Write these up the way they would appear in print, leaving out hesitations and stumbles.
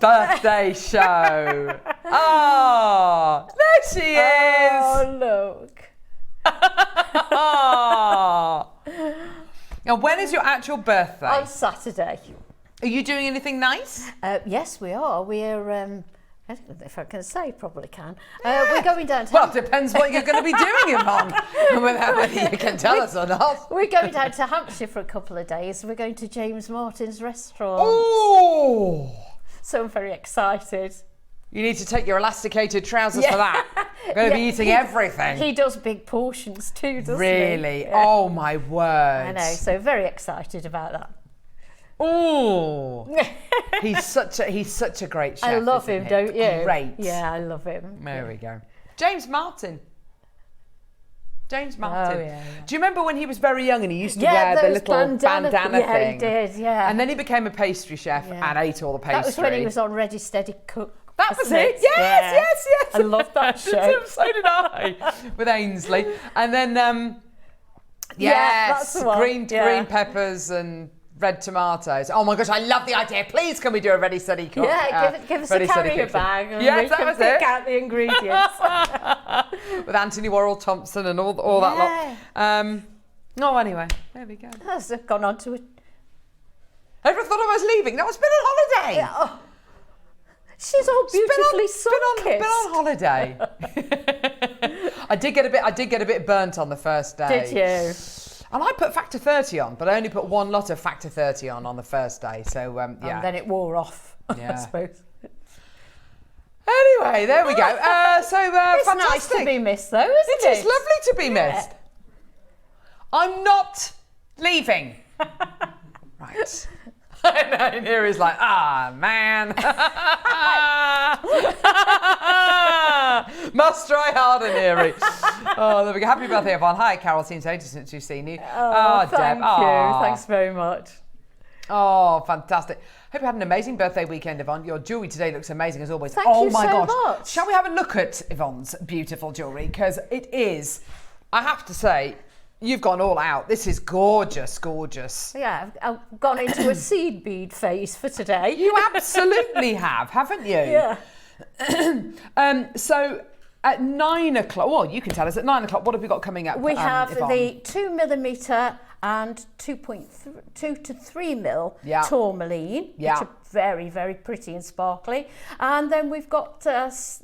birthday show. Oh, there she is. Oh, look. Oh. Now, when is your actual birthday? On Saturday. Are you doing anything nice? Yes, we are. We're, I don't know if I can say, probably can. We're going down to... Well, it depends what you're going to be doing, Yvonne, whether you can tell us or not. We're going down to Hampshire for a couple of days. We're going to James Martin's restaurant. Oh! So I'm very excited. You need to take your elasticated trousers for that. You're going to be eating everything. He does big portions too, doesn't he? Really? Yeah. Oh, my word. I know, so very excited about that. Oh, he's such a great chef. I love him, don't you? Great. Yeah, I love him. There we go. James Martin. James Martin. Oh, yeah. Do you remember when he was very young and he used to wear the little bandana thing? Yeah, he did, yeah. And then he became a pastry chef and ate all the pastry. That was when he was on Ready Steady Cook. That was it. Yes. I love that show. So did I. With Ainsley. And then, that's the one. green peppers and red tomatoes. Oh my gosh, I love the idea. Please, can we do a Ready Steady Cook? Yeah, give us a carrier bag and we can pick out the ingredients. With Anthony Worrell Thompson and all that lot. Anyway, there we go. That's gone on to it. Everyone thought I was leaving. No, it's been on holiday. Yeah, oh. She's all beautifully sun-kissed. Been on holiday. I did get a bit burnt on the first day. Did you? And I put factor 30 on, but I only put one lot of factor 30 on the first day. So, yeah. And then it wore off, I suppose. Anyway, there we go. It's fantastic. nice to be missed, though, isn't it? It is lovely to be missed. I'm not leaving. Right. And here he's like, man. Must try harder, Neary. Oh, there we go. Happy birthday, Yvonne. Hi, Carol. Seems ages since we've seen you. Oh, thank Deb. you. Thanks very much. Oh, fantastic. Hope you had an amazing birthday weekend, Yvonne. Your jewellery today looks amazing as always. Thank oh you my so gosh. much. Shall we have a look at Yvonne's beautiful jewellery? Because it is, I have to say, you've gone all out. This is gorgeous, gorgeous. Yeah, I've gone into a seed bead phase for today. You absolutely have, haven't you? Yeah. So at 9 o'clock, well, you can tell us at 9 o'clock, what have we got coming up? We have Yvonne? the 2mm and 2 to 3 mil Tourmaline, which are very, very pretty and sparkly. And then we've got,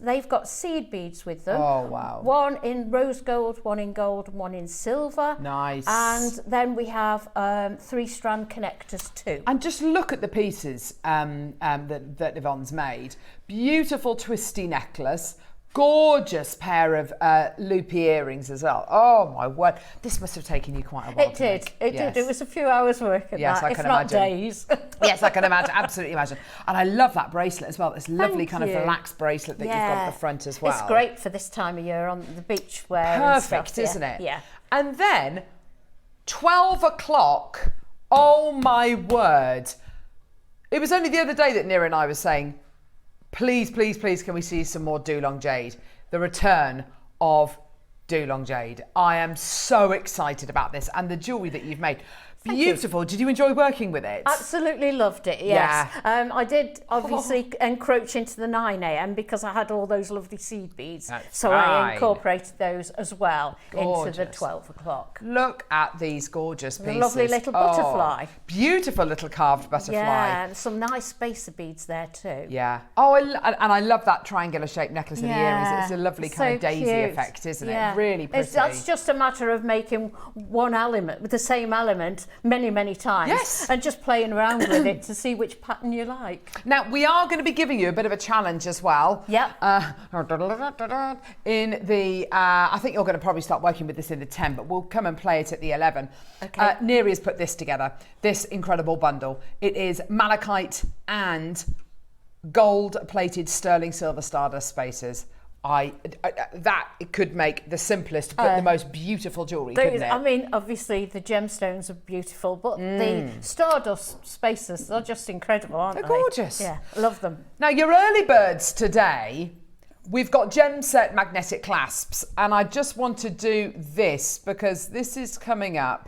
they've got seed beads with them. Oh, wow. One in rose gold, one in gold, and one in silver. Nice. And then we have 3-strand connectors too. And just look at the pieces that Yvonne's made. Beautiful twisty necklace. Gorgeous pair of loopy earrings as well. Oh my word. This must have taken you quite a while. It did. It was a few hours work at that, I can if not imagine. days. Yes, I can imagine. Absolutely imagine. And I love that bracelet as well. This lovely kind of relaxed bracelet that you've got at the front as well. It's great for this time of year on the beach wear. Perfect, and stuff. isn't it? Yeah. And then 12 o'clock. Oh my word. It was only the other day that Nira and I were saying, please, please, please, can we see some more Dulong Jade? The return of Dulong Jade. I am so excited about this and the jewellery that you've made. Beautiful. Did you enjoy working with it? Absolutely loved it, yes. Yeah. I did obviously encroach into the 9 a.m. because I had all those lovely seed beads. So I incorporated those as well into the 12 o'clock. Look at these gorgeous pieces. A lovely little butterfly. Beautiful little carved butterfly. Yeah, and some nice spacer beads there too. Yeah. Oh, and I love that triangular shaped necklace and the earrings. It's a lovely kind of daisy effect, isn't it? Really pretty. That's just a matter of making one element with the same element many times and just playing around with it to see which pattern you like. Now we are going to be giving you a bit of a challenge as well. Yep. In the I think you're going to probably start working with this in the 10, but we'll come and play it at the 11. Okay. Neri has put this together, this incredible bundle. It is malachite and gold plated sterling silver stardust spacers. That could make the simplest but the most beautiful jewellery, couldn't it? I mean, obviously the gemstones are beautiful, but the stardust spacers are just incredible, aren't they? They're gorgeous. Yeah, love them. Now, your early birds today, we've got gem set magnetic clasps, and I just want to do this because this is coming up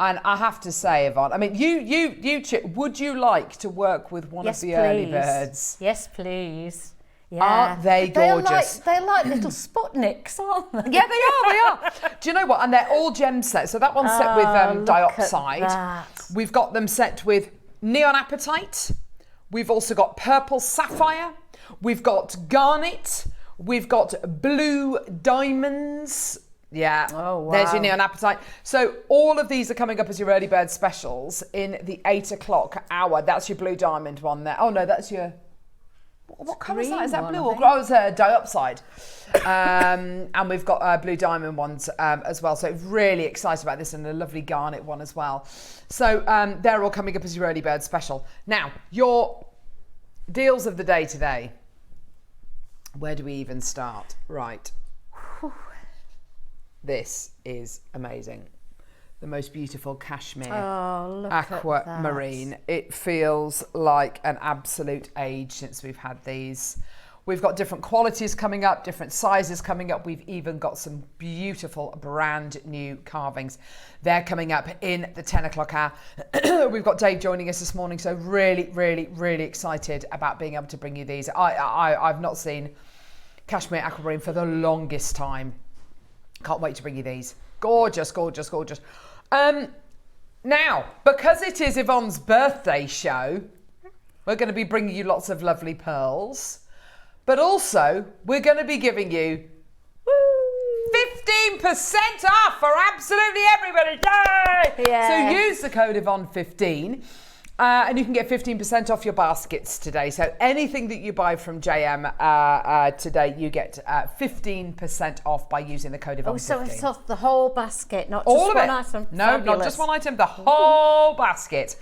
And I have to say, Yvonne, I mean, would you like to work with one of the early birds? Yes, please. Yeah. Aren't they gorgeous? They're like little Sputniks, aren't they? Yeah, they are. Do you know what? And they're all gem sets. So that one's set with dioxide. We've got them set with neon apatite. We've also got purple sapphire. We've got garnet. We've got blue diamonds. Yeah. Oh, wow. There's your neon apatite. So all of these are coming up as your early bird specials in the 8 o'clock hour. That's your blue diamond one there. Oh no, that's your... What colour is that? Is that blue or grey? Oh, it's dioxide. And we've got blue diamond ones as well. So really excited about this, and a lovely garnet one as well. So they're all coming up as your early bird special. Now, your deals of the day today. Where do we even start? Right. This is amazing. The most beautiful Kashmir Aquamarine. It feels like an absolute age since we've had these. We've got different qualities coming up, different sizes coming up. We've even got some beautiful brand new carvings. They're coming up in the 10 o'clock hour. We've got Dave joining us this morning, so really, really, really excited about being able to bring you these. I've not seen Kashmir Aquamarine for the longest time. Can't wait to bring you these. Gorgeous, gorgeous, gorgeous. Now, because it is Yvonne's birthday show, we're going to be bringing you lots of lovely pearls, but also we're going to be giving you 15% off for absolutely everybody. Yay! Yeah. So use the code Yvonne15. And you can get 15% off your baskets today. So anything that you buy from JM today, you get 15% off by using the code Yvonne15. Oh, so it's off the whole basket, not all just of one it. item? No, Fabulous. not just one item, the whole basket.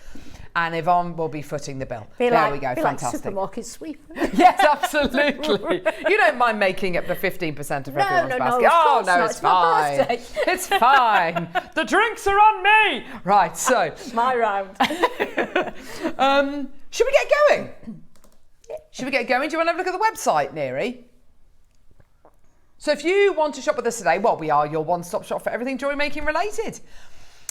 And Yvonne will be footing the bill. There we go, fantastic. Like supermarket sweeper. Yes, absolutely. You don't mind making up the 15% of everyone's basket? No, no, it's fine. It's fine. The drinks are on me. Right, so. My round. Should we get going? Should we get going? Do you want to have a look at the website, Neary? So if you want to shop with us today, well, we are your one-stop shop for everything jewellery making related.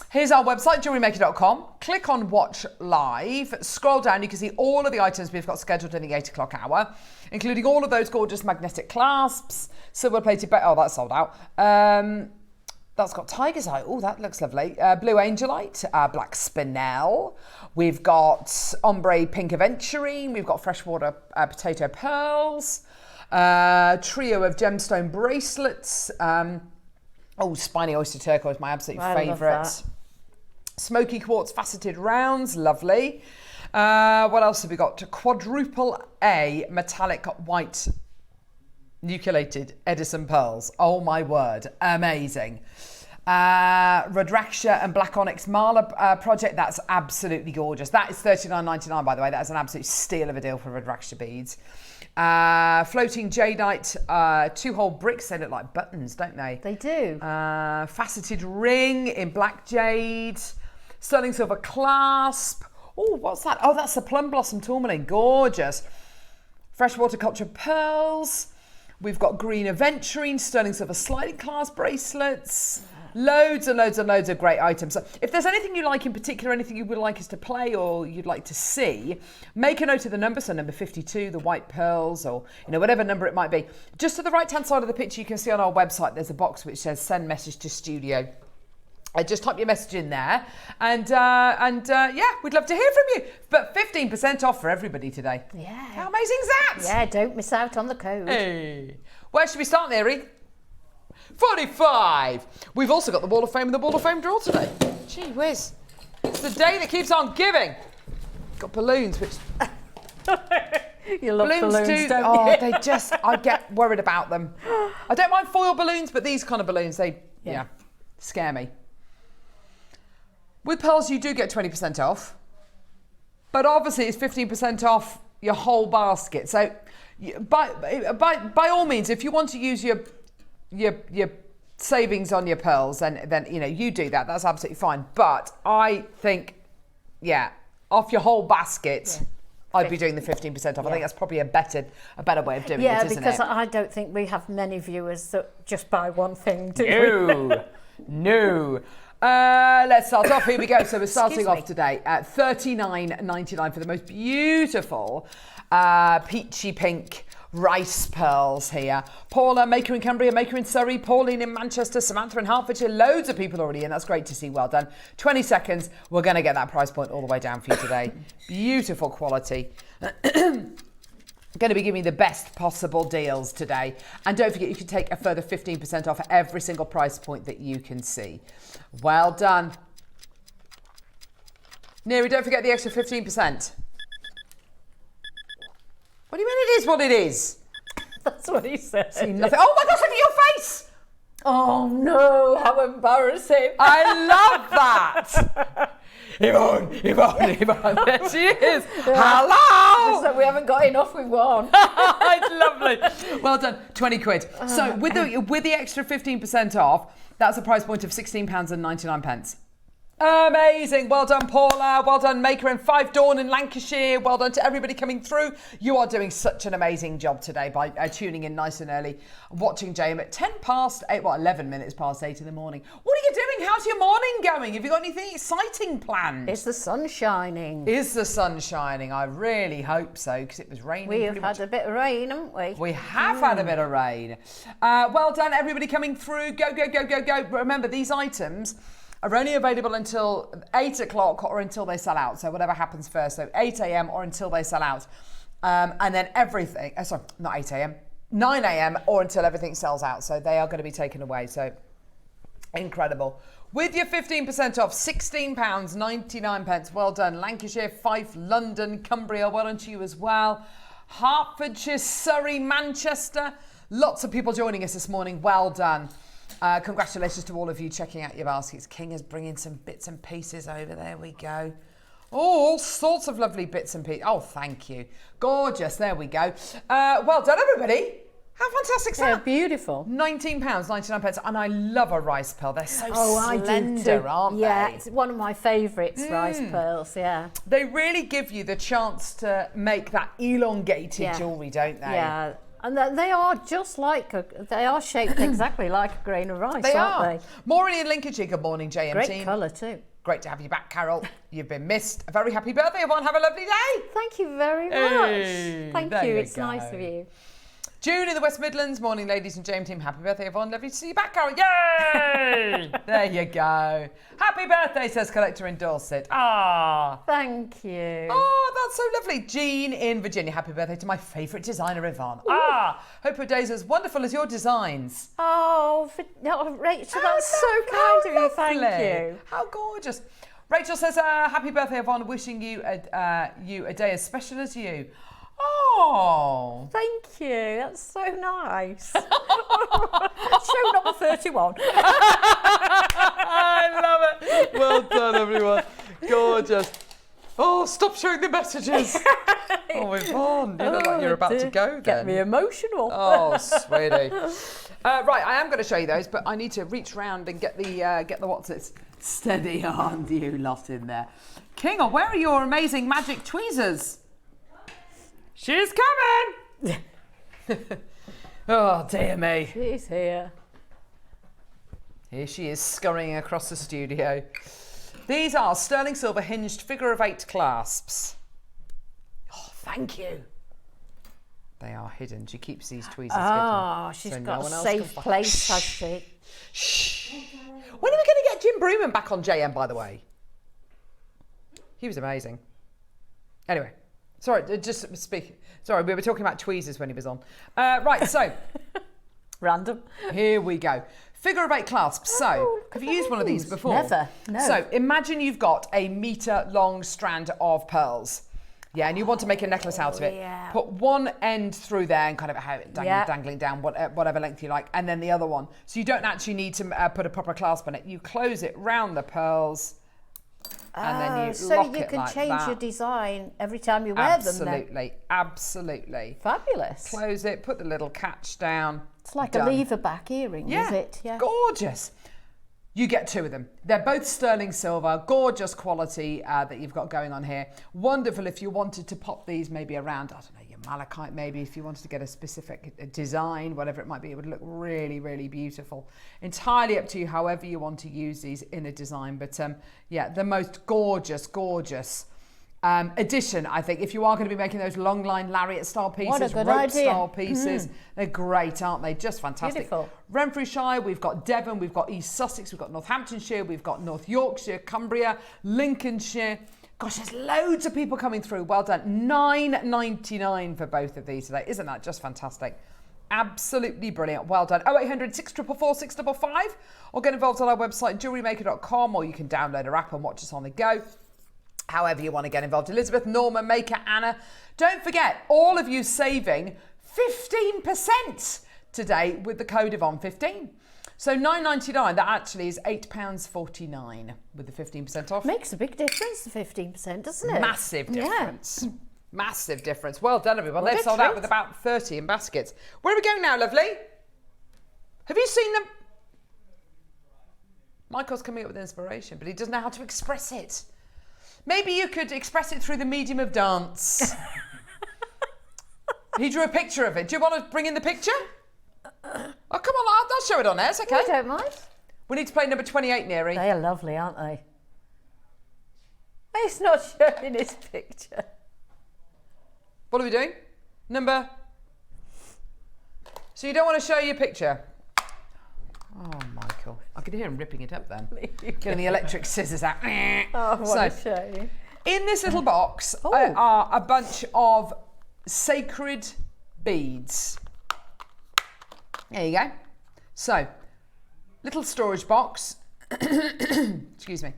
Here's our website, JewelleryMaker.com. Click on Watch Live. Scroll down, you can see all of the items we've got scheduled in the 8 o'clock hour, including all of those gorgeous magnetic clasps, silver-plated... Oh, that's sold out. That's got tiger's eye. Oh, that looks lovely. Blue angelite, black spinel. We've got ombre pink aventurine. We've got freshwater potato pearls. Trio of gemstone bracelets. Spiny oyster turquoise, my absolute favourite. Smoky quartz faceted rounds, lovely. What else have we got? Quadruple A metallic white nucleated Edison pearls. Oh my word, amazing. Rudraksha and Black Onyx Mala project, that's absolutely gorgeous. That is $39.99, by the way. That is an absolute steal of a deal for Rudraksha beads. Floating jadeite 2-hole bricks. They look like buttons, don't they? They do. Faceted ring in black jade. Sterling silver clasp. Oh, what's that? Oh, that's the plum blossom tourmaline. Gorgeous. Freshwater cultured pearls. We've got green aventurine, sterling silver sliding clasp bracelets. Loads and loads and loads of great items. So if there's anything you like in particular, anything you would like us to play or you'd like to see, make a note of the number. So number 52, the white pearls, or whatever number it might be. Just to the right-hand side of the picture, you can see on our website, there's a box which says send message to studio. Just type your message in there, and yeah, we'd love to hear from you. But 15% off for everybody today. Yeah. How amazing is that? Yeah, don't miss out on the code. Hey. Where should we start, Mary? 45. We've also got the Wall of Fame and the Wall of Fame draw today. Gee whiz. It's the day that keeps on giving. Got balloons, which... You love balloons don't you? Oh, they just... I get worried about them. I don't mind foil balloons, but these kind of balloons, they scare me. With pearls, you do get 20% off. But obviously, it's 15% off your whole basket. So by all means, if you want to use your savings on your pearls, then you do that. That's absolutely fine. But I think, off your whole basket, I'd be doing the 15% off. I think that's probably a better way of doing it, isn't it? Yeah, because I don't think we have many viewers that just buy one thing, do we? No. Let's start off. Here we go. So we're starting off today at $39.99 for the most beautiful peachy pink rice pearls here. Paula, maker in Cumbria, maker in Surrey, Pauline in Manchester, Samantha in Hertfordshire. Loads of people already in. That's great to see. Well done. 20 seconds. We're going to get that price point all the way down for you today. Beautiful quality. Going to be giving you the best possible deals today. And don't forget, you can take a further 15% off every single price point that you can see. Well done. Neri, don't forget the extra 15%. What do you mean it is what it is? That's what he said. See nothing. Oh my gosh, look at your face! Oh no, how embarrassing. I love that. Yvonne, there she is. Hello. So we haven't got enough with one. It's lovely. Well done. 20 quid. So with the extra 15% off, that's a price point of £16.99. Amazing. Well done, Paula. Well done, Maker in Five Dawn in Lancashire. Well done to everybody coming through. You are doing such an amazing job today by tuning in nice and early, watching JM at 11 minutes past 8 in the morning. What are you doing? How's your morning going? Have you got anything exciting planned? Is the sun shining? Is the sun shining? I really hope so, because it was raining. We've had a bit of rain, haven't we? We have had a bit of rain. Well done, everybody coming through. Go, go, go, go, go. Remember, these items are only available until 8 o'clock or until they sell out. So whatever happens first. So 8 a.m. or until they sell out. And then everything, sorry, not 8 a.m., 9 a.m. or until everything sells out. So they are going to be taken away. So incredible. With your 15% off, £16.99. Well done. Lancashire, Fife, London, Cumbria. Well done to you as well. Hertfordshire, Surrey, Manchester. Lots of people joining us this morning. Well done. Congratulations to all of you checking out your baskets. King is bringing some bits and pieces over. There we go. Oh, all sorts of lovely bits and pieces. Oh, thank you. Gorgeous. There we go. Well done, everybody. How fantastic is that? Yeah, beautiful. £19.99. And I love a rice pearl. They're so slender, I do too. Aren't they? Yeah, it's one of my favourites, rice pearls, yeah. They really give you the chance to make that elongated jewellery, don't they? Yeah. And they are just like, they are shaped exactly like a grain of rice, aren't they? Maureen in Lincolnshire, good morning, JM Great team. colour too. Great to have you back, Carol. You've been missed. A very happy birthday, everyone. Have a lovely day. Thank you very much. Thank you. It's nice of you. June in the West Midlands. Morning, ladies and JM team. Happy birthday, everyone. Lovely to see you back, Carol. Yay! There you go. Happy birthday, says Collector in Dorset. Ah. Thank you. Oh, that's so lovely. Jean in Virginia. Happy birthday to my favourite designer, Yvonne. Ooh. Ah. Hope your day's as wonderful as your designs. Oh, Rachel, that's so kind of you. Thank you. How gorgeous. Rachel says, happy birthday, Yvonne. Wishing you a day as special as you. Oh, thank you. That's so nice. Show number 31. I love it. Well done, everyone. Gorgeous. Oh, stop showing the messages. Oh, Yvonne, you look like you're about to go then. Get me emotional. Oh, sweetie. Right, I am going to show you those, but I need to reach round and get the what's it. Steady on, you lot in there. King, where are your amazing magic tweezers? She's coming! Oh, dear me. She's here. Here she is, scurrying across the studio. These are sterling silver hinged figure of 8 clasps. Oh, thank you. They are hidden. She keeps these tweezers hidden. Oh, she's got a safe place, has she? Shh. When are we going to get Jim Brewman back on JM, by the way? He was amazing. Anyway. Sorry, just speak. Sorry, we were talking about tweezers when he was on. Right, so. Random. Here we go. Figure of 8 clasps. So, have you used one of these before? Never, no. So, imagine you've got a metre-long strand of pearls. Yeah, and you want to make a necklace out of it. Yeah. Put one end through there and kind of have it dangling down, whatever length you like, and then the other one. So you don't actually need to put a proper clasp on it. You close it round the pearls. And then you so lock you it can like change that. your design every time you wear them then. Absolutely. Fabulous. Close it, put the little catch down. It's like a lever back earring, is it? Yeah, gorgeous. You get 2 of them. They're both sterling silver, gorgeous quality that you've got going on here. Wonderful if you wanted to pop these maybe around, I don't know, your malachite maybe, if you wanted to get a specific design, whatever it might be, it would look really, really beautiful. Entirely up to you, however you want to use these in a design. But yeah, the most gorgeous, gorgeous addition, I think, if you are going to be making those long line lariat style pieces, rope style pieces, they're great, aren't they? Just fantastic. Beautiful. Renfrewshire, we've got Devon, we've got East Sussex, we've got Northamptonshire, we've got North Yorkshire, Cumbria, Lincolnshire. Gosh, there's loads of people coming through. Well done. £9.99 for both of these today. Isn't that just fantastic? Absolutely brilliant. Well done. 0800 644 655, or get involved on our website, JewelleryMaker.com, or you can download our app and watch us on the go. However you want to get involved. Elizabeth, Norma, Maker, Anna. Don't forget, all of you saving 15% today with the code Yvonne15. So £9.99, that actually is £8.49 with the 15% off. Makes a big difference, the 15%, doesn't it? Massive difference. Yeah. Massive difference. Well done, everyone. What They've sold out with about 30 in baskets. Where are we going now, lovely? Have you seen them? Michael's coming up with inspiration, but he doesn't know how to express it. Maybe you could express it through the medium of dance. He drew a picture of it. Do you want to bring in the picture? Oh, come on, I'll show it on there. It's okay. I don't mind. We need to play number 28, Neri. They are lovely, aren't they? He's not showing his picture. What are we doing? Number... So you don't want to show your picture? Oh, Michael. I could hear him ripping it up then. Getting the electric scissors out. Oh, what a shame. In this little box are a bunch of sacred beads. There you go. So, little storage box. Excuse me. You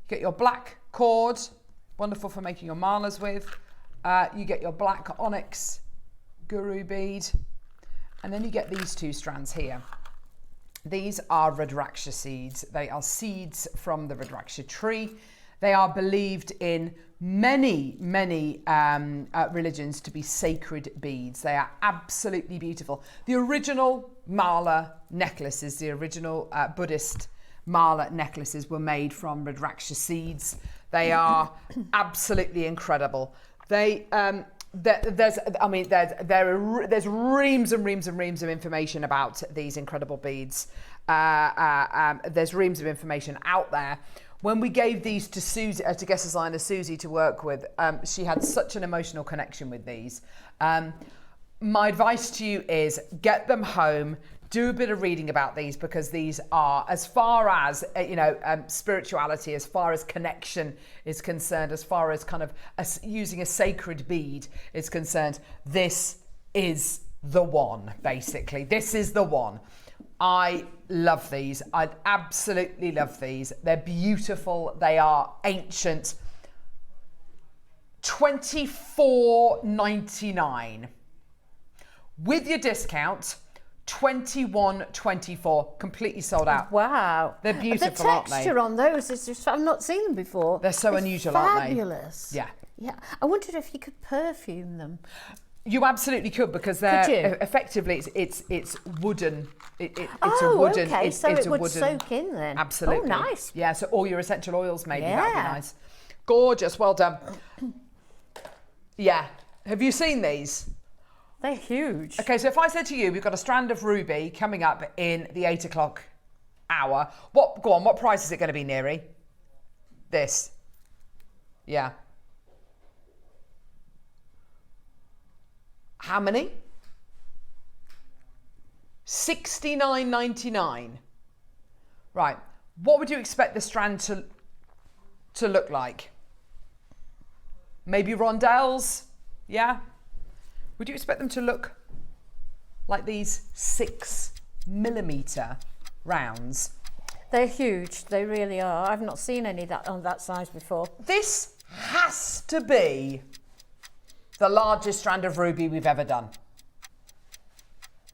get your black cord, wonderful for making your malas with. You get your black onyx guru bead. And then you get these two strands here. These are Rudraksha seeds. They are seeds from the Rudraksha tree. They are believed in many, many religions to be sacred beads. They are absolutely beautiful. The original mala necklaces, the original Buddhist mala necklaces were made from Rudraksha seeds. They are absolutely incredible. There's reams and reams and reams of information about these incredible beads. There's reams of information out there. When we gave these to Susie, to guest designer Susie to work with, she had such an emotional connection with these. My advice to you is get them home, do a bit of reading about these, because these are, as far as spirituality, as far as connection is concerned, as far as kind of using a sacred bead is concerned, this is the one, basically. This is the one. I love these. I absolutely love these. They're beautiful. They are ancient. $24.99 with your discount. $21.24, completely sold out. Wow. They're beautiful, the aren't they? texture on those is just, I've not seen them before. They're so unusual, aren't they? Fabulous. Yeah. Yeah. I wondered if you could perfume them. You absolutely could, because they're effectively it's wooden. It's a wooden. Okay. It's so it a would wooden, soak in then. Absolutely. Oh, nice. Yeah. So all your essential oils, maybe that would be nice. Gorgeous. Well done. Yeah. Have you seen these? They're huge. Okay, so if I said to you, we've got a strand of ruby coming up in the 8 o'clock hour. What price is it going to be, Neri? This. Yeah. How many? $69.99. Right. What would you expect the strand to look like? Maybe rondelles? Yeah. Would you expect them to look like these 6mm rounds? They're huge. They really are. I've not seen any on that size before. This has to be the largest strand of ruby we've ever done.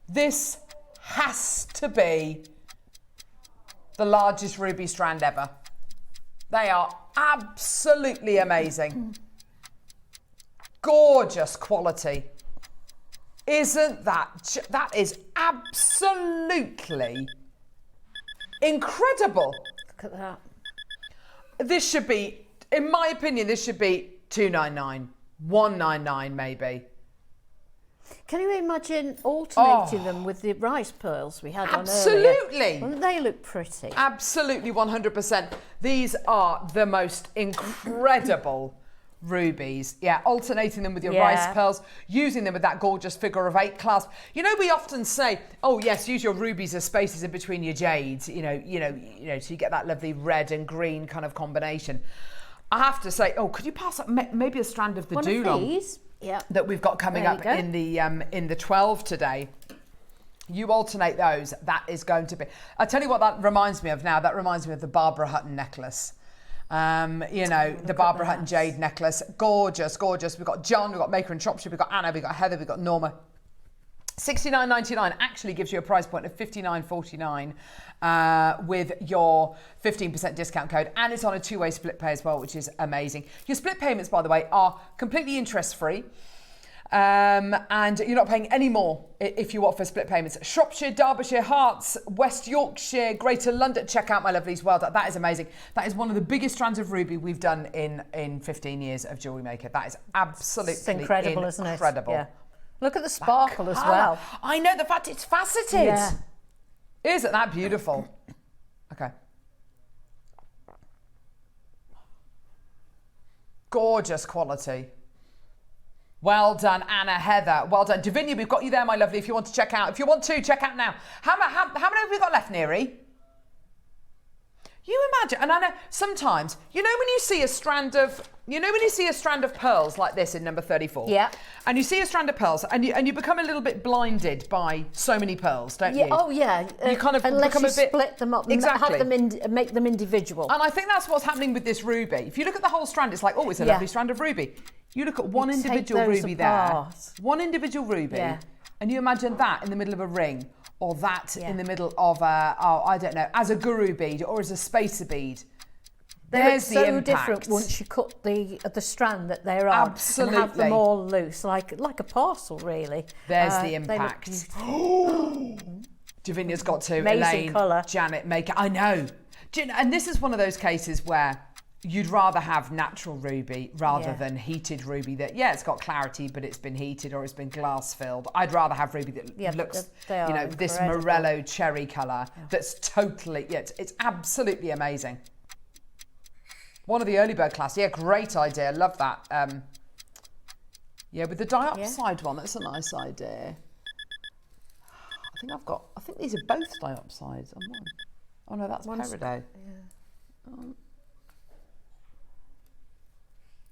This has to be the largest ruby strand ever. They are absolutely amazing. Gorgeous quality. Isn't that is absolutely incredible. Look at that. This should be, in my opinion, this should be $299, $199 maybe. Can you imagine alternating them with the rice pearls we had on earlier? Absolutely. Wouldn't they look pretty? Absolutely, 100%. These are the most incredible rubies. Yeah, alternating them with your rice pearls, using them with that gorgeous figure of 8 clasp. You know, we often say, oh yes, use your rubies as spaces in between your jades, you know, so you get that lovely red and green kind of combination. I have to say, oh, could you pass up maybe a strand of the Dulong that we've got coming up in the 12 today? You alternate those, that is going to be... I tell you what that reminds me of now. That reminds me of the Barbara Hutton necklace. You know, the Barbara Hutton jade necklace. Gorgeous, gorgeous. We've got John, we've got Maker and Shropshire, we've got Anna, we've got Heather, we've got Norma. $69.99 actually gives you a price point of $59.49 with your 15% discount code, and it's on a 2-way split pay as well, which is amazing. Your split payments, by the way, are completely interest-free. And you're not paying any more if you opt for split payments. Shropshire, Derbyshire, Herts, West Yorkshire, Greater London. Check out my lovelies. Well done. That is amazing. That is one of the biggest strands of ruby we've done in 15 years of Jewellery Maker. That is absolutely incredible, isn't it? Incredible. Yeah. Look at the sparkle as well. I know, the fact it's faceted. Yeah. Isn't that beautiful? Okay. Gorgeous quality. Well done, Anna, Heather. Well done. Davinia, we've got you there, my lovely, if you want to check out. If you want to, check out now. How many have we got left, Neri? You imagine, and I know sometimes, you know when you see a strand of, pearls like this in number 34? Yeah. And you see a strand of pearls and you become a little bit blinded by so many pearls, don't you? Oh, yeah. You kind of unless become you a bit... split them up and exactly. have them make them individual. And I think that's what's happening with this ruby. If you look at the whole strand, it's like, oh, it's a lovely strand of ruby. You look at one individual ruby there, one individual ruby, and you imagine that in the middle of a ring, or that in the middle of I don't know, as a guru bead or as a spacer bead. There's the impact. So different once you cut the strand that they're on. Absolutely. And have them all loose, like a parcel, really. There's the impact. Davinia's got to. Amazing Elaine, colour. Janet, Maker. I know. And this is one of those cases where you'd rather have natural ruby rather than heated ruby that, it's got clarity, but it's been heated or it's been glass filled. I'd rather have ruby that looks, this morello cherry colour that's totally, it's absolutely amazing. One of the early bird class. Yeah, great idea. Love that. With the diopside one, that's a nice idea. I think these are both diopsides on one. Oh no, that's Peridot.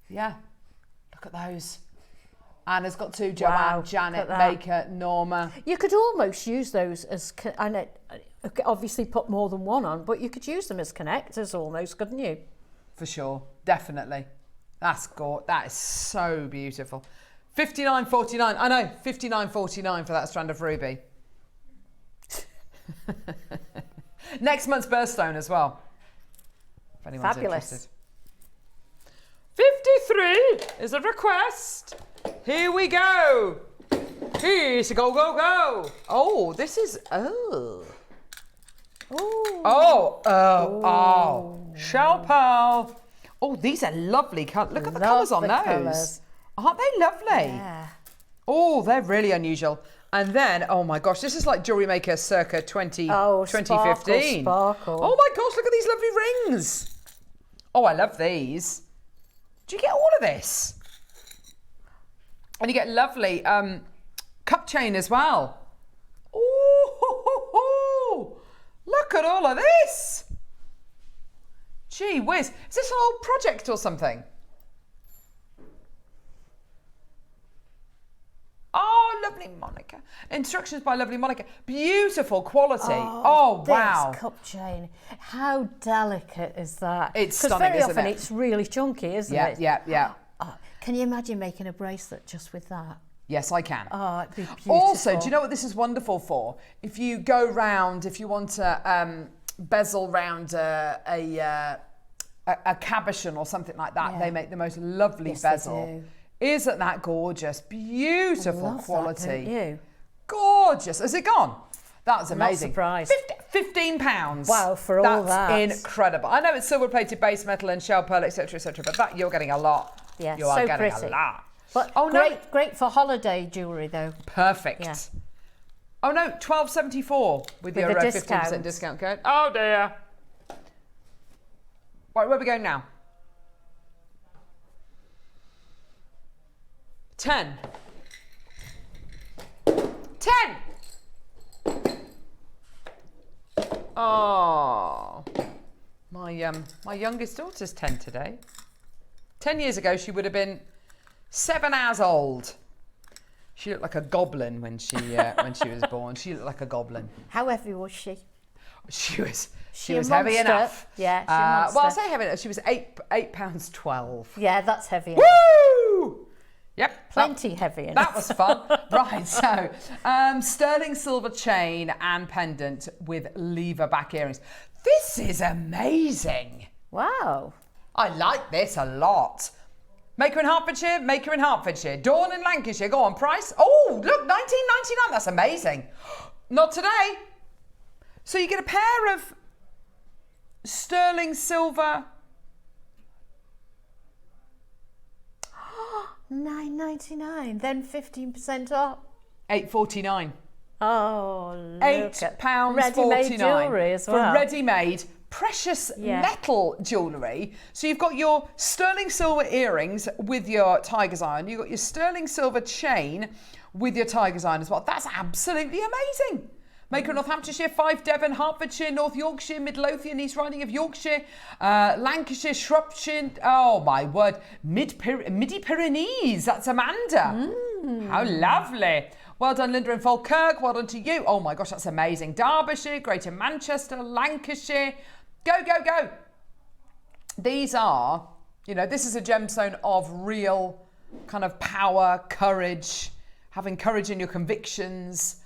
Yeah, look at those. Anna's got 2, Joanne, Janet, Maker, Norma. You could almost use those as, obviously put more than one on, but you could use them as connectors almost, couldn't you? For sure, definitely. That is so beautiful. $59.49. I know, $59.49 for that strand of ruby. Next month's birthstone as well. If anyone's interested. 53 is a request. Here we go. Here's a go, go, go. Oh, this is, shell pearl. Oh, these are lovely colours. Look at the colours on those. Aren't they lovely? Yeah. Oh, they're really unusual. And then, oh my gosh, this is like Jewellery Maker circa 2015. Sparkle. Oh my gosh, look at these lovely rings. Oh, I love these. Do you get all of this? And you get lovely cup chain as well. Oh, look at all of this. Gee whiz. Is this an old project or something? Oh, lovely Monica. Instructions by lovely Monica. Beautiful quality. Oh wow. This cup chain. How delicate is that? It's stunning, very isn't often it? It's really chunky, isn't it? Yeah. Oh, can you imagine making a bracelet just with that? Yes, I can. Oh, it'd be beautiful. Also, do you know what this is wonderful for? If you go round, if you want to bezel round a cabochon or something like that, they make the most lovely bezel. They do. Isn't that gorgeous? Beautiful quality. That, don't you? Gorgeous. Has it gone? That was amazing. Not surprised. £15. Wow, for all that. That's incredited. I know it's silver plated base metal and shell pearl, etc., but that you're getting a lot. Yeah, you are so getting pretty. a lot. But great for holiday jewellery though. Perfect. Yeah. Oh no, $12.74 with your 15% discount code. Oh dear. Right, where are we going now? 10. 10. Oh, my youngest daughter's 10 today. 10 years ago, she would have been 7 hours old. She looked like a goblin when she was born. She looked like a goblin. How heavy was she? She was heavy enough. Yeah, well, I'll say heavy enough. She was £8.12. Yeah, that's heavy enough. Woo! Yep. Plenty heavy enough. That was fun. Right, so sterling silver chain and pendant with lever back earrings. This is amazing. Wow. I like this a lot. Maker in Hertfordshire, Maker in Hertfordshire. Dawn in Lancashire. Go on, price. Oh, look, $19.99. That's amazing. Not today. So you get a pair of sterling silver. $9.99. Then 15% off. $8.49. Oh, look £8.49 ready-made jewellery as well. For ready-made precious metal jewellery. So you've got your sterling silver earrings with your tiger's eye. You've got your sterling silver chain with your tiger's eye as well. That's absolutely amazing. Maker in Northamptonshire, Fife, Devon, Hertfordshire, North Yorkshire, Midlothian, East Riding of Yorkshire, Lancashire, Shropshire, oh my word, Midi-Pyrenees, that's Amanda. How lovely. Well done, Linda in Falkirk, well done to you. Oh my gosh, that's amazing. Derbyshire, Greater Manchester, Lancashire, go, go, go. These are, you know, this is a gemstone of real kind of power, courage, having courage in your convictions.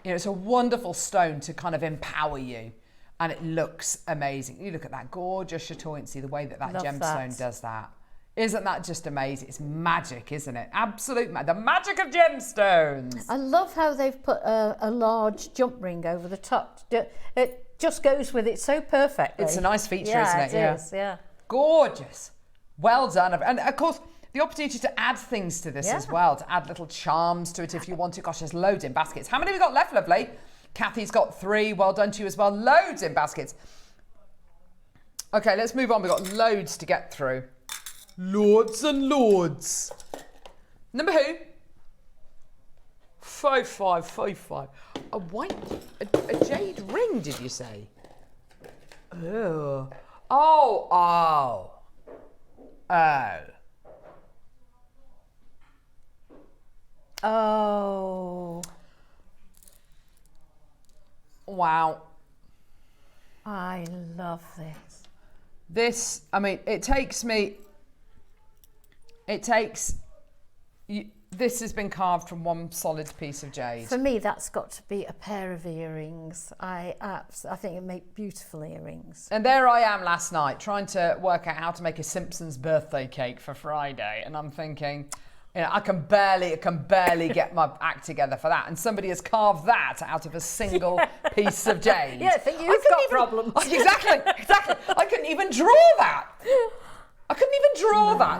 You know, it's a wonderful stone to kind of empower you, and it looks amazing. You look at that gorgeous chatoyancy, the way that gemstone does that. Isn't that just amazing? It's magic, isn't it? Absolute the magic of gemstones. I love how they've put a large jump ring over the top. It just goes with it so perfectly. It's a nice feature, isn't it? It is, yeah. Gorgeous. Well done. And of course, the opportunity to add things to this as well, to add little charms to it if you want to. Gosh, there's loads in baskets. How many have we got left, lovely? Kathy's got 3. Well done to you as well. Loads in baskets. Okay, let's move on. We've got loads to get through. Lords and lords. Number who? 5555. A jade ring, did you say? Oh. Oh. Wow. I love this. This, I mean, this has been carved from one solid piece of jade. For me, that's got to be a pair of earrings. I think it make beautiful earrings. And there I am last night trying to work out how to make a Simpsons birthday cake for Friday, and I'm thinking, you know, I can barely get my act together for that, and somebody has carved that out of a single piece of jade. Yeah, I think you've got problems. Exactly. I couldn't even draw that.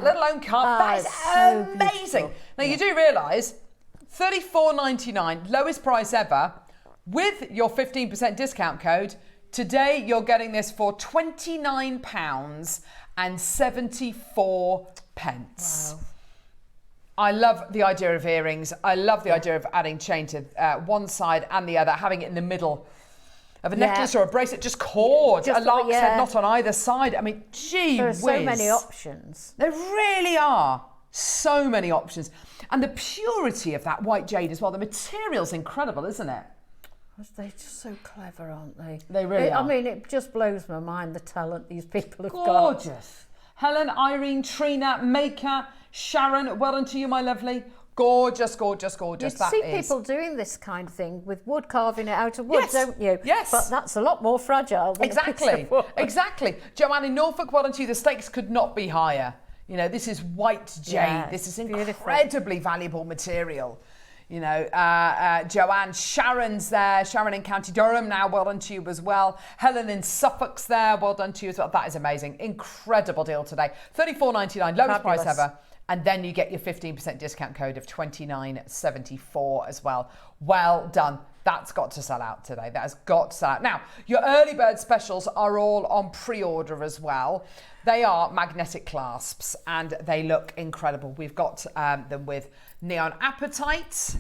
Let alone carve. That is so amazing. beautiful. Now you do realise, $34.99, lowest price ever, with your 15% discount code. Today you're getting this for £29.74. Wow. I love the idea of earrings. I love the idea of adding chain to one side and the other, having it in the middle of a necklace or a bracelet, just cord, a lark's head knot on either side. I mean, gee whiz. There are so many options. There really are. So many options. And the purity of that white jade as well. The material's incredible, isn't it? They're just so clever, aren't they? They really are. I mean, it just blows my mind, the talent these people have got. Gorgeous. Helen, Irene, Trina, Maker, Sharon, well done to you, my lovely. Gorgeous, gorgeous, gorgeous. You see people doing this kind of thing with wood, carving it out of wood, don't you? Yes. But that's a lot more fragile than a piece of wood. Exactly. Joanne in Norfolk, well done to you. The stakes could not be higher. You know, this is white jade. This is incredibly valuable material. you know, Joanne, Sharon's there, Sharon in County Durham now, well done to you as well. Helen in Suffolk's there, well done to you as well. That is amazing. Incredible deal today. $34.99, lowest price ever. And then you get your 15% discount code of $29.74 as well. Well done. That's got to sell out today. That has got to sell out. Now, your early bird specials are all on pre-order as well. They are magnetic clasps and they look incredible. We've got them with neon apatite,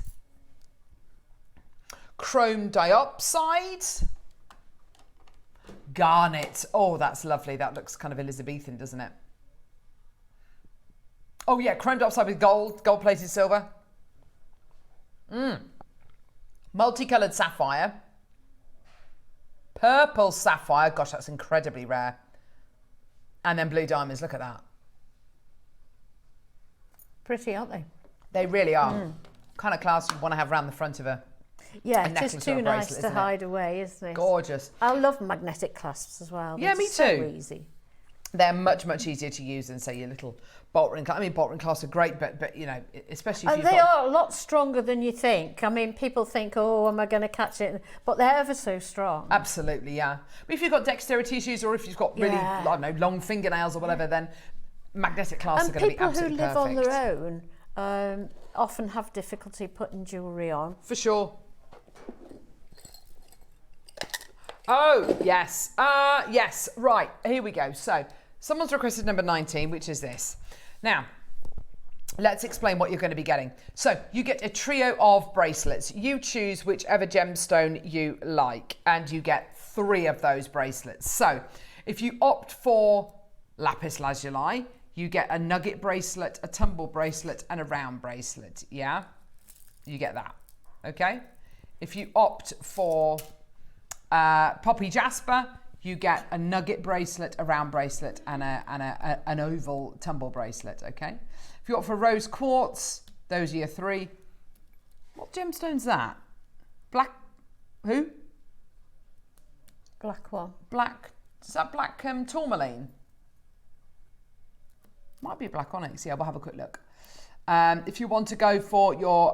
chrome diopside, garnet. Oh, that's lovely. That looks kind of Elizabethan, doesn't it? Oh yeah, chrome diopside with gold-plated silver. Multicolored sapphire. Purple sapphire. Gosh, that's incredibly rare. And then blue diamonds. Look at that. Pretty, aren't they? They really are. Kind of clasp you want to have around the front of a necklace just too or a nice bracelet, to isn't hide away, isn't it? Gorgeous. I love magnetic clasps as well. Yeah, They're me so too. Easy. They're much, much easier to use than, say, your little bolt ring clasp. I mean, bolt ring clasps are great, but you know, especially if you've they are a lot stronger than you think. I mean, people think, oh, am I going to catch it? But they're ever so strong. Absolutely, yeah. But if you've got dexterity issues or if you've got really, I don't know, long fingernails or whatever, then magnetic clasps are going to be absolutely perfect. And people who live on their own often have difficulty putting jewellery on. For sure. Oh, yes. Yes, right. Here we go. So, someone's requested number 19, which is this. Now, let's explain what you're going to be getting. So, you get a trio of bracelets. You choose whichever gemstone you like, and you get 3 of those bracelets. So, if you opt for lapis lazuli, you get a nugget bracelet, a tumble bracelet, and a round bracelet. Yeah? You get that. Okay? If you opt for poppy jasper, you get a nugget bracelet, a round bracelet, and an oval tumble bracelet. Okay. If you opt for rose quartz, those are your 3. What gemstone's that? Black. Who? Black one. Black. Is that black tourmaline? Might be a black onyx. Yeah, we'll have a quick look. If you want to go for your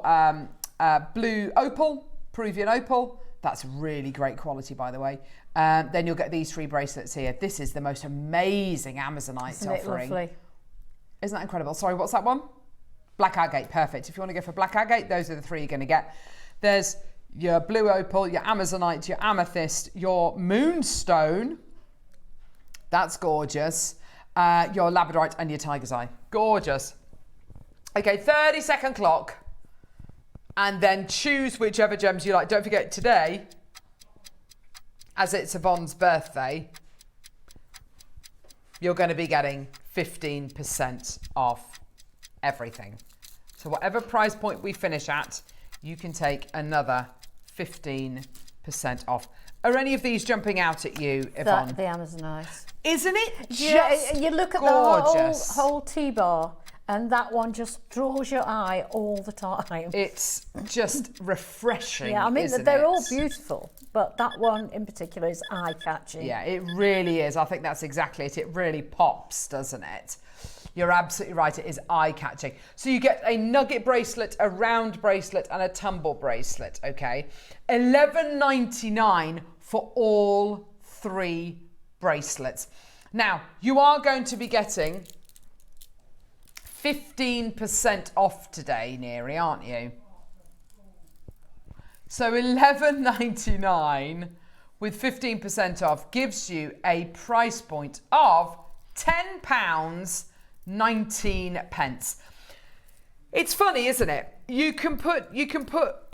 blue opal, Peruvian opal. That's really great quality, by the way. Then you'll get these 3 bracelets here. This is the most amazing Amazonite Isn't offering. it lovely? Isn't that incredible? Sorry, what's that one? Black agate, perfect. If you want to go for black agate, those are the 3 you're going to get. There's your blue opal, your Amazonite, your amethyst, your moonstone. That's gorgeous. Your labradorite and your tiger's eye. Gorgeous. Okay, 30-second clock. And then choose whichever gems you like. Don't forget today, as it's Yvonne's birthday, you're going to be getting 15% off everything. So whatever price point we finish at, you can take another 15% off. Are any of these jumping out at you, Yvonne? The Amazonite. Isn't it just you look at gorgeous? the whole T-bar. And that one just draws your eye all the time. It's just refreshing. Yeah, I mean, isn't they're it? all beautiful, but that one in particular is eye-catching. Yeah, it really is. I think that's exactly it. It really pops, doesn't it? You're absolutely right. It is eye-catching. So you get a nugget bracelet, a round bracelet, and a tumble bracelet, okay? $11.99 for all 3 bracelets. Now, you are going to be getting 15% off today, Neary, aren't you? So $11.99 with 15% off gives you a price point of £10.19. It's funny, isn't it? You can put, you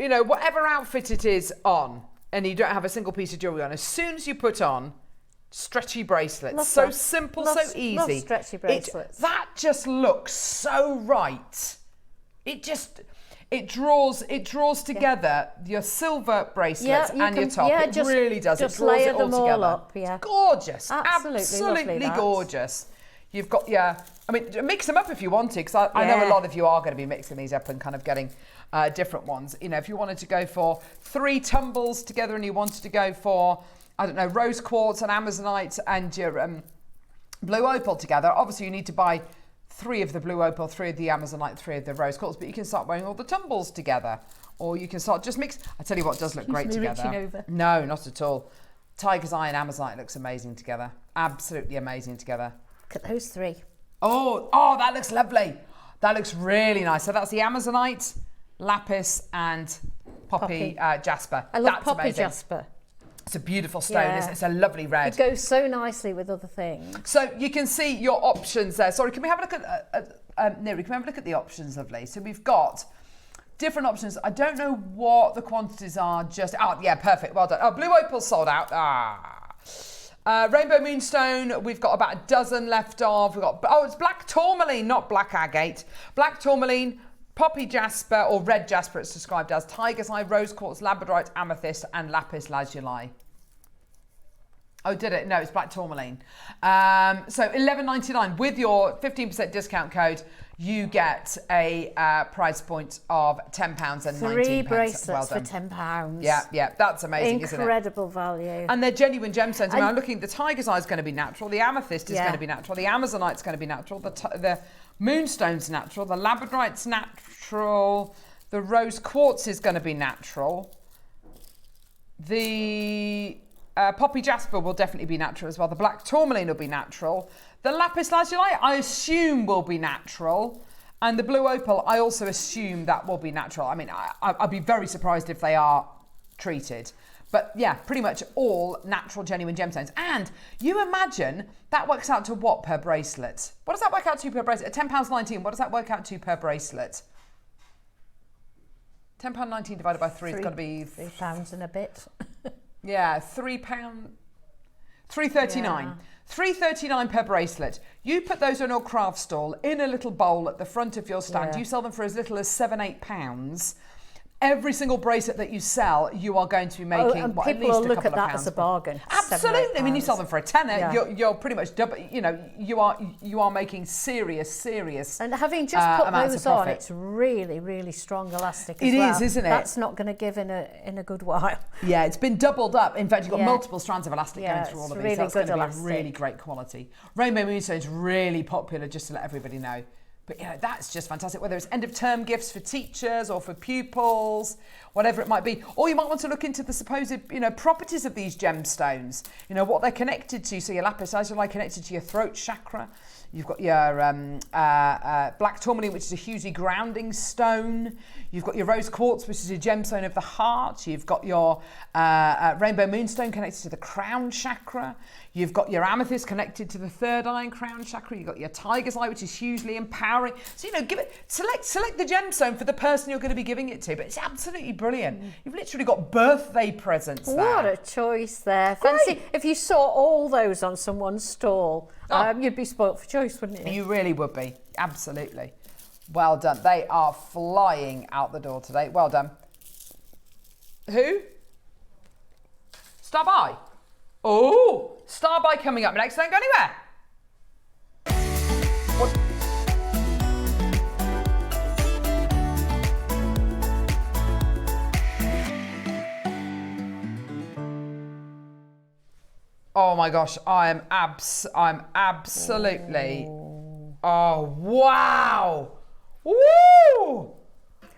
know, whatever outfit it is on, and you don't have a single piece of jewelry on. As soon as you put on stretchy bracelets, so simple, so easy. Love stretchy bracelets. That just looks so right. It draws together your silver bracelets and your top. It really does. It draws it all together. Up, yeah. It's gorgeous. Absolutely lovely, gorgeous. You've got I mean, mix them up if you want to, because I know a lot of you are going to be mixing these up and kind of getting different ones. You know, if you wanted to go for 3 tumbles together and you wanted to go for, I don't know, rose quartz and Amazonite and your blue opal together, obviously you need to buy 3 of the blue opal, 3 of the Amazonite, 3 of the rose quartz, but you can start wearing all the tumbles together, or you can start just mix. I tell you what does look great together. Over. No, not at all. Tiger's Eye and Amazonite looks amazing together. Absolutely amazing together. Look at those 3. Oh, that looks lovely. That looks really nice. So that's the Amazonite, lapis, and poppy. Jasper. I love that's poppy amazing. jasper. It's a beautiful stone, isn't it? It's a lovely red. It goes so nicely with other things. So you can see your options there. Sorry, can we have a look at, Neri, can we have a look at the options, lovely? So we've got different options. I don't know what the quantities are just, yeah, perfect, well done. Oh, blue opal sold out, Rainbow Moonstone, we've got about a dozen left of. We've got, it's black tourmaline, not black agate. Black tourmaline, poppy jasper, or red jasper it's described as, tiger's eye, rose quartz, labradorite, amethyst, and lapis lazuli. Oh, did it? No, it's black tourmaline. So $11.99 with your 15% discount code, you get a price point of £10.19. 3 bracelets for £10. Yeah, that's amazing, isn't it? Incredible value. And they're genuine gemstones. I mean, I'm looking, the tiger's eye is going to be natural, the amethyst is going to be natural, the amazonite's going to be natural, the moonstone's natural, the labradorite's natural, the rose quartz is going to be natural, the poppy jasper will definitely be natural as well, the black tourmaline will be natural, the lapis lazuli I assume will be natural, and the blue opal I also assume that will be natural. I mean, I'd be very surprised if they are treated. But yeah, pretty much all natural, genuine gemstones. And you imagine that works out to what per bracelet? What does that work out to per bracelet? At £10.19, what does that work out to per bracelet? £10.19 divided by 3 is going to be... £3 and a bit. Yeah, £3. $3.39. Yeah. $3.39 per bracelet. You put those on your craft stall in a little bowl at the front of your stand. Yeah. You sell them for as little as £7-8. Every single bracelet that you sell, you are going to be making and at least a couple of pounds. People will look at that as a bargain. Absolutely. I mean, you sell them for a tenner. You're pretty much double. You know, you are making serious. And having just put those on, it's really, really strong elastic as well. It is, isn't it? That's not going to give in a good while. Yeah, it's been doubled up. In fact, you've got multiple strands of elastic going through all of these. Really That's good going to elastic. be a really great quality. Rainbow Moonstone is really popular, just to let everybody know. But you know, that's just fantastic, whether it's end of term gifts for teachers or for pupils, whatever it might be. Or you might want to look into the supposed, properties of these gemstones, what they're connected to. So your lapis lazuli connected to your throat chakra. You've got your black tourmaline, which is a hugely grounding stone. You've got your rose quartz, which is a gemstone of the heart. You've got your rainbow moonstone connected to the crown chakra. You've got your amethyst connected to the third eye and crown chakra. You've got your tiger's eye, which is hugely empowering. So, select the gemstone for the person you're going to be giving it to. But it's absolutely brilliant. You've literally got birthday presents there. What a choice there. Fancy if you saw all those on someone's stall. You'd be spoilt for choice, wouldn't you? You really would be. Absolutely. Well done. They are flying out the door today. Well done. Who? Star By. Oh, Star By coming up next. Don't go anywhere. What? Oh my gosh, I'm absolutely. Oh wow! Woo!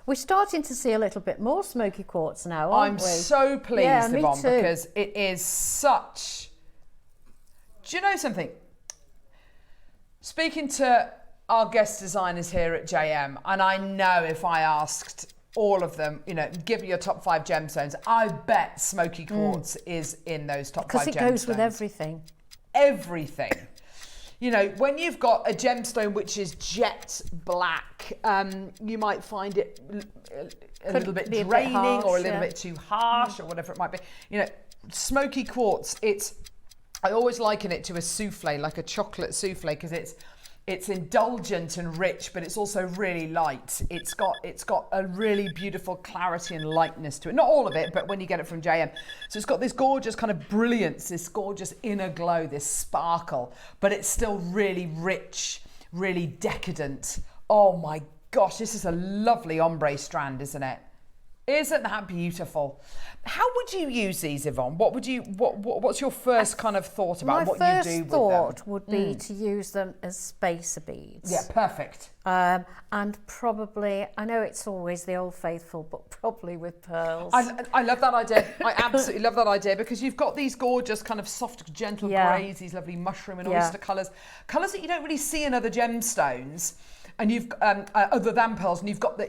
We're starting to see a little bit more smoky quartz now, aren't we? I'm so pleased, Yvonne, too. because it is such. Do you know something? Speaking to our guest designers here at JM, and I know if I asked all of them, give me your top 5 gemstones, I bet smoky quartz is in those top 5 gemstones. Because it goes with everything. Everything. When you've got a gemstone which is jet black, you might find it a little bit draining or a little bit too harsh or whatever it might be. Smoky quartz, I always liken it to a souffle, like a chocolate souffle, because it's indulgent and rich, but it's also really light. It's got a really beautiful clarity and lightness to it. Not all of it, but when you get it from JM. So it's got this gorgeous kind of brilliance, this gorgeous inner glow, this sparkle, but it's still really rich, really decadent. Oh my gosh, this is a lovely ombre strand, isn't it? Isn't that beautiful? How would you use these, Yvonne? What's your first kind of thought about what you do with them? My first thought would be to use them as spacer beads. Yeah, perfect. And probably, I know it's always the old faithful, but probably with pearls. I love that idea. I absolutely love that idea, because you've got these gorgeous kind of soft, gentle greys, these lovely mushroom and oyster colours that you don't really see in other gemstones. And you've other than pearls, and you've got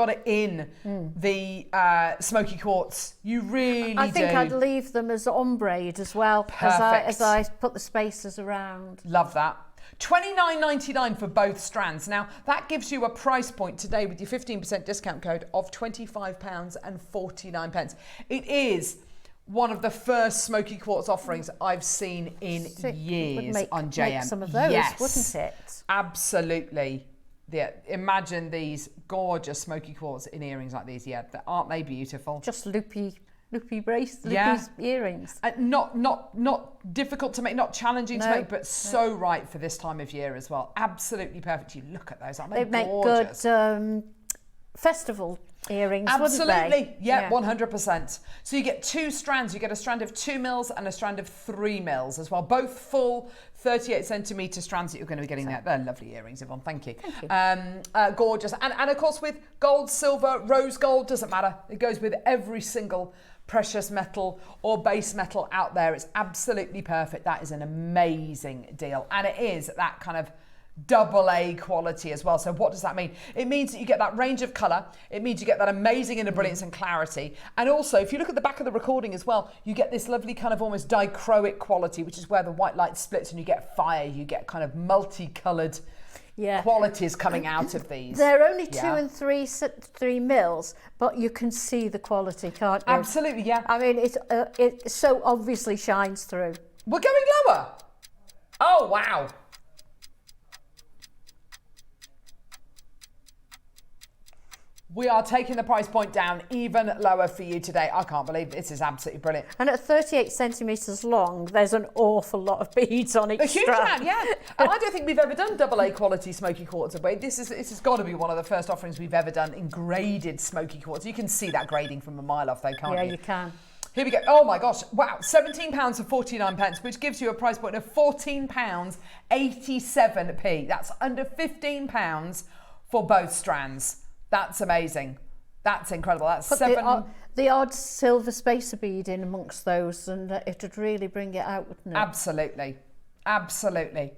it in the smoky quartz. You really do. I think I'd leave them as ombre as well, as I put the spacers around. Love that. $29.99 for both strands. Now that gives you a price point today with your 15% discount code of £25.49. It is one of the first smoky quartz offerings I've seen in years on JM. Make some of those, wouldn't it? Absolutely. Yeah, imagine these gorgeous smoky quartz in earrings like these. Yeah, aren't they beautiful? Just loopy earrings. Not difficult to make, not challenging to make, but so right for this time of year as well. Absolutely perfect. You look at those, aren't they? They gorgeous? Make good festival earrings, absolutely, wouldn't they? Yeah, 100%. So you get 2 strands. You get a strand of 2 mils and a strand of 3 mils as well. Both full 38 centimetre strands that you're going to be getting there. They're lovely earrings, Yvonne. Thank you. Gorgeous. And of course with gold, silver, rose gold, doesn't matter. It goes with every single precious metal or base metal out there. It's absolutely perfect. That is an amazing deal. And it is that kind of AA quality as well. So what does that mean? It means that you get that range of colour. It means you get that amazing inner brilliance and clarity. And also, if you look at the back of the recording as well, you get this lovely kind of almost dichroic quality, which is where the white light splits and you get fire. You get kind of multicoloured qualities coming out of these. They're only 2 and 3 mils, but you can see the quality, can't you? Absolutely, yeah. I mean, it so obviously shines through. We're going lower. Oh, wow. We are taking the price point down even lower for you today. I can't believe this is absolutely brilliant. And at 38 centimetres long, there's an awful lot of beads on each strand. A huge amount, yeah. And I don't think we've ever done AA quality smoky quartz. This has got to be one of the first offerings we've ever done in graded smoky quartz. You can see that grading from a mile off though, can't you? Yeah, you can. Here we go. Oh my gosh. Wow. £17 for 49 pence, which gives you a price point of £14.87p. That's under £15 for both strands. That's amazing. That's incredible. That's the odd silver spacer bead in amongst those, and it'd really bring it out, wouldn't it? Absolutely. Absolutely.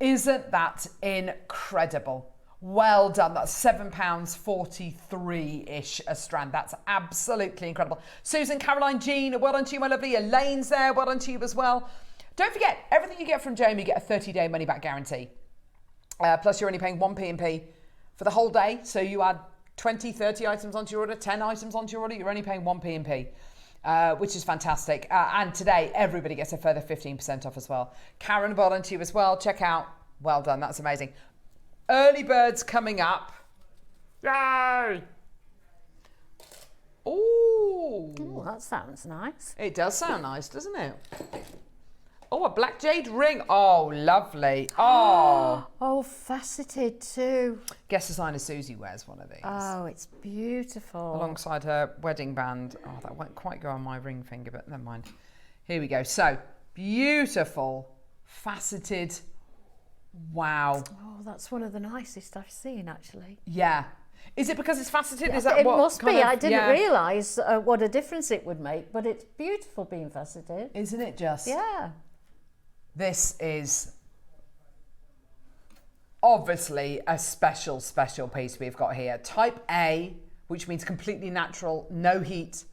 Isn't that incredible? Well done. That's £7.43-ish a strand. That's absolutely incredible. Susan, Caroline, Jean, well done to you, my lovely. Elaine's there. Well done to you as well. Don't forget, everything you get from JM, you get a 30-day money-back guarantee. Plus, you're only paying 1p for the whole day. So you add 20, 30 items onto your order, 10 items onto your order, you're only paying 1p, which is fantastic. And today, everybody gets a further 15% off as well. Karen, well done to you as well. Check out. Well done. That's amazing. Early birds coming up. Yay! Ooh. Oh, that sounds nice. It does sound nice, doesn't it? Oh, a black jade ring. Oh, lovely. Oh. Oh, faceted too. Guess designer Susie wears one of these. Oh, it's beautiful. Alongside her wedding band. Oh, that won't quite go on my ring finger, but never mind. Here we go. So, beautiful, faceted. Wow. Oh, that's one of the nicest I've seen, actually. Yeah. Is it because it's faceted? Yeah, Is that it what must be. Of, I didn't realise what a difference it would make, but it's beautiful being faceted. Isn't it just? Yeah. This is obviously a special piece we've got here. Type A, which means completely natural, no heat.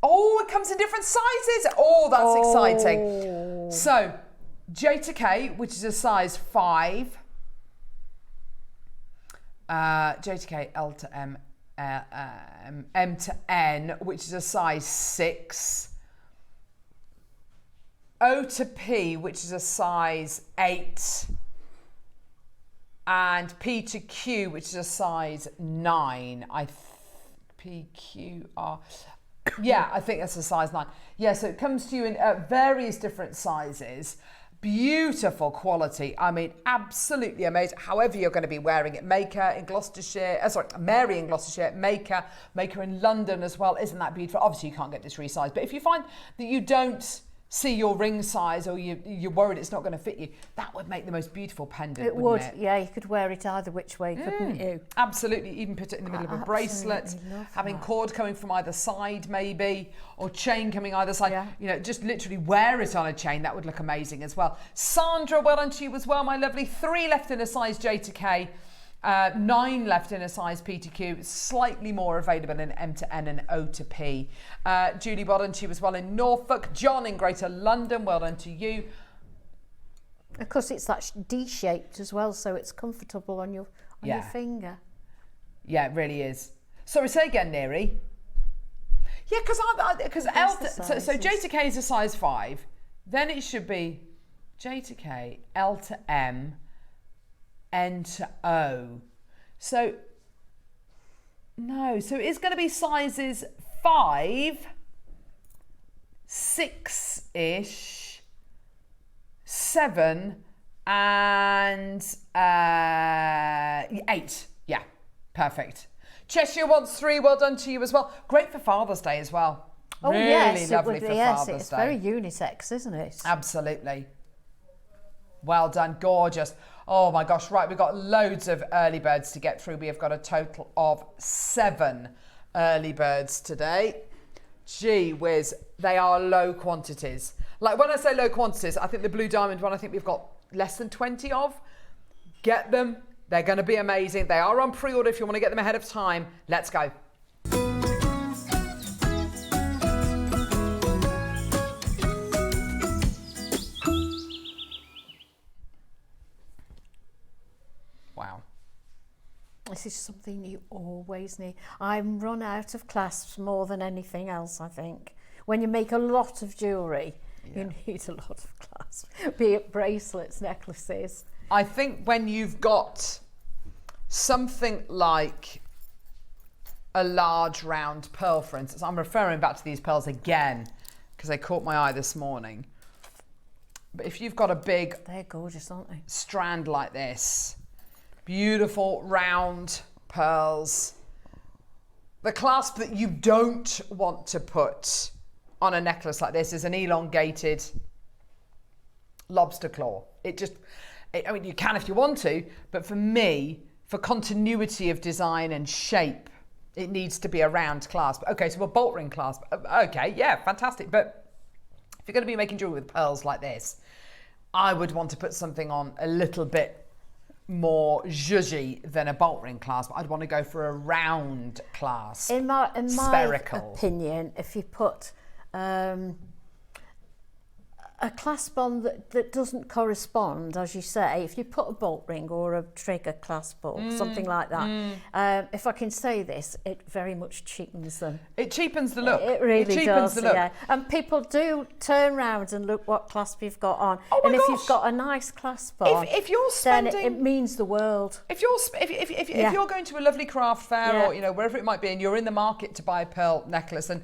Oh, it comes in different sizes. Oh, that's exciting. So, J to K, which is a size 5. J to K, L to M, M to N, which is a size 6. O to P, which is a size 8. And P to Q, which is a size 9. P, Q, R. Yeah, I think that's a size 9. Yeah, so it comes to you in various different sizes. Beautiful quality. I mean, absolutely amazing. However you're going to be wearing it. Maker in Gloucestershire, Mary in Gloucestershire, Maker in London as well. Isn't that beautiful? Obviously you can't get this resized, but if you find that you don't see your ring size or you're worried it's not going to fit you, that would make the most beautiful pendant. It would, it? Yeah, you could wear it either which way, couldn't you? Absolutely, even put it in the middle of a bracelet, having cord coming from either side maybe, or chain coming either side. Yeah. You know, just literally wear it on a chain, that would look amazing as well. Sandra, well done to you as well, my lovely. 3 left in a size J to K. 9 left in a size P to Q, slightly more available in M to N and O to P. Julie, well done to you as well in Norfolk. John in Greater London, well done to you. Of course, it's that D-shaped as well, so it's comfortable on your finger. Yeah, it really is. Sorry, say again, Neri. Yeah, because so J to K is a size 5. Then it should be J to K, L to M, N to O. So, no, so it's going to be sizes 5, 6-ish, 7, and 8. Yeah, perfect. Cheshire wants 3. Well done to you as well. Great for Father's Day as well. Oh, really yes, lovely it would be, for yes, Father's it's Day. very unisex, isn't it? Absolutely. Well done, gorgeous. Oh my gosh, right, we've got loads of early birds to get through. We have got a total of 7 early birds today. Gee whiz, they are low quantities. Like when I say low quantities, I think the blue diamond one, I think we've got less than 20 of. Get them, they're going to be amazing. They are on pre-order if you want to get them ahead of time. Let's go. Wow. This is something you always need. I'm run out of clasps more than anything else, I think. When you make a lot of jewellery, you need a lot of clasps, be it bracelets, necklaces. I think when you've got something like a large round pearl, for instance, I'm referring back to these pearls again because they caught my eye this morning. But if you've got a big... They're gorgeous, aren't they? ...strand like this, beautiful round pearls. The clasp that you don't want to put on a necklace like this is an elongated lobster claw. I mean, you can if you want to, but for me, for continuity of design and shape, it needs to be a round clasp. Okay, so a bolt ring clasp. Okay, yeah, fantastic. But if you're going to be making jewelry with pearls like this, I would want to put something on a little bit more zhuzhy than a bolt ring clasp. I'd want to go for a round clasp. In my spherical opinion, if you put a clasp on that doesn't correspond, as you say, if you put a bolt ring or a trigger clasp or something like that, if I can say this, it very much cheapens them. It cheapens the look. It really cheapens does, the look. yeah. And people do turn round and look what clasp you've got on. Oh my and if gosh. you've got a nice clasp on, if you're spending, then it means the world. If you're going to a lovely craft fair or wherever it might be, and you're in the market to buy a pearl necklace, and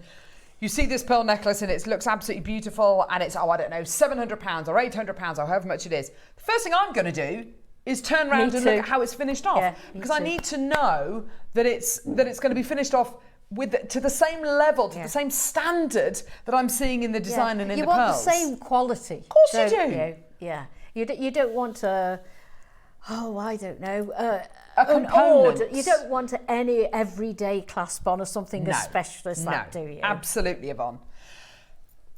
you see this pearl necklace and it looks absolutely beautiful, and it's, I don't know, £700 or £800 or however much it is. The first thing I'm going to do is turn around and look at how it's finished off, because I need to know that it's going to be finished off to the same level, to the same standard that I'm seeing in the design and in the pearls. You want the same quality. Of course you do. Yeah. You don't want a... Oh, I don't know. A component. You don't want any everyday clasp on or something as special as that, do you? Absolutely, Yvonne.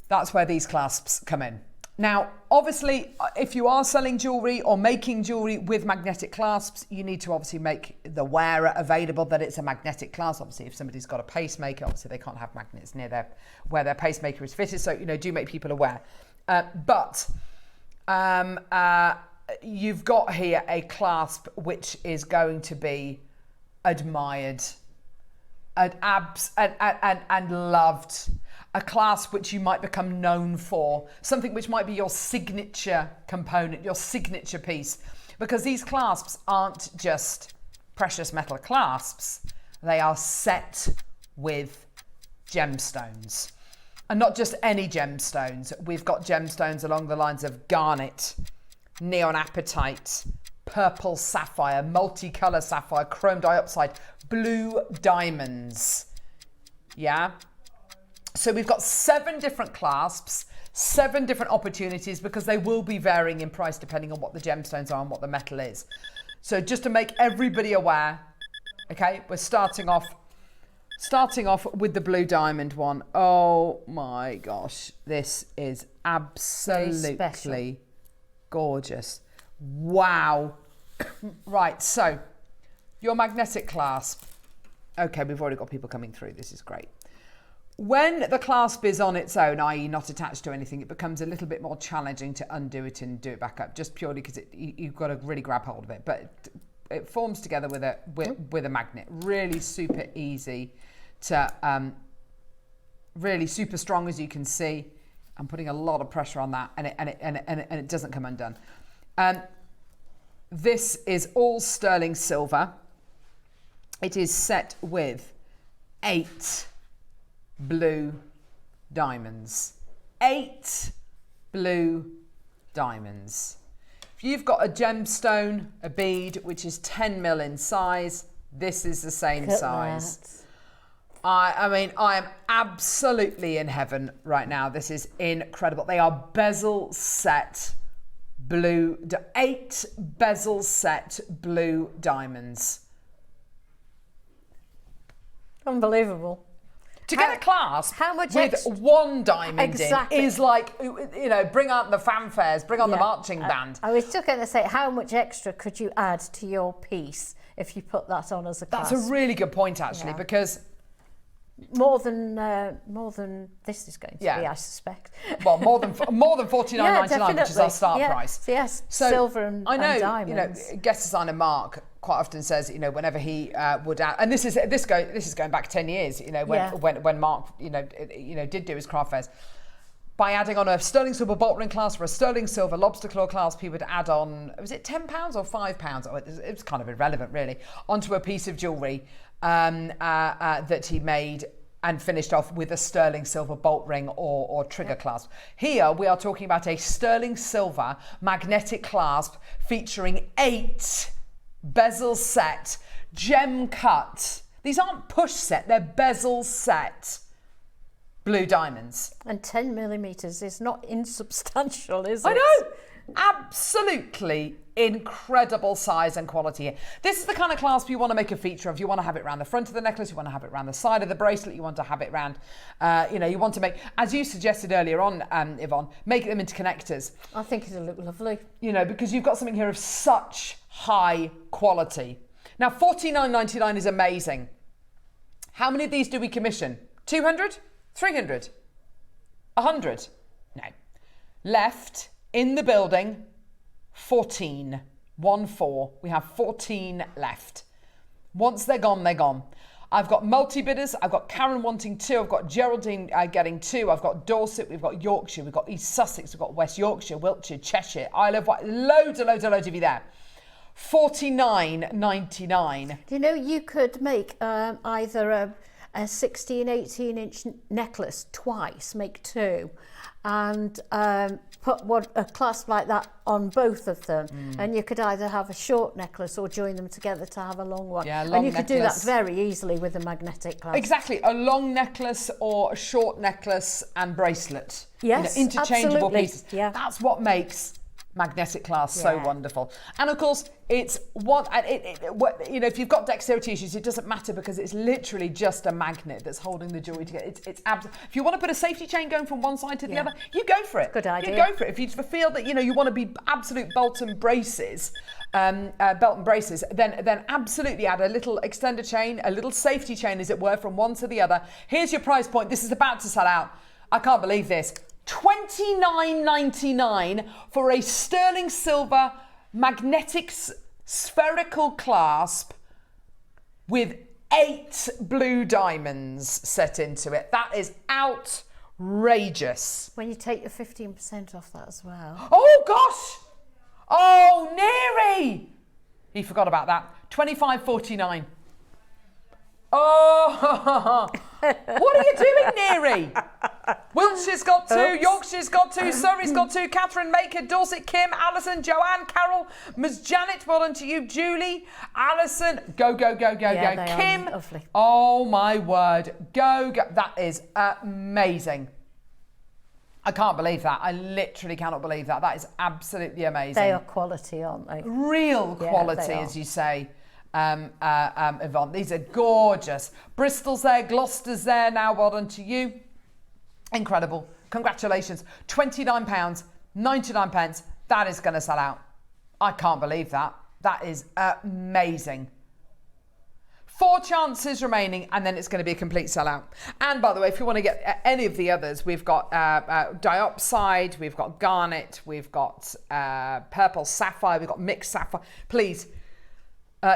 That's where these clasps come in. Now, obviously, if you are selling jewellery or making jewellery with magnetic clasps, you need to obviously make the wearer available that it's a magnetic clasp. Obviously, if somebody's got a pacemaker, obviously they can't have magnets near where their pacemaker is fitted. So, do make people aware. You've got here a clasp which is going to be admired and loved. A clasp which you might become known for, something which might be your signature component, your signature piece, because these clasps aren't just precious metal clasps, they are set with gemstones. And not just any gemstones. We've got gemstones along the lines of garnet, neon apatite, purple sapphire, multicolour sapphire, chrome dioxide, blue diamonds. Yeah. So we've got 7 different clasps, 7 different opportunities, because they will be varying in price depending on what the gemstones are and what the metal is. So just to make everybody aware, okay, we're starting off with the blue diamond one. Oh my gosh, this is absolutely gorgeous. Wow. Right, so your magnetic clasp. Okay, we've already got people coming through. This is great. When the clasp is on its own, i.e. not attached to anything, it becomes a little bit more challenging to undo it and do it back up, just purely because you've got to really grab hold of it. But it forms together with a magnet. Really super easy to, really super strong, as you can see. I'm putting a lot of pressure on that, and it doesn't come undone. This is all sterling silver. It is set with 8 blue diamonds. 8 blue diamonds. If you've got a gemstone, a bead, which is 10 mil in size, this is the same size. I mean, I am absolutely in heaven right now. This is incredible. They are bezel set blue, 8 bezel set blue diamonds. Unbelievable. To get a clasp how much with 1 diamond exactly. in is like, you know, bring out the fanfares, bring on the marching band. I was just going to say, how much extra could you add to your piece if you put that on as a clasp? That's a really good point, actually, because more than this is going to be, I suspect. Well, more than $49.99, which is our start price. Yes, so silver and diamonds. You know, guest designer Mark quite often says, you know, whenever he would add, and this is going back 10 years, you know, when Mark, you know, did do his craft fairs. By adding on a sterling silver bolt ring clasp or a sterling silver lobster claw clasp, he would add on, was it £10 or £5? Oh, it was kind of irrelevant, really, onto a piece of jewellery that he made and finished off with a sterling silver bolt ring or trigger clasp. Here we are talking about a sterling silver magnetic clasp featuring 8 bezel set, gem cut. These aren't push set, they're bezel set blue diamonds. And 10 millimeters is not insubstantial, is it? I know. Absolutely incredible size and quality here. This is the kind of clasp you want to make a feature of. You want to have it around the front of the necklace, you want to have it around the side of the bracelet, you want to have it around, you know, you want to make, as you suggested earlier on, Yvonne, make them into connectors. I think it'll look lovely. You know, because you've got something here of such high quality. Now, $49.99 is amazing. How many of these do we commission? 200? 300? 100? No. Left in the building, 14. 1-4. We have 14 left. Once they're gone, they're gone. I've got multi-bidders. I've got Karen wanting 2. I've got Geraldine getting 2. I've got Dorset. We've got Yorkshire. We've got East Sussex. We've got West Yorkshire, Wiltshire, Cheshire, Isle of Wight. Loads of you there. $49.99. Do you know you could make either a 16, 18-inch necklace twice, make 2, and put a clasp like that on both of them, and you could either have a short necklace or join them together to have a long one. Yeah, long and you necklace. could do that very easily with a magnetic clasp. Exactly, a long necklace or a short necklace and bracelet. Yes, you know, interchangeable absolutely. pieces. Yeah. That's what makes magnetic clasp so wonderful. And of course, it's what you know, if you've got dexterity issues, it doesn't matter, because it's literally just a magnet that's holding the jewelry together. It's if you want to put a safety chain going from one side to the other, you go for it. Good idea. You go for it. If you feel that, you know, you want to be absolute belt and braces, then absolutely add a little extender chain, a little safety chain, as it were, from one to the other. Here's your price point. This is about to sell out. I can't believe this. $29.99 for a sterling silver magnetic spherical clasp with 8 blue diamonds set into it. That is outrageous. When you take your 15% off that as well. Oh gosh! Oh, Neary! He forgot about that. $25.49. Oh, what are you doing, Neary? Wiltshire's got 2, Oops. Yorkshire's got 2, Surrey's got 2, Catherine, Maker, Dorset, Kim, Alison, Joanne, Carol, Ms. Janet, well done to you, Julie, Alison, go, Yeah, go, they Kim, are lovely. oh my word, go, that is amazing. I can't believe that. I literally cannot believe that. That is absolutely amazing. They are quality, aren't they? Real quality, they as you say, Yvonne. These are gorgeous. Bristol's there, Gloucester's there now. Well done to you. Incredible. Congratulations. £29, 99 pence. That is going to sell out. I can't believe that. That is amazing. 4 chances remaining, and then it's going to be a complete sellout. And by the way, if you want to get any of the others, we've got diopside, we've got garnet, we've got purple sapphire, we've got mixed sapphire. Please,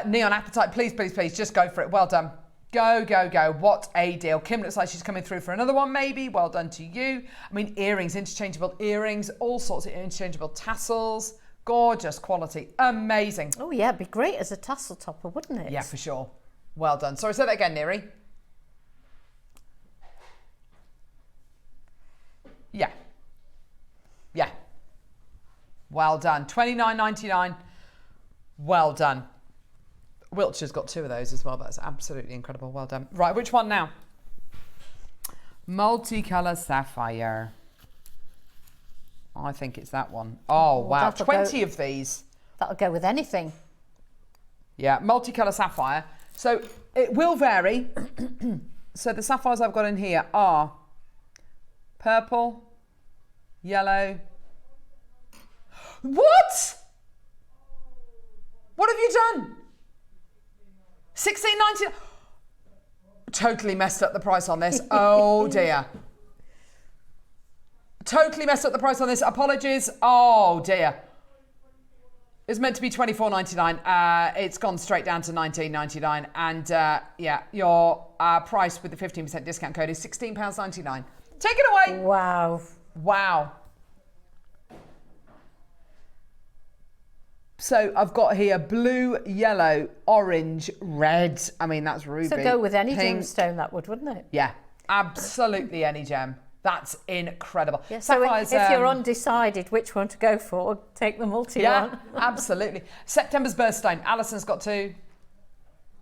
neon apatite, please, just go for it. Well done. Go. What a deal. Kim looks like she's coming through for another one, maybe. Well done to you. I mean, earrings, interchangeable earrings, all sorts of interchangeable tassels. Gorgeous quality. Amazing. Oh, yeah, it'd be great as a tassel topper, wouldn't it? Yeah, for sure. Well done. Sorry, say that again, Neri. Yeah. Well done. $29.99. Well done. Wiltshire's got 2 of those as well. That's absolutely incredible. Well done. Right, which one now? Multicolour sapphire. I think it's that one. Oh, wow. 20 of these. That'll go with anything. Yeah, multicolour sapphire. So it will vary. So the sapphires I've got in here are purple, yellow. What? What have you done? $16.90. Totally messed up the price on this. Oh dear. Totally messed up the price on this. Apologies. Oh dear. It's meant to be $24.99. It's gone straight down to $19.99. And yeah, your price with the 15% discount code is £16.99. Take it away. Wow. So I've got here blue, yellow, orange, red. I mean, that's ruby. So go with any pink. gemstone, that would, wouldn't it? Yeah, absolutely any gem. That's incredible. Yeah, so if you're undecided which one to go for, take the multi one. Yeah, absolutely. September's birthstone. Alison's got 2.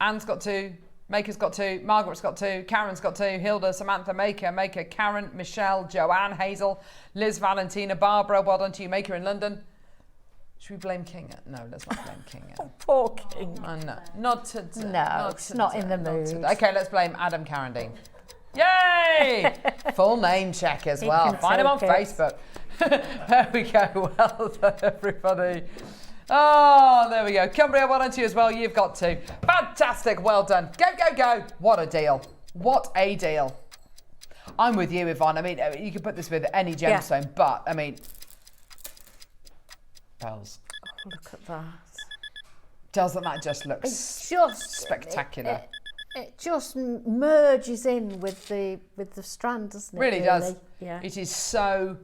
Anne's got 2. Maker's got 2. Margaret's got 2. Karen's got 2. Hilda, Samantha, Maker, Karen, Michelle, Joanne, Hazel, Liz, Valentina, Barbara. Well done to you, Maker in London. Should we blame King? No, let's not blame King. Oh, poor King. No, not today. No, it's not in the mood. Okay, let's blame Adam Carradine. Yay! Full name check as well. Find him on Facebook. There we go. Well done, everybody. Oh, there we go. Cumbria, well done to you as well. You've got 2. Fantastic. Well done. Go. What a deal. What a deal. I'm with you, Yvonne. I mean, you could put this with any gemstone, but, I mean, pearls. Oh, look at that. Doesn't that just look spectacular? It just merges in with the strand, doesn't it? Really does. Yeah. It's so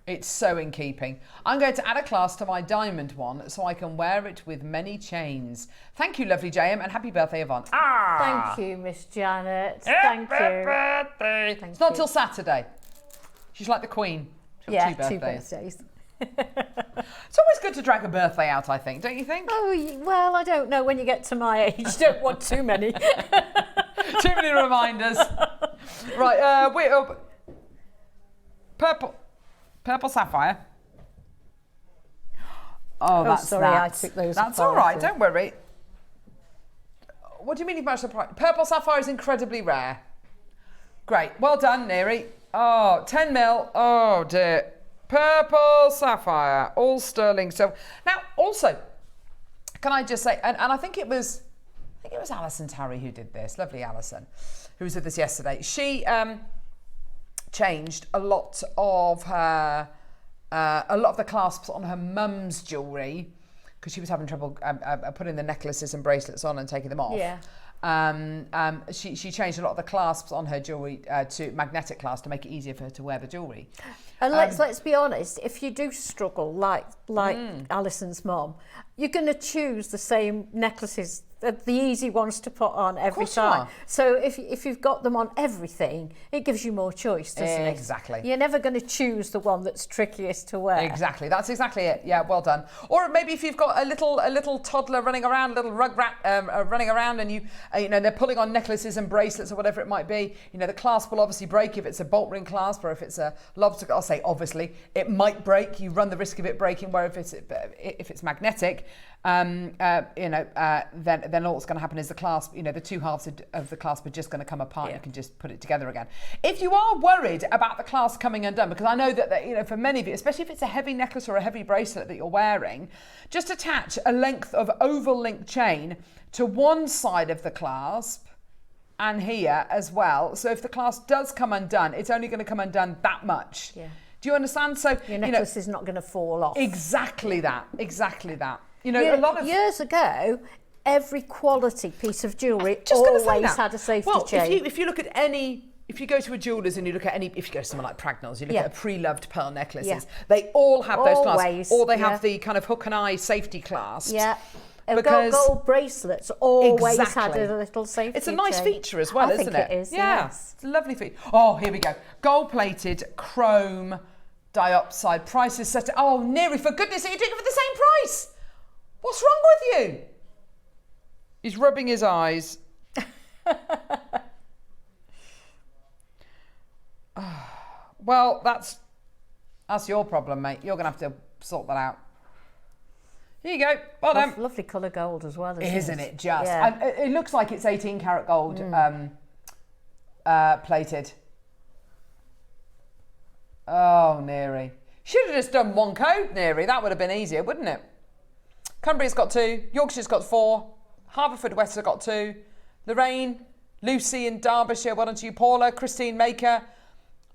in keeping. I'm going to add a clasp to my diamond one so I can wear it with many chains. Thank you, lovely JM, and happy birthday, Yvonne. Thank you, Miss Janet. Thank you. Birthday. It's not till Saturday. She's like the Queen. She's got 2 birthdays. It's always good to drag a birthday out, I think, don't you think? Oh, well, I don't know. When you get to my age, you don't want too many. Too many reminders. Right, purple sapphire. Oh, that's sorry, I took those. That's all right, don't worry. What do you mean you've matched the price? Purple sapphire is incredibly rare. Great, well done, Neri. Oh, 10 mil. Oh dear. Purple sapphire, all sterling silver. Now, also, can I just say, and I think it was Alison Tarry who did this. Lovely Alison, who was with us yesterday. She changed a lot of the clasps on her mum's jewellery because she was having trouble putting the necklaces and bracelets on and taking them off. Yeah. she changed a lot of the clasps on her jewellery to magnetic clasps to make it easier for her to wear the jewellery. And let's be honest, if you do struggle like Alison's mum, you're going to choose the same necklaces, the easy ones to put on every time. So if you've got them on everything, it gives you more choice, doesn't it? Exactly. You're never going to choose the one that's trickiest to wear. Exactly. That's exactly it. Yeah, well done. Or maybe if you've got a little toddler running around, a little rug rat running around, and you know they're pulling on necklaces and bracelets or whatever it might be. You know the clasp will obviously break if it's a bolt ring clasp, or if it's a lobster. I'll say obviously it might break. You run the risk of it breaking. Where if it's magnetic, then all that's going to happen is the clasp, the two halves of the clasp are just going to come apart. You can just put it together again. If you are worried about the clasp coming undone, because I know that for many of you, especially if it's a heavy necklace or a heavy bracelet that you're wearing, just attach a length of oval link chain to one side of the clasp and here as well. So if the clasp does come undone, it's only going to come undone that much. Yeah. Do you understand? So your necklace is not going to fall off. Exactly that. Exactly that. A lot of years ago, every quality piece of jewellery always had a safety chain. If you look at if you go to a jeweller's and you look at if you go to someone like Pragnell's, you look at a pre-loved pearl necklaces, they all have those clasps, or they have the kind of hook and eye safety clasps. Yeah. Because gold bracelets always had a little safety It's a nice feature as well, isn't it? I think it is, yes. It's a lovely feature. Oh, here we go. Gold-plated chrome diopside. Price is set. Oh, Neri, for goodness sake, you're doing it for the same price. What's wrong with you? He's rubbing his eyes. Well, that's your problem, mate. You're going to have to sort that out. Here you go. Well done. Lovely colour gold as well, isn't it? Just. Yeah. It looks like it's 18 karat gold plated. Oh, Neri. Should have just done one coat, Neri. That would have been easier, wouldn't it? Cumbria's got 2. Yorkshire's got 4. Haverfordwest have got 2. Lorraine, Lucy and Derbyshire. Well done to you, Paula. Christine Maker.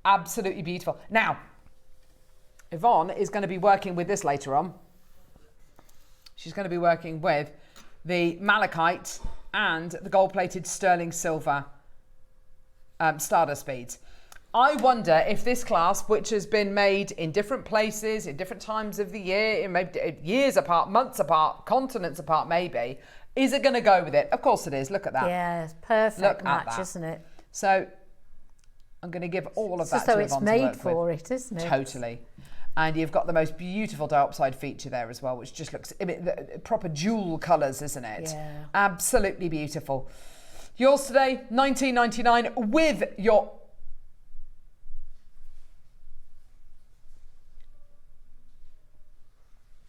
Absolutely beautiful. Now, Yvonne is going to be working with this later on. She's going to be working with the malachite and the gold-plated sterling silver Stardust beads. I wonder if this clasp, which has been made in different places, in different times of the year, maybe years apart, months apart, continents apart maybe, is it going to go with it? Of course it is. Look at that. Yeah, it's perfect match, isn't it? So I'm going to give all of that to Yvonne to work with. So it's made for it, isn't it? Totally. And you've got the most beautiful diopside feature there as well, which just looks proper jewel colours, isn't it? Yeah. Absolutely beautiful. Yours today, $19.99 with your...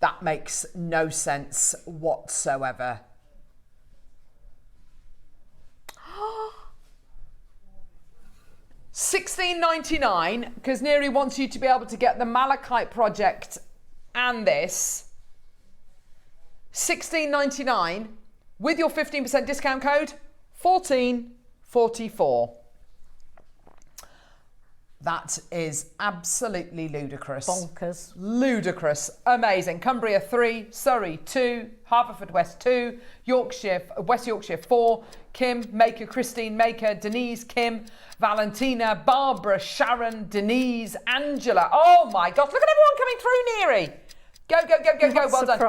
That makes no sense whatsoever. $16.99 because Neri wants you to be able to get the Malachite project and this. $16.99 with your 15% discount code, $14.44. That is absolutely ludicrous. Bonkers. Ludicrous. Amazing. Cumbria 3, Surrey 2, Haverfordwest 2, West Yorkshire 4, Kim, Maker, Christine, Maker, Denise, Kim, Valentina, Barbara, Sharon, Denise, Angela. Oh my gosh, look at everyone coming through, Neri. Go, go, go, go, go. Well done.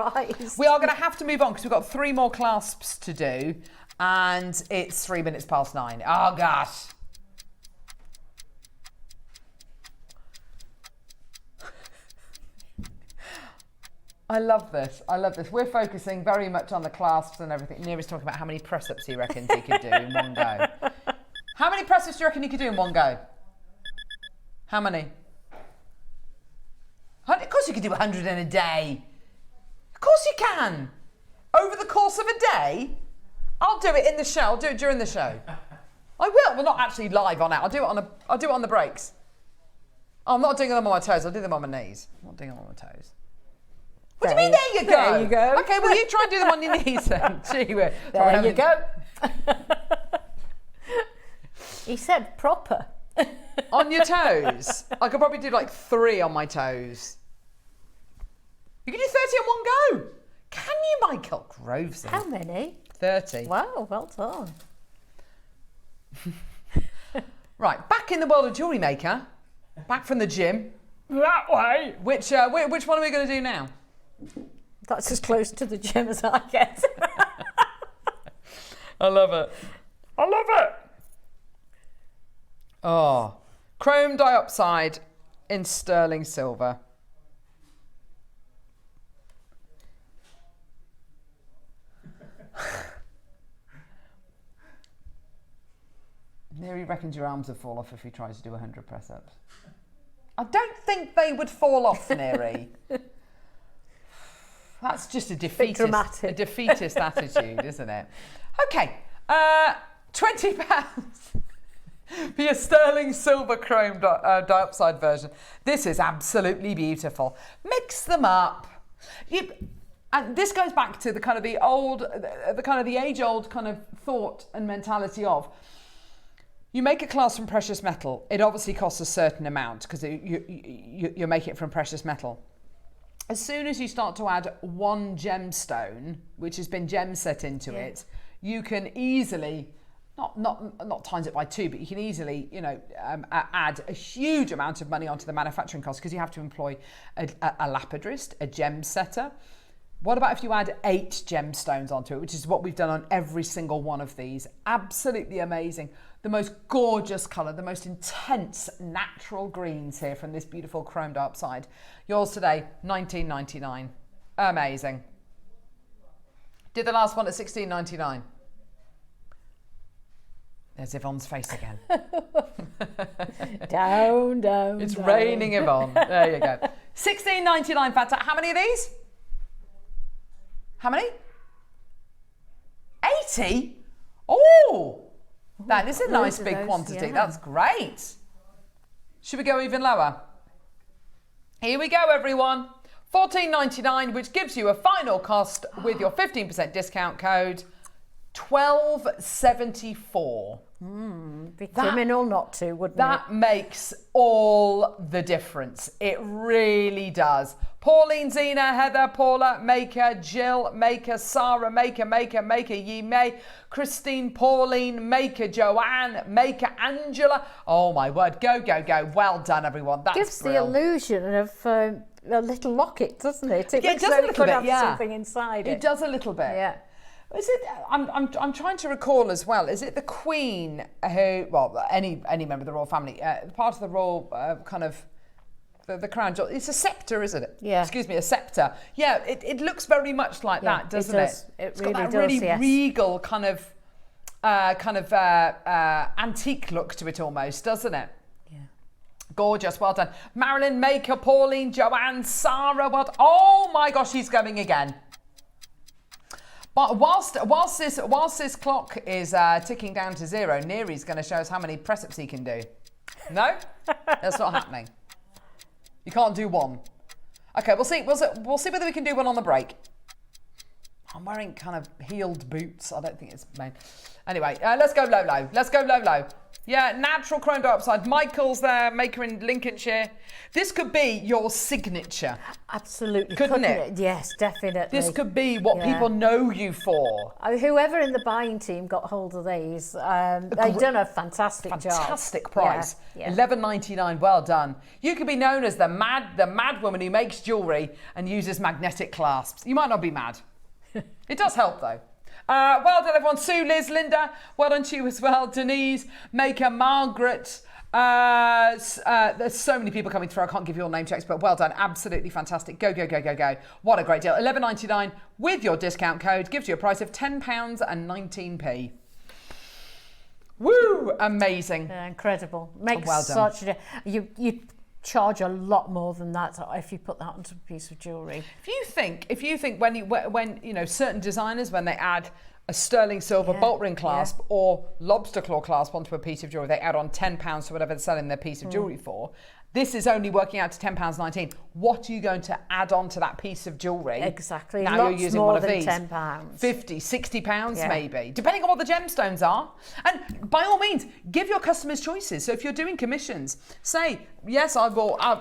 We are going to have to move on because we've got 3 more clasps to do and it's 3 minutes past 9. Oh gosh. I love this. I love this. We're focusing very much on the clasps and everything. Neri's talking about how many press-ups he reckons he could do in one go. How many press-ups do you reckon you could do in one go? How many? Of course you could do 100 in a day. Of course you can. Over the course of a day? I'll do it in the show. I'll do it during the show. I will. Well, not actually live on it. I'll do it on the breaks. Oh, I'm not doing them on my toes. I'll do them on my knees. I'm not doing them on my toes. What do you mean, there you go? There you go. Okay, well, you try and do them on your knees then. Gee, there you go. He said proper. On your toes? I could probably do like 3 on my toes. You can do 30 in one go. Can you, Michael? Groves. How many? 30. Wow, well done. Right, back in the world of Jewellery Maker, back from the gym. That way. Which one are we going to do now? That's as close to the gym as I get. I love it. I love it. Oh, chrome dioxide in sterling silver. Neri reckons your arms would fall off if he tries to do 100 press-ups. I don't think they would fall off, Neri. That's just a defeatist attitude, isn't it? Okay, £20 for your sterling silver chrome dioxide version. This is absolutely beautiful. Mix them up. And this goes back to the kind of the age-old kind of thought and mentality of, you make a clasp from precious metal. It obviously costs a certain amount because you're making it from precious metal. As soon as you start to add one gemstone, which has been gem set into it, you can easily, not times it by 2, but you can easily, add a huge amount of money onto the manufacturing cost because you have to employ a lapidrist, a gem setter. What about if you add 8 gemstones onto it, which is what we've done on every single one of these? Absolutely amazing. The most gorgeous colour, the most intense natural greens here from this beautiful chrome dioxide. Yours today, $19.99. Amazing. Did the last one at $16.99. There's Yvonne's face again. down. It's raining Yvonne. There you go. $16.99 Fanta. How many of these? How many? 80? Oh! That is a nice big quantity. That's great. Should we go even lower? Here we go, everyone. $14.99, which gives you a final cost with your 15% discount code, $12.74. Be criminal not to, wouldn't it? That makes all the difference. It really does. Pauline, Zena, Heather, Paula, Maker, Jill, Maker, Sarah, Maker, Ye May, Christine, Pauline, Maker, Joanne, Maker, Angela. Oh my word, go. Well done, everyone. That gives the illusion of a little locket, doesn't it? It does a little bit, have something inside it. It does a little bit. Yeah. Is it? I'm trying to recall as well. Is it the Queen who? Well, any member of the royal family, part of the royal kind of the crown jewel. It's a scepter, isn't it? Yeah. Excuse me, a scepter. Yeah. It looks very much like that, doesn't it? It's got that really really regal kind of antique look to it almost, doesn't it? Yeah. Gorgeous. Well done, Marilyn, Maker, Pauline, Joanne, Sarah. Oh my gosh, he's going again. But whilst this clock is ticking down to 0, Neri's going to show us how many press-ups he can do. No, that's not happening. You can't do one. Okay, we'll see whether we can do one on the break. I'm wearing kind of heeled boots. I don't think it's made. Anyway, let's go low. Yeah, natural chrome dioxide. Michael's there, Maker in Lincolnshire. This could be your signature. Absolutely. Couldn't it? Yes, definitely. This could be what people know you for. Whoever in the buying team got hold of these, they've done a fantastic job. Fantastic price. Yeah. $11.99. Well done. You could be known as the mad woman who makes jewellery and uses magnetic clasps. You might not be mad. It does help though. Well done, everyone. Sue, Liz, Linda, well done to you as well. Denise, Maker, Margaret. There's so many people coming through. I can't give you all name checks, but well done. Absolutely fantastic. Go. What a great deal. $11.99 with your discount code gives you a price of £10.19. Woo! Amazing. Incredible. Makes well done. such a... You charge a lot more than that if you put that onto a piece of jewellery. If you think when certain designers, when they add a sterling silver bolt ring clasp or lobster claw clasp onto a piece of jewellery, they add on £10 to whatever they're selling their piece of jewellery for. This is only working out to £10.19. What are you going to add on to that piece of jewellery? Exactly. Now Lots you're using more one of than these. £10. £50, £60 Yeah. maybe, depending on what the gemstones are. And by all means, give your customers choices. So if you're doing commissions, say, yes, I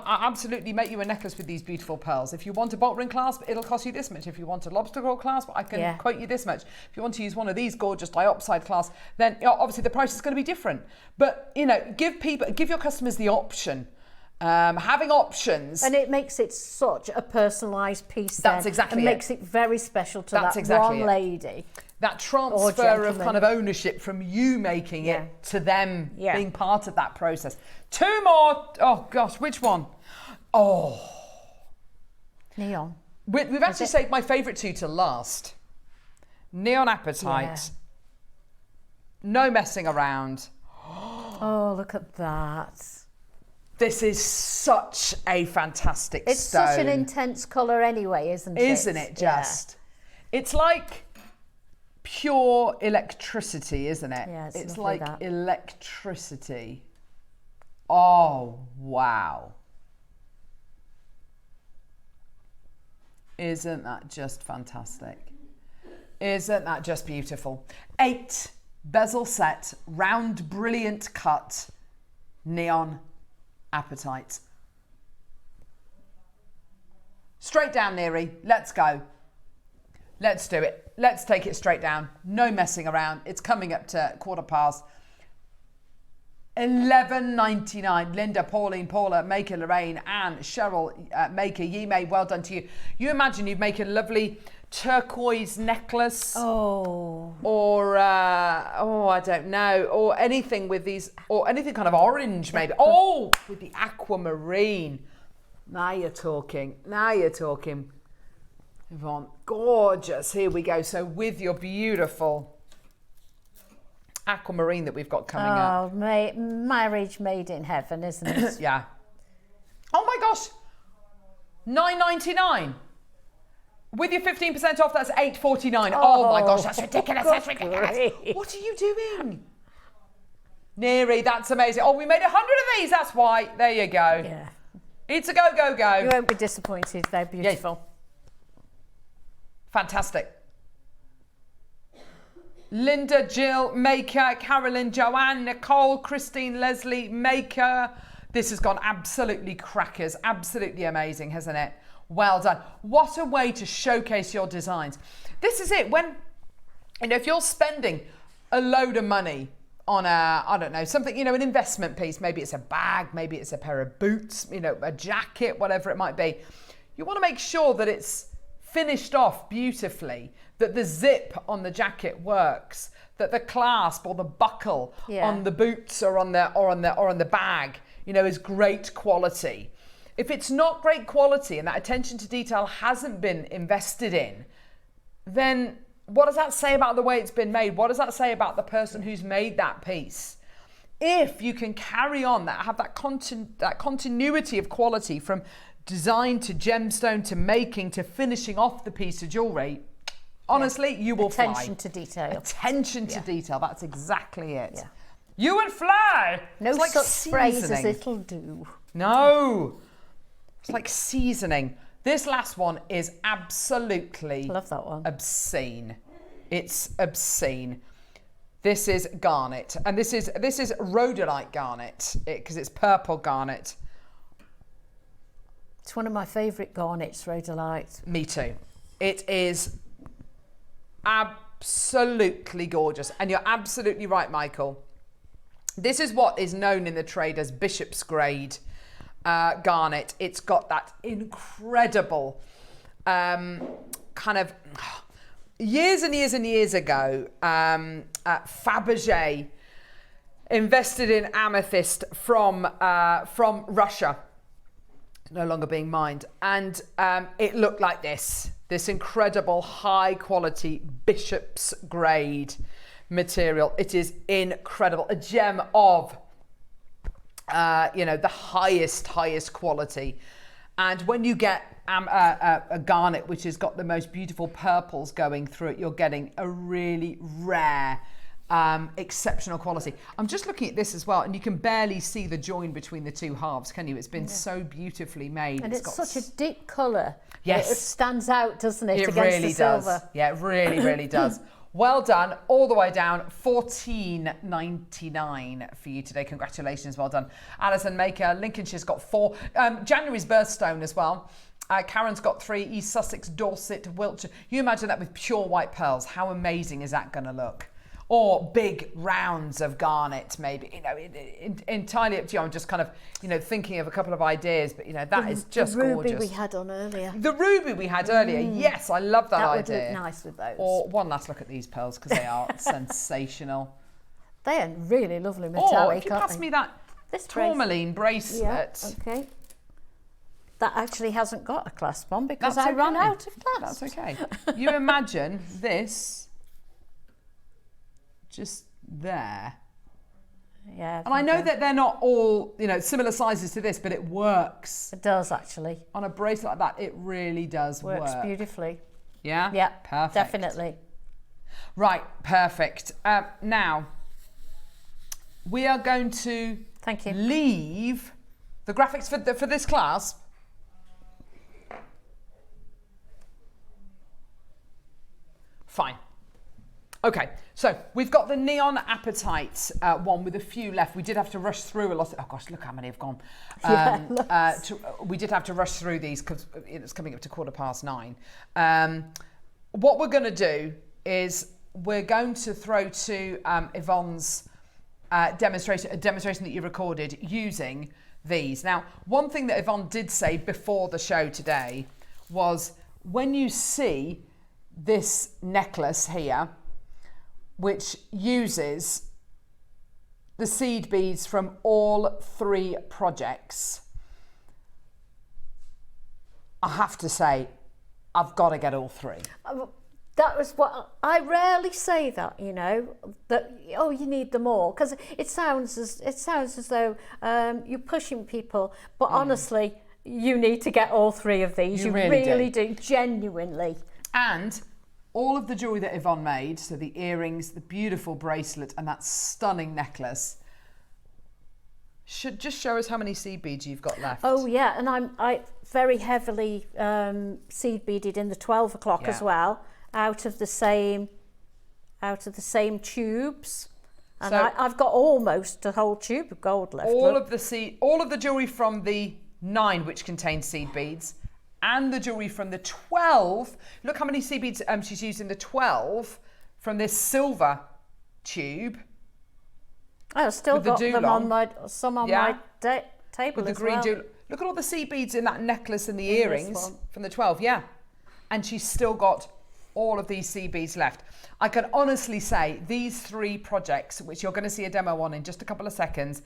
absolutely make you a necklace with these beautiful pearls. If you want a bolt ring clasp, it'll cost you this much. If you want a lobster claw clasp, I can quote you this much. If you want to use one of these gorgeous diopside clasps, then obviously the price is going to be different. But, you know, give your customers the option. Having options. And it makes it such a personalised piece. That's exactly it. it. Makes it very special to That's that exactly one lady. That transfer of kind of ownership from you making it to them being part of that process. Two more. Oh gosh, which one? Oh, Neon. We've actually saved my favourite two to last. Neon Apatite. Yeah. No messing around. Oh, look at that. This is such a fantastic stone. It's such an intense colour anyway, isn't it? Isn't it just? Yeah. It's like pure electricity, isn't it? Yeah, it's like like electricity. Oh, wow. Isn't that just fantastic? Isn't that just beautiful? 8 bezel set, round brilliant cut, neon apatite. Straight down, Neri. Let's go. Let's do it. Let's take it straight down. No messing around. It's coming up to past. $11.99. Linda, Pauline, Paula, Maker, Lorraine, Anne, Cheryl, Maker, Yime, well done to you. You imagine you'd make a lovely turquoise necklace. Oh. Or, I don't know. Or anything with these, or anything kind of orange maybe. Oh, with the aquamarine. Now you're talking. Now you're talking. Yvonne, gorgeous. Here we go. So with your beautiful aquamarine that we've got coming up. Oh, marriage made in heaven, isn't it? Yeah. Oh my gosh. $9.99. With your 15% off, that's $8.49. Oh my gosh, that's ridiculous. That's ridiculous. What are you doing? Neri, that's amazing. Oh, we made 100 of these. That's why. There you go. Yeah. It's a go, go, go. You won't be disappointed. They're beautiful. Yeah. Fantastic. Linda, Jill, Maker, Carolyn, Joanne, Nicole, Christine, Leslie, Maker. This has gone absolutely crackers. Absolutely amazing, hasn't it? Well done. What a way to showcase your designs. This is it. When, if you're spending a load of money on I don't know, something, an investment piece, maybe it's a bag, maybe it's a pair of boots, a jacket, whatever it might be. You want to make sure that it's finished off beautifully, that the zip on the jacket works, that the clasp or the buckle on the boots or on the bag, is great quality. If it's not great quality and that attention to detail hasn't been invested in, then what does that say about the way it's been made? What does that say about the person who's made that piece? If you can carry on have that continuity of quality from design to gemstone to making to finishing off the piece of jewellery, honestly, you will fly. Attention to detail. Attention to detail. That's exactly it. Yeah. You would fly. No it's like such phrase as seasoning. it'll do. No. It's like seasoning. This last one is absolutely Love that one. obscene. It's obscene. This is garnet, and this is rhodolite garnet because it's purple garnet. It's one of my favourite garnets, rhodolite. Me too. It is absolutely gorgeous, and you're absolutely right, Michael. This is what is known in the trade as bishop's grade garnet. It's got that incredible kind of years and years and years ago, Fabergé invested in amethyst from Russia, no longer being mined, and it looked like this incredible high quality bishop's grade material. It is incredible, a gem of the highest quality. And when you get a garnet which has got the most beautiful purples going through it, you're getting a really rare exceptional quality. I'm just looking at this as well, and you can barely see the join between the two halves, can you? It's been so beautifully made. And it's such a deep colour. Yes. It stands out, doesn't it, It against really the silver? does. Yeah, it really, really does. Well done, all the way down, $14.99 for you today. Congratulations, well done. Alison Maker, Lincolnshire's got 4. January's birthstone as well. Karen's got 3, East Sussex, Dorset, Wiltshire. You imagine that with pure white pearls. How amazing is that going to look? Or big rounds of garnet, maybe. You know, entirely up to you. I'm just kind of, you know, thinking of a couple of ideas, but, you know, that is just gorgeous. The ruby we had on earlier. The ruby we had earlier. Yes, I love that idea. That would look nice with those. Or one last look at these pearls, because they are sensational. They are really lovely metallic. Or if you pass me that Tourmaline bracelet. Yeah, okay. That actually hasn't got a clasp on because I ran out of clasps. That's okay. You imagine this just there. Yeah. And I know that they're not all, you know, similar sizes to this, but it works. It does actually. On a bracelet like that, it really does work. Works beautifully. Yeah? Yeah. Perfect. Definitely. Right, perfect. Now, we are going to leave the graphics for this clasp. Fine. Okay, so we've got the Neon Appetite one with a few left. We did have to rush through a lot. Oh gosh, look how many have gone. We did have to rush through these because it's coming up to 9:15. What we're going to do is we're going to throw to Yvonne's demonstration that you recorded using these. Now, one thing that Yvonne did say before the show today was when you see this necklace here, which uses the seed beads from all 3 projects, I have to say, I've got to get all 3. That was what I rarely say that, you know, that you need them all, because it sounds as though you're pushing people, but honestly, you need to get all 3 of these. You really do, genuinely. And all of the jewellery that Yvonne made, so the earrings, the beautiful bracelet, and that stunning necklace, should just show us how many seed beads you've got left. Oh yeah, and I very heavily seed beaded in the 12 o'clock as well, out of the same tubes, and so I've got almost a whole tube of gold left. All of the jewellery from the 9, which contains seed beads, and the jewellery from the 12. Look how many seed beads she's used in the 12 from this silver tube. I've still got them on my table with the as green well. Look at all the seed beads in that necklace and the earrings from the 12, and she's still got all of these seed beads left. I can honestly say these 3 projects, which you're going to see a demo on in just a couple of seconds,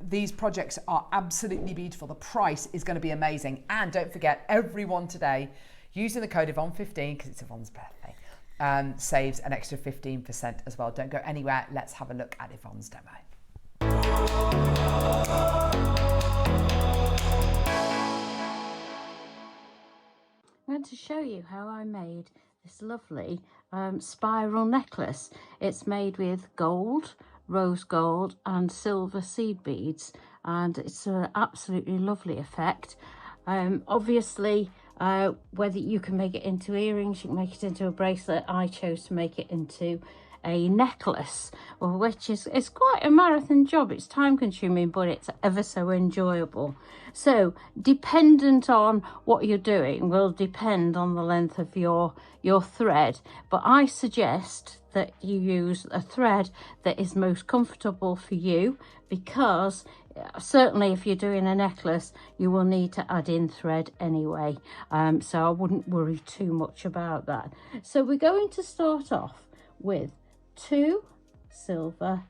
these projects are absolutely beautiful. The price is going to be amazing. And don't forget, everyone today, using the code Yvonne15, because it's Yvonne's birthday, saves an extra 15% as well. Don't go anywhere. Let's have a look at Yvonne's demo. I'm going to show you how I made this lovely spiral necklace. It's made with gold, rose gold and silver seed beads, and it's an absolutely lovely effect. Obviously, whether you can make it into earrings, you can make it into a bracelet. I chose to make it into a necklace, which is quite a marathon job. It's time consuming, but it's ever so enjoyable. So dependent on what you're doing will depend on the length of your thread, but I suggest that you use a thread that is most comfortable for you, because certainly if you're doing a necklace you will need to add in thread anyway, so I wouldn't worry too much about that. So we're going to start off with 2 silver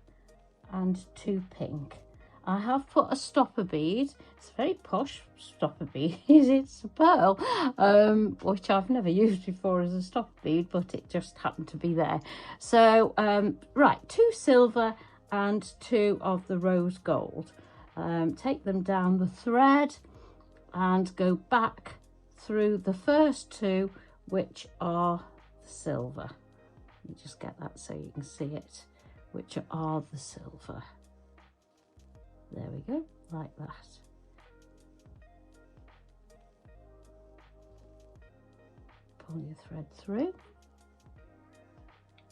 and 2 pink. I have put a stopper bead. It's a very posh stopper bead. It's a pearl, which I've never used before as a stopper bead, but it just happened to be there. So right, 2 silver and 2 of the rose gold. Take them down the thread and go back through the first 2, which are silver. Let me just get that so you can see it, which are the silver. There we go, like that. Pull your thread through.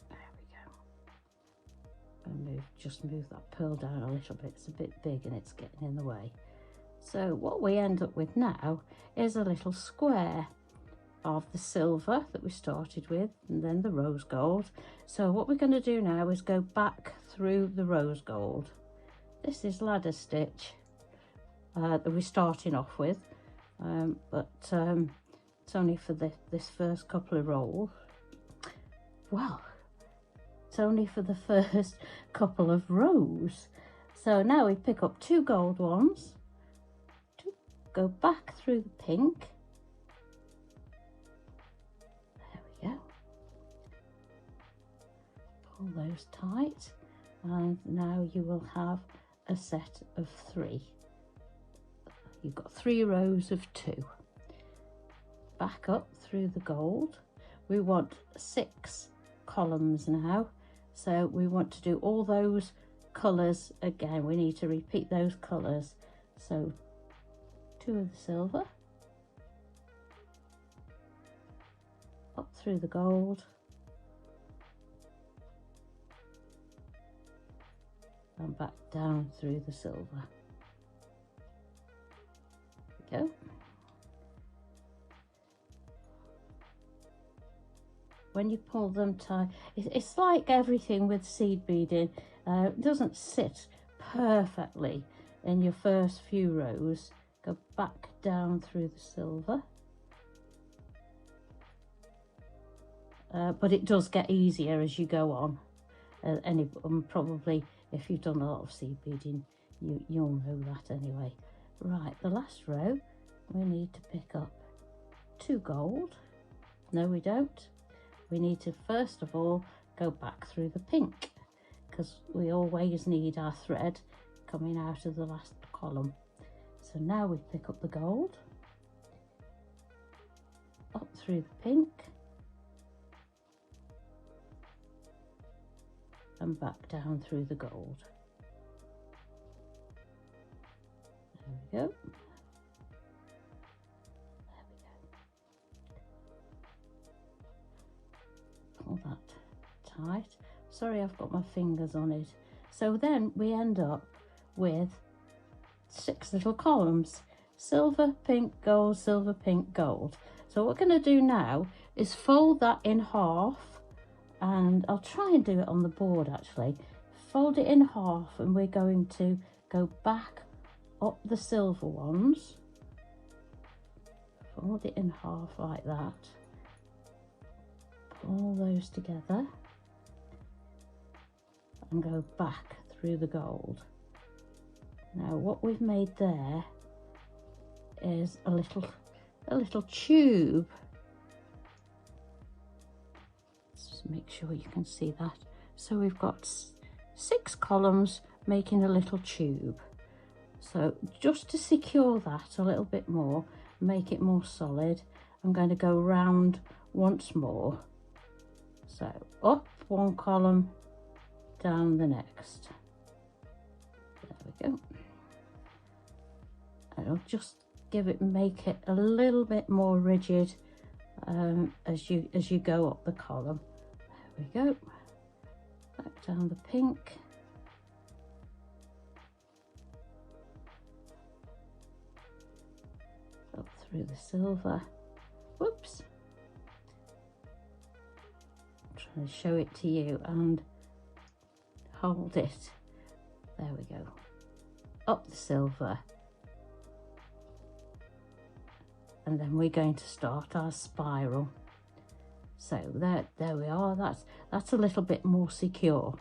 There we go. And just move that pearl down a little bit. It's a bit big and it's getting in the way. So what we end up with now is a little square of the silver that we started with, and then the rose gold. So what we're going to do now is go back through the rose gold. This is ladder stitch that we're starting off with, but it's only for this first couple of rolls. Well, it's only for the first couple of rows. So now we pick up 2 gold ones, go back through the pink. There we go. Pull those tight, and now you will have a set of 3. You've got 3 rows of 2. Back up through the gold. We want 6 columns now, so we want to do all those colours again. We need to repeat those colours. So 2 of the silver, up through the gold, and back down through the silver. There we go. When you pull them tight, it's like everything with seed beading, it doesn't sit perfectly in your first few rows. Go back down through the silver, but it does get easier as you go on. Probably if you've done a lot of seed beading, you'll know that anyway. Right, the last row we need to pick up 2 gold. No, we don't. We need to first of all go back through the pink, because we always need our thread coming out of the last column. So now we pick up the gold, up through the pink, and back down through the gold. There we go. There we go. Pull that tight. Sorry, I've got my fingers on it. So then we end up with 6 little columns: silver, pink, gold, silver, pink, gold. So what we're going to do now is fold that in half, and I'll try and do it on the board actually. Fold it in half, and we're going to go back up the silver ones, fold it in half like that, pull those together and go back through the gold. Now what we've made there is a little tube. Just make sure you can see that. So we've got 6 columns making a little tube. So just to secure that a little bit more, make it more solid, I'm going to go round once more. So up one column, down the next. There we go. And I'll just make it a little bit more rigid as you go up the column. There we go. Back down the pink. Up through the silver. Whoops. I'm trying to show it to you and hold it. There we go. Up the silver. And then we're going to start our spiral. So there we are. That's a little bit more secure.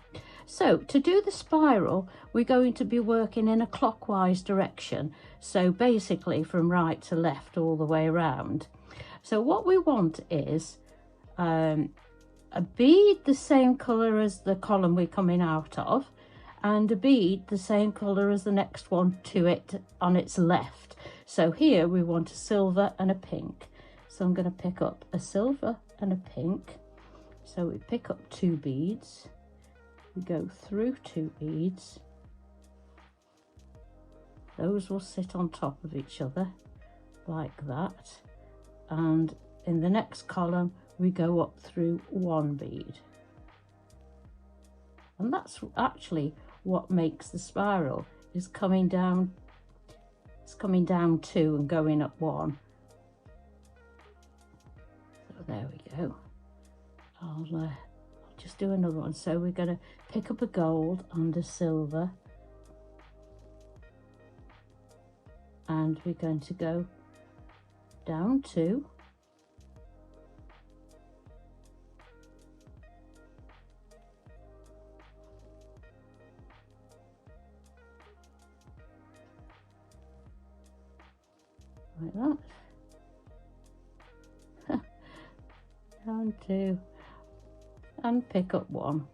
So to do the spiral, we're going to be working in a clockwise direction. So basically from right to left all the way around. So what we want is a bead the same colour as the column we're coming out of, and a bead the same colour as the next one to it on its left. So here we want a silver and a pink. So I'm going to pick up a silver and a pink, So we pick up 2 beads, we go through 2 beads, those will sit on top of each other like that, and in the next column we go up through 1 bead, and that's actually what makes the spiral, is coming down, it's coming down 2 and going up 1. So there we go. I'll just do another one. So we're going to pick up a gold and a silver, and we're going to go down 2, like that, down 2, and pick up 1.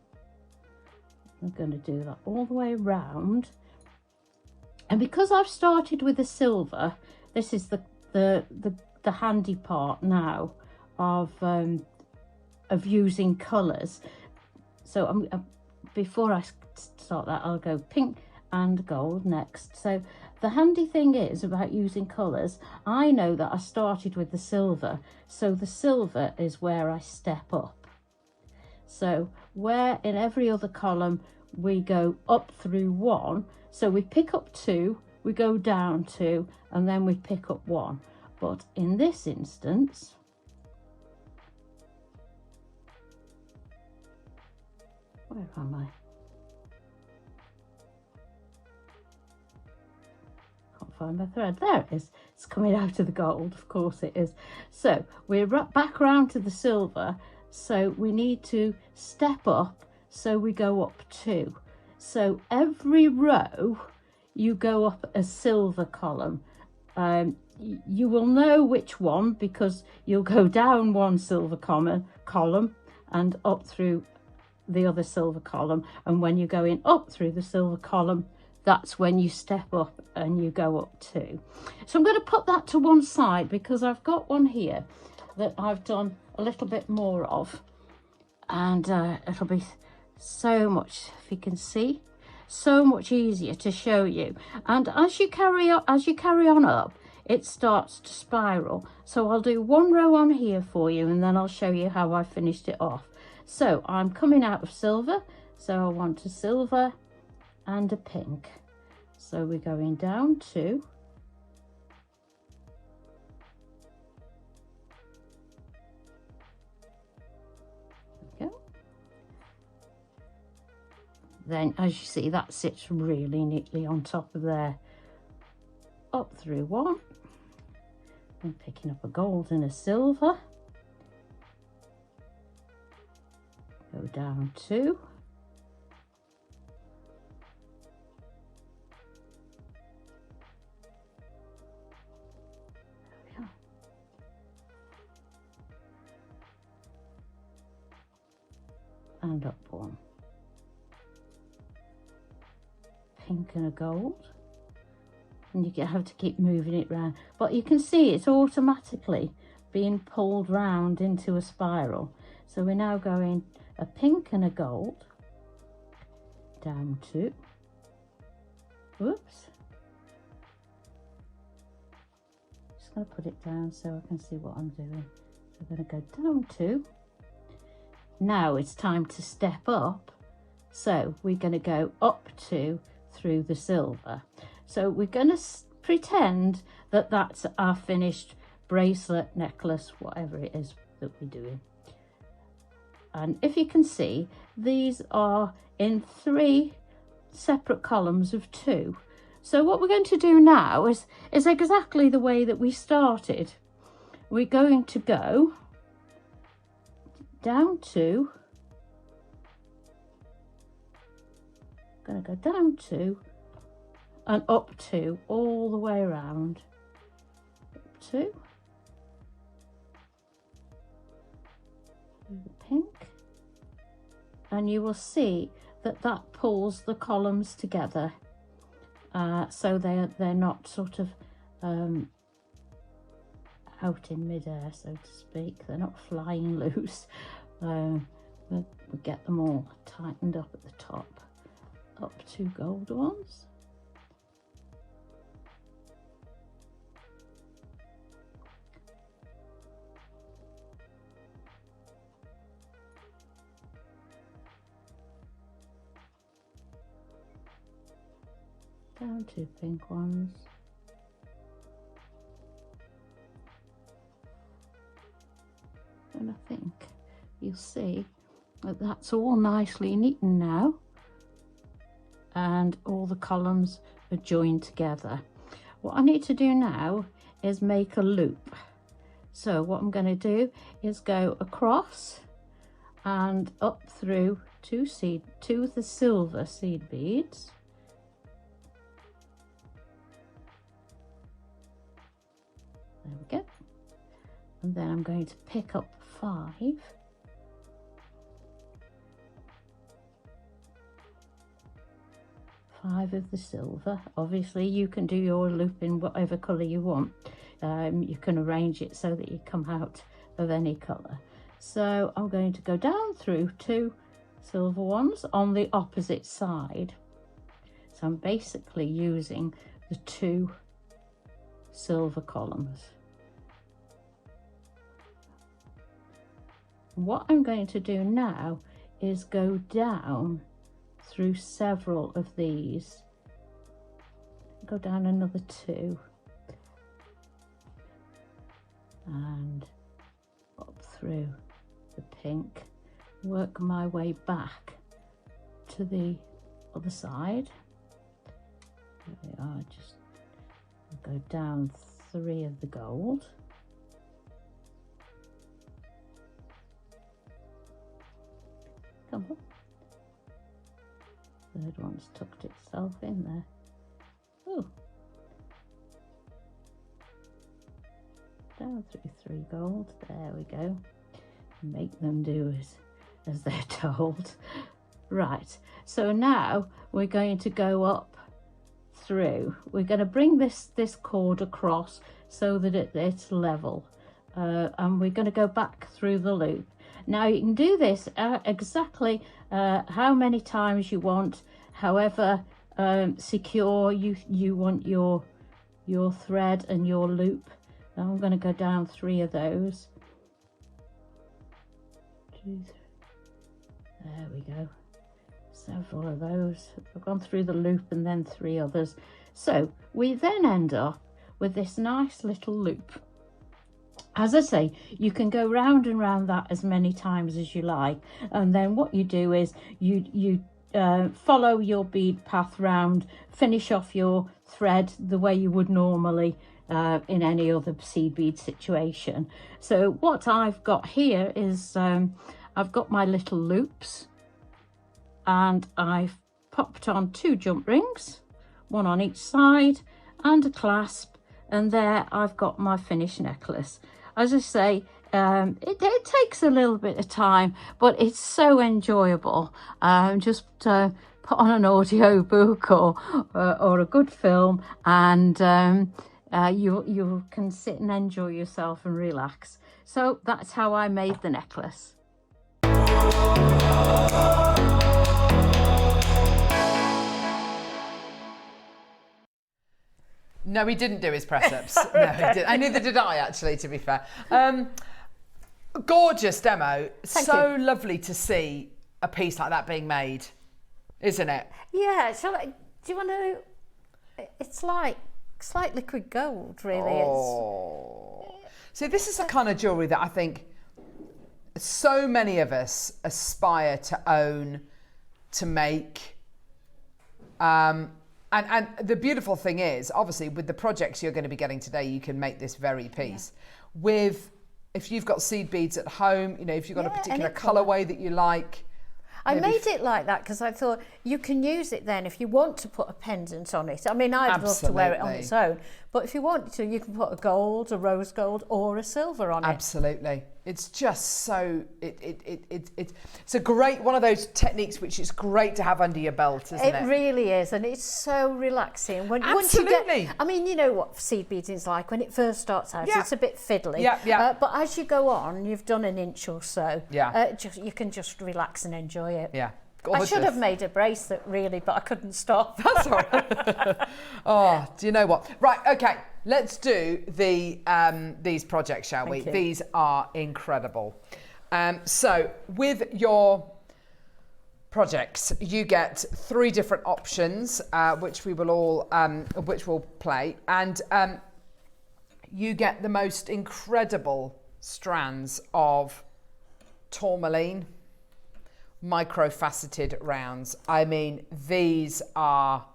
I'm going to do that all the way round, and because I've started with the silver, this is the handy part now of using colours. So before I start that, I'll go pink and gold next. So the handy thing is about using colours, I know that I started with the silver, so the silver is where I step up. So where in every other column we go up through 1, so we pick up 2, we go down 2, and then we pick up 1. But in this instance, where am I? Can't find my thread. There it is. It's coming out of the gold, of course it is. So we're back round to the silver, so we need to step up, so we go up 2. So every row you go up a silver column. You will know which one because you'll go down 1 silver column and up through the other silver column, and when you're going up through the silver column, that's when you step up and you go up 2. So I'm going to put that to one side because I've got one here that I've done a little bit more of, and it'll be so much, if you can see, so much easier to show you. And as you carry on up, it starts to spiral. So I'll do 1 row on here for you, and then I'll show you how I finished it off. So I'm coming out of silver, so I want a silver and a pink. So we're going down 2, then as you see, that sits really neatly on top of there. Up through 1, and picking up a gold and a silver, go down 2, there we are. And up 1. Pink and a gold, and you have to keep moving it round, but you can see it's automatically being pulled round into a spiral. So we're now going a pink and a gold, down 2, whoops, just going to put it down so I can see what I'm doing. So I'm going to go down 2. Now it's time to step up, so we're going to go up 2 through the silver. So we're going to pretend that that's our finished bracelet, necklace, whatever it is that we're doing. And if you can see, these are in 3 separate columns of 2. So what we're going to do now is exactly the way that we started. We're going to go down 2, going to go down 2 and up 2 all the way around. Up 2, the pink, and you will see that that pulls the columns together, so they're not sort of out in midair, so to speak. They're not flying loose. we'll get them all tightened up at the top. Up 2 gold ones. Down 2 pink ones. And I think you'll see that that's all nicely neatened now, and all the columns are joined together. What I need to do now is make a loop. So what I'm going to do is go across and up through 2 of the silver seed beads. There we go. And then I'm going to pick up 5 of the silver. Obviously you can do your loop in whatever colour you want. You can arrange it so that you come out of any colour. So I'm going to go down through 2 silver ones on the opposite side. So I'm basically using the 2 silver columns. What I'm going to do now is go down through several of these. Go down another 2 and up through the pink, work my way back to the other side. There we are. Just go down 3 of the gold. Come on. Third one's tucked itself in there. Oh. Down through 3 gold. There we go. Make them do as they're told. Right. So now we're going to go up through. We're going to bring this cord across so that it's level. And we're going to go back through the loop. Now you can do this exactly how many times you want, however secure you want your thread and your loop. Now I'm going to go down 3 of those. There we go. Several of those. I've gone through the loop and then 3 others. So we then end up with this nice little loop. As I say, you can go round and round that as many times as you like, and then what you do is you follow your bead path round, finish off your thread the way you would normally in any other seed bead situation. So what I've got here is I've got my little loops, and I've popped on 2 jump rings, 1 on each side, and a clasp, and there I've got my finished necklace. As I say, it takes a little bit of time, but it's so enjoyable. Just put on an audio book or a good film, and you can sit and enjoy yourself and relax. So that's how I made the necklace. No, he didn't do his press-ups. No, he didn't. And neither did I, actually, to be fair. Gorgeous demo. Thank so you. lovely to see a piece like that being made, isn't it? Yeah. Do you want to? It's like liquid gold, really. Oh. See, this is the kind of jewellery that I think so many of us aspire to own, to make. And the beautiful thing is, obviously, with the projects you're going to be getting today, you can make this very piece. Yeah. If you've got seed beads at home, you know, if you've got a particular colourway that you like. I made it like that because I thought you can use it then if you want to put a pendant on it. I mean, I'd love to wear it on its own, but if you want to, you can put a gold, a rose gold, or a silver on it. Absolutely. It's just so, it's a great, one of those techniques which is great to have under your belt, isn't it? It really is, and it's so relaxing. Once you get, I mean, you know what seed beading is like when it first starts out, it's a bit fiddly. But as you go on, you've done an inch or so, you can just relax and enjoy it. Yeah. I should have made a bracelet really, but I couldn't stop. That's all right. Oh, do you know what? Right, okay, let's do these projects, shall we? These are incredible. So with your projects, you get 3 different options, which we will all, which we'll play, and you get the most incredible strands of tourmaline micro-faceted rounds. I mean, these are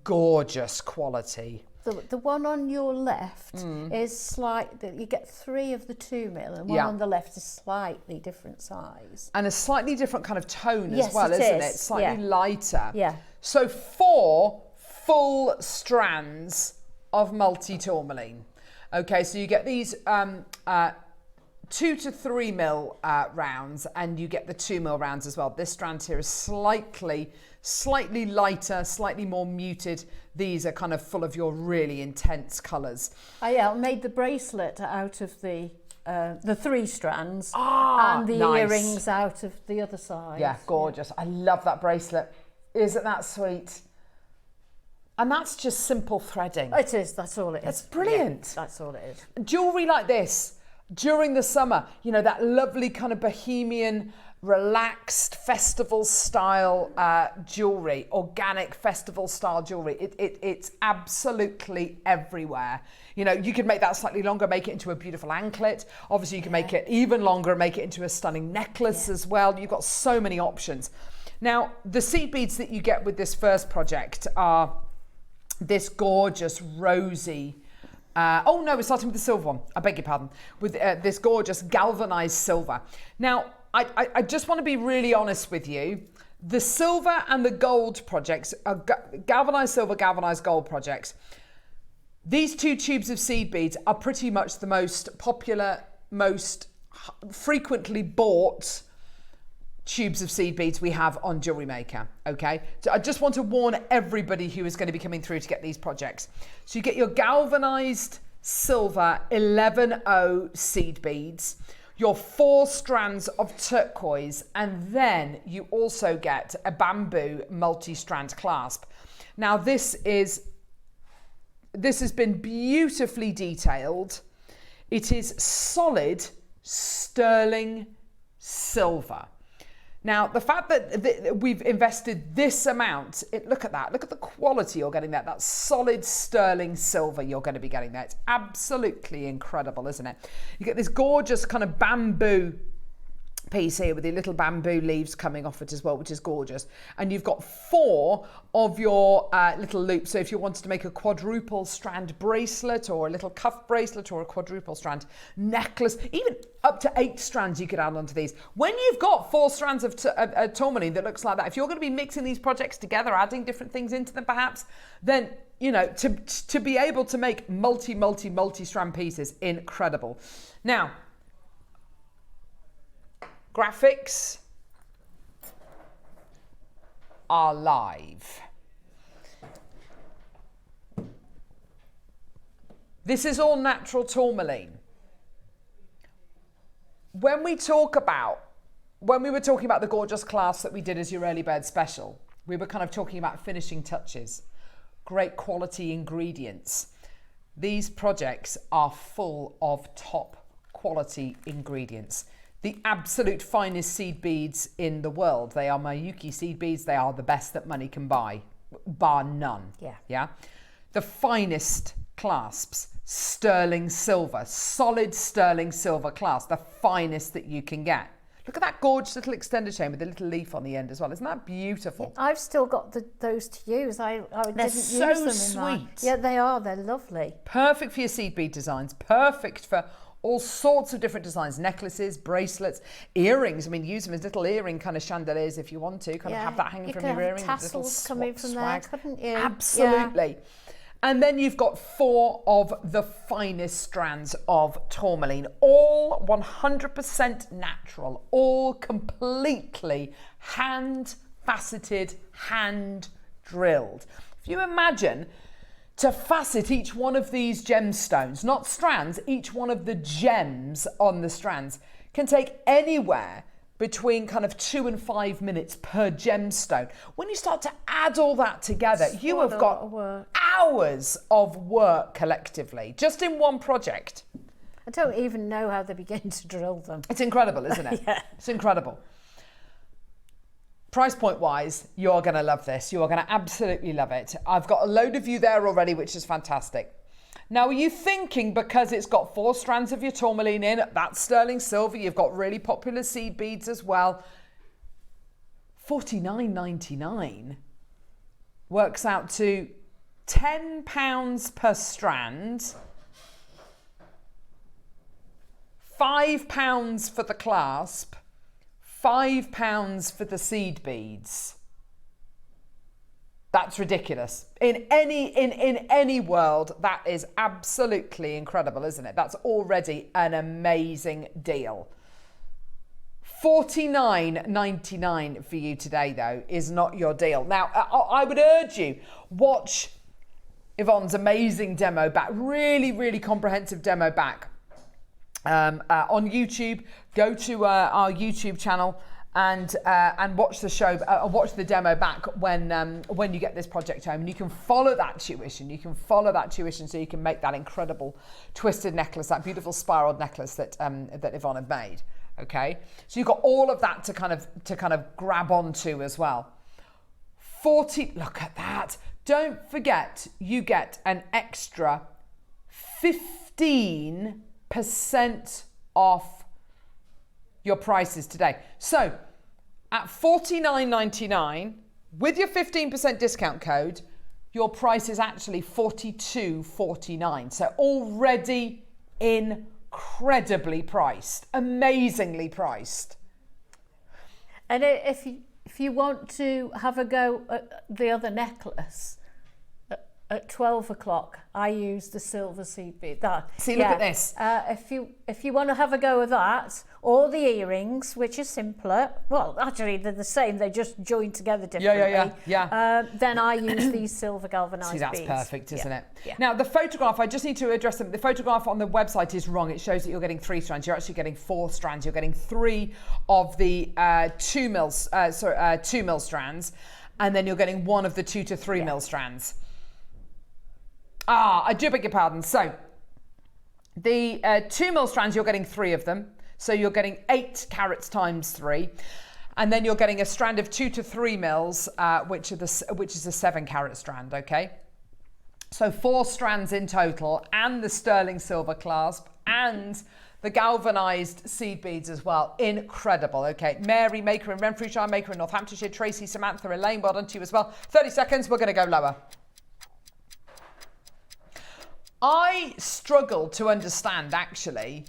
gorgeous quality. The one on your left is slightly, you get 3 of the 2 mil, and one on the left is slightly different size. And a slightly different kind of tone as well, isn't it? Slightly lighter. Yeah. So 4 full strands of multi-tourmaline. Okay, so you get these 2 to 3 mil rounds, and you get the 2 mil rounds as well. This strand here is slightly lighter, slightly more muted. These are kind of full of your really intense colours. I made the bracelet out of the 3 strands and the earrings out of the other side. Yeah, gorgeous. I love that bracelet. Isn't that sweet? And that's just simple threading. It is, that's all it is. That's brilliant. Yeah, that's all it is. Jewellery like this, during the summer, you know, that lovely kind of bohemian, relaxed festival style jewellery, organic festival style jewellery. It's absolutely everywhere. You know, you could make that slightly longer, make it into a beautiful anklet. Obviously, you can make it even longer and make it into a stunning necklace as well. You've got so many options. Now, the seed beads that you get with this first project are this gorgeous rosy, oh no, we're starting with the silver one. I beg your pardon. With this gorgeous galvanized silver. Now, I just want to be really honest with you. The silver and the gold projects are galvanized silver, galvanized gold projects. These 2 tubes of seed beads are pretty much the most popular, most frequently bought tubes of seed beads we have on Jewellery Maker, okay? So I just want to warn everybody who is going to be coming through to get these projects. So you get your galvanized silver 11O seed beads, your 4 strands of turquoise, and then you also get a bamboo multi-strand clasp. Now this has been beautifully detailed. It is solid sterling silver. Now, the fact that we've invested this amount, look at that. Look at the quality you're getting there. That solid sterling silver you're going to be getting there. It's absolutely incredible, isn't it? You get this gorgeous kind of bamboo piece here with the little bamboo leaves coming off it as well, which is gorgeous. And you've got 4 of your little loops. So if you wanted to make a quadruple strand bracelet or a little cuff bracelet or a quadruple strand necklace, even up to 8 strands you could add onto these. When you've got 4 strands of tourmaline that looks like that, if you're going to be mixing these projects together, adding different things into them perhaps, then, you know, to be able to make multi-strand pieces, incredible. Now, graphics are live. This is all natural tourmaline. When we were talking about the gorgeous clasps that we did as your early bird special, we were kind of talking about finishing touches, great quality ingredients. These projects are full of top quality ingredients. The absolute finest seed beads in the world. They are Miyuki seed beads. They are the best that money can buy, bar none. Yeah. The finest clasps, sterling silver, solid sterling silver clasp, the finest that you can get. Look at that gorgeous little extender chain with a little leaf on the end as well. Isn't that beautiful? Yeah, I've still got those to use. I didn't use them in sweet. Yeah, they are. They're lovely. Perfect for your seed bead designs. Perfect for all sorts of different designs, necklaces, bracelets, earrings. I mean, use them as little earring kind of chandeliers if you want to. Kind of have that hanging from your earring. Tassels coming from there, couldn't you? Absolutely. And then you've got 4 of the finest strands of tourmaline, all 100% natural, all completely hand faceted, hand drilled. If you imagine to facet each one of these gemstones, not strands, each one of the gems on the strands can take anywhere between kind of 2 and 5 minutes per gemstone. When you start to add all that together, you have got hours of work collectively, just in one project. I don't even know how they begin to drill them. It's incredible, isn't it? Yeah. It's incredible. Price point wise, you're going to love this. You are going to absolutely love it. I've got a load of you there already, which is fantastic. Now, are you thinking because it's got 4 strands of your tourmaline in, that's sterling silver, you've got really popular seed beads as well. $49.99 works out to £10 per strand, £5 for the clasp, £5 for the seed beads. That's ridiculous. In any world, that is absolutely incredible, isn't it? That's already an amazing deal. $49.99 for you today, though, is not your deal. Now, I would urge you, watch Yvonne's amazing demo back, really, really comprehensive demo back on YouTube. Go to our YouTube channel and watch the show, watch the demo back when you get this project home, and you can follow that tuition. You can follow that tuition so you can make that incredible twisted necklace, that beautiful spiraled necklace that Yvonne had made. Okay, so you've got all of that to kind of grab onto as well. 40. Look at that! Don't forget, you get an extra 15% off your prices today. So at $49.99 with your 15% discount code, your price is actually $42.49. So already incredibly priced, amazingly priced. And if you want to have a go at the other necklace, at 12 o'clock, I use the silver seed bead. See, look at this. If you want to have a go at that, or the earrings, which is simpler. Well, actually, they're the same. They just join together differently. Yeah. Then I use these silver galvanized beads. See, that's perfect, isn't it? Yeah. Now, the photograph, I just need to address them. The photograph on the website is wrong. It shows that you're getting 3 strands. You're actually getting 4 strands. You're getting 3 of the 2 mil strands, and then you're getting 1 of the 2 to 3 mil strands. I do beg your pardon. So the 2 mil strands, you're getting 3 of them. So you're getting 8 carats times 3. And then you're getting a strand of 2 to 3 mils, which is a 7 carat strand, okay? So 4 strands in total, and the sterling silver clasp, and the galvanized seed beads as well. Incredible, okay? Mary Maker in Renfrewshire, Maker in Northamptonshire, Tracy, Samantha, Elaine, well done to you as well. 30 seconds, we're going to go lower. I struggle to understand, actually,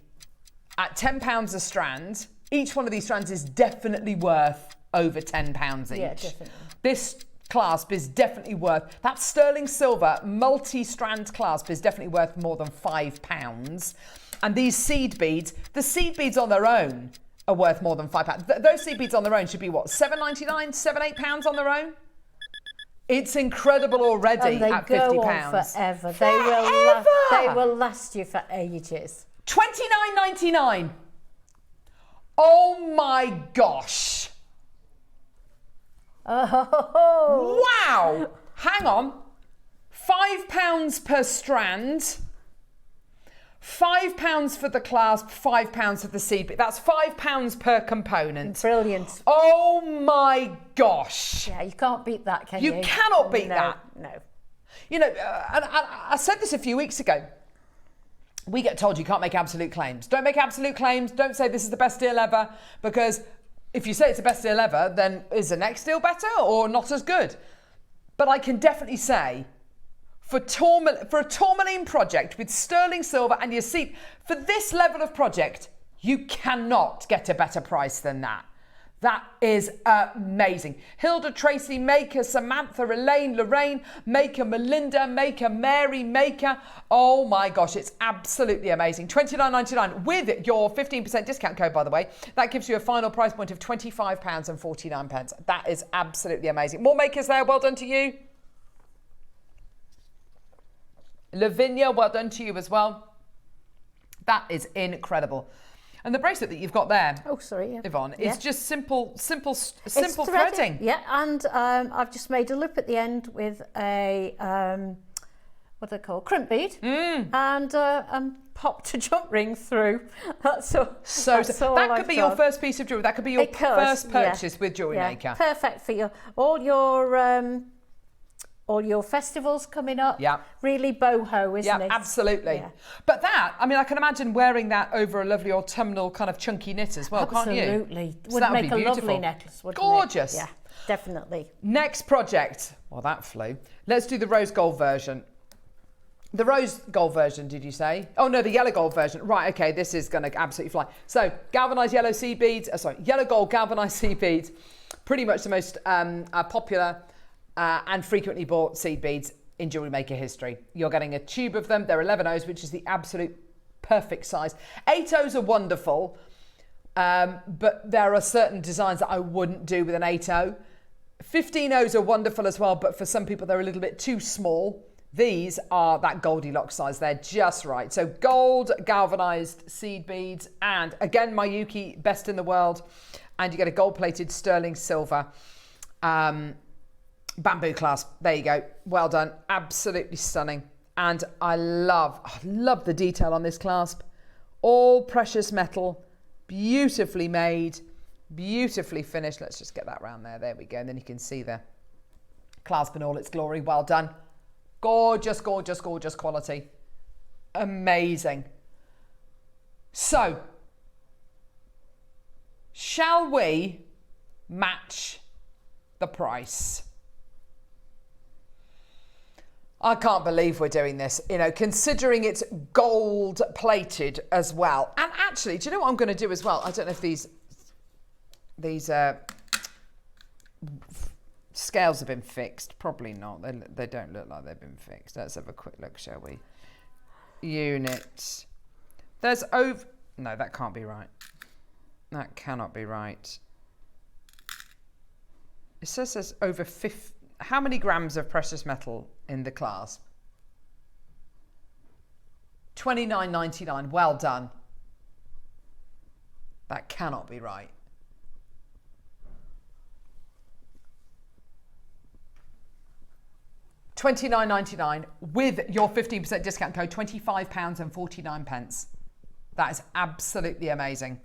at £10 a strand, each one of these strands is definitely worth over £10 each. Yeah, definitely. This clasp is definitely worth, that sterling silver multi-strand clasp is definitely worth more than £5. And these seed beads, the seed beads on their own are worth more than £5. Those seed beads on their own should be what, £7.99, £7-8 on their own? It's incredible already at £50. And they go on forever. They will last you for ages. $29.99. Oh my gosh. Oh. Wow. Hang on. £5 per strand. £5 for the clasp, £5 for the seed bead. That's £5 per component. Brilliant. Oh my gosh. Yeah, you can't beat that, can you? You cannot beat that. No. You know, and I said this a few weeks ago. We get told you can't make absolute claims. Don't make absolute claims. Don't say this is the best deal ever, because if you say it's the best deal ever, then is the next deal better or not as good? But I can definitely say, for a tourmaline project with sterling silver and your seed, for this level of project, you cannot get a better price than that. That is amazing. Hilda, Tracy, Maker, Samantha, Elaine, Lorraine, Maker, Melinda, Maker, Mary, Maker. Oh my gosh, it's absolutely amazing. $29.99 with your 15% discount code, by the way. That gives you a final price point of £25.49. That is absolutely amazing. More makers there. Well done to you. Lavinia, well done to you as well. That is incredible. And the bracelet that you've got there, Yvonne, is just simple threading. Yeah, and I've just made a loop at the end with a what they call crimp bead, and popped a jump ring through. That's all. That could be your first piece of jewellery. That could be your first purchase with Jewellery Maker. Perfect for all your festivals coming up. Yeah. Really boho, isn't it? Yeah, absolutely. Yeah. But that, I mean, I can imagine wearing that over a lovely autumnal kind of chunky knit as well, can't you? Absolutely. So Would that would make be a beautiful. lovely necklace, wouldn't Gorgeous. it? Yeah, definitely. Next project. Well, that flew. Let's do the rose gold version. The rose gold version, did you say? Oh, no, the yellow gold version. Right, okay, this is going to absolutely fly. So, galvanised yellow seed beads. Yellow gold galvanised seed beads. Pretty much the most popular and frequently bought seed beads in Jewellery Maker history. You're getting a tube of them. They're 11 O's, which is the absolute perfect size. 8 O's are wonderful, but there are certain designs that I wouldn't do with an 8 O. 15 O's are wonderful as well, but for some people they're a little bit too small. These are that Goldilocks size. They're just right. So gold galvanized seed beads, and again, Mayuki, best in the world. And you get a gold-plated sterling silver bamboo clasp. There you go. Well done. Absolutely stunning. And I love the detail on this clasp. All precious metal, beautifully made, beautifully finished. Let's just get that round there. There we go. And then you can see the clasp in all its glory. Well done. Gorgeous, gorgeous, gorgeous quality. Amazing. So, shall we match the price? I can't believe we're doing this, you know, considering it's gold plated as well. And actually, do you know what I'm going to do as well? I don't know if these scales have been fixed. Probably not. They don't look like they've been fixed. Let's have a quick look, shall we? Units. There's over... No, that can't be right. That cannot be right. It says there's over 50... How many grams of precious metal in the clasp? 29.99. Well done. That cannot be right. £29.99 with your 15% discount code, £25.49. That is absolutely amazing.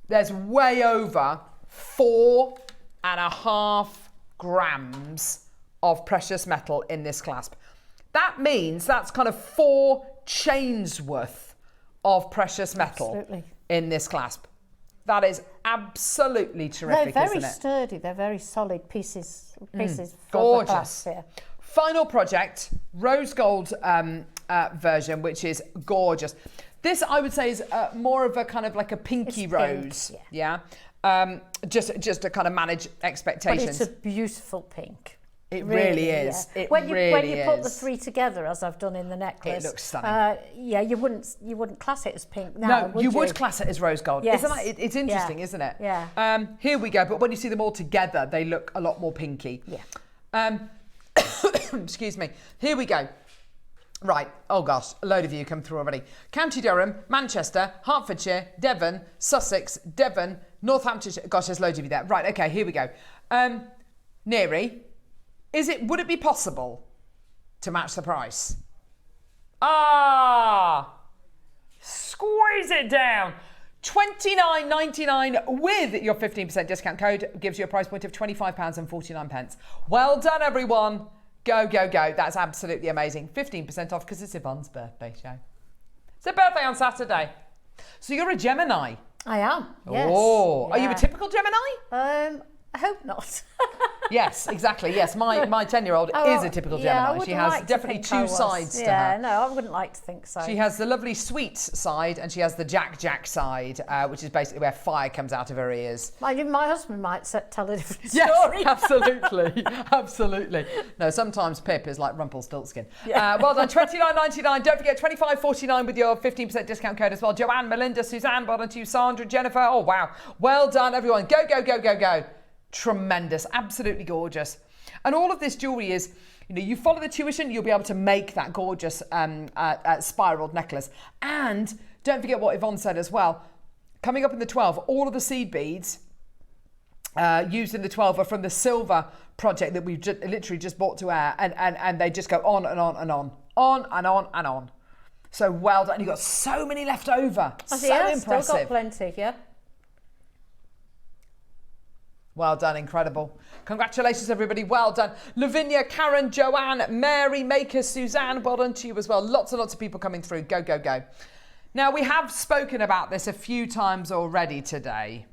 There's way over 4.5 grams of precious metal in this clasp. That means that's kind of 4 chains worth of precious metal in this clasp. That is absolutely terrific, They're very isn't it? sturdy. They're very solid pieces for gorgeous. the clasp here. Final project, rose gold version, which is gorgeous. This, I would say, is more of a kind of like a pinky rose. Yeah. Just to kind of manage expectations. But it's a beautiful pink. It really is. Yeah. It when really you put the 3 together, as I've done in the necklace, it looks stunning. Yeah, you wouldn't class it as pink now. No, you would class it as rose gold. Yes. Isn't that? It's interesting, isn't it? Yeah. Here we go. But when you see them all together, they look a lot more pinky. Yeah. Excuse me. Here we go. Right. Oh gosh, a load of you come through already. County Durham, Manchester, Hertfordshire, Devon, Sussex, Devon, Northamptonshire. Gosh, there's loads of you there. Right. Okay. Here we go. Neri, would it be possible to match the price? Squeeze it down. £29.99 with your 15% discount code gives you a price point of £25.49. Well done, everyone. Go, go, go. That's absolutely amazing. 15% off because it's Yvonne's birthday show. It's her birthday on Saturday. So you're a Gemini. I am, yes. Oh, are you a typical Gemini? I hope not. Yes, exactly. Yes, my 10-year-old is a typical Gemini. She has definitely two sides to her. Yeah, no, I wouldn't like to think so. She has the lovely sweet side, and she has the Jack side, which is basically where fire comes out of her ears. My husband might tell a different story. Yes, absolutely, absolutely. No, sometimes Pip is like Rumpelstiltskin. Yeah. Well done, $29.99. Don't forget $25.49 with your 15% discount code as well. Joanne, Melinda, Suzanne, well done to you, Sandra, Jennifer. Oh wow, well done everyone. Go, go, go, go, go. Tremendous, absolutely gorgeous. And all of this jewelry is, you know, you follow the tuition, you'll be able to make that gorgeous spiraled necklace. And don't forget what Yvonne said as well. Coming up in the 12, all of the seed beads used in the 12 are from the Silver project that we've literally just brought to air, and they just go on and on and on, on and on and on. So well done. You've got so many left over. So impressive. Still got plenty, yeah. Well done, incredible. Congratulations, everybody. Well done. Lavinia, Karen, Joanne, Mary, Maker, Suzanne, well done to you as well. Lots and lots of people coming through. Go, go, go. Now, we have spoken about this a few times already today.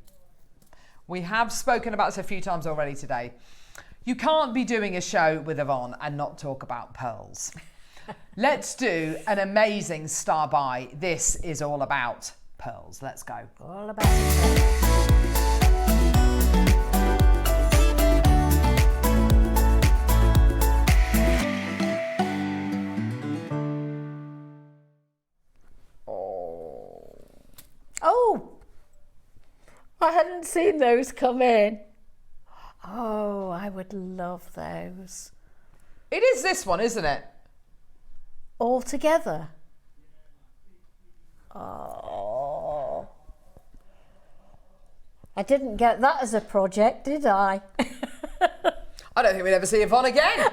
You can't be doing a show with Yvonne and not talk about pearls. Let's do an amazing star by. This is all about pearls. Let's go. All about it. Oh, I hadn't seen those come in. Oh, I would love those. It is this one, isn't it? All together. Oh. I didn't get that as a project, did I? I don't think we'll ever see Yvonne again.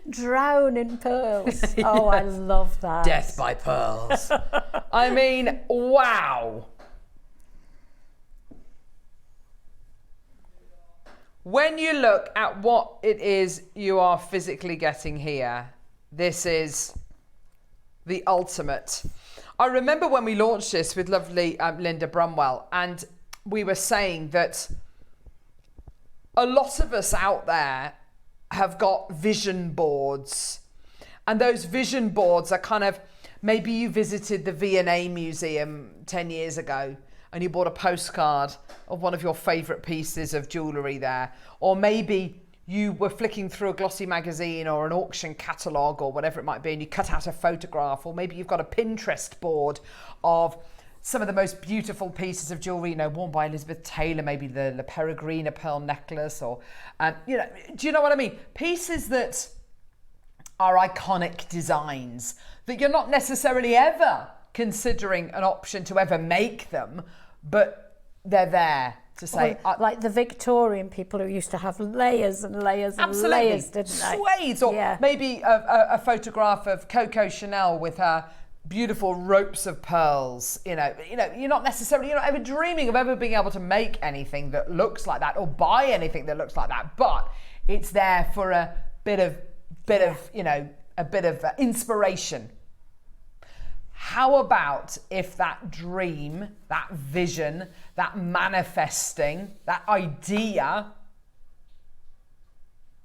Drown in pearls. Oh, I love that. Death by pearls. I mean, wow. When you look at what it is you are physically getting here, this is the ultimate. I remember when we launched this with lovely Linda Brumwell, and we were saying that a lot of us out there have got vision boards, and those vision boards are kind of, maybe you visited the V&A Museum 10 years ago and you bought a postcard of one of your favourite pieces of jewellery there, or maybe you were flicking through a glossy magazine or an auction catalogue or whatever it might be, and you cut out a photograph, or maybe you've got a Pinterest board of some of the most beautiful pieces of jewellery, you know, worn by Elizabeth Taylor, maybe the La Peregrina pearl necklace, or, you know, do you know what I mean? Pieces that are iconic designs that you're not necessarily ever considering an option to ever make them, but they're there to say. Like the Victorian people who used to have layers and layers and absolutely. Layers, didn't they? Swathes, or maybe a photograph of Coco Chanel with her beautiful ropes of pearls. You know, you're not ever dreaming of ever being able to make anything that looks like that or buy anything that looks like that, but it's there for a bit of inspiration. How about if that dream, that vision, that manifesting, that idea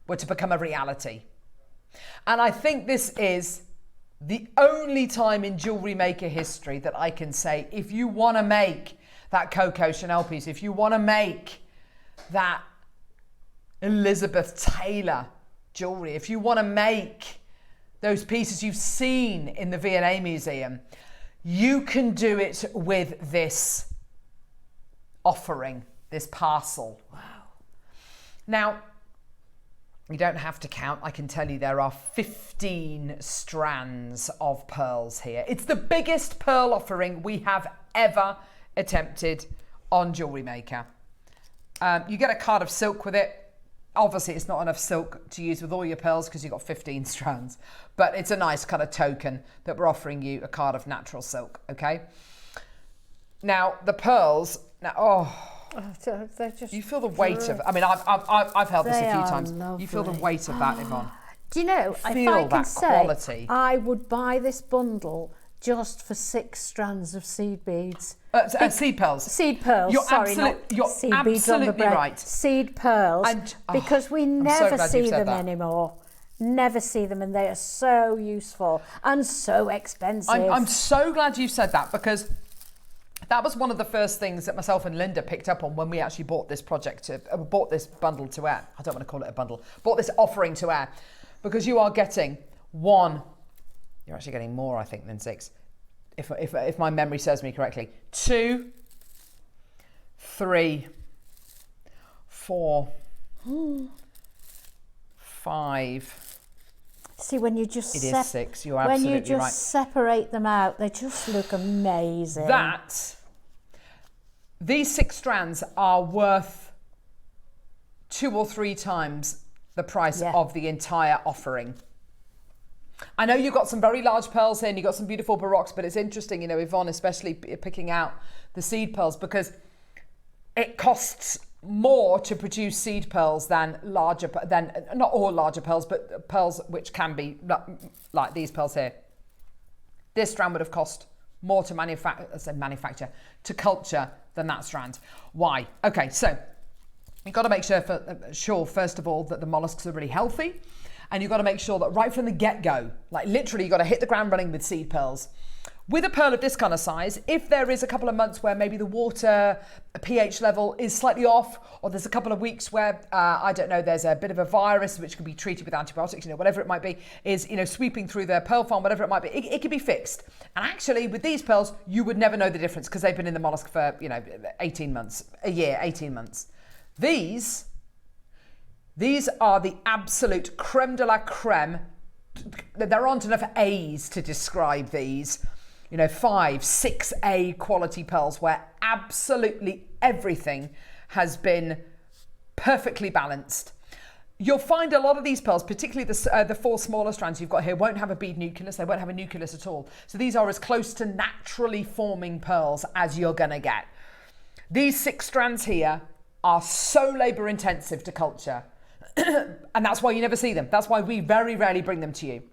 were to become a reality? And I think this is the only time in Jewellery Maker history that I can say, if you want to make that Coco Chanel piece, if you want to make that Elizabeth Taylor jewellery, if you want to make those pieces you've seen in the V&A Museum, you can do it with this offering, this parcel. Wow. Now, you don't have to count. I can tell you there are 15 strands of pearls here. It's the biggest pearl offering we have ever attempted on Jewellery Maker. You get a card of silk with it. Obviously, it's not enough silk to use with all your pearls because you've got 15 strands, but it's a nice kind of token that we're offering you a card of natural silk, okay? Now, the pearls, they're just, you feel the weight of, I mean, I've held this a few times. Lovely. You feel the weight of that, Yvonne. Do you know, if I can say, quality. I would buy this bundle just for 6 strands of seed beads. Seed pearls. Seed pearls. You're sorry, you're seed beads on the absolutely bread. right. Seed pearls, And, because we I'm so never glad see you've said them that. anymore. Never see them, and they are so useful and so expensive. I'm so glad you said that, because that was one of the first things that myself and Linda picked up on when we actually bought this bought this bundle to air. I don't want to call it a bundle. Bought this offering to air, because you are getting one. You're actually getting more, I think, than 6, if my memory serves me correctly. 2, 3, 4, 5. See, when you just It is 6. You're absolutely when you just right. separate them out, they just look amazing. These 6 strands are worth 2 or 3 times the price of the entire offering. I know you've got some very large pearls here and you've got some beautiful baroques, but it's interesting, you know, Yvonne, especially picking out the seed pearls, because it costs more to produce seed pearls than not all larger pearls, but pearls which can be like these pearls here. This strand would have cost more to manufacture, to culture, than that strand. Why? Okay, so you've got to make sure first of all that the mollusks are really healthy. And you've got to make sure that right from the get-go, like literally you've got to hit the ground running with seed pearls. With a pearl of this kind of size, if there is a couple of months where maybe the water pH level is slightly off, or there's a couple of weeks where, I don't know, there's a bit of a virus which can be treated with antibiotics, you know, whatever it might be, is, you know, sweeping through the pearl farm, whatever it might be, it can be fixed. And actually with these pearls, you would never know the difference, because they've been in the mollusk for, you know, 18 months, a year, 18 months. These are the absolute creme de la creme. There aren't enough A's to describe these. You know, 5, 6A quality pearls where absolutely everything has been perfectly balanced. You'll find a lot of these pearls, particularly the 4 smaller strands you've got here, won't have a bead nucleus. They won't have a nucleus at all. So these are as close to naturally forming pearls as you're going to get. These 6 strands here are so labour intensive to culture. And that's why you never see them. That's why we very rarely bring them to you.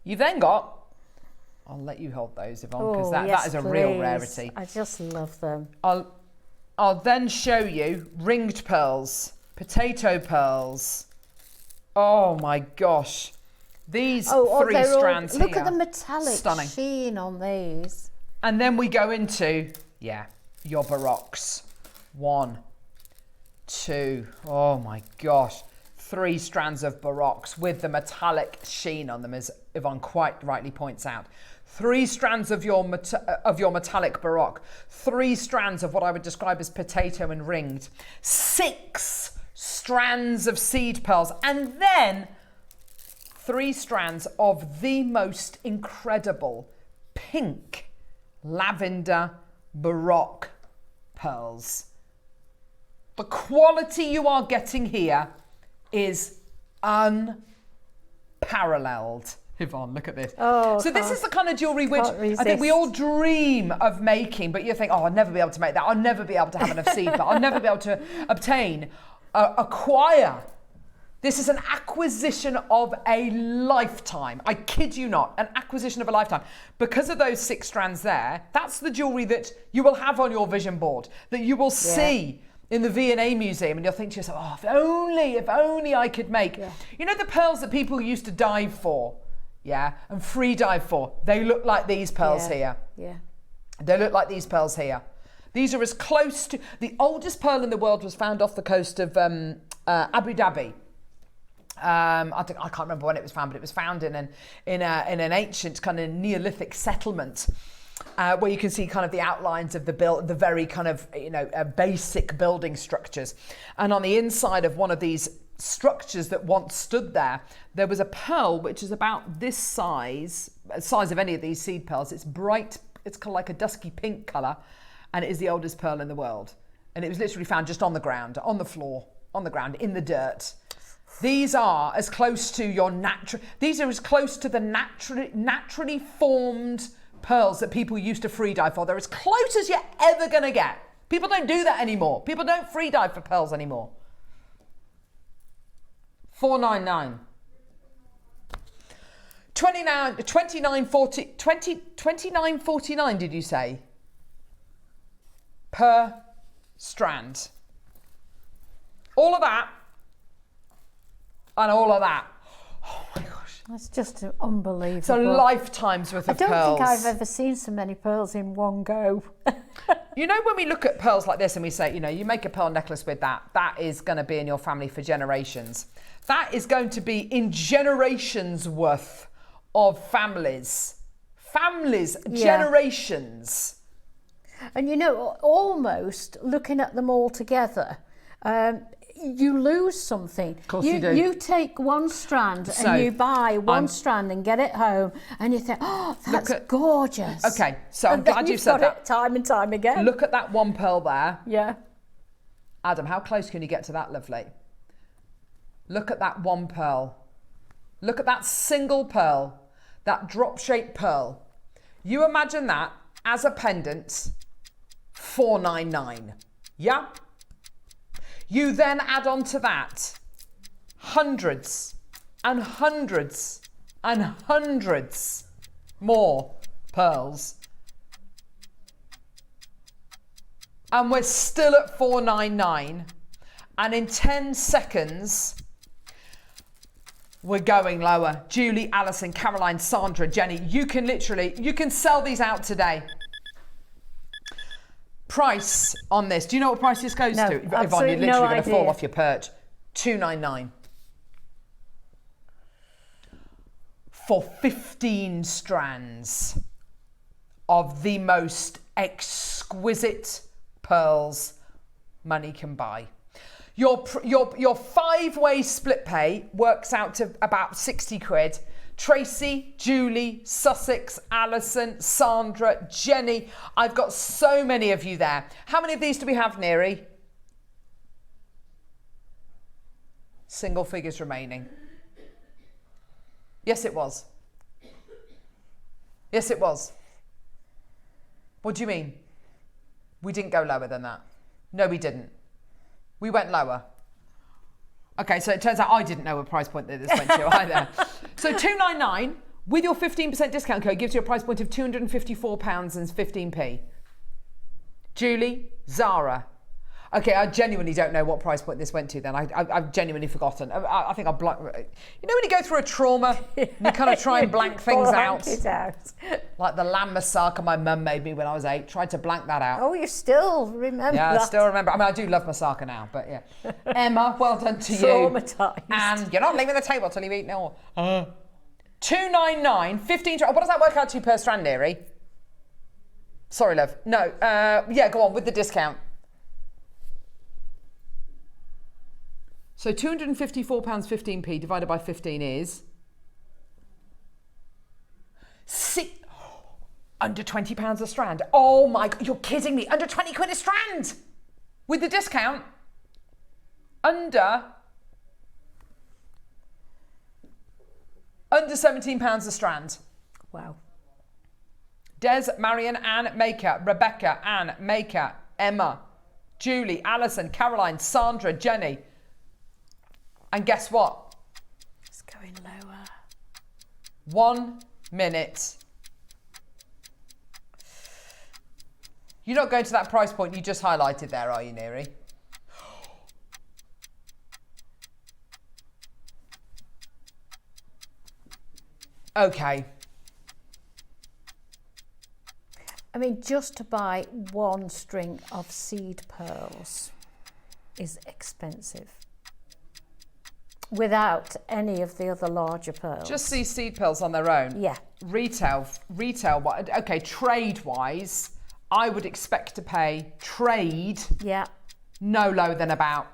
You've then got, I'll let you hold those, Yvonne, because that is a real rarity. I just love them. I'll then show you ringed pearls, potato pearls. Oh my gosh. These 3 strands here. Look at the metallic sheen on these. And then we go into, your baroques. 1, 2, oh my gosh, 3 strands of baroques with the metallic sheen on them, as Yvonne quite rightly points out. 3 strands of your metallic baroque, 3 strands of what I would describe as potato and ringed, 6 strands of seed pearls, and then 3 strands of the most incredible pink lavender baroque pearls. The quality you are getting here is unparalleled. Yvonne, look at this. So this is the kind of jewellery which I think we all dream of making, but you think, oh, I'll never be able to make that. I'll never be able to have enough seed, but I'll never be able to acquire. This is an acquisition of a lifetime. I kid you not, an acquisition of a lifetime. Because of those 6 strands there, that's the jewellery that you will have on your vision board, that you will see in the V&A Museum, and you'll think to yourself, oh, if only I could make. You know the pearls that people used to dive for, and free dive for? They look like these pearls here. They look like these pearls here. These are as close to, the oldest pearl in the world was found off the coast of Abu Dhabi. I can't remember when it was found, but it was found in an ancient kind of Neolithic settlement. Where you can see kind of the outlines of the very kind of, basic building structures. And on the inside of one of these structures that once stood there was a pearl which is about this size of any of these seed pearls. It's bright, it's kind of like a dusky pink colour, and it is the oldest pearl in the world. And it was literally found just on the ground, on the floor, on the ground, in the dirt. These are as close to these are as close to the naturally formed pearls that people used to free dive for. They're as close as you're ever going to get. People don't do that anymore. People don't free dive for pearls anymore. $499. 29.49 did you say? Per strand. All of that and all of that. Oh my gosh. That's just unbelievable. It's a lifetime's worth of pearls. I don't think I've ever seen so many pearls in one go. You know, when we look at pearls like this and we say, you know, you make a pearl necklace with that, that is going to be in your family for generations. That is going to be in generations worth of families. Generations. And you know, almost looking at them all together, you lose something. Of course you do. You take one strand and you buy one strand and get it home and you think, oh, that's gorgeous. Okay, so I'm glad you said that. It time and time again. Look at that one pearl there. Yeah. Adam, how close can you get to that, lovely? Look at that one pearl. Look at that single pearl, that drop-shaped pearl. You imagine that as a pendant, $499. Yeah? You then add on to that hundreds and hundreds and hundreds more pearls. And we're still at $499. And in 10 seconds, we're going lower. Julie, Alison, Caroline, Sandra, Jenny, you can sell these out today. Price on this. Do you know what price this goes to? Yvonne, you're literally going to fall off your perch. $299. For 15 strands of the most exquisite pearls money can buy. Your 5-way split pay works out to about 60 quid. Tracy, Julie, Sussex, Alison, Sandra, Jenny. I've got so many of you there. How many of these do we have, Neri? Single figures remaining. Yes, it was. Yes, it was. What do you mean? We didn't go lower than that. No, we didn't. We went lower. Okay, so it turns out I didn't know what price point that this went to either. So $299 with your 15% discount code gives you a price point of £254.15. Julie, Zara. Okay, I genuinely don't know what price point this went to then. I've genuinely forgotten. I think I'll blank. You know when you go through a trauma, you kind of try and blank things out? Like the lamb massacre my mum made me when I was 8. Tried to blank that out. Oh, you still remember Yeah, that. I still remember. I mean, I do love massacre now, but yeah. Emma, well done to you. Traumatised. And you're not leaving the table till you've eaten it all. $299, 15. What does that work out to per strand, Neri? Sorry, love. No, yeah, go on with the discount. So £254.15 divided by 15 is under £20 a strand. Oh my God, you're kidding me. Under 20 quid a strand with the discount. Under £17 a strand. Wow. Des, Marion, Anne, Maker, Rebecca, Anne, Maker, Emma, Julie, Alison, Caroline, Sandra, Jenny. And guess what? It's going lower. 1 minute. You're not going to that price point you just highlighted there, are you, Neri? Okay. I mean, just to buy one string of seed pearls is expensive. Without any of the other larger pearls. Just these seed pearls on their own? Yeah. Retail, okay, trade-wise, I would expect to pay trade no lower than about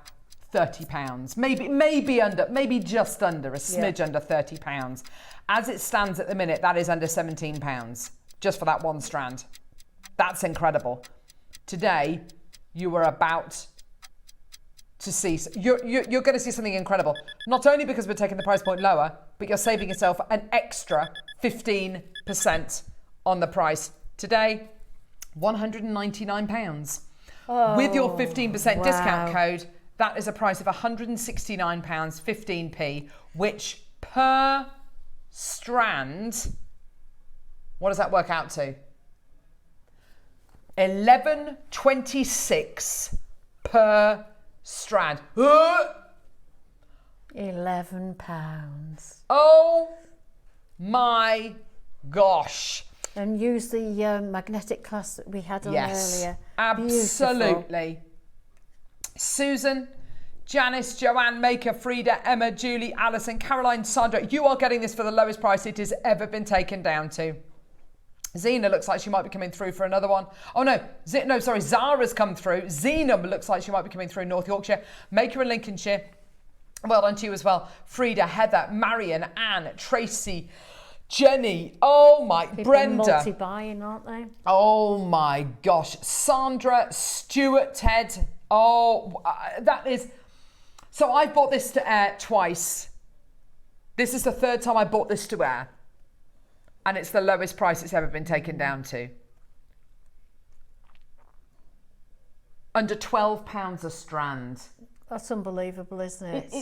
£30. Maybe just under, a smidge under £30. As it stands at the minute, that is under £17, just for that one strand. That's incredible. Today, you were about to see, you're going to see something incredible. Not only because we're taking the price point lower, but you're saving yourself an extra 15% on the price. Today, £199. With your 15% discount code, that is a price of £169.15, which per strand, what does that work out to? 11.26 per strand. £11. Oh my gosh. And use the magnetic clasp that we had on earlier. Absolutely. Beautiful. Susan, Janice, Joanne, Maker, Frida, Emma, Julie, Alison, Caroline, Sandra, you are getting this for the lowest price it has ever been taken down to. Zena looks like she might be coming through for another one. Oh no, sorry, Zara's come through. Zena looks like she might be coming through North Yorkshire. Maker in Lincolnshire. Well done to you as well. Frida, Heather, Marion, Anne, Tracy, Jenny, oh my, People Brenda. multi-buying, aren't they? Oh my gosh. Sandra, Stuart, Ted. Oh, that is... So I bought this to air twice. This is the third time I bought this to air. And it's the lowest price it's ever been taken down to. Under £12 a strand. That's unbelievable, isn't it?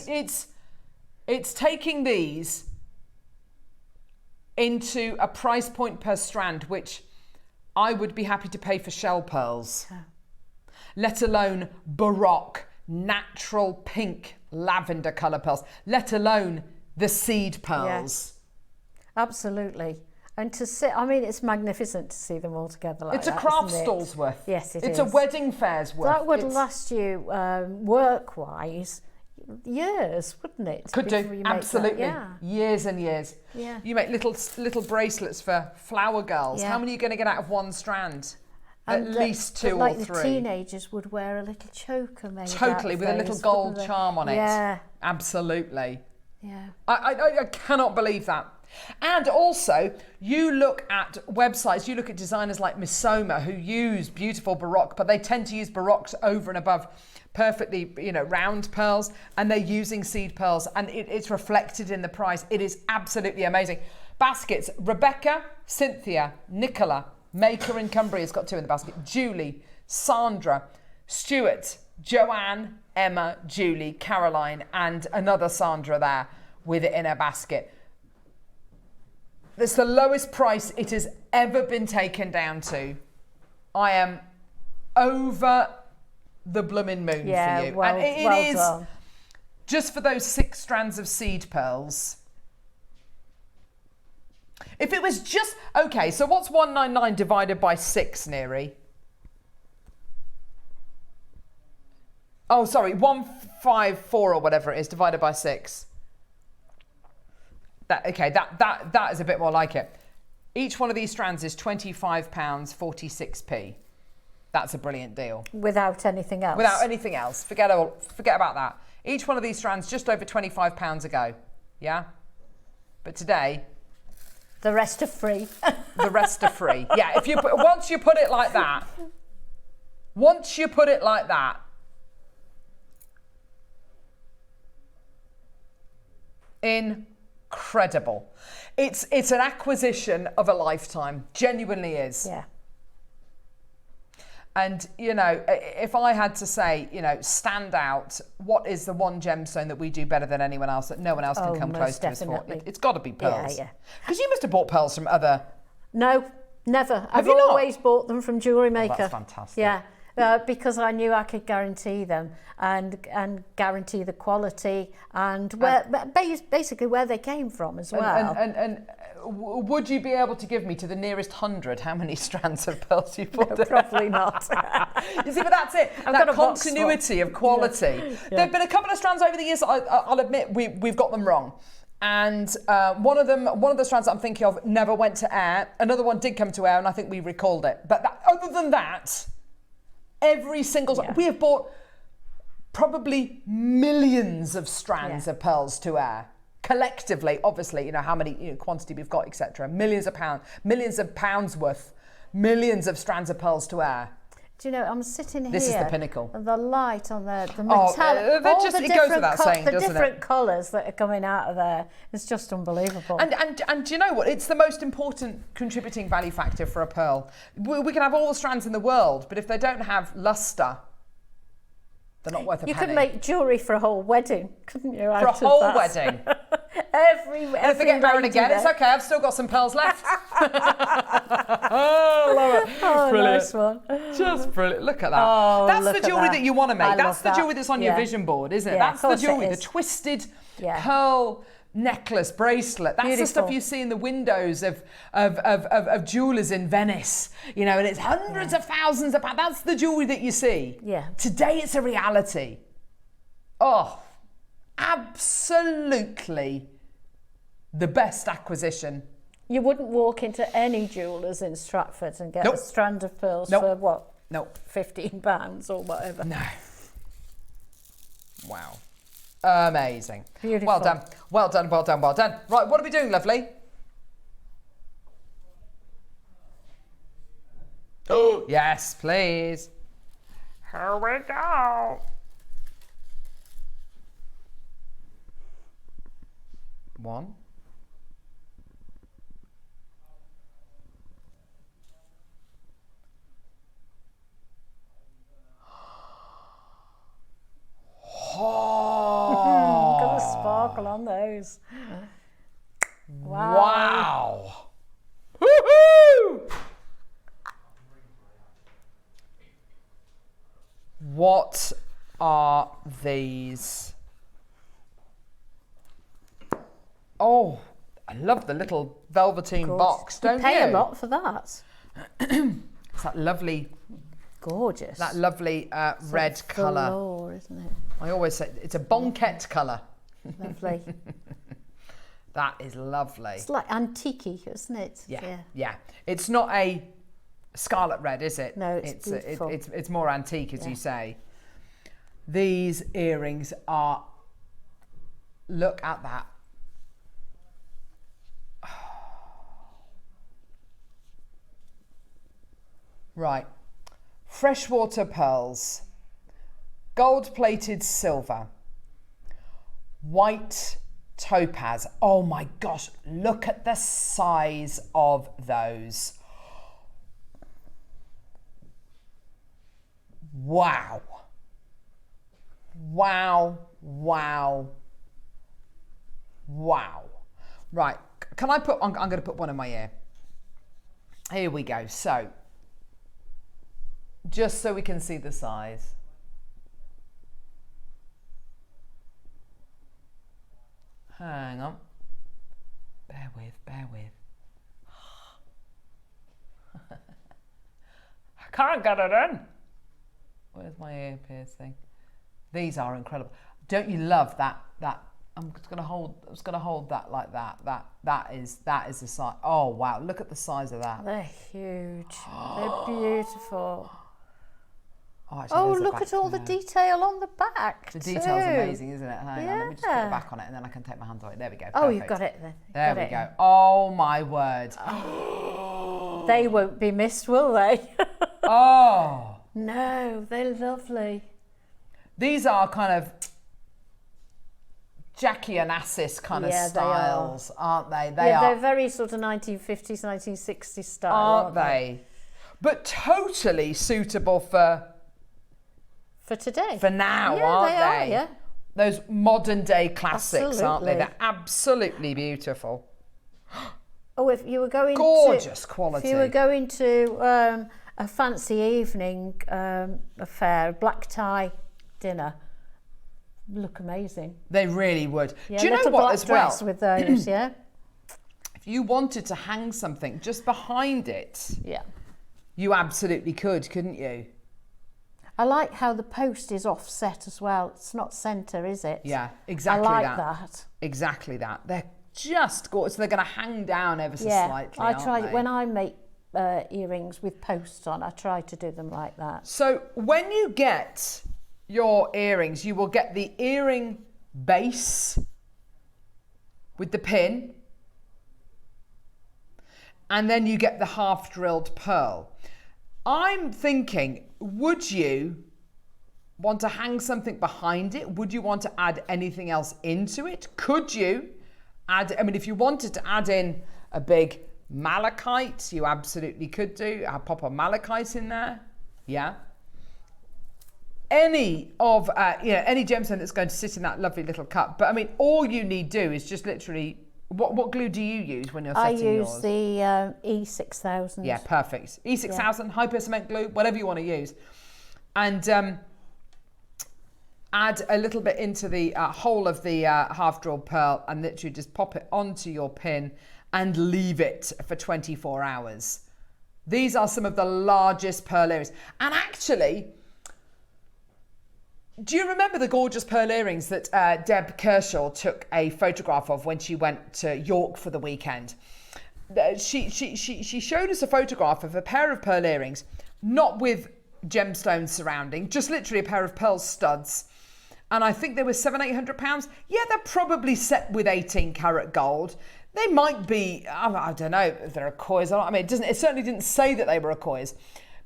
It's taking these into a price point per strand, which I would be happy to pay for shell pearls. Yeah. Let alone Baroque, natural pink, lavender colour pearls. Let alone the seed pearls. Yes. Absolutely. And to see, I mean, it's magnificent to see them all together like that. It's a craft isn't it? stall's worth. Yes, it's a wedding fair's worth. That would last you, work-wise, years, wouldn't it? Could do, absolutely. Yeah. Years and years. Yeah. You make little bracelets for flower girls. Yeah. How many are you going to get out of one strand? And At least two like or three. The teenagers would wear a little choker made Totally, out of with a little those, gold wouldn't they? charm on it. Yeah. Absolutely. Yeah. I cannot believe that. And also, you look at websites, you look at designers like Missoma who use beautiful Baroque, but they tend to use Baroques over and above perfectly, round pearls, and they're using seed pearls, and it's reflected in the price. It is absolutely amazing. Baskets, Rebecca, Cynthia, Nicola, Maker in Cumbria's got 2 in the basket, Julie, Sandra, Stuart, Joanne, Emma, Julie, Caroline, and another Sandra there with it in her basket. That's the lowest price it has ever been taken down to. I am over the blooming moon for you. Well, and it well is done. just for those 6 strands of seed pearls. If it was just, okay, so what's 199 divided by 6, Neri? Oh, sorry, 154 or whatever it is divided by 6. That is a bit more like it. Each one of these strands is £25.46p. That's a brilliant deal. Without anything else. Without anything else. Forget about that. Each one of these strands just over £25 a go. Yeah? But today... The rest are free. The rest are free. Yeah, once you put it like that, incredible. It's an acquisition of a lifetime. Genuinely is. Yeah. And, if I had to say, stand out, what is the one gemstone that we do better than anyone else that no one else can come close to us for? It's got to be pearls. Yeah. Because you must have bought pearls from other... No, never. I've you not? always bought them from Jewellery Maker. That's fantastic. Yeah. Because I knew I could guarantee them and guarantee the quality and basically where they came from as well. And would you be able to give me to the nearest 100 how many strands of pearls you bought? No, probably not. You see, but that's it. That continuity of quality. Yeah. There have been a couple of strands over the years. I'll admit we've got them wrong. And one of the strands that I'm thinking of never went to air. Another one did come to air, and I think we recalled it. But other than that. Every single... Yeah. We have bought probably millions of strands of pearls to air. Collectively, obviously, how many quantity we've got, etc. Millions of pounds worth, millions of strands of pearls to air. Do you know, I'm sitting here... This is the pinnacle. The light on the metallic... it goes without saying, doesn't it? The different colours that are coming out of there. It's just unbelievable. And do you know what? It's the most important contributing value factor for a pearl. We can have all the strands in the world, but if they don't have lustre, They're not worth a You penny. could make jewellery for a whole wedding, couldn't you? For a out of whole that? wedding. every And if they get married lady again, there. it's okay. I've still got some pearls left. Oh, love it. Oh, Brilliant. nice one. Just brilliant. Look at that. Oh, that's look the at jewellery that. that you want to make. I That's love the that. jewellery that's on your Yeah. vision board, isn't it? Yeah, That's of the course it jewellery, the is. twisted Yeah. pearl necklace, bracelet. That's the stuff Beautiful. you see in the windows of jewellers in Venice. You know, and it's hundreds of thousands of pounds. That's the jewellery that you see. Yeah. Today it's a reality. Oh, absolutely the best acquisition. You wouldn't walk into any jewellers in Stratford and get Nope. a strand of pearls Nope. for what? Nope. £15 or whatever. No. Wow. Amazing. Beautiful. Well done. Well done, well done, well done. Right, what are we doing, lovely? Oh, yes, please. Here we go. One. Oh. Look at the sparkle on those. Wow. Wow. Woohoo! What are these? Oh, I love the little velveteen box, don't you? Pay a lot for that. It's that lovely, Gorgeous. red colour. Velour, isn't it? I always say it's a bonquette colour. Lovely. That is lovely. It's like antique, isn't it? Yeah. It's not a scarlet red, is it? No, it's beautiful. It's more antique, as you say. These earrings are. Look at that. Right. Freshwater pearls, gold-plated silver, white topaz. Oh my gosh, look at the size of those. Wow. Wow, wow, wow. Right, can I put, I'm going to put one in my ear. Here we go. So, just so we can see the size. Hang on. Bear with. I can't get it in. Where's my ear piercing? These are incredible. Don't you love that? I'm just gonna hold that like that. That is the size. Oh wow! Look at the size of that. They're huge. They're beautiful. Oh, actually, Oh, there's a look back at all the there. detail on the back. The too. detail's amazing, isn't it? Hang on, let me just put Yeah. the back on it, and then I can take my hands off it. There we go. Oh, Perfect. you've got it then. There we go. Oh my word. They won't be missed, will they? Oh. No, they're lovely. These are kind of Jackie and Assis kind of Yeah, they styles, aren't they? They're very sort of 1950s, 1960s style, aren't they? But totally suitable for today. For now, Yeah, aren't they they? are, yeah. Those modern day classics, aren't they? Absolutely. They're absolutely beautiful. Oh, if you were going Gorgeous quality. If you were going to a fancy evening affair, black tie dinner, look amazing. They really would. Yeah, Do you know little what black as well? dress with those, yeah? If you wanted to hang something just behind it, Yeah. you absolutely could, couldn't you? I like how the post is offset as well. It's not centre, is it? Yeah, exactly I like that. that. Exactly that. They're just gorgeous. They're going to hang down ever so Yeah, slightly, I aren't try they? when I make earrings with posts on. I try to do them like that. So when you get your earrings, you will get the earring base with the pin, and then you get the half drilled pearl. I'm thinking, would you want to hang something behind it? Would you want to add anything else into it? Could you add, I mean, if you wanted to add in a big malachite, you absolutely could do. I'll pop a malachite in there. Yeah. any of any gemstone that's going to sit in that lovely little cup. But I mean, all you need do is just literally, what glue do you use when you're setting yours? I use the E6000. Yeah, perfect. E6000, hyper cement glue, whatever you want to use. And add a little bit into the hole of the half drilled pearl and literally just pop it onto your pin and leave it for 24 hours. These are some of the largest pearl earrings. And actually, do you remember the gorgeous pearl earrings that Deb Kershaw took a photograph of when she went to York for the weekend? She showed us a photograph of a pair of pearl earrings, not with gemstones surrounding, just literally a pair of pearl studs. And I think they were £700-800. Yeah, they're probably set with 18 karat gold. They might be, I don't know if they're Akkois or not. I mean, it certainly didn't say that they were Akkois.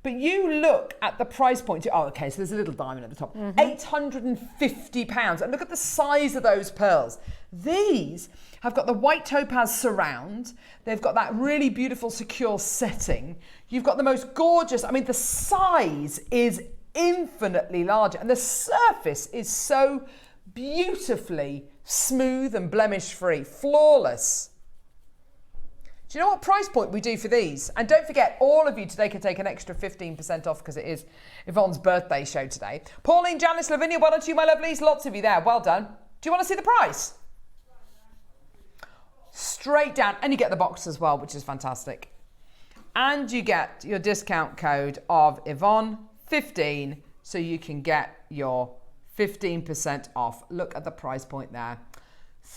But you look at the price point. Oh, okay, so there's a little diamond at the top. £850. And look at the size of those pearls. These have got the white topaz surround. They've got that really beautiful secure setting. You've got the most gorgeous, I mean, the size is infinitely larger. And the surface is so beautifully smooth and blemish-free. Flawless. Do you know what price point we do for these? And don't forget, all of you today can take an extra 15% off because it is Yvonne's birthday show today. Pauline, Janice, Lavinia, well done to you, my lovelies. Lots of you there. Well done. Do you want to see the price? Straight down. And you get the box as well, which is fantastic. And you get your discount code of Yvonne15 so you can get your 15% off. Look at the price point there.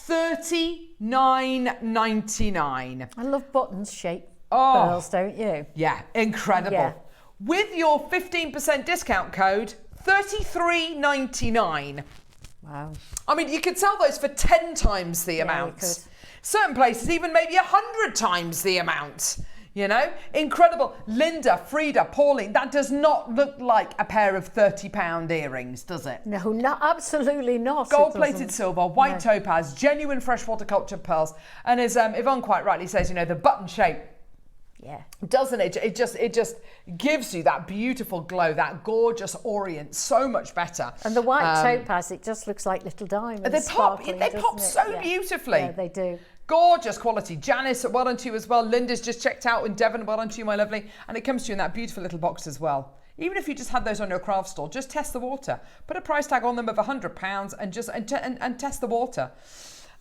$39.99. I love buttons shaped pearls, don't you? Yeah, incredible. Yeah. With your 15% discount code, $33.99. Wow. I mean, you could sell those for 10 times the amount. You could. Certain places even maybe 100 times the amount. You know, incredible. Linda, Frida, Pauline, that does not look like a pair of £30 earrings, does it? No, absolutely not. Gold-plated silver, white topaz, genuine freshwater cultured pearls. And as Yvonne quite rightly says, you know, the button shape, yeah, doesn't it? It just gives you that beautiful glow, that gorgeous orient, so much better. And the white topaz, it just looks like little diamonds. They pop so Yeah. beautifully. Yeah, they do. Gorgeous quality. Janice, well done to you as well. Linda's just checked out in Devon, well done to you, my lovely. And it comes to you in that beautiful little box as well. Even if you just had those on your craft store, just test the water. Put a price tag on them of £100 and test the water.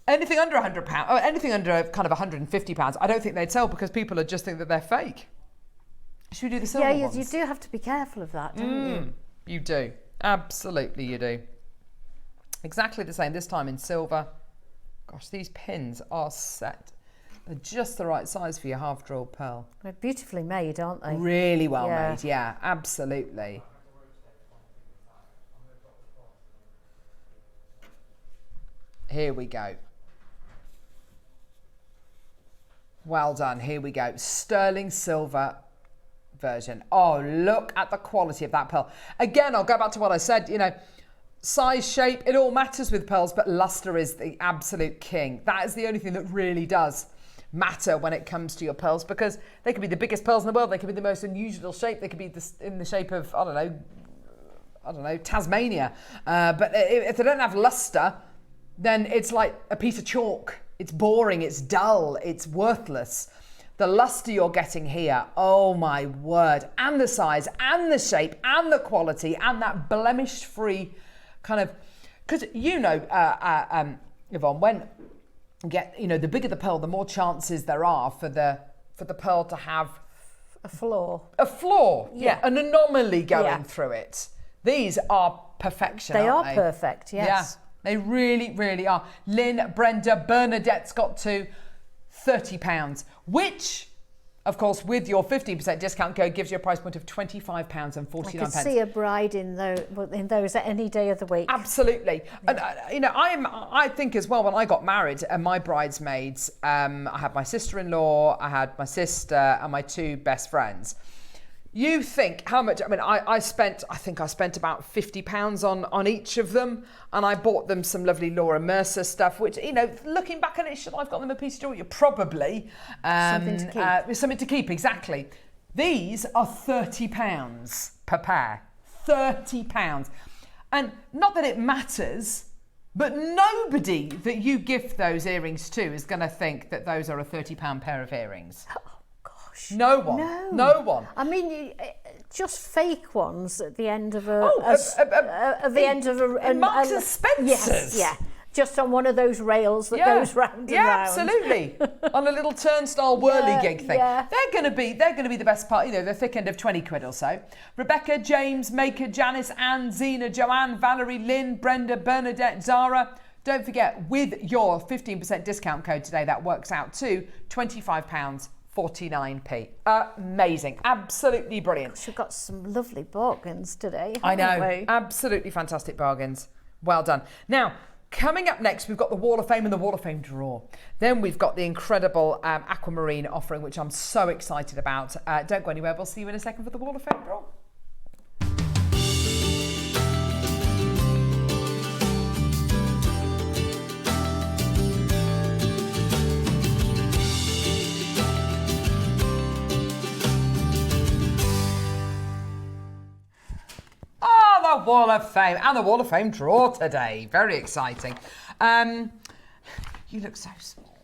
Anything under £100, or anything under kind of £150, I don't think they'd sell because people would just think that they're fake. Should we do the silver ones? You do have to be careful of that, don't you? You do. Absolutely you do. Exactly the same, this time in silver. Gosh, these pins are set. They're just the right size for your half-drilled pearl. They're beautifully made, aren't they? Really well made, yeah, absolutely. Here we go. Well done, here we go. Sterling silver version. Oh, look at the quality of that pearl. Again, I'll go back to what I said, you know, size, shape, it all matters with pearls, but luster is the absolute king. That is the only thing that really does matter when it comes to your pearls, because they could be the biggest pearls in the world, they could be the most unusual shape, they could be in the shape of, I don't know, Tasmania. But if they don't have luster, then it's like a piece of chalk. It's boring, it's dull, it's worthless. The luster you're getting here, oh my word, and the size, and the shape, and the quality, and that blemish-free kind of, because you know, Yvonne, when the bigger the pearl, the more chances there are for the pearl to have a flaw. An anomaly going through it. These are perfection. They aren't are they? perfect, yes. Yeah, they really, really are. Lynn, Brenda, Bernadette's got to £30, which, of course, with your 15% discount code, gives you a price point of £25.49. I could see a bride in those any day of the week. Absolutely. Yeah. And, I think as well, when I got married and my bridesmaids, I had my sister-in-law, I had my sister and my two best friends. You think how much, I spent about £50 on each of them, and I bought them some lovely Laura Mercer stuff, which, looking back on it, should I've got them a piece of jewellery? Probably. Something to keep, exactly. These are £30 per pair. £30. And not that it matters, but nobody that you gift those earrings to is going to think that those are a £30 pair of earrings. Oh, gosh. No one. No one. I mean, just fake ones at the end of Marks and Spencer's. Yes, yeah. Just on one of those rails that goes round and round. Yeah, absolutely. On a little turnstile whirligig thing. Yeah. They're going to be the best part. You know, the thick end of 20 quid or so. Rebecca, James, Maker, Janice, Anne, Zena, Joanne, Valerie, Lynn, Brenda, Bernadette, Zara. Don't forget, with your 15% discount code today, that works out to £25.49. Amazing. Absolutely brilliant. We've got some lovely bargains today, I know. haven't we? Absolutely fantastic bargains. Well done. Now, coming up next, we've got the Wall of Fame and the Wall of Fame draw. Then we've got the incredible Aquamarine offering, which I'm so excited about. Don't go anywhere. We'll see you in a second for the Wall of Fame draw. The Wall of Fame and the Wall of Fame draw today. Very exciting. You look so small.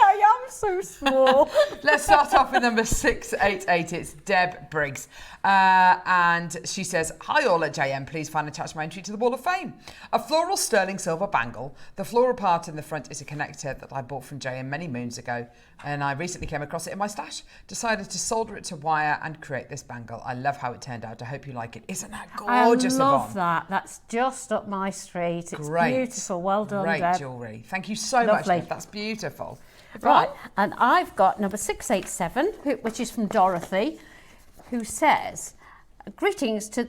I am so small. Let's start off with number 688. It's Deb Briggs. And she says, hi all at JM, please find attached my entry to the Wall of Fame. A floral sterling silver bangle. The floral part in the front is a connector that I bought from JM many moons ago. And I recently came across it in my stash. Decided to solder it to wire and create this bangle. I love how it turned out. I hope you like it. Isn't that gorgeous, I love Yvonne? that. That's just up my street. It's Great. beautiful. Well done, Great Deb. jewellery. Thank you so Lovely. much. That's beautiful. Right, and I've got number 687, which is from Dorothy, who says, Greetings to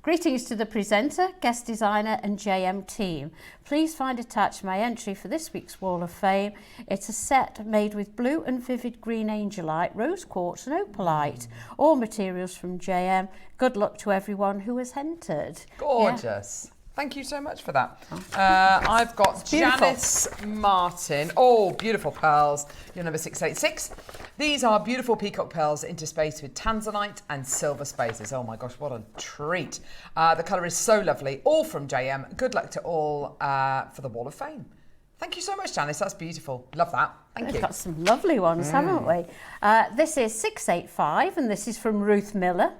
the presenter, guest designer and JM team. Please find attached my entry for this week's Wall of Fame. It's a set made with blue and vivid green angelite, rose quartz and opalite. All materials from JM. Good luck to everyone who has entered. Gorgeous. Yeah. Thank you so much for that. I've got Janice Martin. Oh, beautiful pearls. You're number 686. These are beautiful peacock pearls interspaced with tanzanite and silver spaces. Oh my gosh, what a treat. The colour is so lovely. All from JM. Good luck to all for the Wall of Fame. Thank you so much, Janice. That's beautiful. Love that. Thank you. We've got some lovely ones, haven't we? This is 685, and this is from Ruth Miller,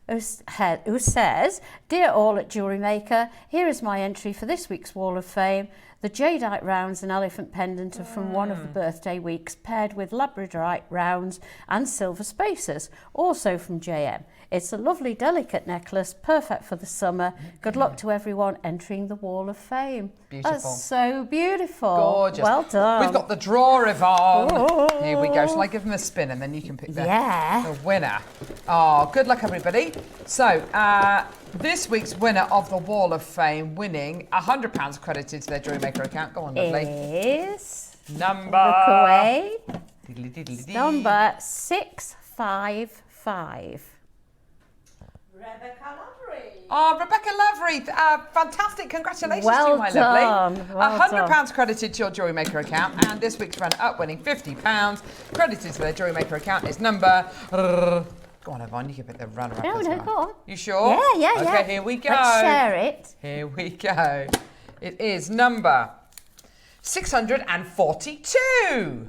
who says, Dear all at Jewellery Maker, here is my entry for this week's Wall of Fame. The jadeite rounds and elephant pendant are from one of the birthday weeks, paired with labradorite rounds and silver spacers, also from JM. It's a lovely, delicate necklace, perfect for the summer. Good luck to everyone entering the Wall of Fame. Beautiful. That's so beautiful. Gorgeous. Well done. We've got the draw, Yvonne. Oh. Here we go. Shall I give them a spin and then you can pick the winner? Oh, good luck, everybody. So, this week's winner of the Wall of Fame, winning £100 credited to their Jewellery Maker account. Go on, lovely. Is Number. look away. Diddly-diddly-dee. Number 655. Rebecca Lavery. Oh, Rebecca Lavery, fantastic. Congratulations Well to you, my done. lovely. Well £100 credited to your Jewellery Maker account, and this week's runner-up winning £50 credited to their Jewellery Maker account is number... Go on, Yvonne, you can pick the runner-up as well. Go on. You sure? Yeah. Okay, here we go. Let's share it. Here we go. It is number 642.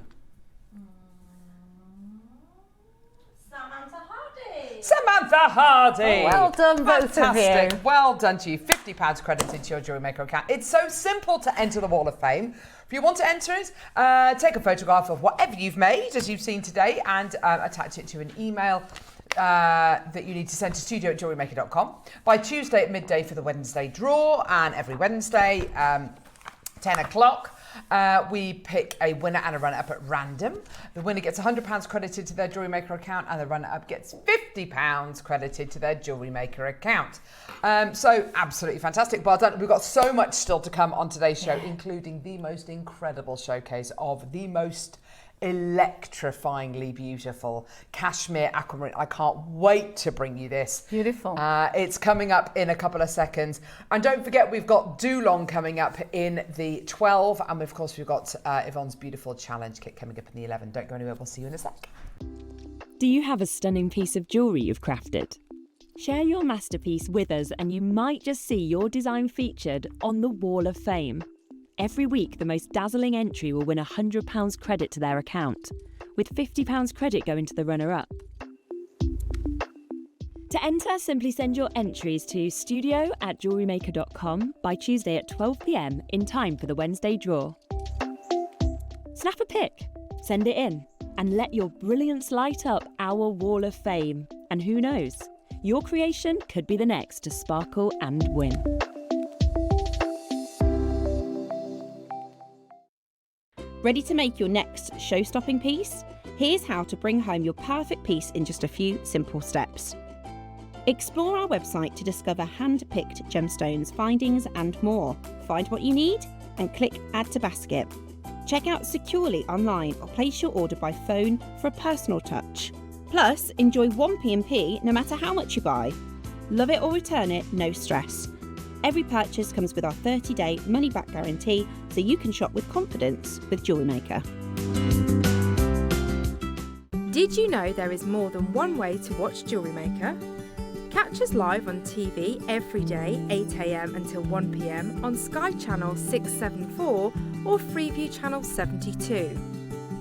Samantha Hardy. Oh, well done, both of you. Fantastic. Well done to you. £50 credited to your Jewellery Maker account. It's so simple to enter the Wall of Fame. If you want to enter it, take a photograph of whatever you've made, as you've seen today, and attach it to an email that you need to send to studio@jewellerymaker.com by Tuesday at midday for the Wednesday draw. And every Wednesday, 10 o'clock, we pick a winner and a runner-up at random. The winner gets £100 credited to their Jewellery Maker account, and the runner-up gets £50 credited to their Jewellery Maker account. So absolutely fantastic. Well done. We've got so much still to come on today's show, including the most incredible showcase of the most electrifyingly beautiful Kashmir Aquamarine. I can't wait to bring you this. Beautiful. It's coming up in a couple of seconds. And don't forget, we've got Dulong coming up in the 12. And of course, we've got Yvonne's beautiful challenge kit coming up in the 11. Don't go anywhere. We'll see you in a sec. Do you have a stunning piece of jewellery you've crafted? Share your masterpiece with us and you might just see your design featured on the Wall of Fame. Every week, the most dazzling entry will win £100 credit to their account, with £50 credit going to the runner-up. To enter, simply send your entries to studio@jewellerymaker.com by Tuesday at 12 p.m. in time for the Wednesday draw. Snap a pic, send it in, and let your brilliance light up our Wall of Fame. And who knows, your creation could be the next to sparkle and win. Ready to make your next show-stopping piece? Here's how to bring home your perfect piece in just a few simple steps. Explore our website to discover hand-picked gemstones, findings and more. Find what you need and click Add to Basket. Check out securely online or place your order by phone for a personal touch. Plus, enjoy one P&P no matter how much you buy. Love it or return it, no stress. Every purchase comes with our 30-day money-back guarantee, so you can shop with confidence with Jewellery Maker. Did you know there is more than one way to watch Jewellery Maker? Catch us live on TV every day, 8 a.m. until 1 p.m. on Sky Channel 674 or Freeview Channel 72.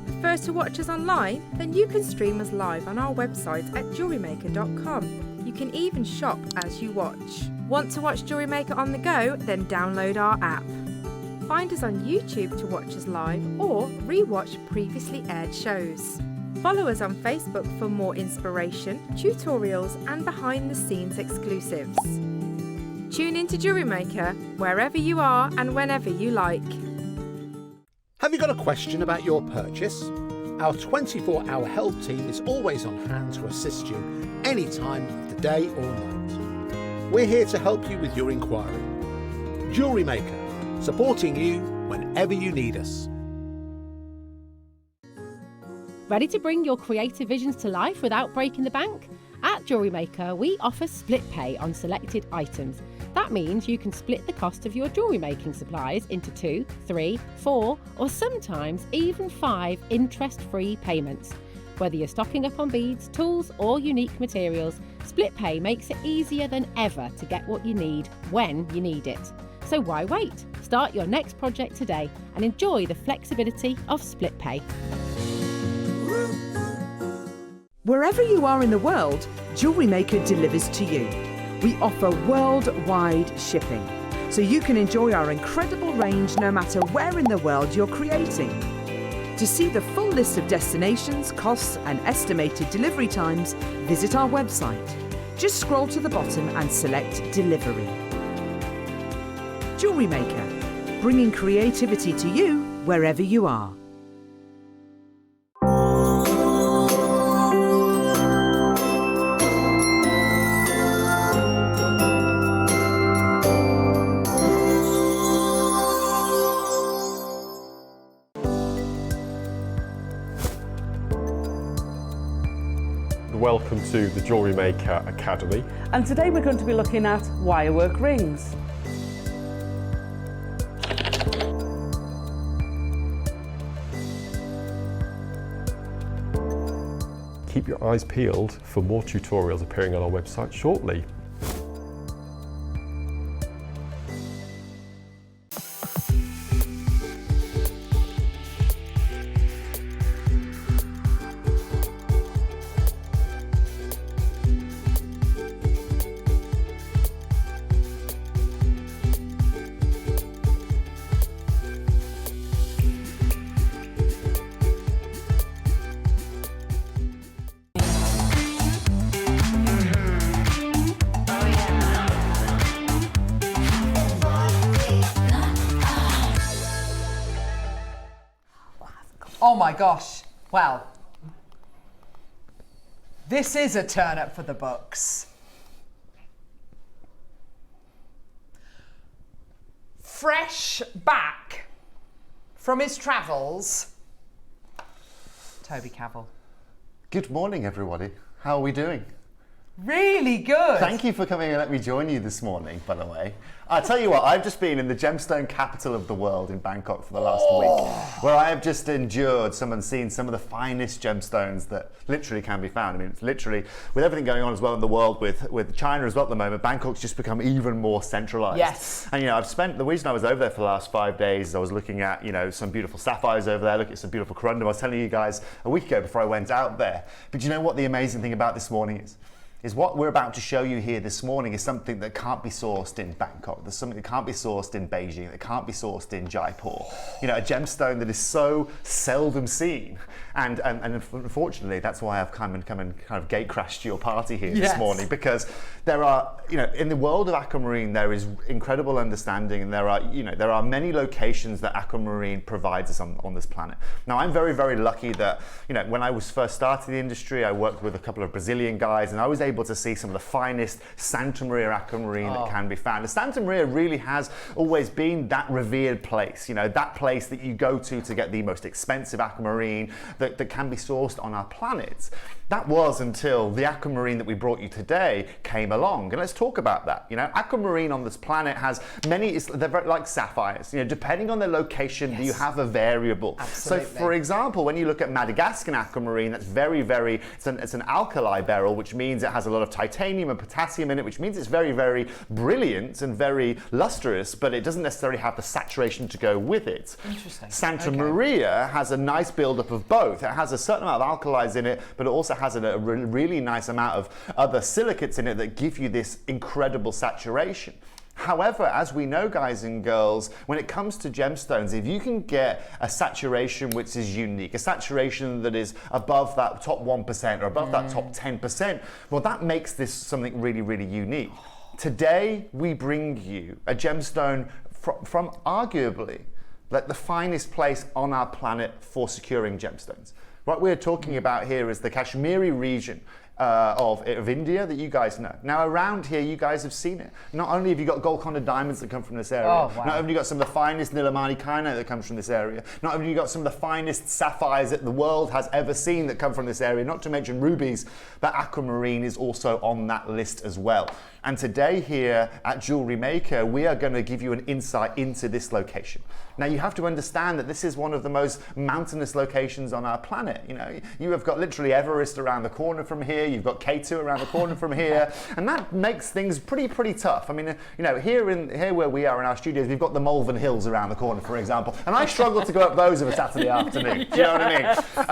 Prefer to watch us online? Then you can stream us live on our website at JewelleryMaker.com. You can even shop as you watch. Want to watch Jewellery Maker on the go? Then download our app. Find us on YouTube to watch us live or re-watch previously aired shows. Follow us on Facebook for more inspiration, tutorials and behind-the-scenes exclusives. Tune in to Jewellery Maker wherever you are and whenever you like. Have you got a question about your purchase? Our 24-hour help team is always on hand to assist you any time of the day or night. We're here to help you with your inquiry. Jewellery Maker, supporting you whenever you need us. Ready to bring your creative visions to life without breaking the bank? At Jewellery Maker, we offer split pay on selected items. That means you can split the cost of your jewellery making supplies into 2, 3, 4, or sometimes even 5 interest-free payments. Whether you're stocking up on beads, tools, or unique materials, split pay makes it easier than ever to get what you need when you need it. So why wait? Start your next project today and enjoy the flexibility of split pay. Wherever you are in the world, Jewellery Maker delivers to you. We offer worldwide shipping, so you can enjoy our incredible range no matter where in the world you're creating. To see the full list of destinations, costs and estimated delivery times, visit our website. Just scroll to the bottom and select Delivery. Jewellery Maker, bringing creativity to you wherever you are. Welcome to the Jewellery Maker Academy. And today we're going to be looking at wirework rings. Keep your eyes peeled for more tutorials appearing on our website shortly. Oh my gosh, well, this is a turn up for the books. Fresh back from his travels, Toby Cavill. Good morning, everybody. How are we doing? Really good. Thank you for coming and let me join you this morning, by the way. I'll tell you what, I've just been in the gemstone capital of the world in Bangkok for the last week, where I have just endured and seen some of the finest gemstones that literally can be found. I mean, it's literally, with everything going on as well in the world, with China as well at the moment, Bangkok's just become even more centralized. Yes. And, I've spent, the reason I was over there for the last 5 days is I was looking at, some beautiful sapphires over there, looking at some beautiful corundum. I was telling you guys a week ago before I went out there. But you know what the amazing thing about this morning is what we're about to show you here this morning is something that can't be sourced in Bangkok. There's something that can't be sourced in Beijing, that can't be sourced in Jaipur. A gemstone that is so seldom seen. And unfortunately, that's why I've come and kind of gate crashed your party here this morning, because there are, in the world of aquamarine, there is incredible understanding, and there are many locations that aquamarine provides us on this planet. Now, I'm very, very lucky that, when I was first starting the industry, I worked with a couple of Brazilian guys, and I was able to see some of the finest Santa Maria aquamarine that can be found. And Santa Maria really has always been that revered place, that place that you go to get the most expensive aquamarine that can be sourced on our planet. That was until the aquamarine that we brought you today came along. And let's talk about that. Aquamarine on this planet has many, they're very like sapphires. Depending on their location, you have a variable. Absolutely. So for example, when you look at Madagascar aquamarine, that's very, very, it's an alkali beryl, which means it has a lot of titanium and potassium in it, which means it's very, very brilliant and very lustrous, but it doesn't necessarily have the saturation to go with it. Interesting. Santa Maria has a nice buildup of both. It has a certain amount of alkalis in it, but it also has a really nice amount of other silicates in it that give you this incredible saturation. However, as we know, guys and girls, when it comes to gemstones, if you can get a saturation which is unique, a saturation that is above that top 1% or above that top 10%, well, that makes this something really, really unique. Today, we bring you a gemstone from arguably the finest place on our planet for securing gemstones. What we're talking about here is the Kashmiri region of India that you guys know. Now around here, you guys have seen it. Not only have you got Golconda diamonds that come from this area, not only have you got some of the finest Nilamani kyanite that comes from this area, not only have you got some of the finest sapphires that the world has ever seen that come from this area, not to mention rubies, but aquamarine is also on that list as well. And today here at Jewellery Maker, we are going to give you an insight into this location. Now you have to understand that this is one of the most mountainous locations on our planet. You have got literally Everest around the corner from here, you've got K2 around the corner from here, and that makes things pretty tough. I mean, here where we are in our studios, we've got the Malvern Hills around the corner, for example, and I struggle to go up those of a Saturday afternoon. Do you know what I mean?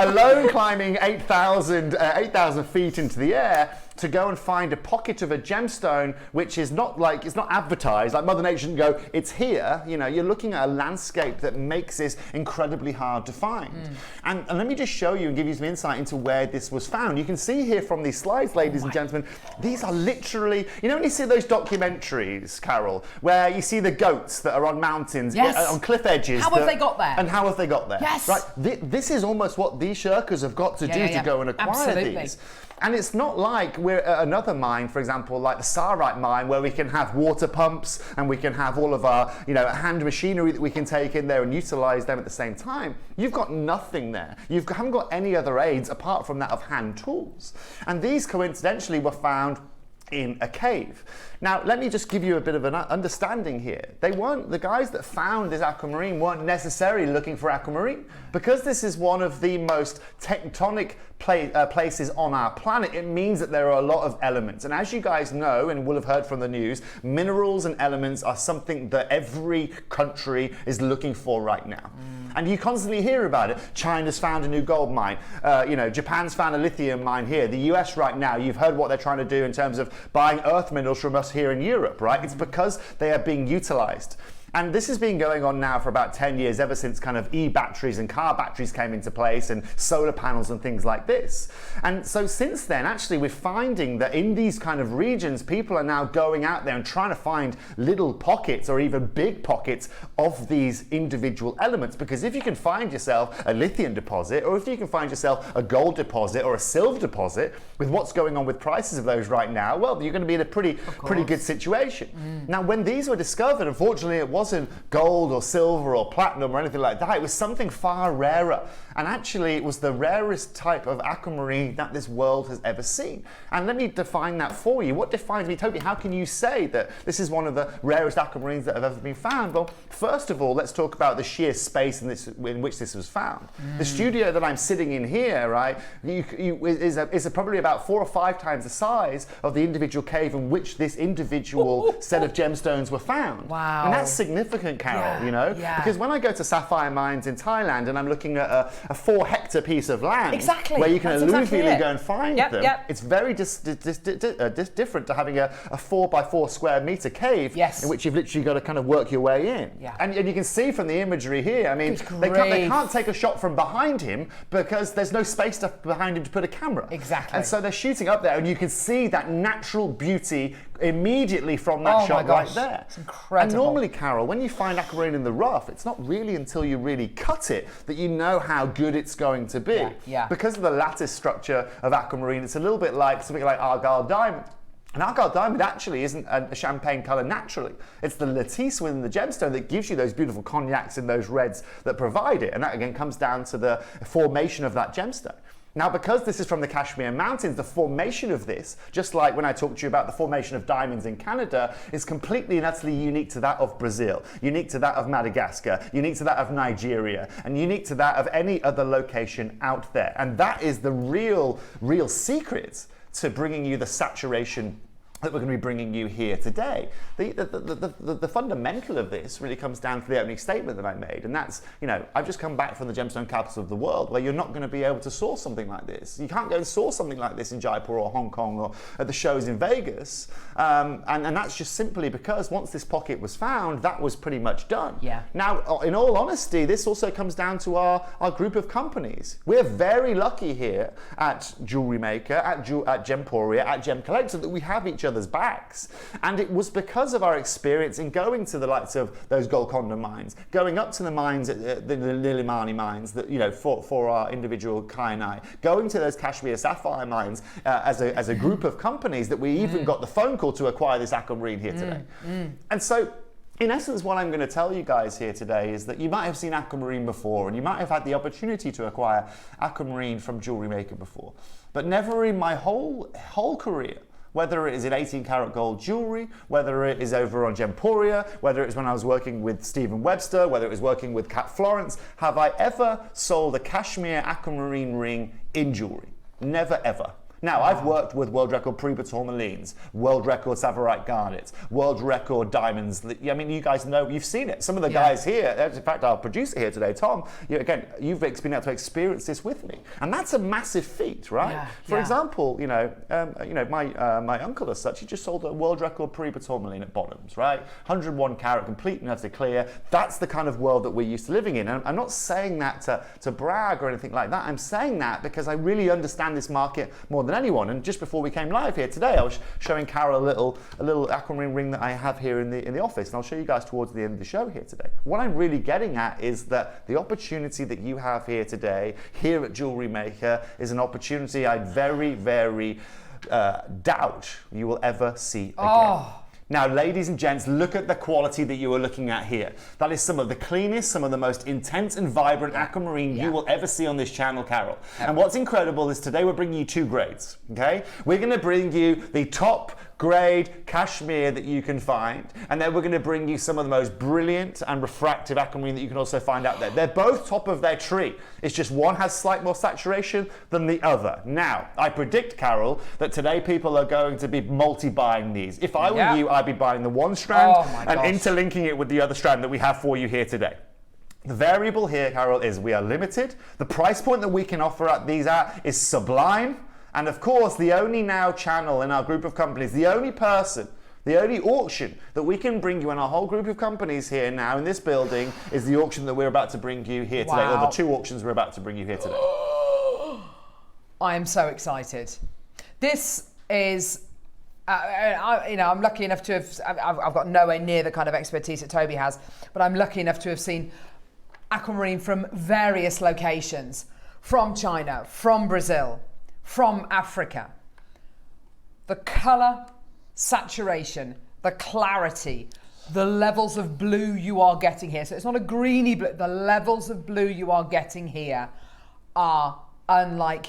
Alone climbing 8,000 feet into the air, to go and find a pocket of a gemstone which is it's not advertised, like Mother Nature can go, it's here. You're looking at a landscape that makes this incredibly hard to find. And let me just show you and give you some insight into where this was found. You can see here from these slides, ladies and gentlemen, these are literally, when you see those documentaries, Carol, where you see the goats that are on mountains, on cliff edges. How have they got there? And how have they got there? Yes. Right. This is almost what these shirkers have got to do to go and acquire these. And it's not like we're at another mine, for example, like the Sarite mine, where we can have water pumps and we can have all of our, hand machinery that we can take in there and utilize them at the same time. You've got nothing there. You haven't got any other aids apart from that of hand tools. And these coincidentally were found in a cave. Now, let me just give you a bit of an understanding here. The guys that found this aquamarine weren't necessarily looking for aquamarine. Because this is one of the most tectonic places on our planet, it means that there are a lot of elements. And as you guys know, and will have heard from the news, minerals and elements are something that every country is looking for right now. And you constantly hear about it. China's found a new gold mine. Japan's found a lithium mine here. The US right now, you've heard what they're trying to do in terms of buying earth minerals from us here in Europe, right? It's because they are being utilized. And this has been going on now for about 10 years, ever since kind of e-batteries and car batteries came into place and solar panels and things like this. And so since then, actually, we're finding that in these kind of regions, people are now going out there and trying to find little pockets or even big pockets of these individual elements. Because if you can find yourself a lithium deposit, or if you can find yourself a gold deposit or a silver deposit, with what's going on with prices of those right now, well, you're going to be in a pretty good situation. Now, when these were discovered, unfortunately, it wasn't gold or silver or platinum or anything like that. It was something far rarer. And actually, it was the rarest type of aquamarine that this world has ever seen. And let me define that for you. What defines me, Toby? How can you say that this is one of the rarest aquamarines that have ever been found? Well, first of all, let's talk about the sheer space in which this was found. The studio that I'm sitting in here, right, is probably about 4 or 5 times the size of the individual cave in which this individual set of gemstones were found. Wow. And that's significant, Carol, you know? Yeah. Because when I go to sapphire mines in Thailand and I'm looking at a 4-hectare piece of land where you can alluvially go and find them, it's very different to having a 4x4 square meter cave in which you've literally got to kind of work your way in. And you can see from the imagery here, I mean, they can't take a shot from behind him because there's no space behind him to put a camera. Exactly. And so they're shooting up there and you can see that natural beauty immediately from that shot right there. It's incredible. And normally, Carol, when you find aquamarine in the rough, it's not really until you really cut it that you know how good it's going to be. Because of the lattice structure of aquamarine, it's a little bit like something like Argyle diamond. And Argyle diamond actually isn't a champagne colour naturally. It's the lattice within the gemstone that gives you those beautiful cognacs and those reds that provide it. And that again comes down to the formation of that gemstone. Now, because this is from the Kashmir Mountains, the formation of this, just like when I talked to you about the formation of diamonds in Canada, is completely and utterly unique to that of Brazil, unique to that of Madagascar, unique to that of Nigeria, and unique to that of any other location out there. And that is the real secret to bringing you the saturation that we're going to be bringing you here today. The fundamental of this really comes down to the opening statement that I made, and that's, you know, I've just come back from the gemstone capital of the world where you're not going to be able to source something like this. You can't go and source something like this in Jaipur or Hong Kong or at the shows in Vegas, and that's just simply because once this pocket was found, that was pretty much done. Now, in all honesty, this also comes down to our group of companies. We're very lucky here at Jewellery Maker, at Gemporia, at Gem Collector that we have each other's backs, and it was because of our experience in going to the likes of those Golconda mines, going up to the mines at the Nilimani mines that, you know, for our individual Kai and I, going to those Kashmir sapphire mines as a group of companies that we even got the phone call to acquire this aquamarine here today. And so in essence, what I'm going to tell you guys here today is that you might have seen aquamarine before, and you might have had the opportunity to acquire aquamarine from Jewellery Maker before, but never in my whole career, whether it is in 18 karat gold jewelry, whether it is over on Gemporia, whether it's when I was working with Stephen Webster, whether it was working with Kat Florence, have I ever sold a Kashmir aquamarine ring in jewelry. Never ever. Now, I've worked with world record Preba tourmalines, world record Savarite garnets, world record diamonds. I mean, you guys know, you've seen it. Some of the guys here, in fact, our producer here today, Tom, you've been able to experience this with me. And that's a massive feat, right? For example, my uncle as such, he just sold a world record Preba tourmaline at Bottoms, right? 101 carat, complete and utter clear. That's the kind of world that we're used to living in. And I'm not saying that to brag or anything like that. I'm saying that because I really understand this market more than anyone. And just before we came live here today, I was showing Carol a little aquamarine ring that I have here in the office, and I'll show you guys towards the end of the show here today. What I'm really getting at is that the opportunity that you have here today, here at Jewellery Maker, is an opportunity I very, very doubt you will ever see again. Now, ladies and gents, look at the quality that you are looking at here. That is some of the cleanest, some of the most intense and vibrant aquamarine you will ever see on this channel, Carol. And what's incredible is today we're bringing you 2 grades, okay? We're going to bring you the top grade Kashmir that you can find, and then we're going to bring you some of the most brilliant and refractive aquamarine that you can also find out there. They're both top of their tree. It's just one has slight more saturation than the other. Now, I predict, Carol, that today people are going to be multi-buying these. If I were you, I'd be buying the one strand and interlinking it with the other strand that we have for you here today. The variable here, Carol, is we are limited. The price point that we can offer at these at is sublime. And of course, the only now channel in our group of companies, the only person, the only auction that we can bring you in our whole group of companies here now in this building is the auction that we're about to bring you here today, or the 2 auctions we're about to bring you here today. I am so excited. This is, I'm lucky enough to have, I've got nowhere near the kind of expertise that Toby has, but I'm lucky enough to have seen aquamarine from various locations, from China, from Brazil, from Africa. The colour, saturation, the clarity, the levels of blue you are getting here, so it's not a greeny blue, the levels of blue you are getting here are unlike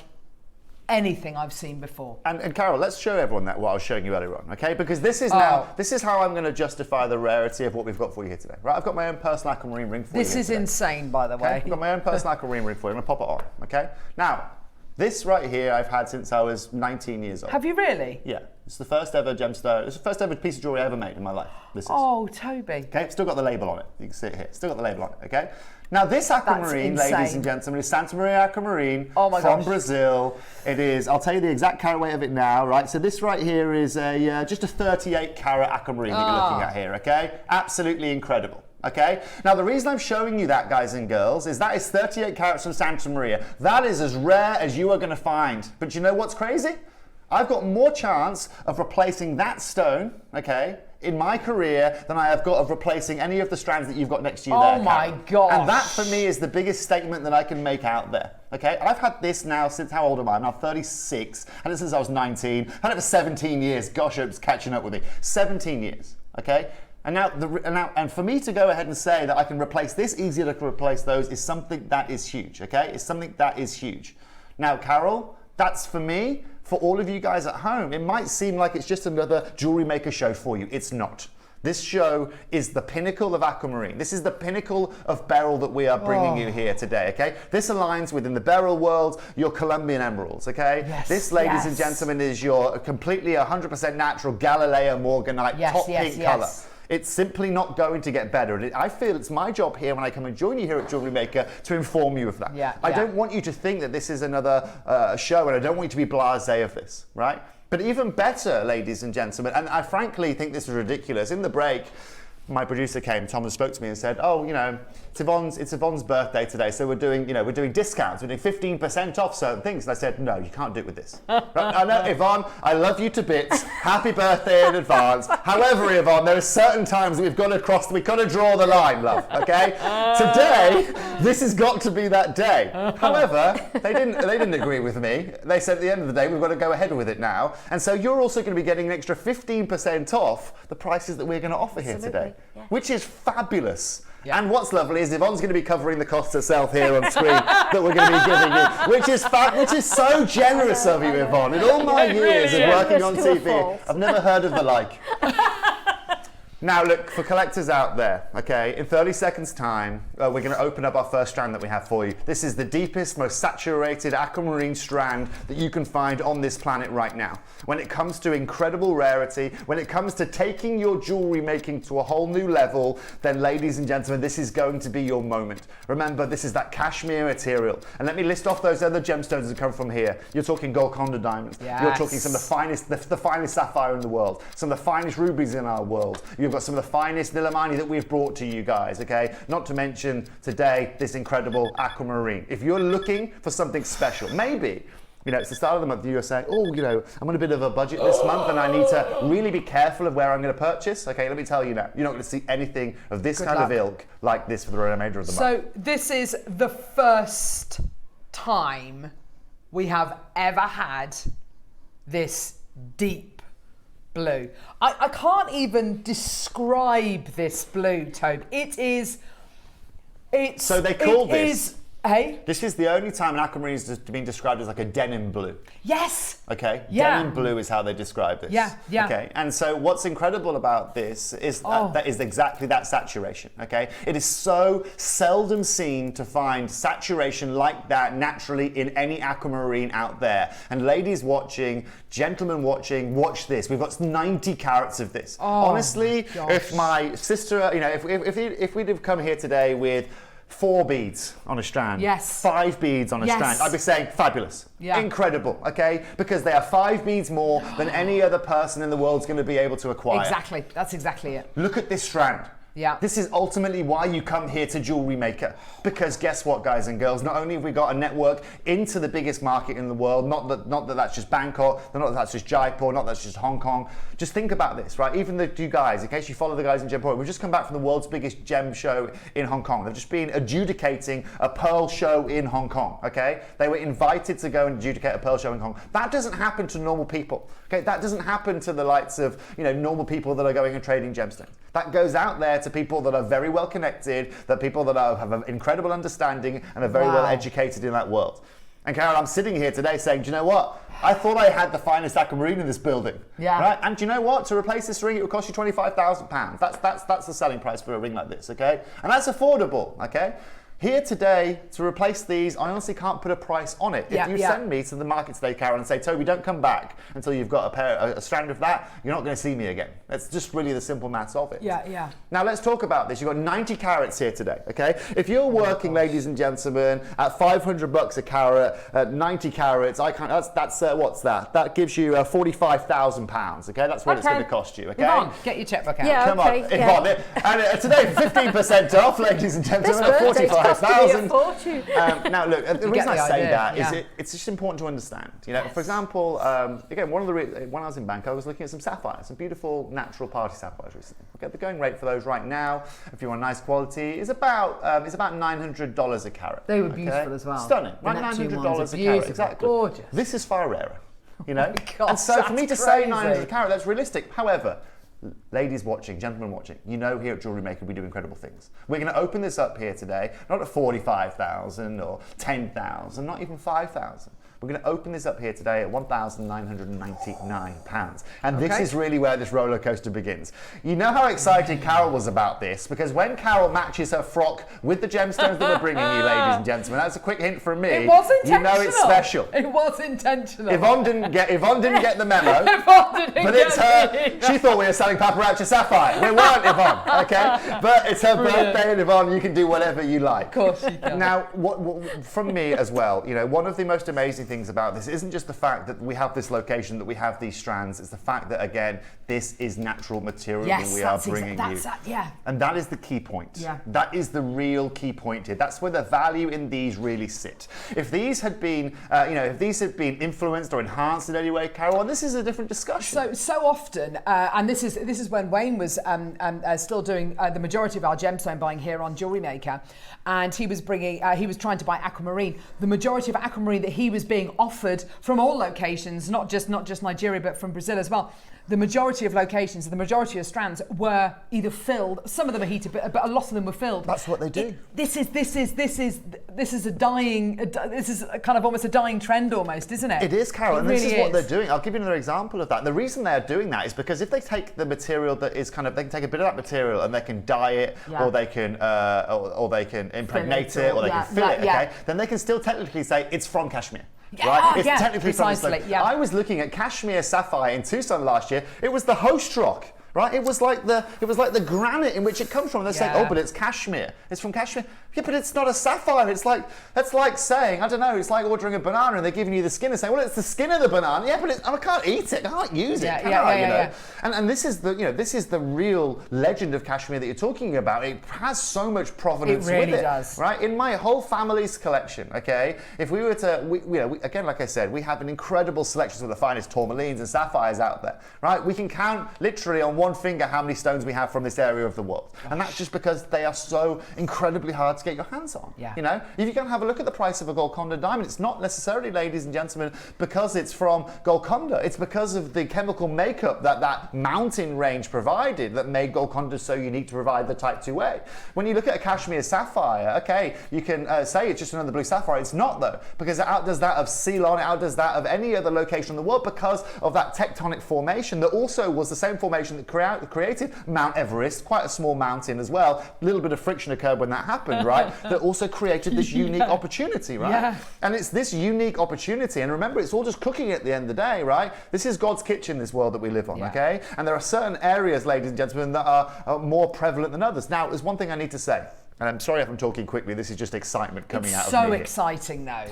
anything I've seen before. And Carol, let's show everyone that what I was showing you earlier on, okay? Because this is now, this is how I'm going to justify the rarity of what we've got for you here today. Right, I've got my own personal aquamarine ring for you. This is insane, by the way. I've got my own personal aquamarine ring for you. I'm going to pop it on, okay? Now, this right here I've had since I was 19 years old. Have you really? Yeah. It's the first ever gemstone, it's the first ever piece of jewellery I ever made in my life. This is. Oh, Toby. Okay, still got the label on it. You can see it here. Still got the label on it, okay? Now this aquamarine, ladies and gentlemen, is Santa Maria Aquamarine from Brazil. It is, I'll tell you the exact carat weight of it now, right? So this right here is a just a 38 carat aquamarine that you're looking at here, okay? Absolutely incredible. Okay, now the reason I'm showing you that, guys and girls, is that is 38 carats from Santa Maria. That is as rare as you are going to find. But you know what's crazy? I've got more chance of replacing that stone, okay, in my career than I have got of replacing any of the strands that you've got next to you there, Oh my gosh. And that for me is the biggest statement that I can make out there, okay? I've had this now since, how old am I? I'm now 36, had it since I was 19, had it for 17 years. Gosh, it's catching up with me. 17 years, okay? And now, and for me to go ahead and say that I can replace this easier to replace those is something that is huge, okay? It's something that is huge. Now, Carol, that's for me. For all of you guys at home, it might seem like it's just another Jewellery Maker show for you. It's not. This show is the pinnacle of aquamarine. This is the pinnacle of beryl that we are bringing you here today, okay? This aligns within the beryl world, your Colombian emeralds, okay? Yes, this, ladies and gentlemen, is your completely 100% natural Galileo Morganite top pink color. It's simply not going to get better. And I feel it's my job here when I come and join you here at Jewellery Maker to inform you of that. I don't want you to think that this is another show, and I don't want you to be blasé of this, right? But even better, ladies and gentlemen, and I frankly think this is ridiculous. In the break, my producer came, Tom, and spoke to me and said, oh, you know, it's Yvonne's birthday today, so we're doing discounts, we're doing 15% off certain things. And I said, no, you can't do it with this. Right? I know, Yvonne, I love you to bits. Happy birthday in advance. However, Yvonne, there are certain times that we've got to draw the line, love, okay? Today, this has got to be that day. However, they didn't agree with me. They said at the end of the day, we've got to go ahead with it now. And so you're also going to be getting an extra 15% off the prices that we're going to offer here today, which is fabulous. And what's lovely is Yvonne's going to be covering the cost herself here on screen that we're going to be giving you, which is so generous of you, Yvonne. In all my years of working on TV, I've never heard of the like. Now look, for collectors out there, okay, in 30 seconds time, we're going to open up our first strand that we have for you. This is the deepest, most saturated aquamarine strand that you can find on this planet right now. When it comes to incredible rarity, when it comes to taking your jewellery making to a whole new level, then ladies and gentlemen, this is going to be your moment. Remember, this is that cashmere material. And let me list off those other gemstones that come from here. You're talking Golconda diamonds. Yes. You're talking some of the finest sapphire in the world, some of the finest rubies in our world. You've got some of the finest Nilamani that we've brought to you guys, okay? Not to mention today, this incredible aquamarine. If you're looking for something special, maybe, you know, it's the start of the month, you're saying, oh, you know, I'm on a bit of a budget this month and I need to really be careful of where I'm going to purchase. Okay, let me tell you now, you're not going to see anything of this kind of ilk like this for the remainder of the month. So this is the first time we have ever had this deep blue. I can't even describe this blue, Toby. So they call this. Hey? This is the only time an aquamarine has been described as like a denim blue. Yes. Okay. Yeah. Denim blue is how they describe this. Yeah. Yeah. Okay. And so what's incredible about this is that is exactly that saturation. Okay. It is so seldom seen to find saturation like that naturally in any aquamarine out there. And ladies watching, gentlemen watching, watch this. We've got 90 carats of this. Honestly, if my sister, you know, if we'd have come here today with 4 beads on a strand, 5 beads on a strand, I'd be saying fabulous, incredible, okay? Because they are 5 beads more than any other person in the world's going to be able to acquire. Exactly, that's exactly it. Look at this strand. Yeah. This is ultimately why you come here to Jewellery Maker. Because guess what, guys and girls? Not only have we got a network into the biggest market in the world, not that that's just Bangkok, not that that's just Jaipur, not that's just Hong Kong. Just think about this, right? Even you guys, in case you follow the guys in Jaipur, we've just come back from the world's biggest gem show in Hong Kong. They've just been adjudicating a pearl show in Hong Kong, okay? They were invited to go and adjudicate a pearl show in Hong Kong. That doesn't happen to normal people, okay? That doesn't happen to the likes of, normal people that are going and trading gemstones. That goes out there to people that are very well connected, that people that have an incredible understanding and are very well educated in that world. And Carol, I'm sitting here today saying, do you know what? I thought I had the finest aquamarine in this building. Yeah. Right? And do you know what? To replace this ring, it would cost you £25,000. That's the selling price for a ring like this, okay? And that's affordable, okay? Here today, to replace these, I honestly can't put a price on it. If you send me to the market today, Karen, and say, Toby, don't come back until you've got a strand of that, you're not going to see me again. That's just really the simple maths of it. Yeah. Now let's talk about this. You've got 90 carats here today, okay? If you're working, ladies and gentlemen, at $500 a carat, at 90 carats, what's that? That gives you £45,000, okay? That's what it's going to cost you, okay? Yvonne, get your checkbook out. Yeah, Come on, Yvonne. And today, 15% off, ladies and gentlemen, at 45,000. Now, look, the reason I say that is it's just important to understand. For example, again, when I was in Bangkok, I was looking at some sapphires, some beautiful natural party sapphires recently. Okay, the going rate for those right now, if you want nice quality, is about $900 a carat. They were beautiful as well. Stunning, right? $900 a carat, exactly. Gorgeous. This is far rarer, God, and so for me to say crazy. 900 a carat, that's realistic. However, ladies watching, gentlemen watching, here at Jewellery Maker we do incredible things. We're going to open this up here today, not at 45,000 or 10,000, not even 5,000. We're going to open this up here today at £1,999. And this is really where this roller coaster begins. You know how excited Carol was about this, because when Carol matches her frock with the gemstones that we're bringing you, ladies and gentlemen, that's a quick hint from me. It was intentional. You know it's special. It was intentional. Yvonne didn't get the memo. Yvonne didn't but it's her. She thought we were selling paparazzi sapphire. We weren't, Yvonne. Okay, but it's her birthday, and Yvonne, you can do whatever you like. Of course you can. Now, what from me as well, one of the most amazing things about this isn't just the fact that we have this location, that we have these strands. It's the fact that, again, this is natural material that we are bringing you. And that is the key point. Yeah. That is the real key point here. That's where the value in these really sit. If these had been, influenced or enhanced in any way, Carol, and this is a different discussion. So often, and this is when Wayne was still doing the majority of our gemstone buying here on Jewellery Maker, and he was trying to buy aquamarine. The majority of aquamarine that he was being offered from all locations, not just Nigeria, but from Brazil as well. The majority of locations, the majority of strands were either filled. Some of them are heated, but a lot of them were filled. That's what they do. This is kind of almost a dying trend, almost, isn't it? It is, Carol, and really this is what they're doing. I'll give you another example of that. The reason they're doing that is because if they take the material that is they can take a bit of that material and they can dye it, or they can impregnate it, or they can fill it. Okay, then they can still technically say it's from Kashmir. Right? It's technically precisely. I was looking at Kashmir sapphire in Tucson last year. It was the host rock. Right? It was like the granite in which it comes from. They're saying, oh, but it's Kashmir. It's from Kashmir. Yeah, but it's not a sapphire. That's like saying, I don't know, it's like ordering a banana and they're giving you the skin and saying, well, it's the skin of the banana. Yeah, but I can't eat it. I can't use it. Can I? And this is the real legend of Kashmir that you're talking about. It has so much provenance with it. It really does. Right? In my whole family's collection, okay, if we were to, again, like I said, we have an incredible selection of the finest tourmalines and sapphires out there. Right? We can count literally on one finger how many stones we have from this area of the world. And that's just because they are so incredibly hard to get your hands on. Yeah. If you can have a look at the price of a Golconda diamond, it's not necessarily, ladies and gentlemen, because it's from Golconda. It's because of the chemical makeup that mountain range provided that made Golconda so unique to provide the Type 2A. When you look at a Kashmir sapphire, okay, you can say it's just another blue sapphire. It's not, though, because it outdoes that of Ceylon, it outdoes that of any other location in the world because of that tectonic formation that also was the same formation that created Mount Everest, quite a small mountain as well. A little bit of friction occurred when that happened, right? That also created this unique opportunity, right? Yeah. And it's this unique opportunity, and remember, it's all just cooking at the end of the day, right? This is God's kitchen, this world that we live on, okay? And there are certain areas, ladies and gentlemen, that are more prevalent than others. Now, there's one thing I need to say, and I'm sorry if I'm talking quickly, this is just excitement coming out of me. So exciting, though.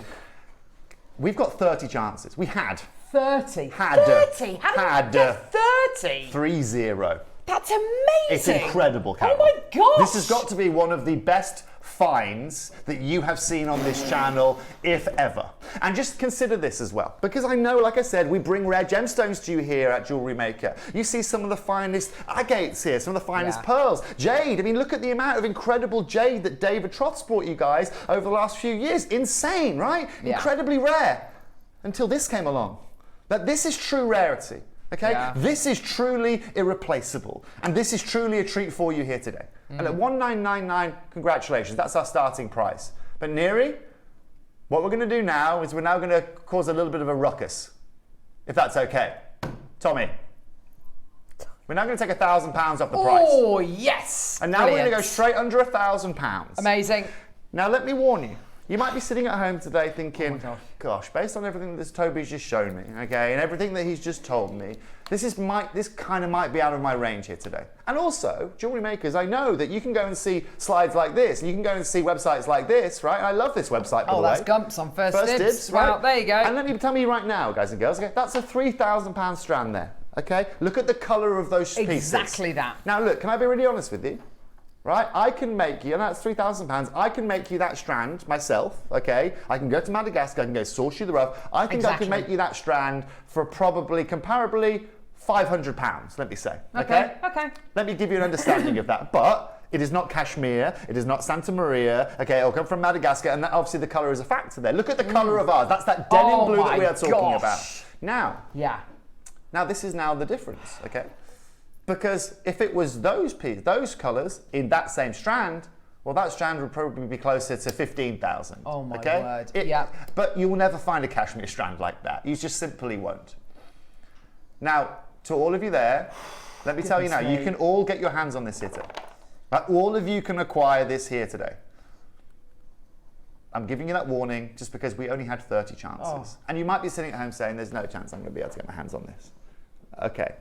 We've got 30 chances. We had. 30. Had. 30? How did you get 30? 3-0. That's amazing. It's incredible, Carol. Oh my gosh. This has got to be one of the best finds that you have seen on this channel, if ever. And just consider this as well, because I know, like I said, we bring rare gemstones to you here at Jewellery Maker. You see some of the finest agates here, some of the finest pearls. Jade, I mean, look at the amount of incredible jade that David Troth's brought you guys over the last few years. Insane, right? Yeah. Incredibly rare. Until this came along. But this is true rarity. Okay, this is truly irreplaceable, and this is truly a treat for you here today. And at 1999, congratulations, that's our starting price. But Neri, what we're going to do now is we're now going to cause a little bit of a ruckus, if that's okay. Tommy, we're now going to take £1,000 off the price. Oh yes! And now we're going to go straight under £1,000. Amazing. Now let me warn you. You might be sitting at home today thinking, gosh, based on everything that Toby's just shown me, okay, and everything that he's just told me, this kind of might be out of my range here today. And also, Jewellery Makers, I know that you can go and see slides like this, and you can go and see websites like this, right? I love this website, by the way. Oh, that's Gumps on First Dibs. Right? Wow, there you go. And tell me right now, guys and girls, okay, that's a £3,000 strand there, okay? Look at the colour of those pieces. Exactly that. Now look, can I be really honest with you? Right, I can make you, and that's £3,000, I can make you that strand myself, okay? I can go to Madagascar, I can go source you the rough. I can make you that strand for probably, comparably, £500, let me say, okay? Okay. Let me give you an understanding of that. But it is not Kashmir, it is not Santa Maria, okay? It'll come from Madagascar, and that, obviously the colour is a factor there. Look at the colour of ours. That's that denim blue that we are talking about. Now, now this is now the difference, okay? Because if it was those colours in that same strand, well, that strand would probably be closer to 15,000. Oh my word! But you will never find a cashmere strand like that. You just simply won't. Now, to all of you there, let me tell you now, you can all get your hands on this here today. All of you can acquire this here today. I'm giving you that warning just because we only had 30 chances. And you might be sitting at home saying, there's no chance I'm going to be able to get my hands on this. Okay,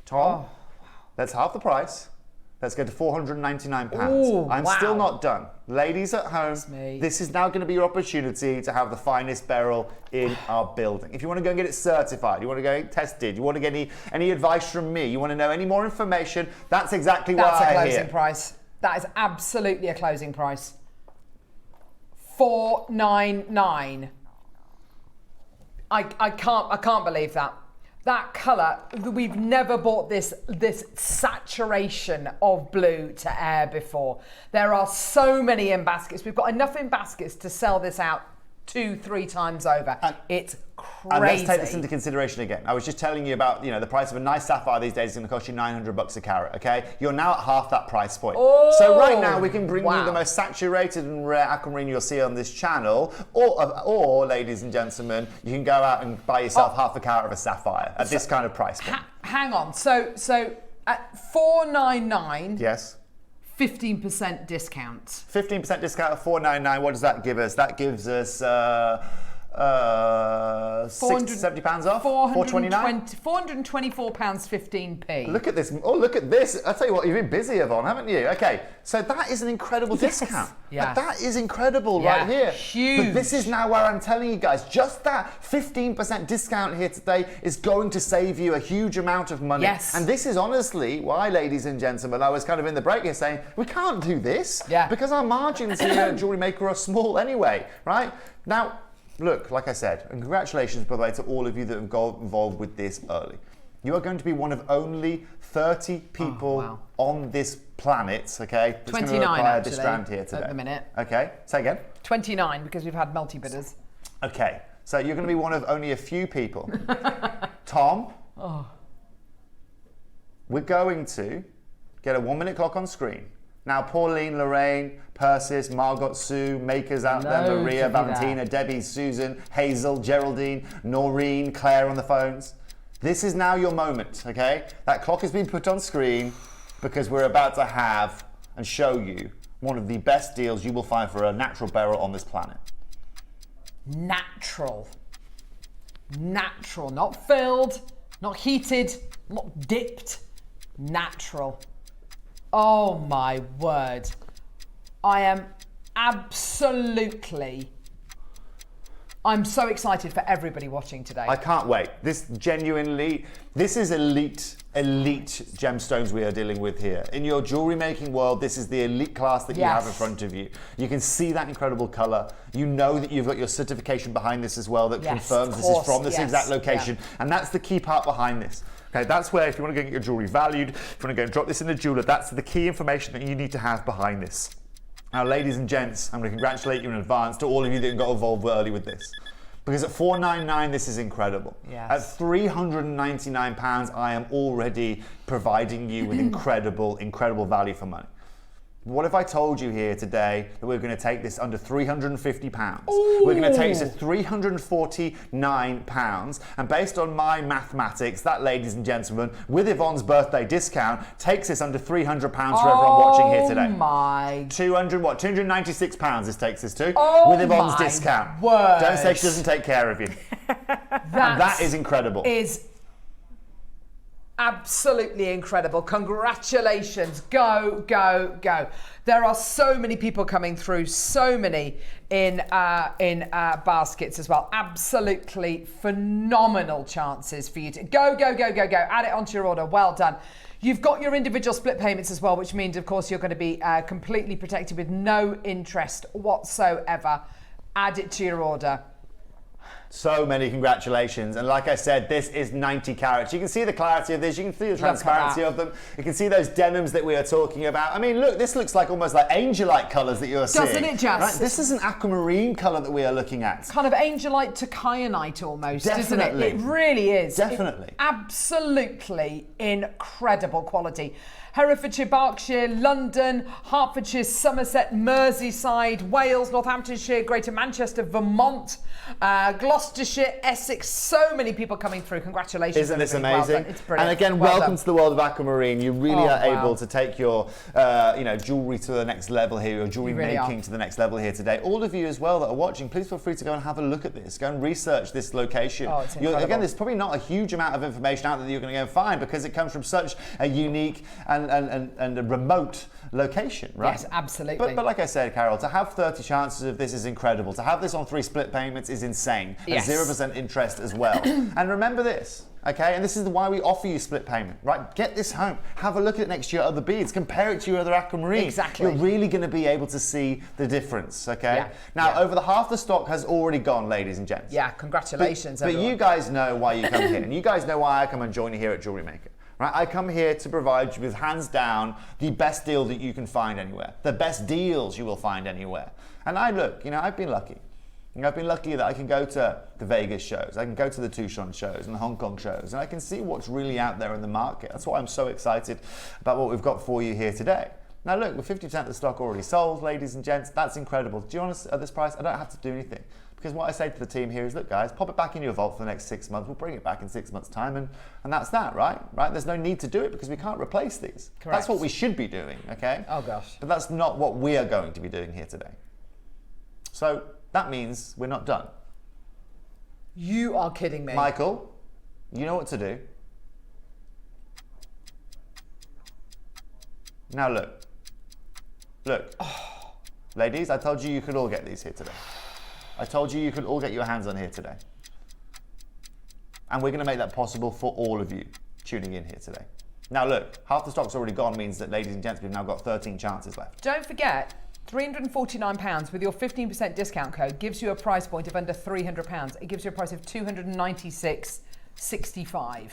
Tom. That's half the price. Let's go to £499. Ooh, I'm still not done. Ladies at home, this is now going to be your opportunity to have the finest beryl in our building. If you want to go and get it certified, you want to go and get it tested, you want to get any advice from me, you want to know any more information, that's exactly why I'm here. That's a closing price. That is absolutely a closing price. $499. I can't believe that. That colour, we've never bought this saturation of blue to air before. There are so many in baskets. We've got enough in baskets to sell this out 2-3 times over. It's crazy. And let's take this into consideration again. I was just telling you about, the price of a nice sapphire these days is going to cost you $900 a carat, okay? You're now at half that price point. So right now we can bring you the most saturated and rare aquamarine you'll see on this channel, or ladies and gentlemen, you can go out and buy yourself half a carat of a sapphire at this kind of price point. Hang on. So at $499. Yes. 15% discount. 15% discount of $499. What does that give us? That gives us £70 off. £424.15p. Look at this! Oh, look at this! I tell you what, you've been busy, Yvonne, haven't you? Okay, so that is an incredible discount. That is incredible right here. Huge. But this is now where I'm telling you guys, just that 15% discount here today is going to save you a huge amount of money. Yes. And this is honestly why, ladies and gentlemen, I was kind of in the break here saying we can't do this because our margins here at Jewellery Maker are small anyway, right? Now. Look, like I said, and congratulations, by the way, to all of you that have got involved with this early. You are going to be one of only 30 people on this planet, okay, that's 29 going to acquire actually, this strand here today. at the minute. Okay, say again. 29 because we've had multi-bidders. Okay, so you're going to be one of only a few people. Tom, we're going to get a 1-minute clock on screen. Now, Pauline, Lorraine, Persis, Margot, Sue, Makers out there, Maria, Valentina, Debbie, Susan, Hazel, Geraldine, Noreen, Claire on the phones. This is now your moment, okay? That clock has been put on screen because we're about to have and show you one of the best deals you will find for a natural beryl on this planet. Natural. Natural, not filled, not heated, not dipped. Natural. Oh my word. I am absolutely I'm so excited for everybody watching today. I can't wait. This is elite gemstones we are dealing with here. In your jewelry making world, this is the elite class that you have in front of you. You can see that incredible color. You know that you've got your certification behind this as well that confirms this is from this exact location. And that's the key part behind this. Okay, that's where if you want to go get your jewelry valued, if you want to go and drop this in the jeweler, that's the key information that you need to have behind this. Now, ladies and gents, I'm going to congratulate you in advance to all of you that got involved early with this. Because at $499, this is incredible. Yes. At £399, I am already providing you with incredible value for money. What if I told you here today that we're going to take this under £350? Ooh. We're going to take this at £349, and based on my mathematics, that, ladies and gentlemen, with Yvonne's birthday discount, takes this under £300 for everyone watching here today. Oh my! £296 this takes us to Oh with Yvonne's my discount. word. Don't say she doesn't take care of you. That is incredible. Is absolutely incredible. Congratulations. Go, go, go. There are so many people coming through, so many in baskets as well. Absolutely phenomenal chances for you to go, go, go, go, go. Add it onto your order. Well done. You've got your individual split payments as well, which means, of course, you're going to be completely protected with no interest whatsoever. Add it to your order. So many congratulations. And like I said, this is 90 carats. You can see the clarity of this. You can see the transparency of them. You can see those denims that we are talking about. I mean, look, this looks like almost like angelite colours that you're seeing. Doesn't it just? Right? This is an aquamarine colour that we are looking at. Kind of angelite to kyanite almost, Definitely. isn't it? It really is. Definitely. Absolutely incredible quality. Herefordshire, Berkshire, London, Hertfordshire, Somerset, Merseyside, Wales, Northamptonshire, Greater Manchester, Vermont, Gloucestershire, Essex. So many people coming through. Congratulations. Isn't this amazing? Well, it's brilliant. And again, welcome to the world of aquamarine. You really are able to take your jewelry to the next level here, your jewelry making to the next level here today. All of you as well that are watching, please feel free to go and have a look at this. Go and research this location. Oh, it's incredible. Again, there's probably not a huge amount of information out there that you're going to go and find because it comes from such a unique and a remote location, right? Yes, absolutely. But like I said, Carol, to have 30 chances of this is incredible. To have this on 3 split payments is insane. Yes. And 0% interest as well. And remember this, okay? And this is why we offer you split payment, right? Get this home. Have a look at it next to your other beads. Compare it to your other aquamarine. Exactly. You're really going to be able to see the difference, okay? Now, over the half the stock has already gone, ladies and gents. Yeah, congratulations, But you guys know why you come here. And you guys know why I come and join you here at Jewellery Maker. Right, I come here to provide you with, hands down, the best deal that you can find anywhere. The best deals you will find anywhere. And I've been lucky. I've been lucky that I can go to the Vegas shows, I can go to the Tucson shows and the Hong Kong shows, and I can see what's really out there in the market. That's why I'm so excited about what we've got for you here today. Now look, with 50% of the stock already sold, ladies and gents, that's incredible. Do you want us at this price? I don't have to do anything. Because what I say to the team here is, look guys, pop it back in your vault for the next 6 months. We'll bring it back in 6 months' time, and that's that, right? There's no need to do it because we can't replace these. Correct. That's what we should be doing, okay? Oh gosh. But that's not what we are going to be doing here today. So that means we're not done. You are kidding me. Michael, you know what to do. Now look. Ladies, I told you could all get these here today. I told you could all get your hands on here today. And we're going to make that possible for all of you tuning in here today. Now look, half the stock's already gone means that, ladies and gents, we've now got 13 chances left. Don't forget, £349 with your 15% discount code gives you a price point of under £300. It gives you a price of $296.65.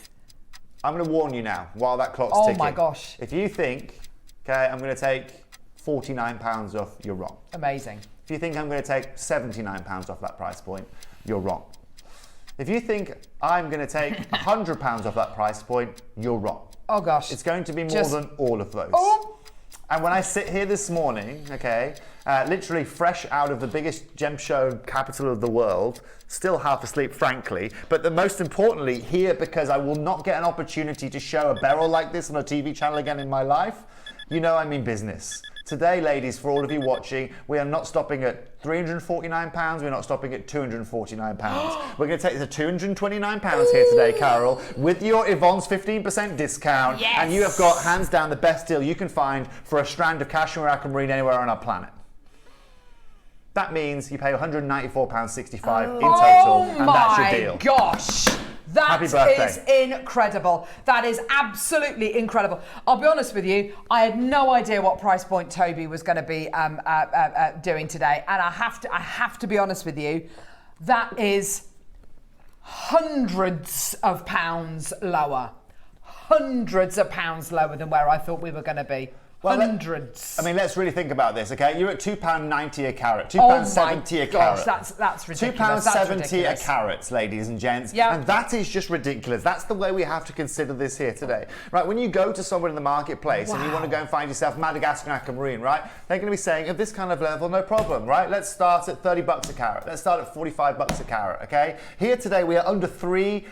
I'm going to warn you now while that clock's ticking. Oh my gosh. If you think, okay, I'm going to take £49 off, you're wrong. Amazing. If you think I'm going to take £79 off that price point, you're wrong. If you think I'm going to take £100 off that price point, you're wrong. Oh gosh. It's going to be more than all of those. Oh. And when I sit here this morning, okay, literally fresh out of the biggest gemstone capital of the world, still half asleep, frankly, but most importantly, here because I will not get an opportunity to show a beryl like this on a TV channel again in my life, you know I mean business. Today, ladies, for all of you watching, we are not stopping at £349, we're not stopping at £249. We're going to take the £229 here today, Carol, with your Yvonne's 15% discount, yes. And you have got, hands down, the best deal you can find for a strand of Kashmir Aquamarine anywhere on our planet. That means you pay £194.65 in total, and that's your deal. Oh my gosh! That is incredible. That is absolutely incredible. I'll be honest with you, I had no idea what price point Toby was going to be doing today, and I have to be honest with you, that is hundreds of pounds lower. Hundreds of pounds lower than where I thought we were going to be. Well, hundreds. Let's really think about this, okay? You're at £2.90 a carat, £2.70 a carat. That's ridiculous. £2.70 a carat, ladies and gents. Yeah. And that is just ridiculous. That's the way we have to consider this here today. Right, when you go to someone in the marketplace and you want to go and find yourself Madagascar Aquamarine, right? They're going to be saying, at this kind of level, no problem, right? Let's start at $30 a carat. Let's start at $45 a carat, okay? Here today, we are under £3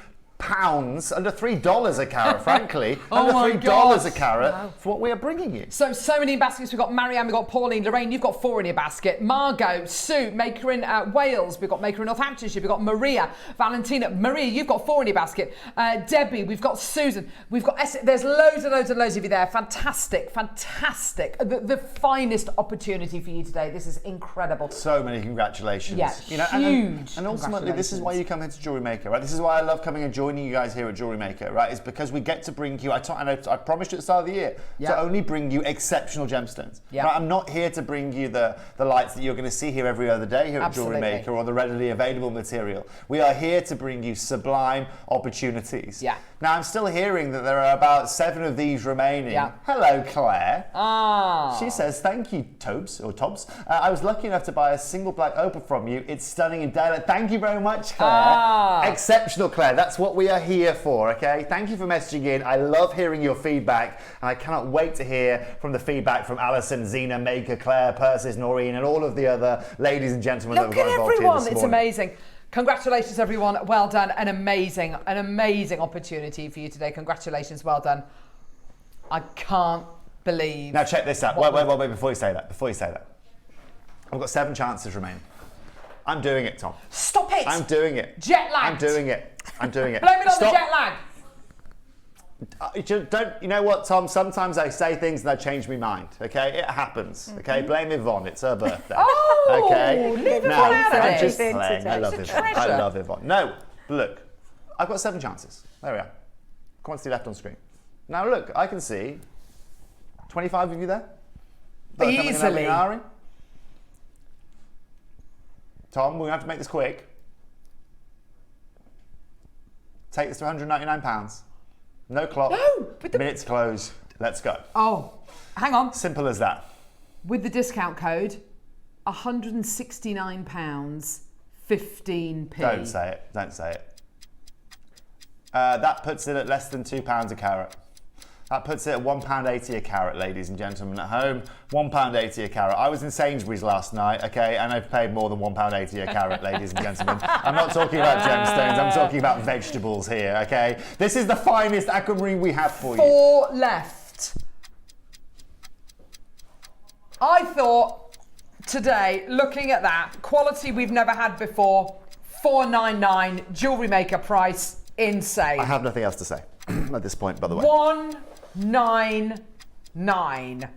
a carat, frankly. Under $3 a carat for what we are bringing you. So many baskets. We've got Marianne, we've got Pauline, Lorraine, you've got 4 in your basket. Margot, Sue, maker in Wales, we've got maker in Northamptonshire, we've got Maria, Valentina. Maria, you've got 4 in your basket. Debbie, we've got Susan, we've got Esther. There's loads of you there. Fantastic. The finest opportunity for you today. This is incredible. So many congratulations. Yes, huge. And ultimately, this is why you come here to Jewellery Maker, right? This is why I love coming and joining you guys here at Jewellery Maker, right? Is because we get to bring you, I promised you at the start of the year, to only bring you exceptional gemstones. Right? I'm not here to bring you the lights that you're going to see here every other day here at Jewellery Maker, or the readily available material. We are here to bring you sublime opportunities. Now, I'm still hearing that there are about 7 of these remaining. Hello, Claire. She says, thank you, Tobes. I was lucky enough to buy a single black opal from you. It's stunning in daylight. Thank you very much, Claire. Exceptional, Claire. That's what we are here for, okay? Thank you for messaging in. I love hearing your feedback, and I cannot wait to hear from the feedback from Alison, Zena, Maker, Claire, Persis, Noreen, and all of the other ladies and gentlemen that have got involved here this morning. It's amazing. Congratulations, everyone. Well done. An amazing opportunity for you today. Congratulations. Well done. I can't believe. Now check this out. Wait, before you say that. I've got 7 chances remaining. I'm doing it, Tom. Stop it. I'm doing it. Jet lag. I'm doing it. Blame it on the jet lag. You know what, Tom? Sometimes I say things and I change my mind. Okay, it happens. Okay, blame Yvonne. It's her birthday. Okay. Leave Yvonne out of I'm just it. playing. I love Yvonne. I love Yvonne. No, look, I've got 7 chances. There we are. Quantity left on screen. Now look, I can see 25 of you there. Easily. Tom, we're going to have to make this quick. Take this to £199. No clock. No, but minutes close. Let's go. Oh, hang on. Simple as that. With the discount code, £169, 15p. Don't say it. That puts it at less than £2 a carat. That puts it at £1.80 a carat, ladies and gentlemen at home. £1.80 a carat. I was in Sainsbury's last night, okay, and I've paid more than £1.80 a carat, ladies and gentlemen. I'm not talking about gemstones, I'm talking about vegetables here, okay? This is the finest aquamarine we have for you. 4 left. I thought today, looking at that, quality we've never had before, $4.99, Jewellery Maker price, insane. I have nothing else to say at this point, by the way. $199.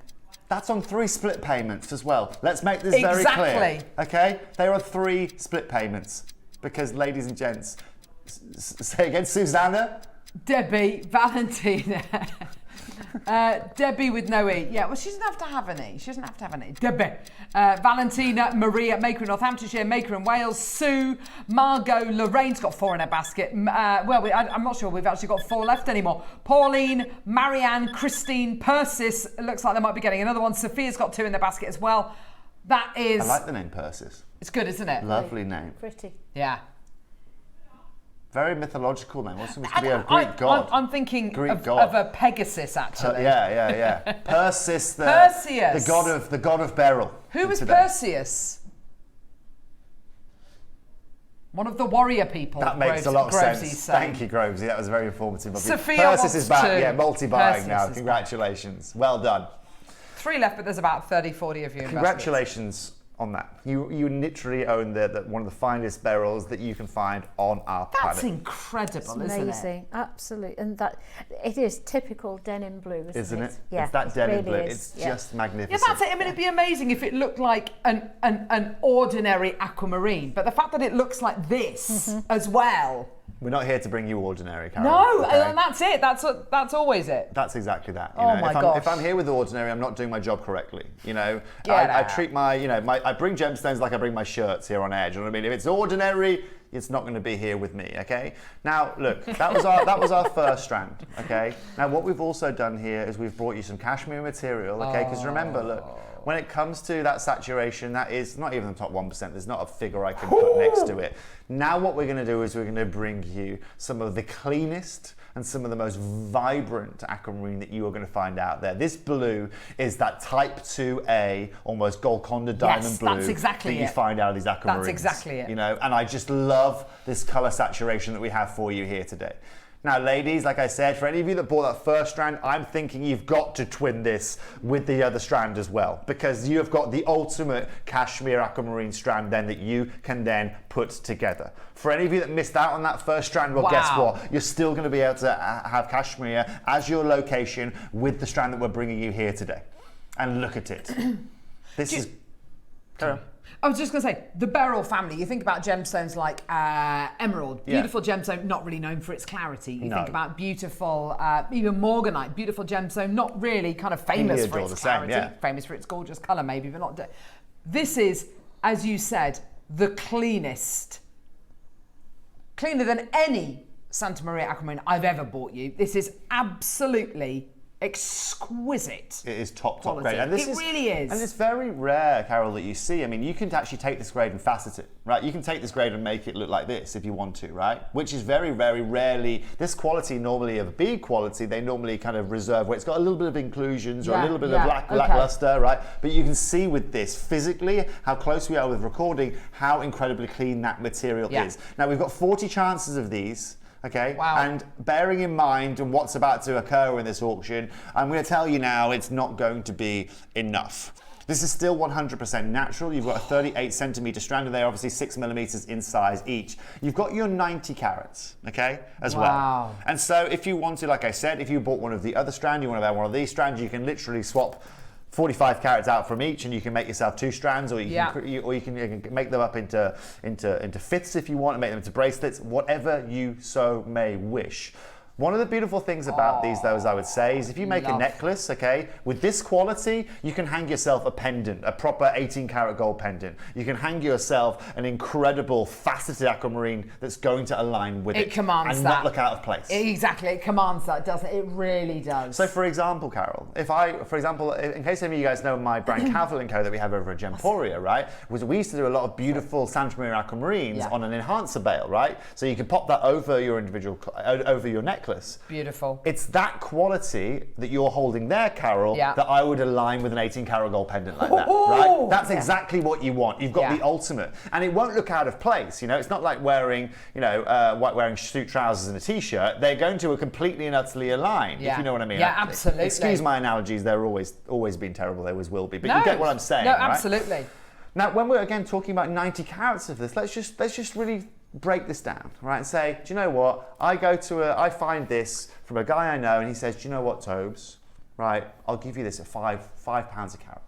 That's on 3 split payments as well. Let's make this very clear. Okay? There are 3 split payments. Because, ladies and gents, say again, Susanna? Debbie, Valentina. Debbie with no E. Yeah, well, she doesn't have to have an E. Debbie. Valentina, Maria, maker in Northamptonshire, maker in Wales, Sue, Margot, Lorraine's got 4 in her basket. I'm not sure we've actually got 4 left anymore. Pauline, Marianne, Christine, Persis. It looks like they might be getting another one. Sophia's got 2 in their basket as well. That is... I like the name Persis. It's good, isn't it? Lovely name. Pretty. Yeah. Very mythological name. What's supposed to be a Greek god? I'm thinking of a Pegasus, actually. Yeah. Perseus, the god of Beryl. Who was Perseus? One of the warrior people. That makes a lot of sense. Thank you, Grovesy. That was very informative. Sophia Perseus is back. Yeah, multi-buying now. Congratulations. Well done. 3 left, but there's about 30, 40 of you. Congratulations on that. You literally own one of the finest beryls that you can find on our planet. That's incredible, isn't it? Amazing, absolutely. And that it is typical denim blue, isn't it? Yeah, it's that denim blue. It's just magnificent. Yeah, that's it. I mean, it'd be amazing if it looked like an ordinary aquamarine, but the fact that it looks like this as well. We're not here to bring you ordinary, Carol. No, okay? and that's it. That's always it. That's exactly that. Oh my gosh. If I'm here with ordinary, I'm not doing my job correctly. You know, Get I out. treat I bring gemstones like I bring my shirts here on Edge. You know what I mean? If it's ordinary, it's not going to be here with me. Okay. Now, look, that was our first strand. Okay. Now, what we've also done here is we've brought you some cashmere material. Okay. Because remember, look. When it comes to that saturation, that is not even the top 1%. There's not a figure I can put next to it. Now what we're going to do is we're going to bring you some of the cleanest and some of the most vibrant aquamarine that you are going to find out there. This blue is that type 2A, almost Golconda diamond blue that's exactly that you it. find out of these aquamarines. That's exactly it. You know, and I just love this color saturation that we have for you here today. Now, ladies, like I said, for any of you that bought that first strand, I'm thinking you've got to twin this with the other strand as well, because you have got the ultimate cashmere aquamarine strand then that you can then put together. For any of you that missed out on that first strand, well, guess what? You're still going to be able to have cashmere as your location with the strand that we're bringing you here today. And look at it. This is... Carry on. I was just going to say, the beryl family, you think about gemstones like emerald, beautiful gemstone, not really known for its clarity. You think about beautiful, even morganite, beautiful gemstone, not really kind of famous for its clarity, famous for its gorgeous colour maybe, but not... This is, as you said, the cleanest, cleaner than any Santa Maria aquamarine I've ever bought you. This is absolutely exquisite. It is top quality. grade. And this really is. And it's very rare, Carol, that you see. I mean, you can actually take this grade and facet it, right? You can take this grade and make it look like this if you want to, right? Which is very, very rarely, this quality normally of bead quality, they normally kind of reserve where it's got a little bit of inclusions or a little bit of lackluster, right? But you can see with this physically, how close we are with recording, how incredibly clean that material is. Now, we've got 40 chances of these. Okay, and bearing in mind what's about to occur in this auction, I'm going to tell you now it's not going to be enough. This is still 100% natural. You've got a 38 centimeter strand, and they're obviously 6 millimeters in size each. You've got your 90 carats, okay, as well. And so if you want to, like I said, if you bought one of the other strand, you want to buy one of these strands, you can literally swap 45 carats out from each, and you can make yourself 2 strands, or you can make them up into fifths if you want, and make them into bracelets, whatever you so may wish. One of the beautiful things about these, though, as I would say, is if you make a necklace, okay, with this quality, you can hang yourself a pendant, a proper 18-karat gold pendant. You can hang yourself an incredible faceted aquamarine that's going to align with it. It commands and that. not look out of place. Exactly, it commands that, doesn't it? It really does. So, for example, Carol, for example, in case any of you guys know my brand Cavill & Co that we have over at Gemporia, right, we used to do a lot of beautiful Santa Maria aquamarines on an enhancer bail, right? So you can pop that over your individual, over your necklace. Beautiful. It's that quality that you're holding there, Carol, that I would align with an 18-karat gold pendant like that, right? That's exactly what you want. You've got the ultimate. And it won't look out of place, you know? It's not like wearing, you know, wearing suit trousers and a t-shirt. They're going to completely and utterly align, if you know what I mean. Yeah, absolutely. Excuse my analogies, they're always been terrible, they always will be. But you get what I'm saying, No, right? absolutely. Now, when we're again talking about 90 carats of this, let's just really break this down, right? And say, do you know what? I find this from a guy I know, and he says, do you know what, Tobes? Right, I'll give you this at £5 a carat.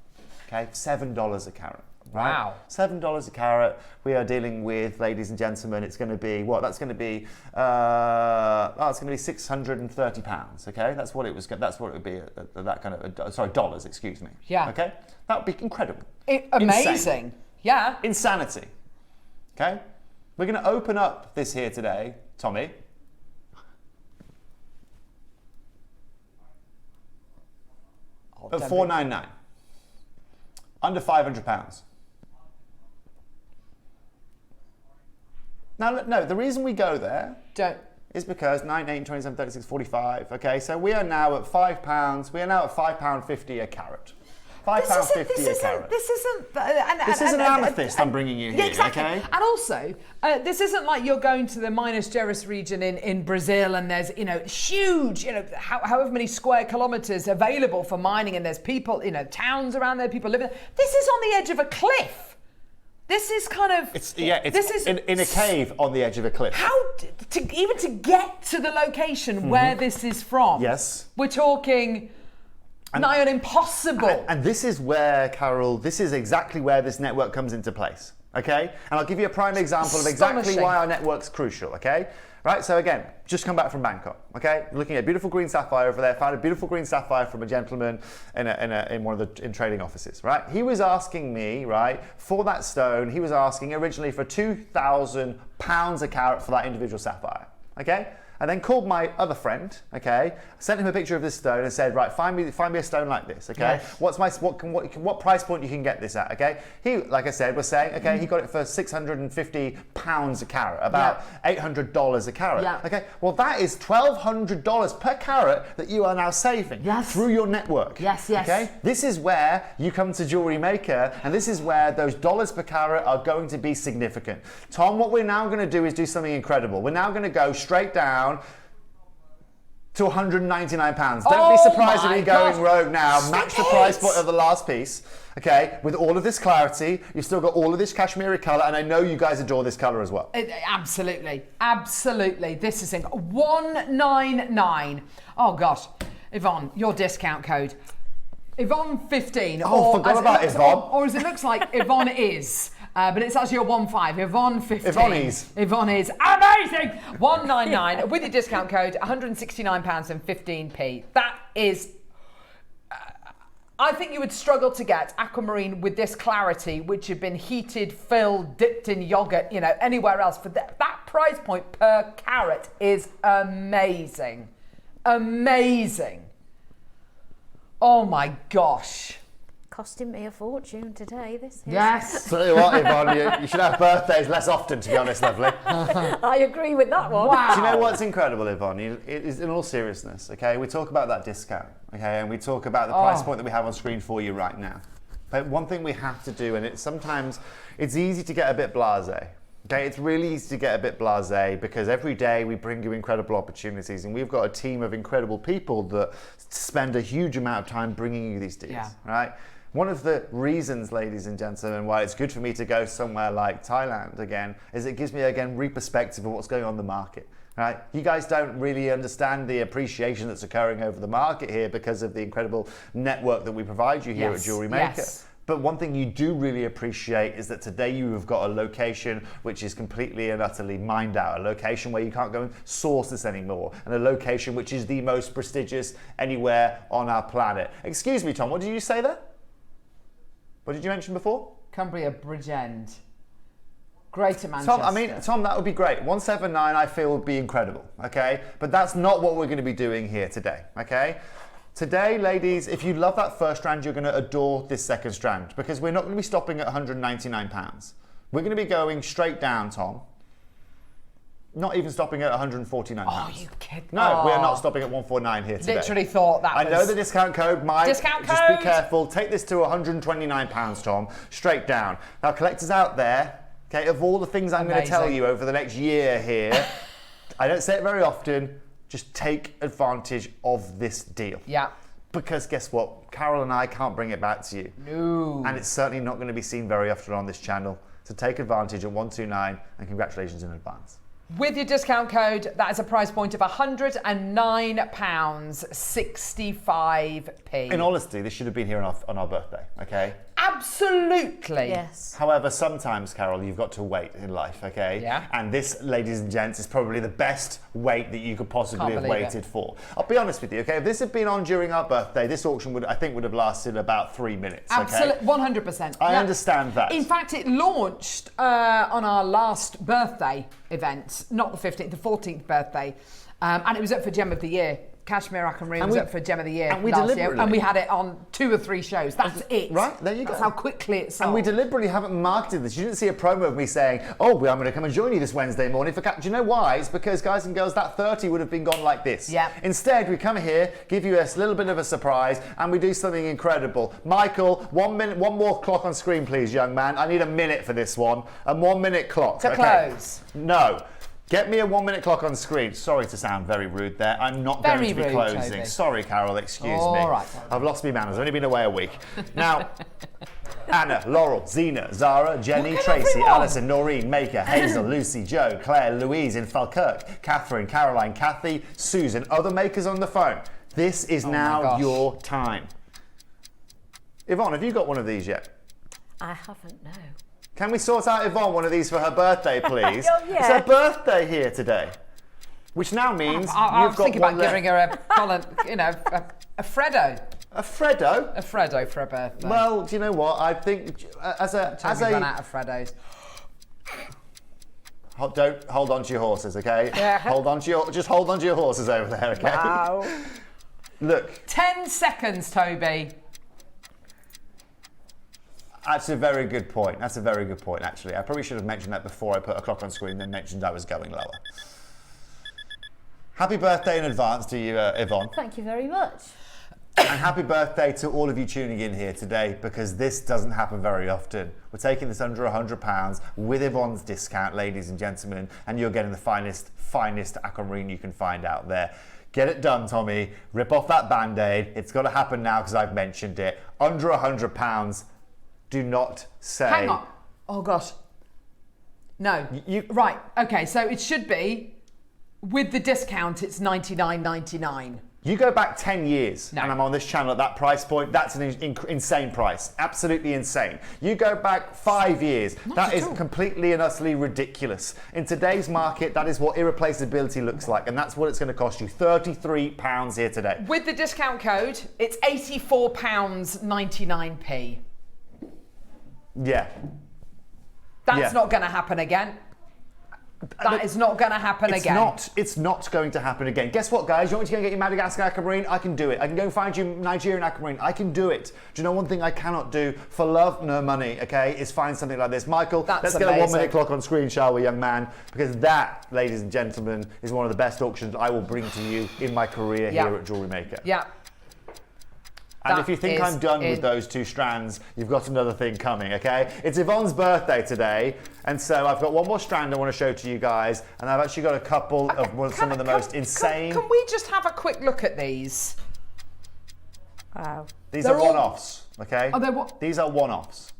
Okay, $7 a carat. Right? Wow. $7 a carat. We are dealing with, ladies and gentlemen, it's going to be what? That's going to be. It's going to be £630. Okay, that's what it was. That's what it would be. That kind of. Sorry, dollars. Excuse me. Yeah. Okay, that would be incredible. Amazing. Insane. Yeah. Insanity. Okay, we're going to open up this here today, Tommy. At $499. Under £500. Now, no, the reason we go there is because 9, 8, 27, 36, 45. Okay, so we are now at £5. We are now at £5.50 a carat. £5.50 a carat. This isn't an amethyst I'm bringing you here, okay? And also, this isn't like you're going to the Minas Gerais region in Brazil and there's, you know, huge, you know, however many square kilometres available for mining and there's people, you know, towns around there, people living there. This is on the edge of a cliff. This is kind of... It's in a cave on the edge of a cliff. How, even to get to the location where this is from. Yes. We're talking nigh on impossible. And this is where, Carol, this is exactly where this network comes into place, okay? And I'll give you a prime example of exactly why our network's crucial, okay? Right, so again, just come back from Bangkok, okay? Looking at a beautiful green sapphire over there, found a beautiful green sapphire from a gentleman in one of the trading offices, right? He was asking me, right, for that stone, he was asking originally for £2,000 a carat for that individual sapphire, okay? I then called my other friend, okay, sent him a picture of this stone and said, right, find me a stone like this, okay? Yes. What price point you can get this at, okay? He, like I said, was saying, okay, he got it for £650 a carat, about $800 a carat, okay? Well, that is $1,200 per carat that you are now saving through your network. Yes. Okay? This is where you come to Jewellery Maker, and this is where those dollars per carat are going to be significant. Tom, what we're now going to do is do something incredible. We're now going to go straight down to £199. Don't be surprised if you're going rogue now. Match the price point of the last piece. Okay, with all of this clarity, you've still got all of this cashmere colour, and I know you guys adore this colour as well. Absolutely. This is 199. Oh gosh, Yvonne, your discount code. Yvonne 15. Oh, forgot about Yvonne. Or as it looks like, Yvonne is. But it's actually a 15. Yvonne 15. Yvonne is amazing. 199 with your discount code, £169.15. That is. I think you would struggle to get aquamarine with this clarity, which had been heated, filled, dipped in yogurt, anywhere else. For that price point per carat is amazing. Amazing. Oh my gosh. Costing me a fortune today, this is. Yes. Tell you what, Yvonne, you should have birthdays less often, to be honest, lovely. I agree with that one. Wow. Do you know what's incredible, Yvonne? It is, in all seriousness, okay, we talk about that discount, okay, and we talk about the price point that we have on screen for you right now. But one thing we have to do, and sometimes it's easy to get a bit blasé. Okay, it's really easy to get a bit blasé because every day we bring you incredible opportunities, and we've got a team of incredible people that spend a huge amount of time bringing you these deals, right? One of the reasons, ladies and gentlemen, why it's good for me to go somewhere like Thailand again is it gives me, again, re-perspective of what's going on in the market. Right? You guys don't really understand the appreciation that's occurring over the market here because of the incredible network that we provide you here at Jewellery Maker. But one thing you do really appreciate is that today you have got a location which is completely and utterly mined out, a location where you can't go and source this anymore, and a location which is the most prestigious anywhere on our planet. Excuse me, Tom, what did you say there? What did you mention before? Cumbria Bridge End. Greater Manchester. Tom, that would be great. 179, I feel, would be incredible, okay? But that's not what we're going to be doing here today, okay? Today, ladies, if you love that first strand, you're going to adore this second strand because we're not going to be stopping at £199. We're going to be going straight down, Tom. Not even stopping at £149. Oh, you kidding? No, we're not stopping at 149 here today. Literally thought that I know the discount code might. Just be careful. Take this to £129, Tom. Straight down. Now, collectors out there, okay, of all the things I'm going to tell you over the next year here, I don't say it very often, just take advantage of this deal. Yeah. Because guess what? Carol and I can't bring it back to you. No. And it's certainly not going to be seen very often on this channel. So take advantage at 129 and congratulations in advance. With your discount code, that is a price point of £109.65. In honesty, this should have been here on our birthday, okay? Absolutely. Yes. However, sometimes, Carol, you've got to wait in life, okay? Yeah. And this, ladies and gents, is probably the best wait that you could possibly have waited for. I'll be honest with you, okay? If this had been on during our birthday, this auction would have lasted about 3 minutes, okay? Absolutely, 100%. I understand that. In fact, it launched on our last birthday event, not the 15th, the 14th birthday, and it was up for Gem of the Year. Kashmir Aquamarine was up for Gem of the Year last year, and we had it on 2 or 3 shows. That's it. Right, there you go. That's how quickly it sold. And we deliberately haven't marketed this. You didn't see a promo of me saying, oh, I'm going to come and join you this Wednesday morning. Do you know why? It's because, guys and girls, that 30 would have been gone like this. Yeah. Instead, we come here, give you a little bit of a surprise, and we do something incredible. Michael, 1 minute, one more clock on screen, please, young man. I need a minute for this one. And 1 minute clock. To close. No. Get me a 1 minute clock on screen. Sorry to sound very rude there. I'm not Very going to be rude, closing. Toby. Sorry, Carol, excuse me. All right. I've lost my manners. I've only been away a week. Now, Anna, Laurel, Zena, Zara, Jenny, Tracy, Alison, Noreen, Maker, Hazel, Lucy, Joe, Claire, Louise in Falkirk, Catherine, Caroline, Kathy, Susan, other makers on the phone. This is now your time. Yvonne, have you got one of these yet? I haven't, no. Can we sort out Yvonne one of these for her birthday, please? Oh, yeah. It's her birthday here today, which now means I you've was got thinking one about giving her a Freddo. A Freddo? A Freddo for her birthday. Well, do you know what? I think as a run out of Freddos. Don't hold on to your horses, okay? Yeah. Hold on to your horses over there, okay? Wow. Look. 10 seconds, Toby. That's a very good point. That's a very good point, actually. I probably should have mentioned that before I put a clock on screen, then mentioned I was going lower. Happy birthday in advance to you, Yvonne. Thank you very much. And happy birthday to all of you tuning in here today, because this doesn't happen very often. We're taking this under £100 with Yvonne's discount, ladies and gentlemen, and you're getting the finest aquamarine you can find out there. Get it done, Tommy. Rip off that Band-Aid. It's got to happen now because I've mentioned it. Under £100. Do not say. Hang on. Oh gosh. No. Right. Okay. So it should be with the discount. It's $99.99. You go back 10 years and I'm on this channel at that price point. That's an insane price. Absolutely insane. You go back 5 years. That is completely and utterly ridiculous. In today's market, that is what irreplaceability looks like, and that's what it's going to cost you. £33 here today. With the discount code, it's £84.99p. Yeah. That's not going to happen again. That is not going to happen again. It's not going to happen again. Guess what, guys? You want me to go and get you Madagascar aquamarine? I can do it. I can go and find you Nigerian aquamarine. I can do it. Do you know one thing I cannot do for love, no money, okay, is find something like this. Michael, let's get a 1 minute clock on screen, shall we, young man? Because that, ladies and gentlemen, is one of the best auctions I will bring to you in my career here at Jewellery Maker. Yeah. And if you think I'm done with those two strands, you've got another thing coming, okay? It's Yvonne's birthday today, and so I've got one more strand I want to show to you guys, and I've actually got a couple of some of the most insane... Can we just have a quick look at these? Wow. These are one-offs, okay? Are they what? These are one-offs.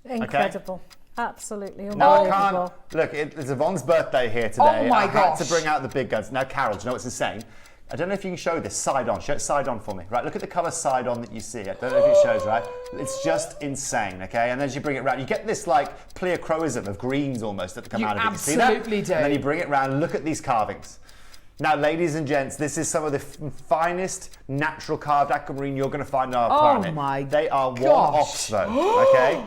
Incredible. Okay? Absolutely Now, unbelievable. Look, it's Yvonne's birthday here today. Oh my gosh. I had to bring out the big guns. Now, Carol, do you know what's insane? I don't know if you can show this side on. Show it side on for me. Right, look at the colour side on that you see. I don't know if it shows, right? It's just insane, okay? And then as you bring it round, you get this like pleochroism of greens almost that come out of it. You see that? Absolutely do. And then you bring it round, look at these carvings. Now, ladies and gents, this is some of the finest natural carved aquamarine you're going to find on our planet. Oh my They are one-offs though, okay?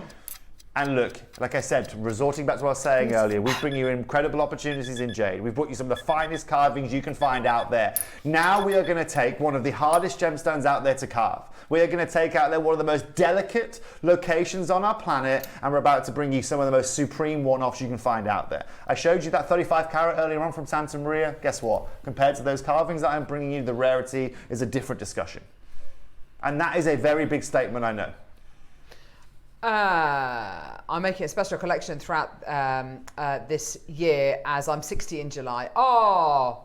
And look, like I said, resorting back to what I was saying earlier, we bring you incredible opportunities in Jade. We've brought you some of the finest carvings you can find out there. Now we are going to take one of the hardest gemstones out there to carve. We are going to take out there one of the most delicate locations on our planet, and we're about to bring you some of the most supreme one-offs you can find out there. I showed you that 35 carat earlier on from Santa Maria. Guess what? Compared to those carvings that I'm bringing you, the rarity is a different discussion. And that is a very big statement, I know. I'm making a special collection throughout this year as I'm 60 in July. Oh!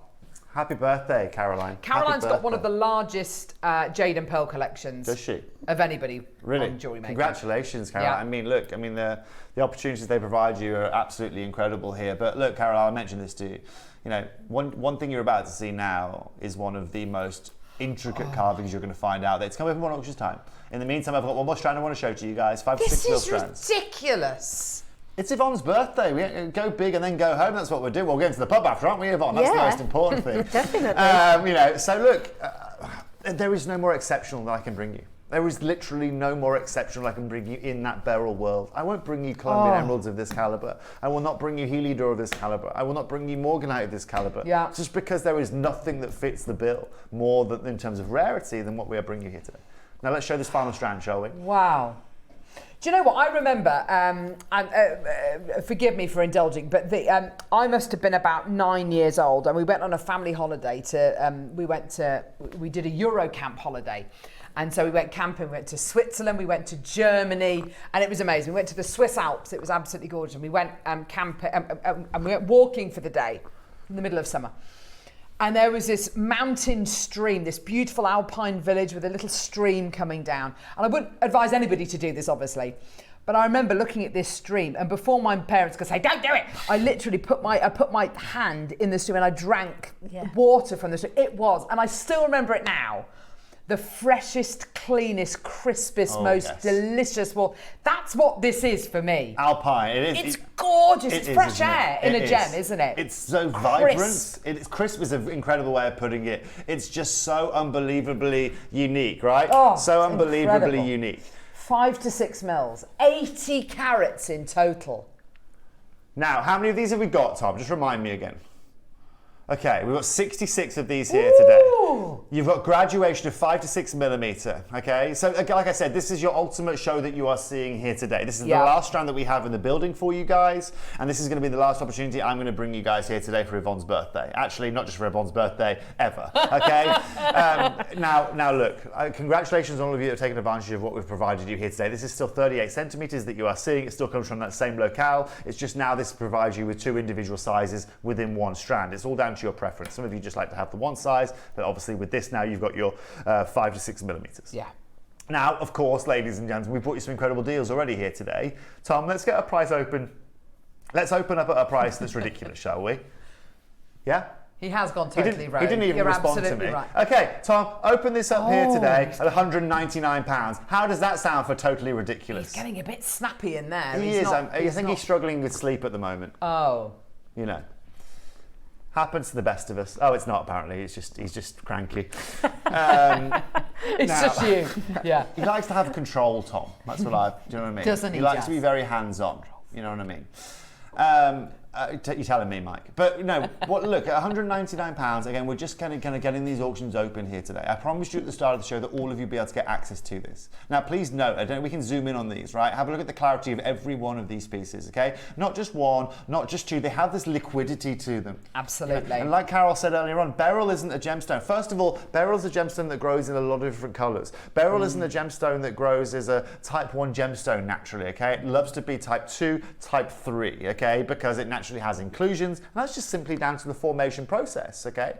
Happy birthday, Caroline. Caroline's got one of the largest Jade and Pearl collections. Does she? Of anybody really? on Jewellery Maker. Congratulations, Caroline. Yeah. I mean, look, the opportunities they provide you are absolutely incredible here. But look, Caroline, I mentioned this to you. You know, one thing you're about to see now is one of the most intricate carvings you're going to find out there. It's coming up in 1 auction time. In the meantime, I've got one more strand I want to show to you guys. 5 to 6 mil strands. This is ridiculous. It's Yvonne's birthday. We go big and then go home. That's what we're doing. We'll get into the pub after, aren't we, Yvonne? That's the most important thing. Definitely. You know, so look, there is no more exceptional that I can bring you. There is literally no more exceptional I can bring you in that beryl world. I won't bring you Colombian emeralds of this caliber. I will not bring you Heliodor of this caliber. I will not bring you Morganite of this caliber. Yeah. Just because there is nothing that fits the bill more than in terms of rarity than what we are bringing you here today. Now let's show this final strand, shall we? Wow. Do you know what I remember? And forgive me for indulging, but I must have been about 9 years old, and we went on a family holiday to. We did a Eurocamp holiday, And so we went camping, we went to Switzerland, we went to Germany, and it was amazing. We went to the Swiss Alps, it was absolutely gorgeous. And we went camping, and we went walking for the day in the middle of summer. And there was this mountain stream, this beautiful alpine village with a little stream coming down. And I wouldn't advise anybody to do this, obviously. But I remember looking at this stream, and before my parents could say, don't do it, I literally put my hand in the stream and I drank water from the stream. It was, and I still remember it now, the freshest, cleanest, crispest, most delicious water. That's what this is for me. Alpine, it is. It's gorgeous. It's fresh isn't air it? in a gem, isn't it? It's so vibrant. It's crisp is an incredible way of putting it. It's just so unbelievably unique, right? Oh, so unbelievably incredible. unique. 5 to 6 mils, 80 carats in total. Now, how many of these have we got, Tom? Just remind me again. Okay, we've got 66 of these here today. You've got graduation of 5 to 6 millimeter, okay? So, like I said, this is your ultimate show that you are seeing here today. This is the last strand that we have in the building for you guys, and this is going to be the last opportunity I'm going to bring you guys here today for Yvonne's birthday. Actually, not just for Yvonne's birthday, ever, okay? Now look, congratulations on all of you that have taken advantage of what we've provided you here today. This is still 38 centimeters that you are seeing. It still comes from that same locale. It's just now this provides you with 2 individual sizes within one strand. It's all down to your preference. Some of you just like to have the one size, but obviously with this now you've got your 5 to 6 millimeters. Yeah. Now, of course, ladies and gentlemen, we brought you some incredible deals already here today. Tom, let's get a price open. Let's open up at a price that's ridiculous, shall we? Yeah? He has gone totally rogue. He didn't even respond to me. Right. Okay, Tom, open this up here today at £199. How does that sound for totally ridiculous? He's getting a bit snappy in there. He is. I think he's struggling with sleep at the moment. Oh. You know. Happens to the best of us. Oh, it's not apparently. He's just cranky. It's just you. Yeah. He likes to have control, Tom. That's what do you know what I mean? Doesn't he? He likes to be very hands-on. You know what I mean? You're telling me, Mike. But no, look, at £199, again, we're just kind of getting these auctions open here today. I promised you at the start of the show that all of you would be able to get access to this. Now, please note, we can zoom in on these, right? Have a look at the clarity of every one of these pieces, okay? Not just one, not just two. They have this liquidity to them. Absolutely. And like Carol said earlier on, beryl isn't a gemstone. First of all, beryl is a gemstone that grows in a lot of different colours. Beryl isn't a gemstone that grows as a type 1 gemstone naturally, okay? It loves to be type 2, type 3, okay? Because it naturally has inclusions, and that's just simply down to the formation process, okay?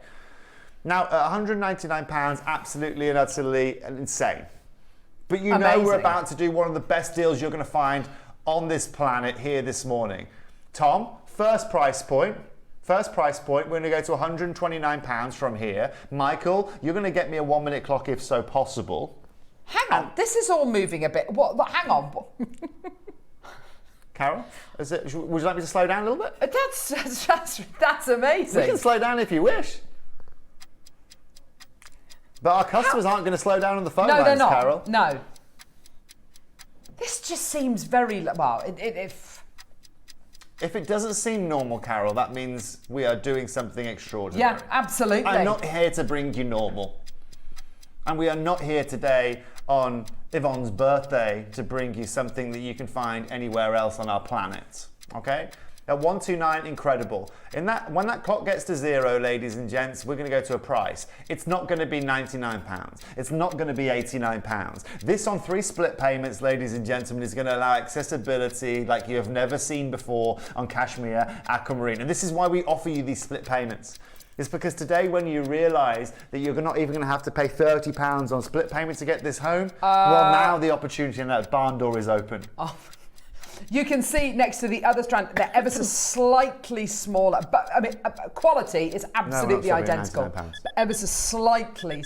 Now, at £199, absolutely and utterly insane. But you know we're about to do one of the best deals you're going to find on this planet here this morning. Tom, first price point, we're going to go to £129 from here. Michael, you're going to get me a 1-minute clock if so possible. Hang on, this is all moving a bit. What hang on. Carol, would you like me to slow down a little bit? That's amazing. We can slow down if you wish. But our customers aren't going to slow down on the phone lines, they're not. Carol. No. This just seems very... Well, If it doesn't seem normal, Carol, that means we are doing something extraordinary. Yeah, absolutely. I'm not here to bring you normal. And we are not here today on Yvonne's birthday to bring you something that you can find anywhere else on our planet, okay? At 129, incredible. When that clock gets to 0, ladies and gents, we're going to go to a price. It's not going to be £99. It's not going to be £89. This on 3 split payments, ladies and gentlemen, is going to allow accessibility like you have never seen before on Kashmir Aquamarine. And this is why we offer you these split payments. It's because today when you realise that you're not even going to have to pay £30 on split payment to get this home, well, now the opportunity and that barn door is open. Oh. You can see next to the other strand, they're ever so slightly smaller. But, I mean, quality is absolutely identical. But ever so slightly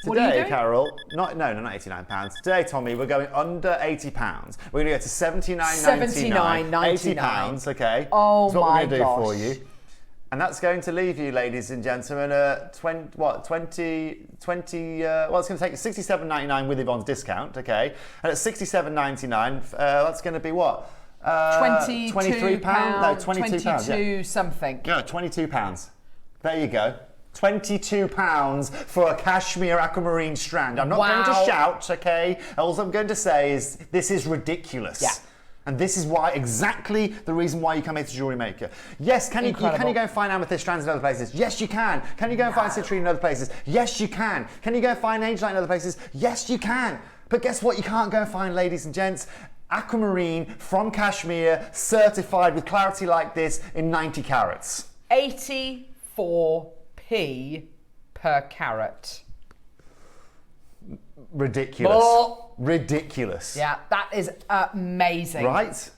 Today, Carol, not £89. Today, Tommy, we're going under £80. We're going to go to £79.99. £80, okay? Oh, that's what my we're going to do gosh. for you. And that's going to leave you, ladies and gentlemen, it's going to take $67.99 with Yvonne's discount, okay? And at $67.99, that's going to be what? £23? No, £22, £22 something. No, £22. There you go. £22 for a Kashmir Aquamarine strand. I'm not going to shout, okay? All I'm going to say is this is ridiculous. Yeah. And this is why, exactly the reason why you come here to Jewellery Maker. Yes, can you go and find amethyst strands in other places? Yes, you can. Can you go and find citrine in other places? Yes, you can. Can you go and find angelite in other places? Yes, you can. But guess what? You can't go and find, ladies and gents, aquamarine from Kashmir, certified with clarity like this in 90 carats. 84p per carat. Ridiculous. Oh. Ridiculous. Yeah, that is amazing. Right?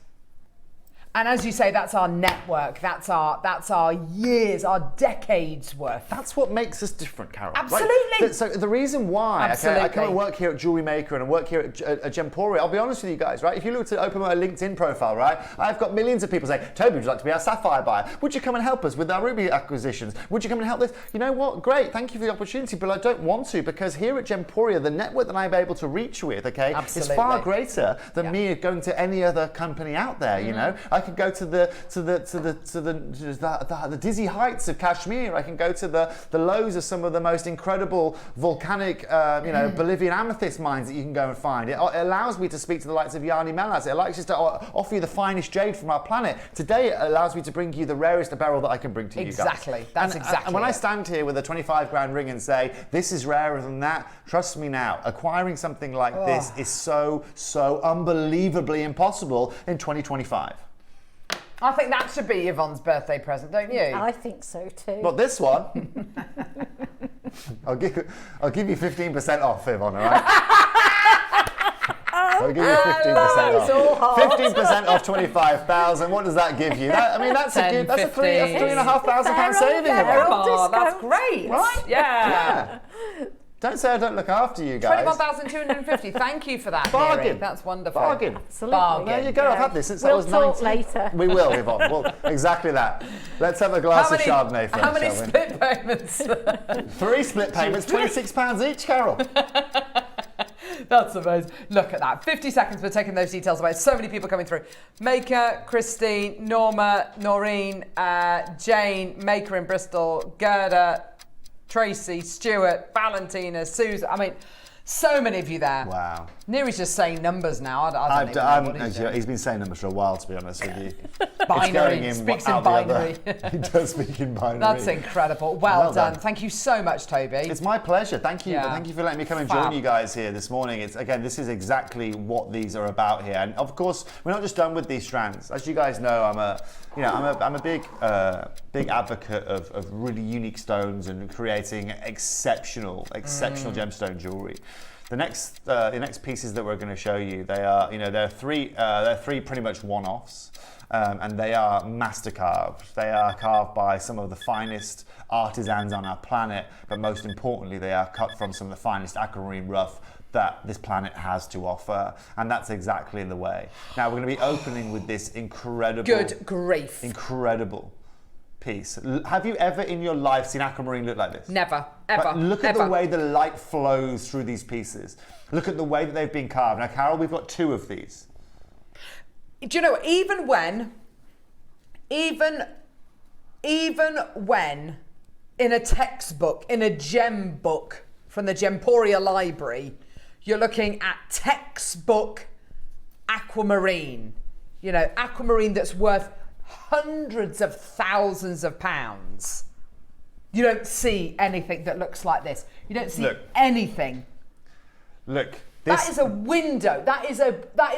And as you say, that's our network. That's our years, our decades worth. That's what makes us different, Carol. Absolutely. Right? So the reason why I come and work here at Jewellery Maker and I work here at Gemporia, I'll be honest with you guys, right? If you look to open my LinkedIn profile, right, I've got millions of people saying, Toby, would you like to be our sapphire buyer? Would you come and help us with our ruby acquisitions? Would you come and help this? You know what? Great. Thank you for the opportunity, but I don't want to, because here at Gemporia, the network that I'm able to reach with, okay, is far greater than me going to any other company out there. You know, I could go to the dizzy heights of Kashmir. I can go to the lows of some of the most incredible volcanic, Bolivian amethyst mines that you can go and find. It allows me to speak to the likes of Yani Melas. It allows us to offer you the finest jade from our planet. Today, it allows me to bring you the rarest beryl that I can bring to you guys. Exactly. That's exactly. And when I stand here with a 25 grand ring and say, this is rarer than that, trust me now, acquiring something like this is so unbelievably impossible in 2025. I think that should be Yvonne's birthday present, don't you? I think so too. Not this one. I'll give you 15% off, Yvonne, all right? I'll give you 15% off. 15% off 25,000. What does that give you? That's a good. That's a £3,500 saving. Oh, that's great, right? Yeah. Don't say I don't look after you guys. 21,250. Thank you for that. Bargain. Mary. That's wonderful. Bargain. Absolutely. Bargain. There you go. I've had this since I was 19. We'll talk later. We will, Yvonne. Well, exactly that. Let's have a glass of Chardonnay first. How many split payments? 3 split payments, £26 each, Carol. That's amazing. Look at that. 50 seconds, we're taking those details away. So many people coming through. Maker, Christine, Norma, Noreen, Jane, Maker in Bristol, Gerda, Tracy, Stuart, Valentina, Susan. I mean, so many of you there. Wow. Neri's just saying numbers now. I don't even know what he's doing. He's been saying numbers for a while, to be honest with you. Binary. Speaks in binary. He does speak in binary. That's incredible. Well done. Thank you so much, Toby. It's my pleasure. Thank you. Yeah. Thank you for letting me come and join you guys here this morning. This is exactly what these are about here. And of course, we're not just done with these strands. As you guys know, I'm a big advocate of really unique stones and creating exceptional gemstone jewelry. The next pieces that we're going to show you, they're three pretty much one-offs, and they are master carved. They are carved by some of the finest artisans on our planet, but most importantly, they are cut from some of the finest aquamarine rough that this planet has to offer, and that's exactly the way. Now we're going to be opening with this incredible piece. Have you ever in your life seen aquamarine look like this? Never, ever. But look at the way the light flows through these pieces. Look at the way that they've been carved. Now, Carol, we've got 2 of these. Do you know, even when in a textbook, in a gem book from the Gemporia library, you're looking at textbook aquamarine, aquamarine that's worth hundreds of thousands of pounds. You don't see anything that looks like this. You don't see anything. Look. That is a window. That is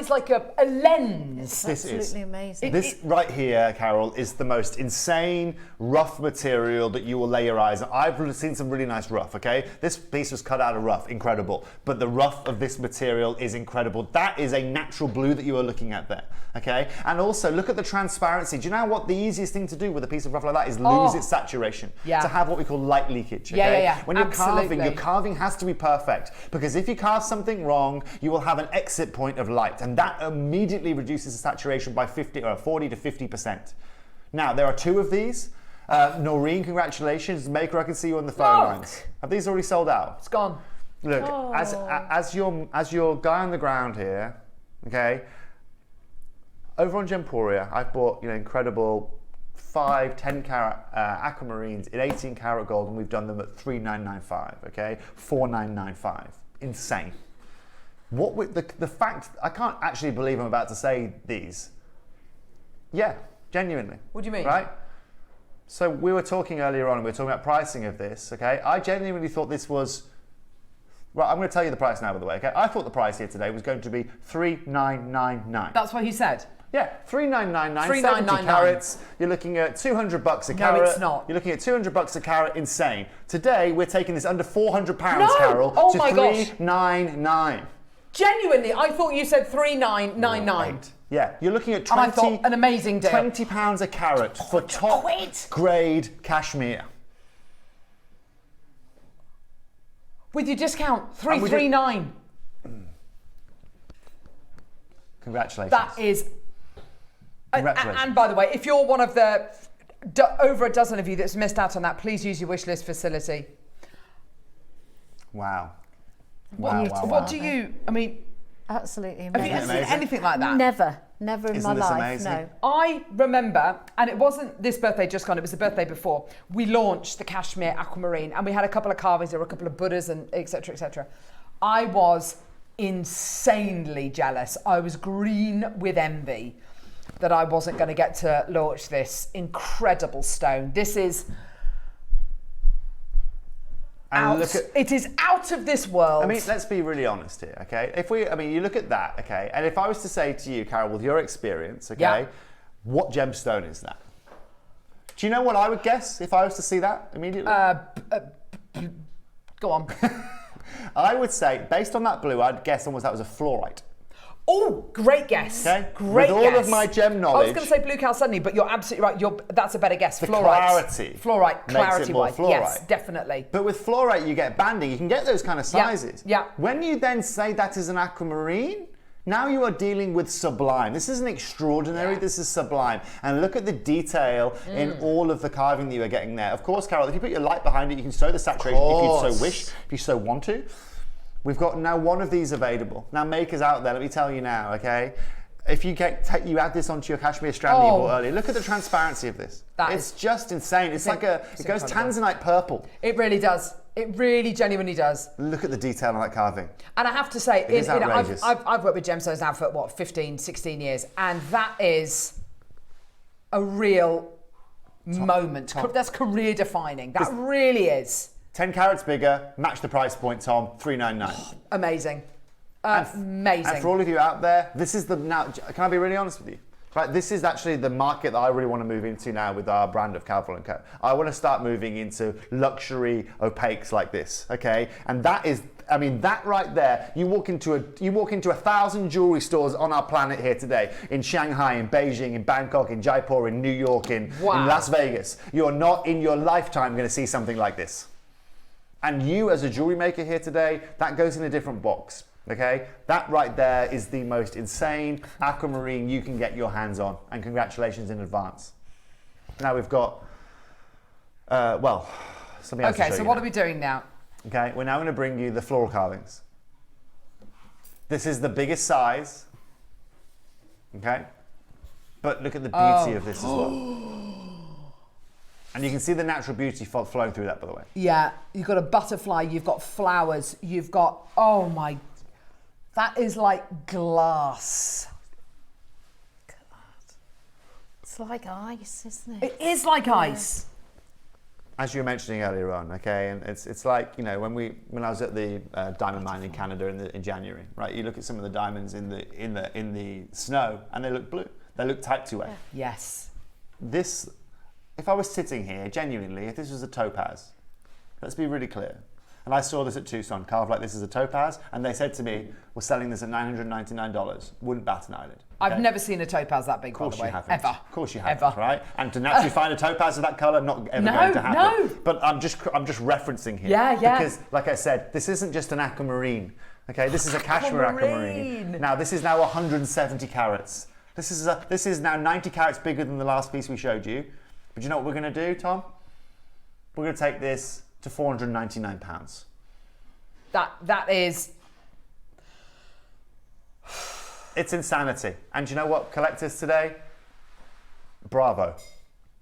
like a lens. It's absolutely amazing. This right here, Carol, is the most insane rough material that you will lay your eyes on. I've seen some really nice rough, okay? This piece was cut out of rough, incredible. But the rough of this material is incredible. That is a natural blue that you are looking at there, okay? And also, look at the transparency. Do you know what the easiest thing to do with a piece of rough like that is lose its saturation? Yeah. To have what we call light leakage, okay? Yeah. When you're carving, your carving has to be perfect. Because if you carve something wrong, you will have an exit point of light, and that immediately reduces the saturation by 40 to 50%. Now, there are 2 of these. Noreen, congratulations. Maker, I can see you on the phone lines. Have these already sold out? It's gone. Look, as your guy on the ground here, okay, over on Gemporia, I've bought incredible 5, 10 carat aquamarines in 18 karat gold, and we've done them at 3,995, okay? 4,995. Insane. the fact, I can't actually believe I'm about to say these. Yeah, genuinely. What do you mean? Right? So we were talking earlier on, and we were talking about pricing of this, okay? I genuinely thought this was, well, I'm going to tell you the price now, by the way, okay? I thought the price here today was going to be $3,999. That's what he said? Yeah, $3,999, 70 carats. You're looking at $200 a carat. No, it's not. You're looking at $200 a carat, insane. Today, we're taking this under £400, No! Carol, Oh to my gosh. $399. Genuinely, I thought you said 3,999. Yeah, you're looking at And I thought an amazing deal. £20 a carat for top grade cashmere. With your discount, 339. Congratulations. That is. Congratulations. And by the way, if you're one of the over a dozen of you that's missed out on that, please use your wish list facility. Wow. What do you? I mean, absolutely have you amazing. seen anything like that? Never in my life. Amazing? No. I remember, and it wasn't this birthday just gone, it was the birthday before, we launched the Kashmir Aquamarine, and we had a couple of carvings, there were a couple of Buddhas and etc, etc. I was insanely jealous. I was green with envy that I wasn't going to get to launch this incredible stone. This is it is out of this world. I mean, let's be really honest here, okay? You look at that, okay? And if I was to say to you, Carol, with your experience, okay, what gemstone is that? Do you know what I would guess if I was to see that immediately? Go on. I would say, based on that blue, I'd guess almost that was a fluorite. Oh, great guess. Okay. Great With guess. all of my gem knowledge. I was going to say blue chalcedony, but you're absolutely right. That's a better guess. The Fluorite. clarity. Fluorite. Makes Clarity it more wise. fluorite. Yes, definitely. But with fluorite, you get banding. You can get those kind of sizes. Yeah. When you then say that is an aquamarine, now you are dealing with sublime. This isn't extraordinary, this is sublime. And look at the detail in all of the carving that you are getting there. Of course, Carol, if you put your light behind it, you can show the saturation if you so wish, if you so want to. We've got now one of these available. Now, makers out there, let me tell you now, okay? If you add this onto your cashmere strand that you bought earlier, look at the transparency of this. It's just insane. It goes tanzanite purple. It really does. It really genuinely does. Look at the detail on that carving. And I have to say, It is outrageous. I've worked with gemstones now for 15, 16 years, and that is a real moment. That's career defining. That really is. 10 carats bigger, match the price point, Tom, $399. Amazing. Amazing. And for all of you out there, this is now, can I be really honest with you? Right, this is actually the market that I really want to move into now with our brand of Cavill & Co. I want to start moving into luxury opaques like this, okay? And that is, I mean, that right there, you walk into 1,000 jewelry stores on our planet here today, in Shanghai, in Beijing, in Bangkok, in Jaipur, in New York, in Las Vegas. You're not in your lifetime going to see something like this. And you as a jewelry maker here today, that goes in a different box, okay? That right there is the most insane aquamarine you can get your hands on, and congratulations in advance. Now we've got, something else to show Okay, so you what now. are we doing now? Okay, we're now going to bring you the floral carvings. This is the biggest size, okay? But look at the beauty of this as well. And you can see the natural beauty flowing through that, by the way. Yeah, you've got a butterfly, you've got flowers, you've got, oh my, that is like glass. It's like ice, isn't it? It is like ice. As you were mentioning earlier on, okay, and it's like, you know, when I was at the diamond mine in Canada in January, right? You look at some of the diamonds in the snow, and they look blue. They look Type 2A. Yes. This, if I was sitting here, genuinely, if this was a topaz, let's be really clear, and I saw this at Tucson, carved like this as a topaz, and they said to me, we're selling this at $999, wouldn't bat an eyelid. Okay? I've never seen a topaz that big, by the way. Ever. Of course you haven't, right? And to naturally find a topaz of that colour, not ever going to happen. No. But I'm just referencing here. Yeah. Because, like I said, this isn't just an aquamarine, okay? This is a Kashmir aquamarine. Now, this is now 170 carats. This is now 90 carats bigger than the last piece we showed you. But you know what we're going to do, Tom? We're going to take this to £499. That is... It's insanity. And you know what, collectors today? Bravo.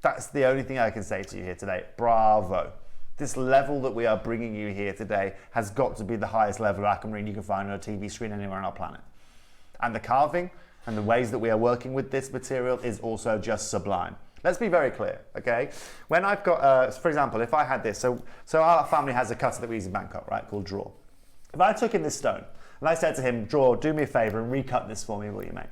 That's the only thing I can say to you here today. Bravo. This level that we are bringing you here today has got to be the highest level of aquamarine you can find on a TV screen anywhere on our planet. And the carving and the ways that we are working with this material is also just sublime. Let's be very clear, okay? When I've got, for example, if I had this, so our family has a cutter that we use in Bangkok, right, called Draw. If I took in this stone and I said to him, Draw, do me a favor and recut this for me, will you, mate?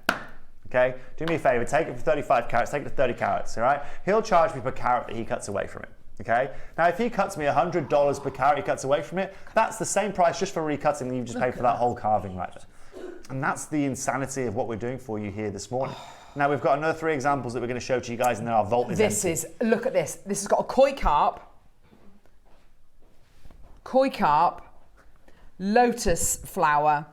Okay, do me a favor, take it for 35 carats, take it to 30 carats, all right? He'll charge me per carat that he cuts away from it. Okay, now if he cuts me $100 per carat he cuts away from it, that's the same price just for recutting that you just paid for that whole carving right there. And that's the insanity of what we're doing for you here this morning. Now we've got another 3 examples that we're going to show to you guys, and then our vault is empty. Look at this. This has got a koi carp, lotus flower.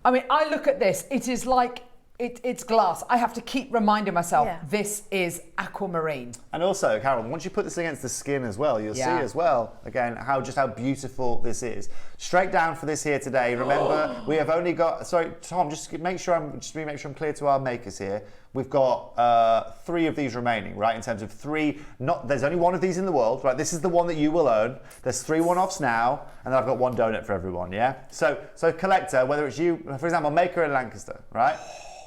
I mean, I look at this, it is like, it's glass. I have to keep reminding myself, this is aquamarine. And also, Carol, once you put this against the skin as well, you'll see as well, again, how beautiful this is. Straight down for this here today. Remember, we have only got, sorry, Tom, just make sure I'm clear to our makers here. We've got 3 of these remaining, right? In terms of 3, there's only 1 of these in the world, right? This is the one that you will own. There's 3 one-offs now, and then I've got 1 donut for everyone, yeah? So collector, whether it's you, for example, maker in Lancaster, right?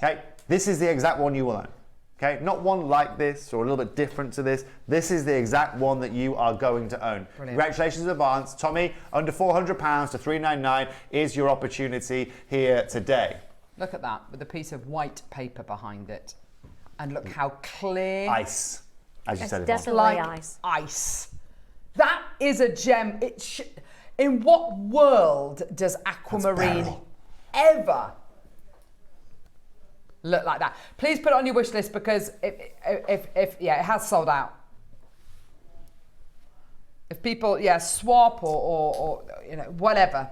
Okay, this is the exact one you will own. Okay, not one like this or a little bit different to this. This is the exact one that you are going to own. Brilliant. Congratulations in advance. Tommy, under £400 to $399 is your opportunity here today. Look at that, with a piece of white paper behind it. And look how clear. Ice, as you said. It's definitely like ice. That is a gem. In what world does aquamarine ever look like that? Please put it on your wish list, because if it has sold out. If people swap or whatever.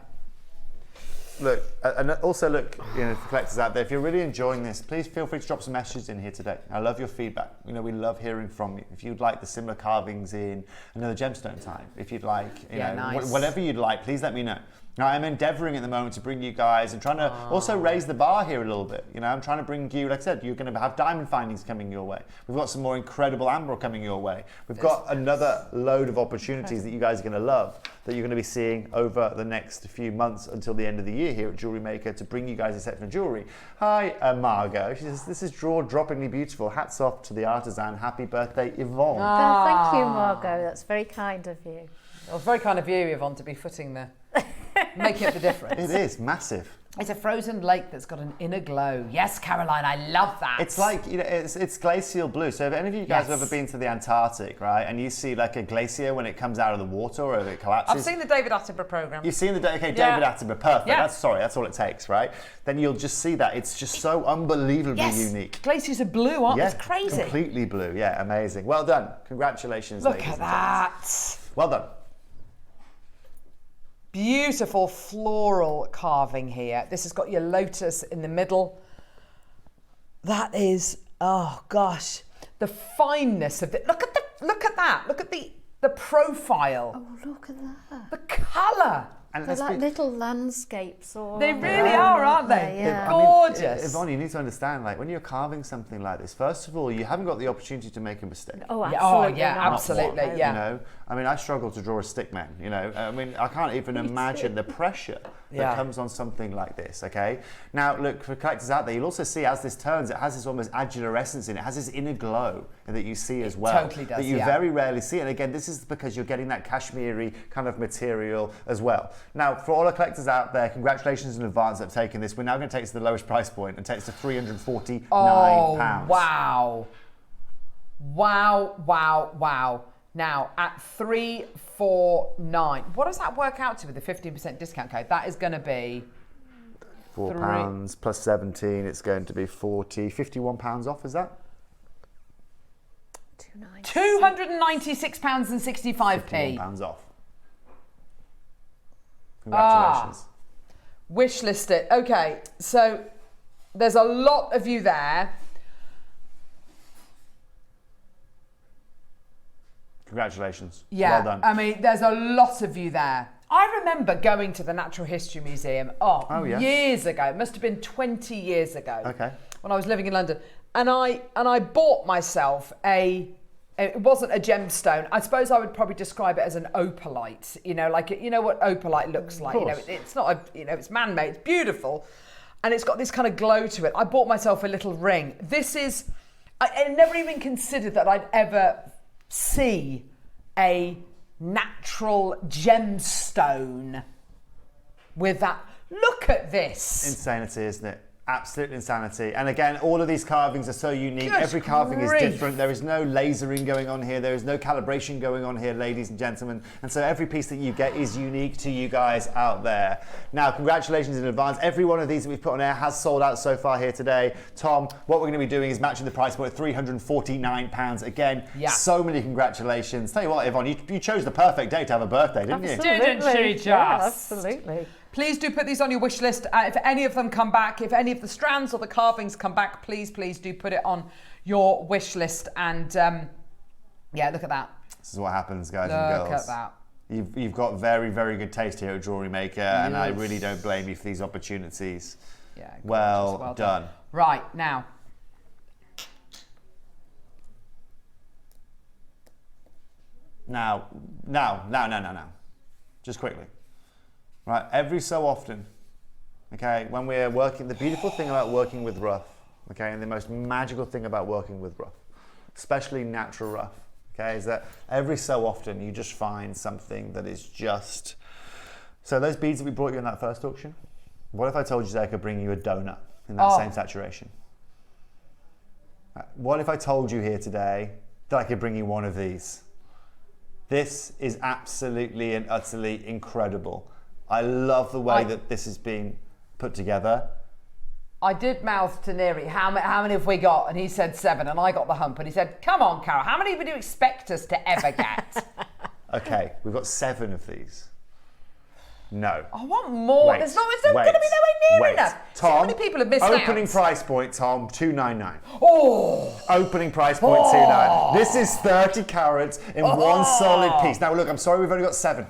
Look, and also look, for collectors out there, if you're really enjoying this, please feel free to drop some messages in here today. I love your feedback. We love hearing from you. If you'd like the similar carvings in another gemstone type, if you'd like, whatever you'd like, please let me know. Now, I'm endeavouring at the moment to bring you guys and trying to also raise the bar here a little bit. I'm trying to bring you, like I said, you're going to have diamond findings coming your way. We've got some more incredible amber coming your way. We've got another load of opportunities that you guys are going to love, that you're going to be seeing over the next few months until the end of the year here at Jewellery Maker, to bring you guys exceptional jewellery. Hi, Margot. She says, this is jaw-droppingly beautiful. Hats off to the artisan. Happy birthday, Yvonne. Thank you, Margot. That's very kind of you. Well, very kind of you, Yvonne, to be footing the... making up the difference. It is massive. It's a frozen lake that's got an inner glow. Yes, Caroline, I love that. It's like, it's glacial blue. So if any of you guys have ever been to the Antarctic, right, and you see like a glacier when it comes out of the water or if it collapses. I've seen the David Attenborough programme. You've seen the, David Attenborough, perfect. Yeah. That's all it takes, right? Then you'll just see that. It's just so unbelievably unique. Glaciers are blue, aren't they? It's crazy. Completely blue, amazing. Well done. Congratulations, ladies and gentlemen. Look at that. Well done. Beautiful floral carving here. This has got your lotus in the middle. That is, oh gosh, the fineness of it. Look at that. Look at the profile. Oh, look at that. The colour. And they're like little landscapes. They really are, aren't they? They're gorgeous. Yvonne, you need to understand, like, when you're carving something like this, first of all, you haven't got the opportunity to make a mistake. Oh, absolutely. Absolutely. I mean, I struggle to draw a stick man, I mean, I can't even imagine the pressure that comes on something like this, okay? Now, look, for collectors out there, you'll also see as this turns, it has this almost adular essence in it. It has this inner glow that you see as well. Totally does, that you very rarely see. And again, this is because you're getting that Kashmiri kind of material as well. Now, for all the collectors out there, congratulations in advance that have taken this. We're now going to take it to the lowest price point and take it to £349. Oh, wow. Wow. Now, at $349, what does that work out to with the 15% discount code? That is going to be... £4 plus 17, it's going to be £51 off, is that? £296.65p. £51 off. Congratulations. Wish list it. Okay, so there's a lot of you there. Congratulations. Yeah, well done. I mean, there's a lot of you there. I remember going to the Natural History Museum years ago. It must have been 20 years ago. Okay. When I was living in London. And I bought myself a It wasn't a gemstone. I suppose I would probably describe it as an opalite. You know, like you know what opalite looks like. You know, it's not a, you know, it's man-made. It's beautiful, and it's got this kind of glow to it. I bought myself a little ring. This is. I never even considered that I'd ever see a natural gemstone with that. Look at this. Insanity, isn't it? Absolute insanity. And again, all of these carvings are so unique. Good Every carving grief. is different. There is no lasering going on here. There is no calibration going on here, ladies and gentlemen. And so every piece that you get is unique to you guys out there. Now, congratulations in advance. Every one of these that we've put on air has sold out so far here today. Tom, what we're going to be doing is matching the price point at £349. Again, so many congratulations. Tell you what, Yvonne, you chose the perfect day to have a birthday, didn't you? Didn't she just? Yeah, absolutely. Please do put these on your wish list. If any of them come back, if any of the strands or the carvings come back, please do put it on your wish list. And yeah, look at that. This is what happens, guys and girls. Look at that. You've got very, very good taste here at Jewellery Maker, and I really don't blame you for these opportunities. Yeah. Well done. Right, now. Now. Just quickly. Right, every so often, okay, when we're working, the beautiful thing about working with rough, okay, and the most magical thing about working with rough, especially natural rough, okay, is that every so often you just find something that is just... So those beads that we brought you in that first auction, what if I told you that I could bring you a donut in that same saturation? What if I told you here today that I could bring you one of these? This is absolutely and utterly incredible. I love the way that this is being put together. I did mouth to Neri, how many have we got? And he said 7, and I got the hump. And he said, come on, Carol, how many would you expect us to ever get? Okay, we've got 7 of these. No. I want more. Wait, There's not going to be nowhere near enough. Tom, so many people have missed opening out. price point, Tom, $299. Oh! Opening price point, $299. This is 30 carats in one solid piece. Now, look, I'm sorry we've only got 7.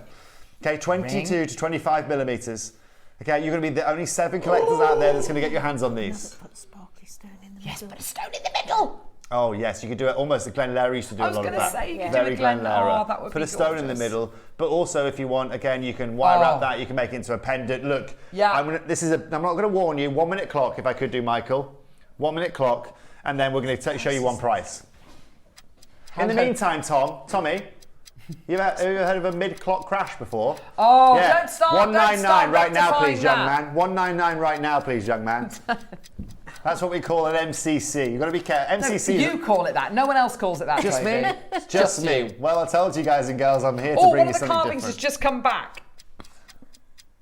Okay, 22 to 25 millimeters. Okay, you're going to be the only 7 collectors out there that's going to get your hands on these. Put a sparkly stone in the middle. Yes, put a stone in the middle. Oh yes, you could do it almost. Glenn Larry used to do a lot of that. I was going to say, you could Very do a Glenn Larry. Oh, that would Put be a stone in the middle, but also if you want, again, you can wire up that. You can make it into a pendant. Look, yeah. I'm not going to warn you. 1 minute clock, if I could do, Michael. 1 minute clock, and then we're going to show you one price. In the meantime, Tommy. You've ever heard of a mid-clock crash before? Oh, yeah. don't start. 199 right now, rectifying please, young that. man. 199 right now, please, young man. That's what we call an MCC. You've got to be careful. MCC. No, you call it that. No one else calls it that. Just Toby. me? Just me. you. Well, I told you guys and girls, I'm here to Oh, bring one you of the something carvings different. has just come back.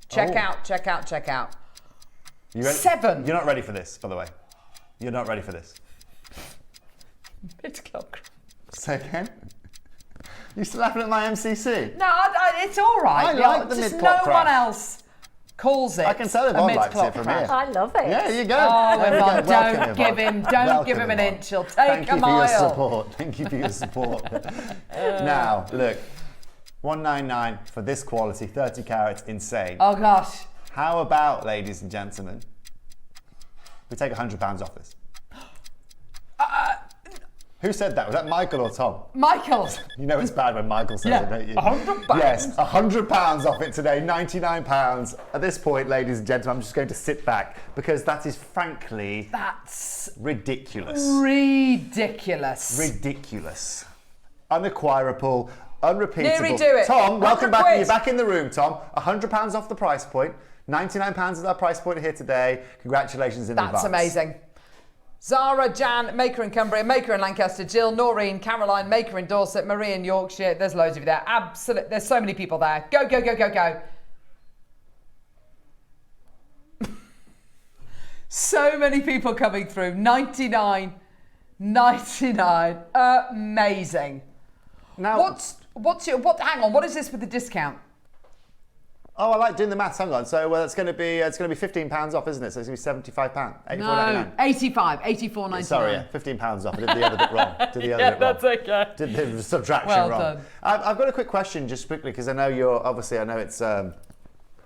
Check out. You ready? 7. You're not ready for this, by the way. You're not ready for this. Mid-clock. Say again? You still laughing at my MCC? No, it's all right. I like the just mid-clock no crash. one else calls it. I can tell Yvonne likes it from here. I love it. Yeah, you go. Oh, There we go. Yvonne, Welcome, don't give him an inch. He'll take a Thank you for your mile. support. Thank you for your support. Now, look, 199 for this quality, 30 carats, insane. Oh gosh. How about, ladies and gentlemen, we take £100 off this? Who said that? Was that Michael or Tom? Michael. You know it's bad when Michael says it, don't you? £100. Yes, £100 off it today, £99. At this point, ladies and gentlemen, I'm just going to sit back because that is frankly... That's... ridiculous. Ridiculous. Unacquirable, unrepeatable. Nearly do it. Tom, welcome back. £100. You're back in the room, Tom. £100 off the price point. £99 is our price point here today. Congratulations in advance. That's amazing. Zara, Jan, Maker in Cumbria, Maker in Lancaster, Jill, Noreen, Caroline, Maker in Dorset, Marie in Yorkshire. There's loads of you there. Absolutely. There's so many people there. Go. So many people coming through. 99. Amazing. Now, hang on, what is this with the discount? Oh, I like doing the maths. Hang on. So it's going to be £15 off, isn't it? So it's going to be £75. No, 85, 84.99. Sorry, yeah, £15 off. I did the other bit wrong. That's okay. Did the subtraction well wrong. Done. I've got a quick question, just quickly, because I know it's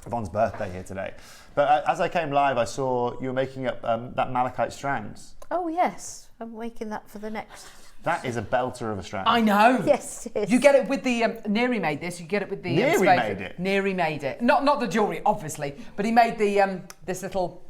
Yvonne's birthday here today. But as I came live, I saw you were making up that malachite strands. Oh yes, I'm making that for the next. That is a belter of a strand. I know. Yes, it is. You get it with the Neary made this. You get it with the Neary made it. Neary made it. Not the jewellery, obviously, but he made the this little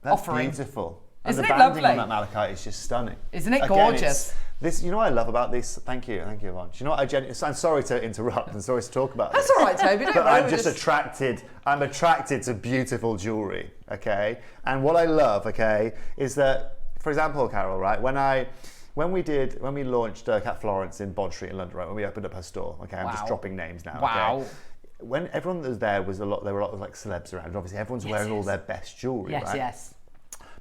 offering. That's beautiful. Isn't and it the banding lovely? on that malachite is just stunning. Isn't it Again, gorgeous? This, you know what I love about this? Thank you, Yvonne. Do you know what I'm sorry to interrupt and sorry to talk about That's this. all right, Toby. Don't But worry, I'm just attracted. I'm attracted to beautiful jewellery. Okay, and what I love, okay, is that, for example, Carol, right? When we launched Cat Florence in Bond Street in London, right? When we opened up her store, okay, I'm just dropping names now. Wow. Okay? When everyone that was there was there were a lot of like celebs around. Obviously, everyone's wearing all their best jewellery, right? Yes.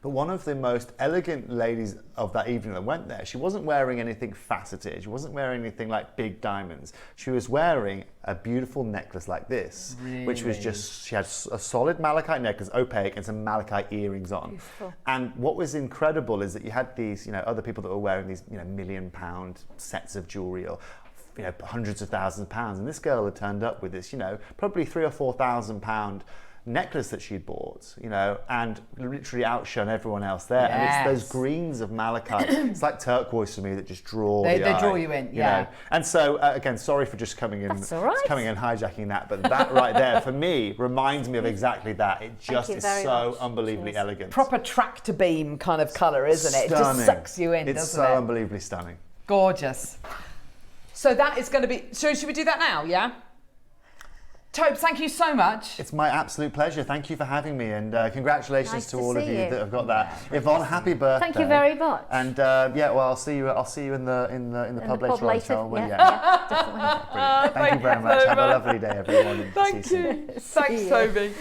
But one of the most elegant ladies of that evening that went there, she wasn't wearing anything faceted. She wasn't wearing anything like big diamonds. She was wearing a beautiful necklace like this, which was just, she had a solid malachite necklace, opaque, and some malachite earrings on. Beautiful. And what was incredible is that you had these, other people that were wearing these, £1 million sets of jewelry, or hundreds of thousands of pounds. And this girl had turned up with this, probably £3,000 or £4,000 necklace that she'd bought, and literally outshone everyone else there. Yes. And it's those greens of malachite. It's like turquoise for me that just draw the They eye, draw you in, yeah. And so again, sorry for just coming in, That's all right. coming in hijacking that, but that right there for me reminds me of exactly that. It just is so unbelievably elegant. Proper tractor beam kind of colour, isn't it? It just Stunning. sucks you in, It's doesn't so it? unbelievably stunning. Gorgeous. So that is going to be. So should we do that now? Yeah. Tobes, thank you so much. It's my absolute pleasure. Thank you for having me, and congratulations Nice to to all of see you you. that have got that. Yvonne, happy birthday! Thank you very much. And well, I'll see you in the pub later on. shall we? Yeah, definitely. Brilliant. Thank you very much. Have a lovely day, everyone. Thank you. Thanks, Toby.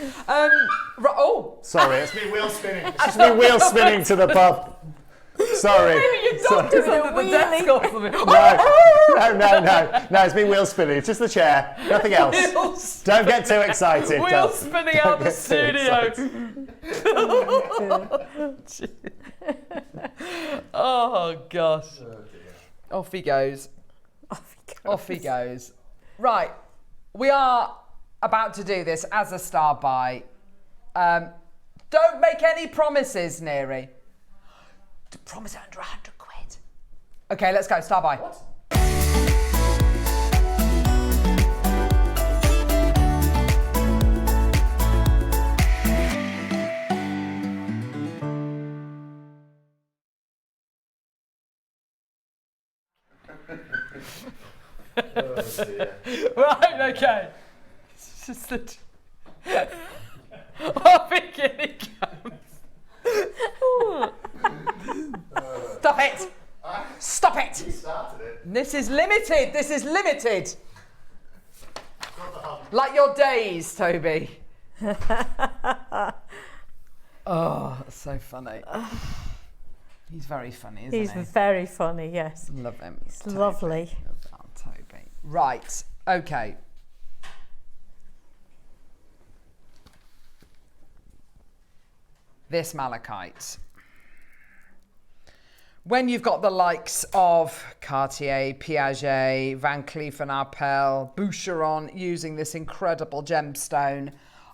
Sorry, it's me wheel spinning. It's just me wheel spinning to the pub. Sorry. Maybe your doctor's under the desk or something. No, it's me wheel spinning. It's just the chair, nothing else. Don't get too excited. Wheel spinning out the studio. Oh, gosh. Off he goes. Off he goes. Right, we are about to do this as a star buy. Don't make any promises, Neary. Promise it under 100 quid. Okay, let's go. Star buy. What? Oh, dear. Right, okay. It's just that. Off he comes. Stop it! Stop it! You started it. This is limited. This is limited. Like your days, Toby. Oh, that's so funny. He's very funny, isn't he? He's very funny, yes. Love him. It's lovely. Love Toby. Right, okay. This malachite. When you've got the likes of Cartier, Piaget, Van Cleef & Arpels, Boucheron using this incredible gemstone,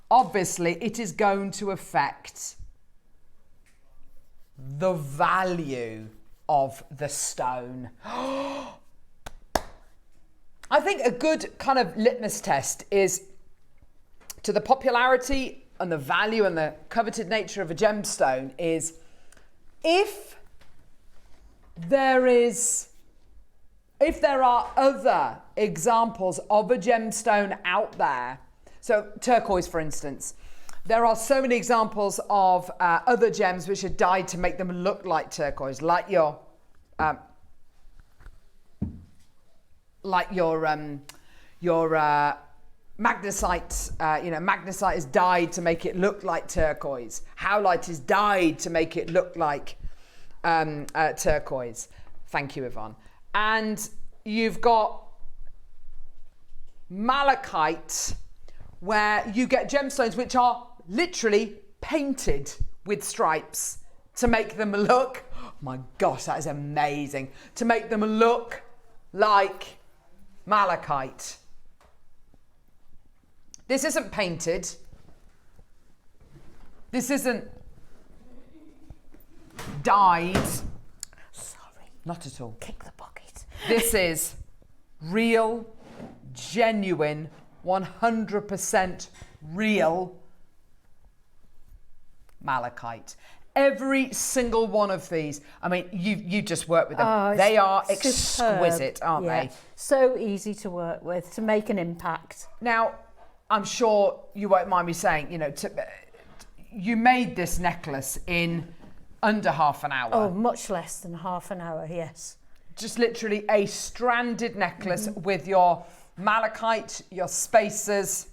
obviously it is going to affect the value of the stone. I think a good kind of litmus test is to the popularity and the value and the coveted nature of a gemstone is if there are other examples of a gemstone out there, so turquoise for instance, there are so many examples of other gems which are dyed to make them look like turquoise, like your magnesite. Magnesite is dyed to make it look like turquoise. Howlite is dyed to make it look like turquoise. Thank you, Yvonne. And you've got malachite, where you get gemstones which are literally painted with stripes to make them look, oh my gosh, that is amazing, to make them look like malachite. This isn't painted. this isn't dyed. Sorry. Not at all. Kick the bucket. This is real, genuine, 100% real malachite. Every single one of these, I mean, you just work with them. Oh, they are superb. exquisite, aren't they? So easy to work with, to make an impact. Now, I'm sure you won't mind me saying, you know, you made this necklace in under half an hour. Oh, much less than half an hour, yes. Just literally a stranded necklace with your malachite, your spacers,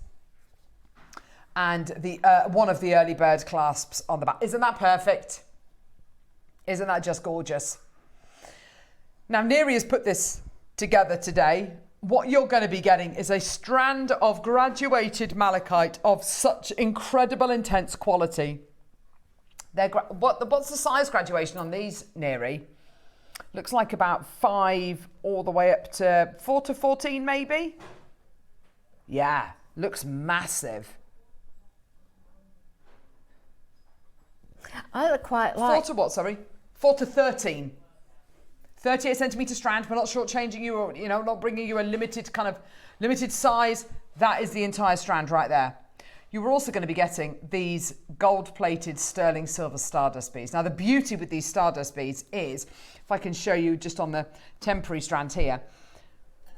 and the one of the early bird clasps on the back. Isn't that perfect? Isn't that just gorgeous? Now, Neri has put this together today. What you're going to be getting is a strand of graduated malachite of such incredible intense quality. What's the size graduation on these, Neri? Looks like about 5 all the way up to 4 to 14 maybe. Yeah, looks massive. I quite like... 4 to what, sorry? 4 to 13. 38 centimetre strand. We're not shortchanging you or, you know, not bringing you a limited size. That is the entire strand right there. You were also going to be getting these gold-plated sterling silver stardust beads. Now, the beauty with these stardust beads is, if I can show you just on the temporary strand here,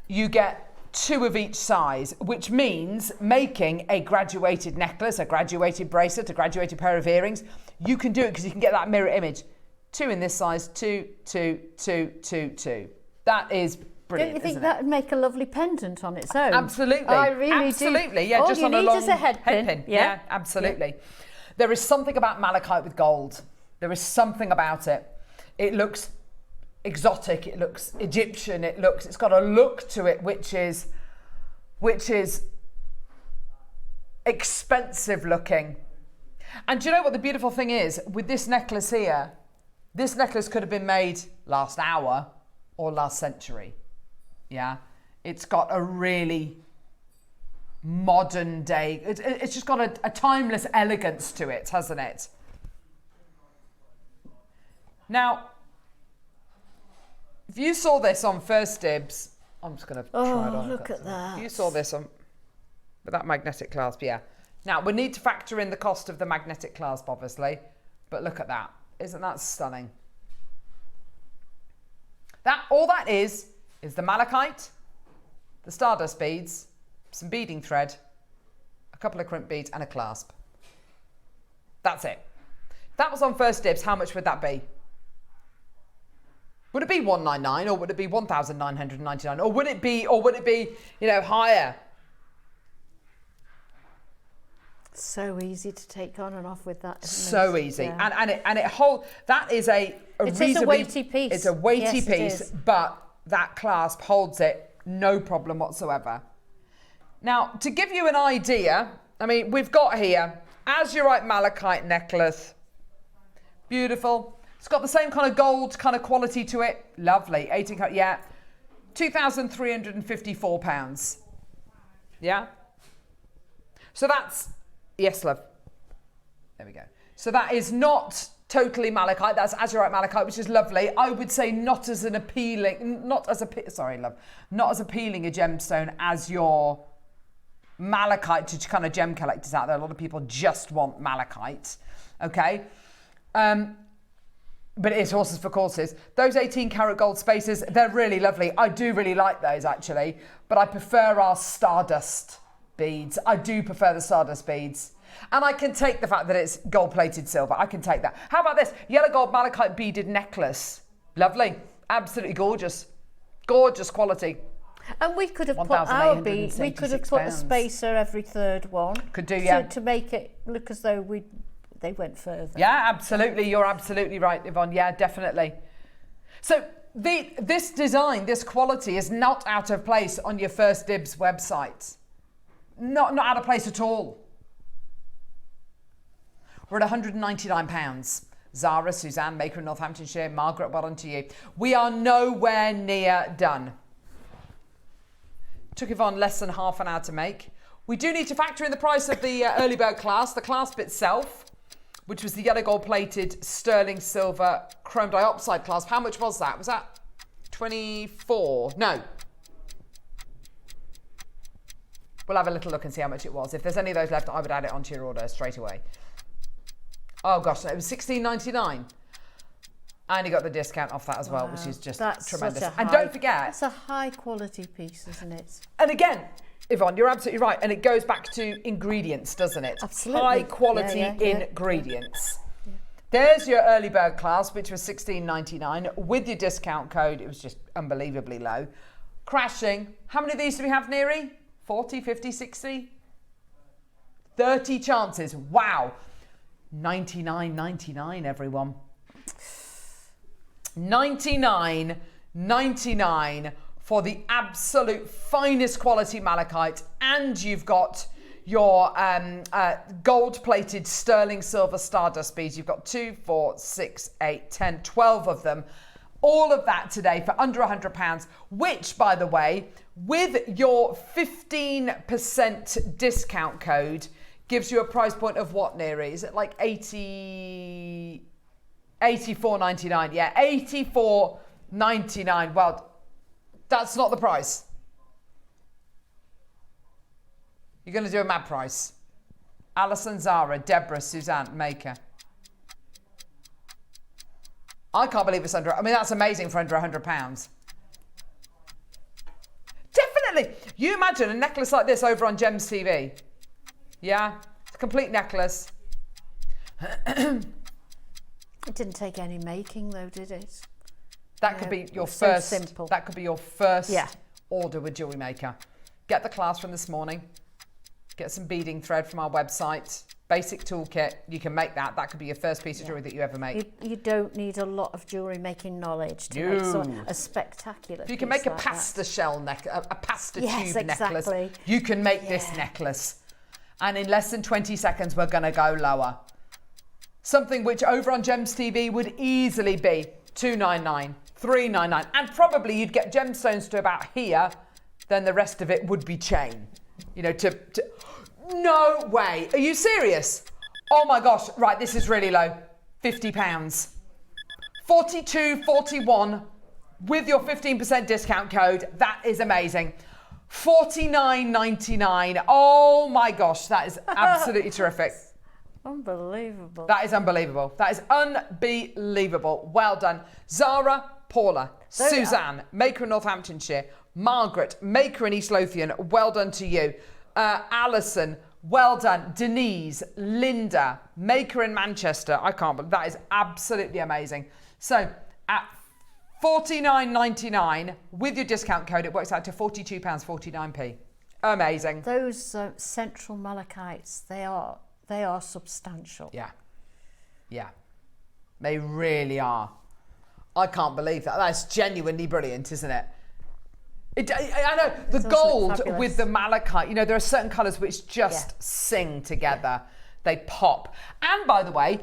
you get 2 of each size, which means making a graduated necklace, a graduated bracelet, a graduated pair of earrings, you can do it because you can get that mirror image. 2 in this size, 2, 2, 2, 2, 2. That is brilliant. Don't you think that would make a lovely pendant on its own? Absolutely. I really do. Absolutely, yeah. All just you on a need long is a head pin. Yeah, absolutely. Yeah. There is something about malachite with gold. There is something about it. It looks exotic. It looks Egyptian. It's got a look to it which is expensive looking. And do you know what the beautiful thing is with this necklace here? This necklace could have been made last hour or last century. Yeah, it's got a really modern day, it's just got a timeless elegance to it, hasn't it? Now, if you saw this on First Dibs, I'm just going to try it on. Look at that. If you saw this on with that magnetic clasp, yeah. Now, we need to factor in the cost of the magnetic clasp, obviously, but look at that. Isn't that stunning? All that is the malachite, the stardust beads, some beading thread, a couple of crimp beads and a clasp. That's it. If that was on First Dibs, how much would that be? Would it be $199 or would it be $1,999 or would it be, you know, higher? So easy to take on and off with that. So easy, yeah. and it holds. That is a weighty piece. It's a weighty yes, piece, but that clasp holds it no problem whatsoever. Now, to give you an idea, I mean, we've got here azurite malachite necklace, beautiful. It's got the same kind of gold kind of quality to it. Lovely, 18 karat, yeah. £2,354. Yeah. So that's. Yes, love. There we go. So that is not totally malachite. That's azurite malachite, which is lovely. I would say not as appealing a gemstone as your malachite to kind of gem collectors out there. A lot of people just want malachite. Okay. But it is horses for courses. Those 18 karat gold spacers, they're really lovely. I do really like those actually, but I prefer our stardust beads. I do prefer the stardust beads. And I can take the fact that it's gold-plated silver. I can take that. How about this? Yellow gold malachite beaded necklace. Lovely. Absolutely gorgeous. Gorgeous quality. And we could have put our bead, we could have put a spacer every third one. Could do, yeah. To make it look as though they went further. Yeah, absolutely. You're absolutely right, Yvonne. Yeah, definitely. So this design, this quality is not out of place on your First Dibs website. Not out of place at all. We're at £199. Zara, Suzanne, Maker in Northamptonshire, Margaret, well done to you. We are nowhere near done. Took Yvonne less than half an hour to make. We do need to factor in the price of the early bird clasp, the clasp itself. which was the yellow gold plated sterling silver chrome dioxide clasp. How much was that? Was that 24? No. We'll have a little look and see how much it was. If there's any of those left, I would add it onto your order straight away. Oh gosh, it was $16.99. And you got the discount off that as well, which is just tremendous. And don't forget... It's a high quality piece, isn't it? And again, Yvonne, you're absolutely right. And it goes back to ingredients, doesn't it? Absolutely. High quality ingredients. Yeah. There's your early bird clasp, which was $16.99. With your discount code, it was just unbelievably low. Crashing. How many of these do we have, Neri? 40, 50, 60? 30 chances. Wow. $99.99, everyone. $99.99 for the absolute finest quality malachite, and you've got your gold-plated sterling silver stardust beads. You've got 2, 4, 6, 8, 10, 12 of them. All of that today for under £100, which, by the way, with your 15% discount code, gives you a price point of what, Neri? Is it like $84.99? Yeah, $84.99. Well, that's not the price. You're going to do a mad price. Alison, Zara, Deborah, Suzanne, Maker. I can't believe it's under... I mean, that's amazing for under £100. Definitely. You imagine a necklace like this over on Gems TV. Yeah? It's a complete necklace. It didn't take any making, though, did it? That could be your first... So simple. That could be your first order with Jewellery Maker. Get the clasp from this morning. Get some beading thread from our website. Basic toolkit. You can make that. That could be your first piece of jewellery that you ever make. You don't need a lot of jewellery making knowledge to make a spectacular If you can make a pasta shell necklace, a pasta tube necklace, you can make this necklace. And in less than 20 seconds, we're going to go lower. Something which over on Gems TV would easily be $299, $399, and probably you'd get gemstones to about here, then the rest of it would be chain. You know, no way. Are you serious? Oh my gosh. Right, this is really low. £50. $42.41 with your 15% discount code. That is amazing. $49.99. Oh my gosh, that is absolutely terrific. Unbelievable. That is unbelievable. That is unbelievable. Well done. Zara, Paula, Suzanne, Maker in Northamptonshire, Margaret, Maker in East Lothian, well done to you. Alison, well done. Denise, Linda, Maker in Manchester. I can't believe that is absolutely amazing. So at $49.99 with your discount code, it works out to £42.49. Amazing. Those central malachites, they are substantial. Yeah. Yeah. They really are. I can't believe that. That's genuinely brilliant, isn't it? I know the gold with the malachite, you know, there are certain colours which just sing together. They pop. And by the way,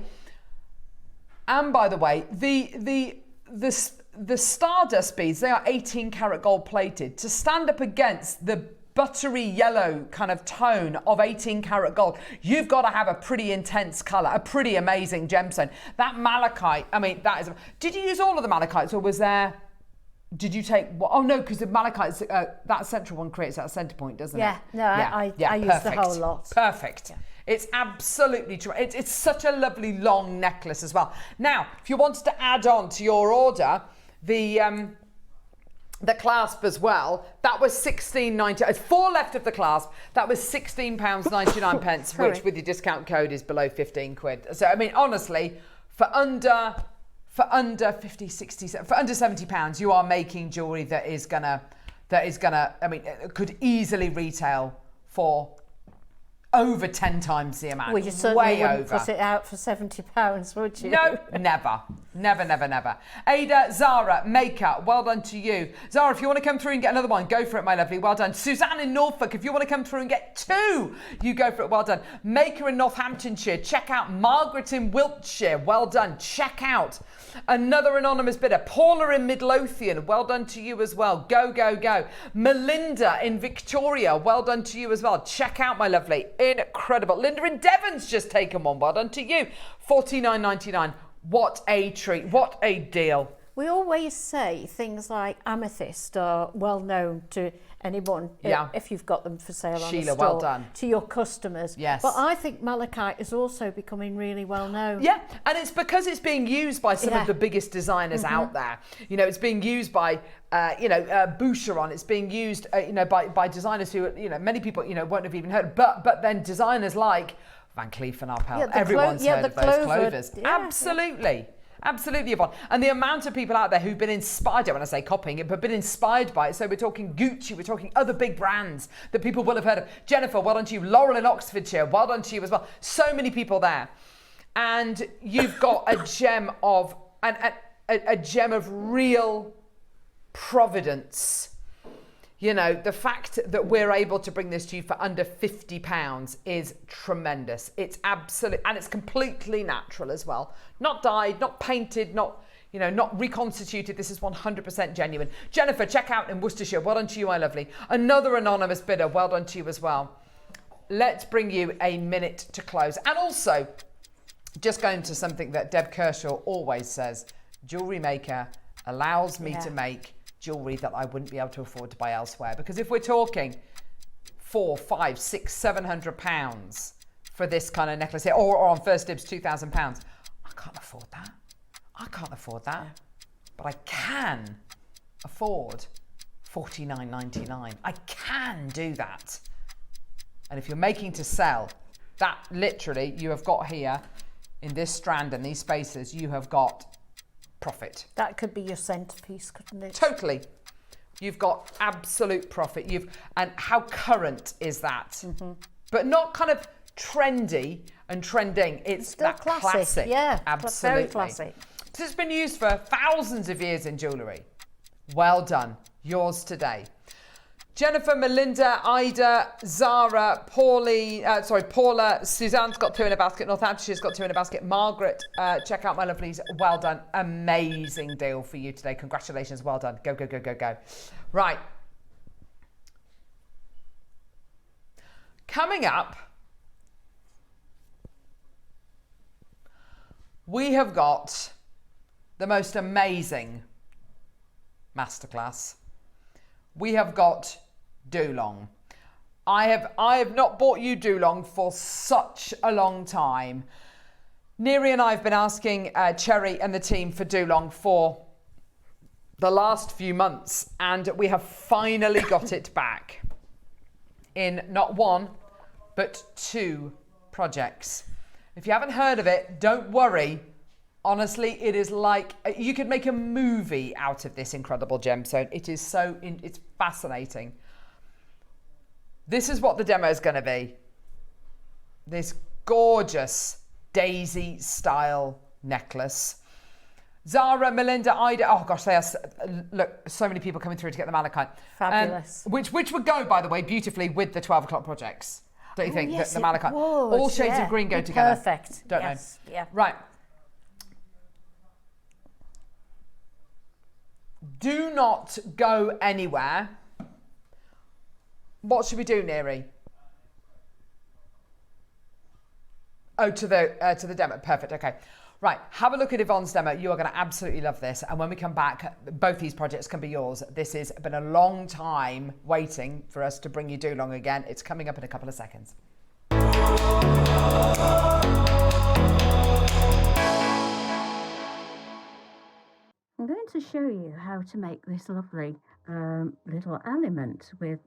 the stardust beads, they are 18 karat gold plated. To stand up against the buttery yellow kind of tone of 18 karat gold, you've got to have a pretty intense colour, a pretty amazing gemstone. That malachite, I mean, that is... Did you use all of the malachites, or was there... Did you take... Oh, no, because the malachite, that central one creates that centre point, doesn't it? I used the whole lot. Perfect. Yeah. It's absolutely true. It's such a lovely long necklace as well. Now, if you wanted to add on to your order, the clasp as well, that was $16.90. There's 4 left of the clasp. That was £16.99, which with your discount code is below 15 quid. So, I mean, honestly, for under 50, 60, for under £70, you are making jewellery that is gonna, I mean, it could easily retail for over 10 times the amount. Well, you certainly wouldn't put it out for £70, would you? No, never. Never, never, never. Ada, Zara, Maker, well done to you. Zara, if you want to come through and get another one, go for it, my lovely. Well done. Suzanne in Norfolk, if you want to come through and get 2, you go for it. Well done. Maker in Northamptonshire, check out. Margaret in Wiltshire, well done. Check out. Another anonymous bidder. Paula in Midlothian, well done to you as well. Go, go, go. Melinda in Victoria, well done to you as well. Check out, my lovely. incredible. Linda in Devon's just taken one. Well done to you. $49.99. What a treat. What a deal. We always say things like amethyst are well known to anyone if you've got them for sale on Sheila, the store, well done. to your customers. Yes. But I think malachite is also becoming really well known. Yeah, and it's because it's being used by some of the biggest designers out there. You know, it's being used by, Boucheron. It's being used, by designers who, many people, won't have even heard. But then designers like Van Cleef and Arpels. Everyone's heard of those clovers. Yeah. Absolutely. Absolutely, Yvonne. And the amount of people out there who've been inspired, I don't want to say copying it, but been inspired by it. So we're talking Gucci, we're talking other big brands that people will have heard of. Jennifer, well done to you. Laurel in Oxfordshire, well done to you as well. So many people there. And you've got a gem of, a gem of real providence. You know, the fact that we're able to bring this to you for under £50 is tremendous. It's absolute, and it's completely natural as well. Not dyed, not painted, not reconstituted. This is 100% genuine. Jennifer, check out in Worcestershire. Well done to you, my lovely. Another anonymous bidder. Well done to you as well. Let's bring you a minute to close. And also, just going to something that Deb Kershaw always says, Jewellery Maker allows me to make jewellery that I wouldn't be able to afford to buy elsewhere. Because if we're talking £400, £500, £600, £700 for this kind of necklace here, or on First Dibs £2,000, I can't afford that. I can't afford that. But I can afford $49.99. I can do that. And if you're making to sell, that literally you have got here in this strand and these spaces, you have got profit. That could be your centerpiece, couldn't it? Totally. You've got absolute profit. And how current is that? But not kind of trendy and trending. It's still that classic. Yeah, absolutely. Very classic. So it's been used for thousands of years in jewellery. Well done. Yours today. Jennifer, Melinda, Ida, Zara, Paula, Suzanne's got 2 in a basket, Northamptonshire's got 2 in a basket, Margaret, check out my lovelies, well done. Amazing deal for you today. Congratulations, well done. Go, go, go, go, go. Right. Coming up, we have got the most amazing masterclass. We have got Dulong. I have not bought you Dulong for such a long time. Neri and I have been asking Cherry and the team for Dulong for the last few months, and we have finally got it back in not 1, but 2 projects. If you haven't heard of it, don't worry. Honestly, it is like you could make a movie out of this incredible gemstone. It is it's fascinating. This is what the demo is going to be. This gorgeous daisy style necklace. Zara, Melinda, Ida. Oh gosh, look, so many people coming through to get the malachite. Fabulous. Which would go, by the way, beautifully with the 12 o'clock projects. Don't you think? Yes, the malachite. would, all shades of green go together. Perfect. Don't know. Yeah. Right. Do not go anywhere. What should we do, Neri? Oh, to the demo. Perfect. Okay. Right. Have a look at Yvonne's demo. You are going to absolutely love this. And when we come back, both these projects can be yours. This has been a long time waiting for us to bring you Dulong again. It's coming up in a couple of seconds. I'm going to show you how to make this lovely little element with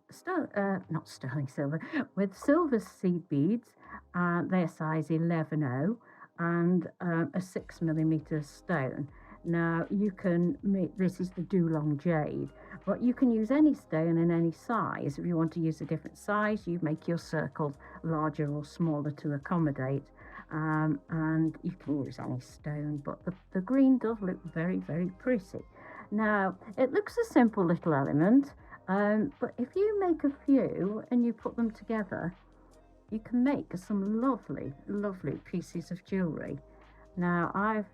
not sterling silver, with silver seed beads. They're size 11.0 and a 6mm stone. Now you can make, this is the Dulong Jade, but you can use any stone in any size. If you want to use a different size, you make your circles larger or smaller to accommodate. And you can use any stone, but the green does look very, very pretty. Now, it looks a simple little element, but if you make a few and you put them together, you can make some lovely, lovely pieces of jewellery. Now, I've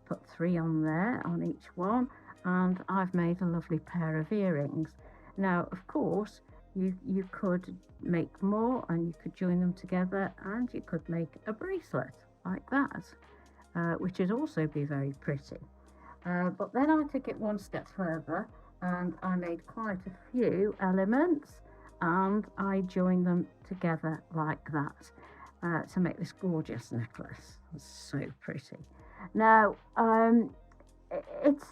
put 3 on there, on each one, and I've made a lovely pair of earrings. Now, of course, you could make more and you could join them together and you could make a bracelet like that, which would also be very pretty. But then I took it one step further and I made quite a few elements and I joined them together like that to make this gorgeous necklace. It's so pretty. Now, it's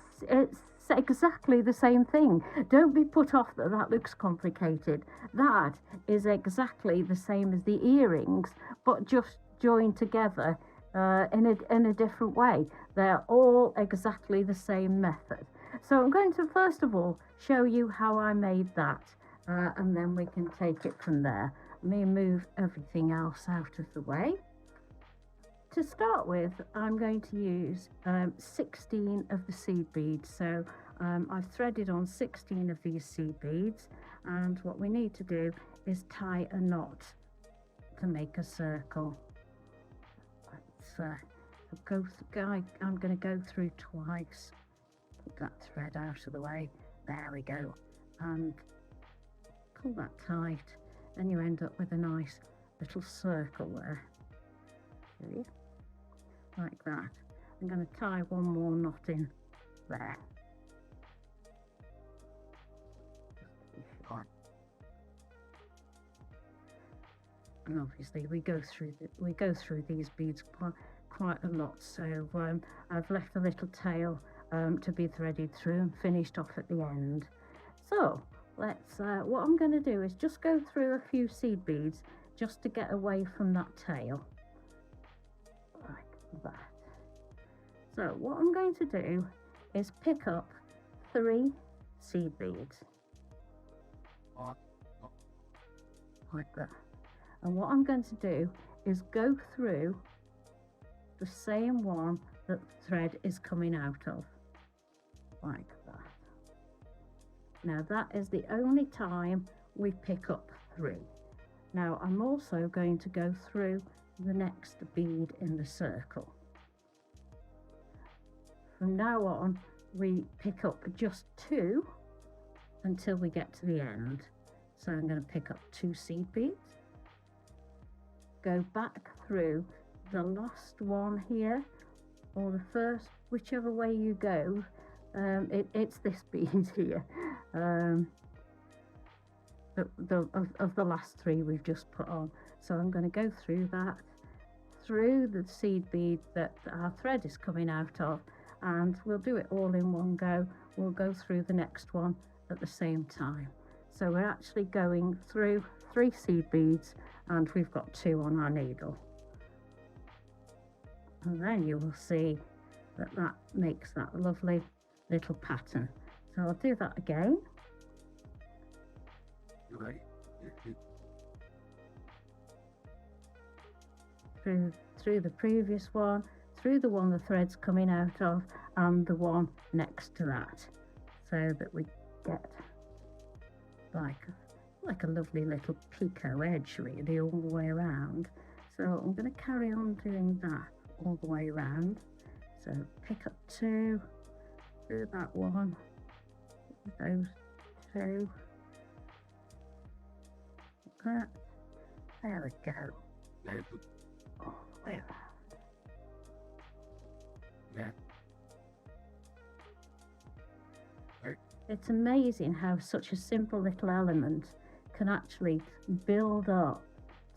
exactly the same thing. Don't be put off that that looks complicated. That is exactly the same as the earrings, but just joined together in a different way. They're all exactly the same method. So I'm going to first of all show you how I made that, and then we can take it from there. Let me move everything else out of the way. To start with, I'm going to use 16 of the seed beads. So I've threaded on 16 of these seed beads, and what we need to do is tie a knot to make a circle. I'm going to go through twice. Put that thread out of the way. There we go. And pull that tight, and you end up with a nice little circle there. See? Like that. I'm going to tie one more knot in there. And obviously we go through these beads quite a lot, so I've left a little tail to be threaded through and finished off at the end. So let's what I'm going to do is just go through a few seed beads just to get away from that tail like that. So what I'm going to do is pick up 3 seed beads like that. And what I'm going to do is go through the same one that the thread is coming out of, like that. Now that is the only time we pick up 3. Now I'm also going to go through the next bead in the circle. From now on, we pick up just 2 until we get to the end. So I'm going to pick up 2 seed beads, go back through the last one here, or the first, whichever way you go. It's this bead here, of the last 3 we've just put on. So I'm going to go through that, through the seed bead that our thread is coming out of, and we'll do it all in one go. We'll go through the next one at the same time. So we're actually going through 3 seed beads, and we've got 2 on our needle. And then you will see that that makes that lovely little pattern. So I'll do that again. Through the previous one, through the one the thread's coming out of, and the one next to that, so that we get like a lovely little picot edge really all the way around. So I'm going to carry on doing that all the way around. So pick up 2, do that one, those 2, like that. There we go. All the way around. It's amazing how such a simple little element can actually build up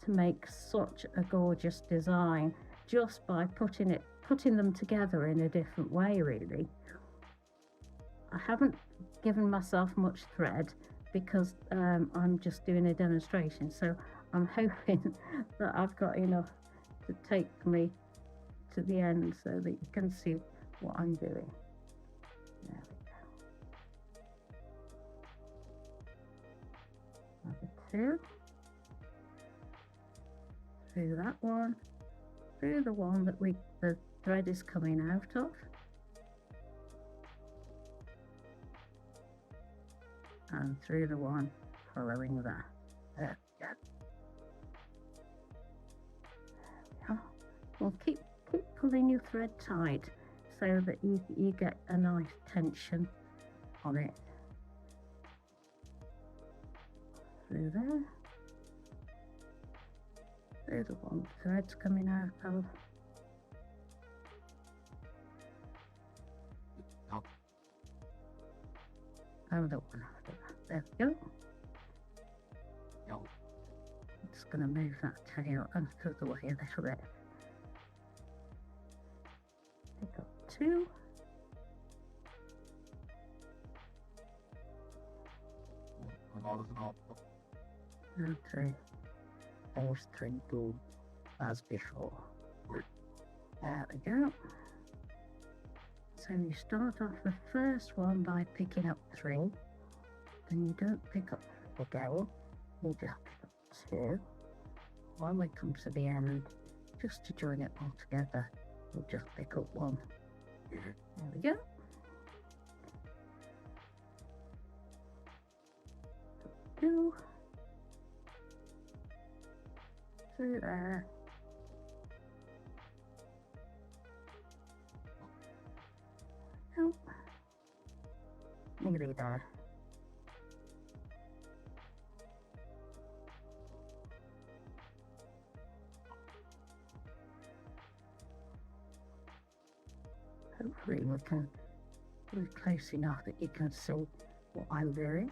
to make such a gorgeous design just by putting them together in a different way, really. I haven't given myself much thread because I'm just doing a demonstration, so I'm hoping that I've got enough to take me to the end so that you can see what I'm doing. There we go. Another 2, through that one, through the one that the thread is coming out of, and through the one following that. There we go. There we are. Well, keep pulling your thread tight so that you get a nice tension on it. through there. There's the one thread's coming out of. Oh, the one after that. There we go. I'm just going to move that tail out of the way a little bit. Pick up 2. And 3. Or string pull as before. There we go. So you start off the first one by picking up 3. Then you don't pick up 3 again. You just pick up 2. When we come to the end, just to join it all together, we'll just pick up 1. There we go. Two. Through there. Oh. Nearly there. Hopefully we can be close enough that you can see what I'm doing.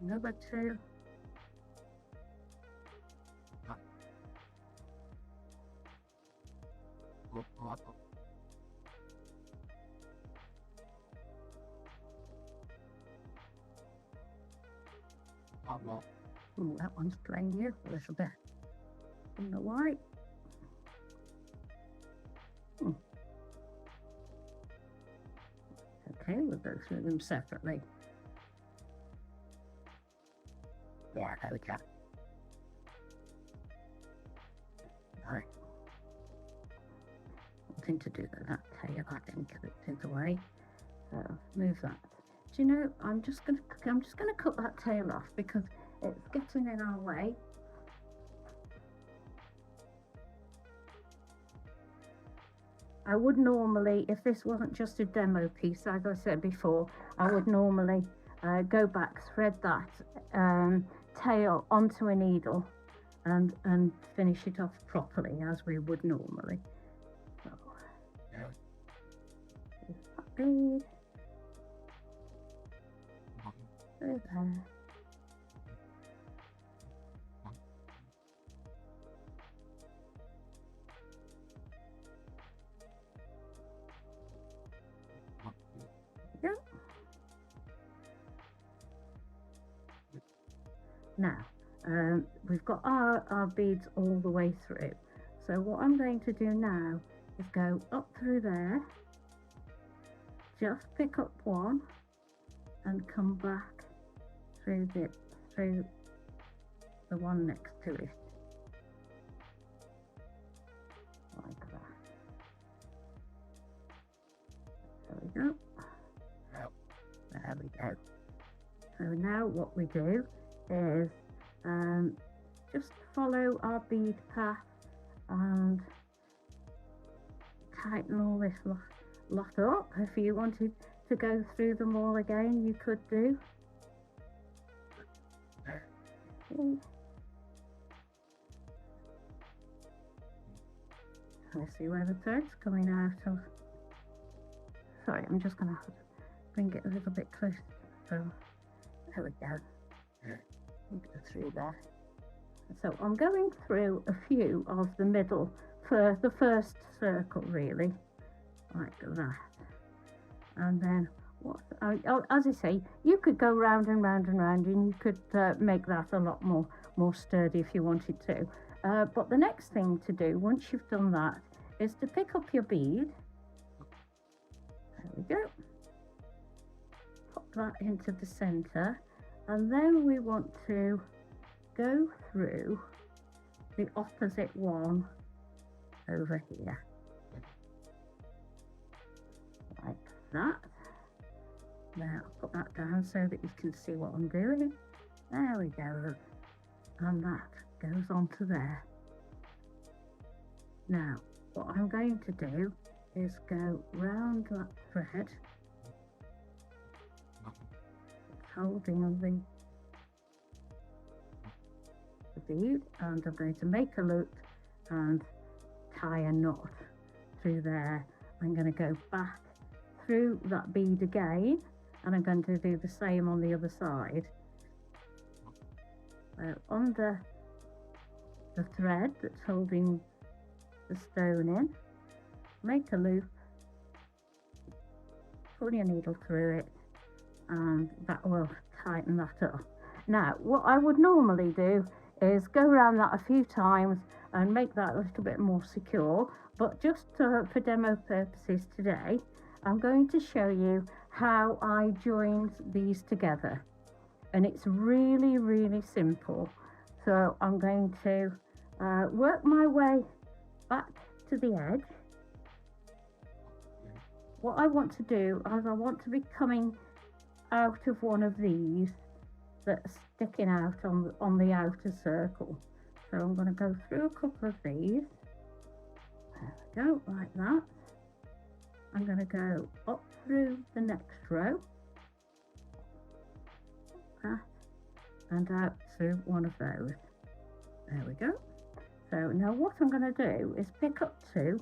Number 2. Ooh, that one's playing here a little bit. Don't know why. Okay, we'll go through them separately. Yeah, there we go. Right. Nothing to do with that tail, I think, it's in the way. So move that. Do you know, I'm just gonna cut that tail off because it's getting in our way. I would normally, if this wasn't just a demo piece, as I said before, I would normally go back, thread that tail onto a needle and finish it off properly as we would normally. So, that bead. Through there. Yeah. Now, we've got our beads all the way through. So what I'm going to do now is go up through there, just pick up 1 and come back through the one next to it. Like that. There we go. There we go. So now what we do is just follow our bead path and tighten all this lot up. If you wanted to go through them all again, you could do. Let's see where the thread's coming out of. Sorry, I'm just going to have to bring it a little bit closer. So, there we go. We'll go through there. So I'm going through a few of the middle, for the first circle really, like that. And then, as I say, you could go round and round and round, and you could make that a lot more sturdy if you wanted to. But the next thing to do, once you've done that, is to pick up your bead. There we go. Pop that into the center, and then we want to go through the opposite one over here, like that. Now I'll put that down so that you can see what I'm doing. There we go, and that goes onto there. Now, what I'm going to do is go round that thread, holding on the bead, and I'm going to make a loop and tie a knot through there. I'm going to go back through that bead again, and I'm going to do the same on the other side. So on the thread that's holding the stone in, make a loop, pull your needle through it, and that will tighten that up. Now, what I would normally do is go around that a few times and make that a little bit more secure, but just for demo purposes today, I'm going to show you how I joined these together. And it's really, really simple. So I'm going to work my way back to the edge. What I want to do is I want to be coming out of one of these that's sticking out on the outer circle. So I'm going to go through a couple of these. There we go, like that. I'm going to go up through the next row, and out through one of those. There we go. So now what I'm going to do is pick up two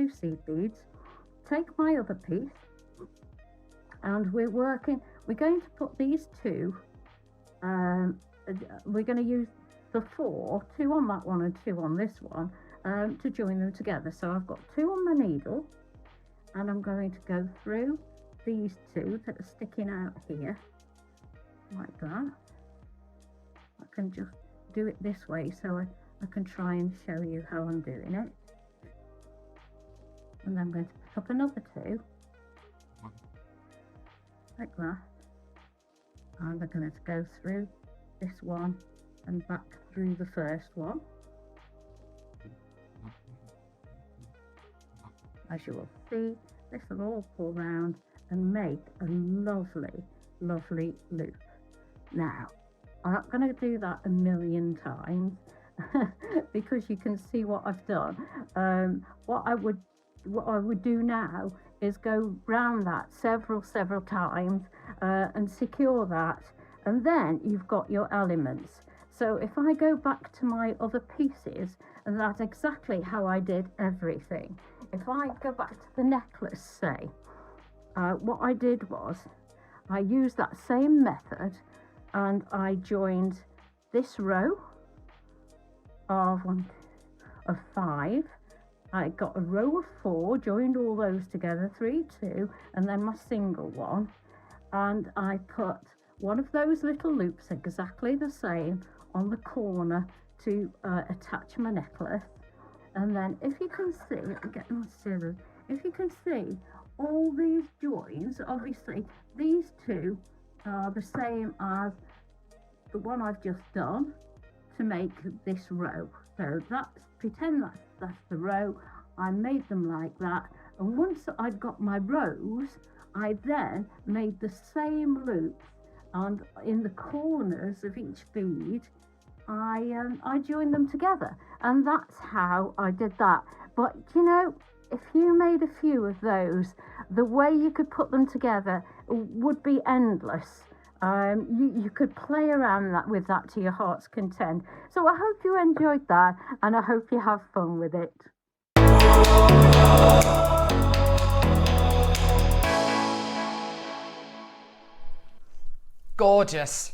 seed beads, take my other piece, and we're going to put these two, we're going to use the two on that one and two on this one, to join them together. So I've got two on my needle, and I'm going to go through these two that are sticking out here, like that. I can just do it this way so I can try and show you how I'm doing it. And then I'm going to pick up another two, like that, and I'm going to go through this one and back through the first one. As you will see, this will all pull round and make a lovely, lovely loop. Now, I'm not going to do that a million times because you can see what I've done. What I would do now is go round that several times and secure that, and then you've got your elements. So if I go back to my other pieces, and that's exactly how I did everything. If I go back to the necklace, say, what I did was I used that same method, and I joined this row of 5. I got a row of 4, joined all those together, 3, 2, and then my single one, and I put one of those little loops exactly the same on the corner to attach my necklace. And then if you can see, if you can see all these joins, obviously these two are the same as the one I've just done to make this row. So pretend that's the row. I made them like that, and once I'd got my rows, I then made the same loops, and in the corners of each bead I joined them together, and that's how I did that. But you know, if you made a few of those, the way you could put them together would be endless. You could play around with that to your heart's content. So I hope you enjoyed that, and I hope you have fun with it. Gorgeous.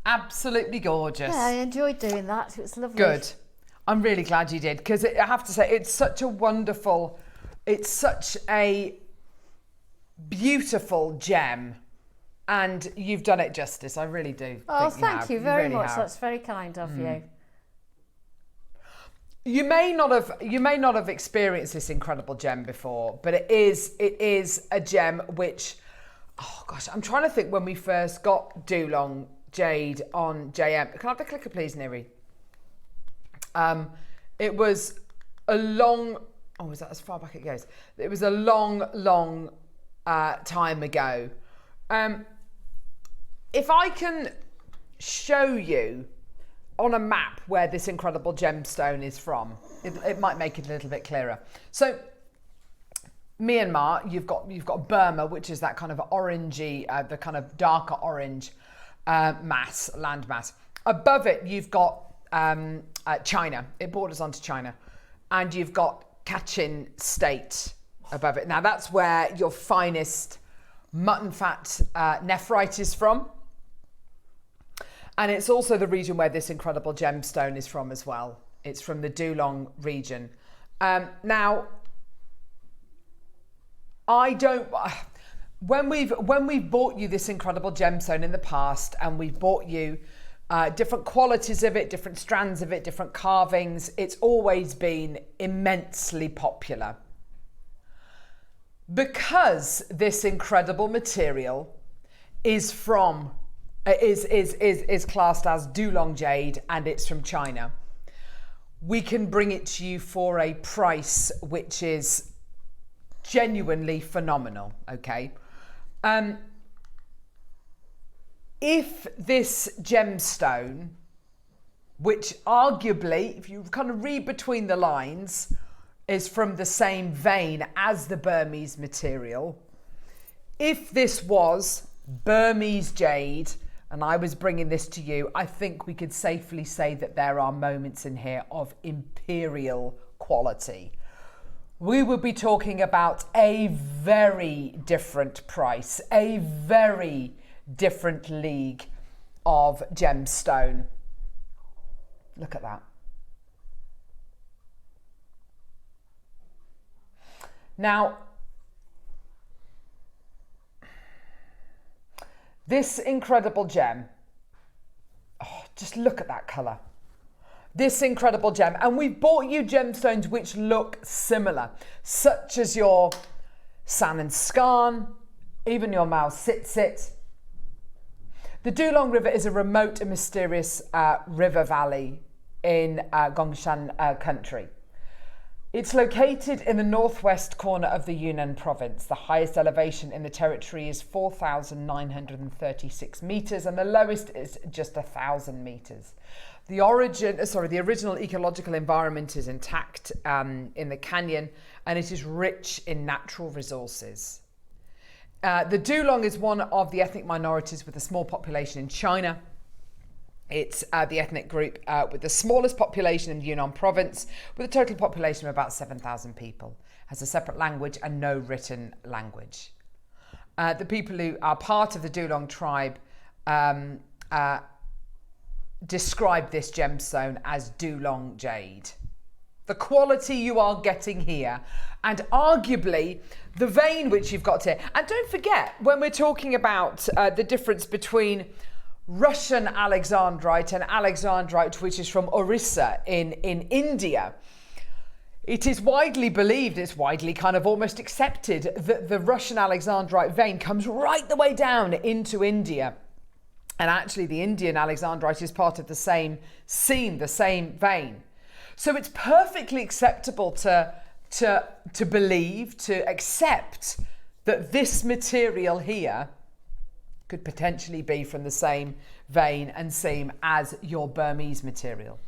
Absolutely gorgeous. Yeah, I enjoyed doing that. It was lovely. Good. I'm really glad you did, because I have to say, it's such a beautiful gem, and you've done it justice. I really do. Oh, thank you very much. That's very kind of you. You may not have experienced this incredible gem before, but it is a gem which, oh gosh, I'm trying to think when we first got Dulong Jade on JM. Can I have the clicker, please, Neri? It was a long, oh, is that as far back it goes? It was a long time ago. If I can show you on a map where this incredible gemstone is from. It might make it a little bit clearer. So Myanmar, you've got Burma, which is that kind of orangey, the kind of darker orange land mass. Above it, you've got China. It borders onto China. And you've got Kachin State above it. Now, that's where your finest mutton fat nephrite is from. And it's also the region where this incredible gemstone is from as well. It's from the Dulong region. Now, when we've bought you this incredible gemstone in the past, and we've bought you different qualities of it, different strands of it, different carvings, it's always been immensely popular. Because this incredible material is from is classed as Dulong jade, and it's from China, we can bring it to you for a price which is genuinely phenomenal. Okay, if this gemstone, which arguably, if you kind of read between the lines, is from the same vein as the Burmese material, if this was Burmese jade and I was bringing this to you, I think we could safely say that there are moments in here of imperial quality. We would be talking about a very different price, a very different league of gemstone. Look at that. Now, this incredible gem, just look at that colour. This incredible gem. And we've bought you gemstones which look similar, such as your San and Skarn, even your Mao Sitsit. The Dulong River is a remote and mysterious river valley in Gongshan country. It's located in the northwest corner of the Yunnan province. The highest elevation in the territory is 4,936 metres and the lowest is just 1,000 metres. The original ecological environment is intact in the canyon, and it is rich in natural resources. The Dulong is one of the ethnic minorities with a small population in China. It's the ethnic group with the smallest population in the Yunnan province, with a total population of about 7,000 people. Has a separate language and no written language. The people who are part of the Dulong tribe describe this gemstone as Dulong jade. The quality you are getting here, and arguably the vein which you've got here. And don't forget, when we're talking about the difference between Russian alexandrite and alexandrite which is from Orissa in India, it is widely believed, it's widely kind of almost accepted, that the Russian alexandrite vein comes right the way down into India. And actually the Indian alexandrite is part of the same seam, the same vein. So it's perfectly acceptable to believe, to accept that this material here could potentially be from the same vein and seam as your Burmese material.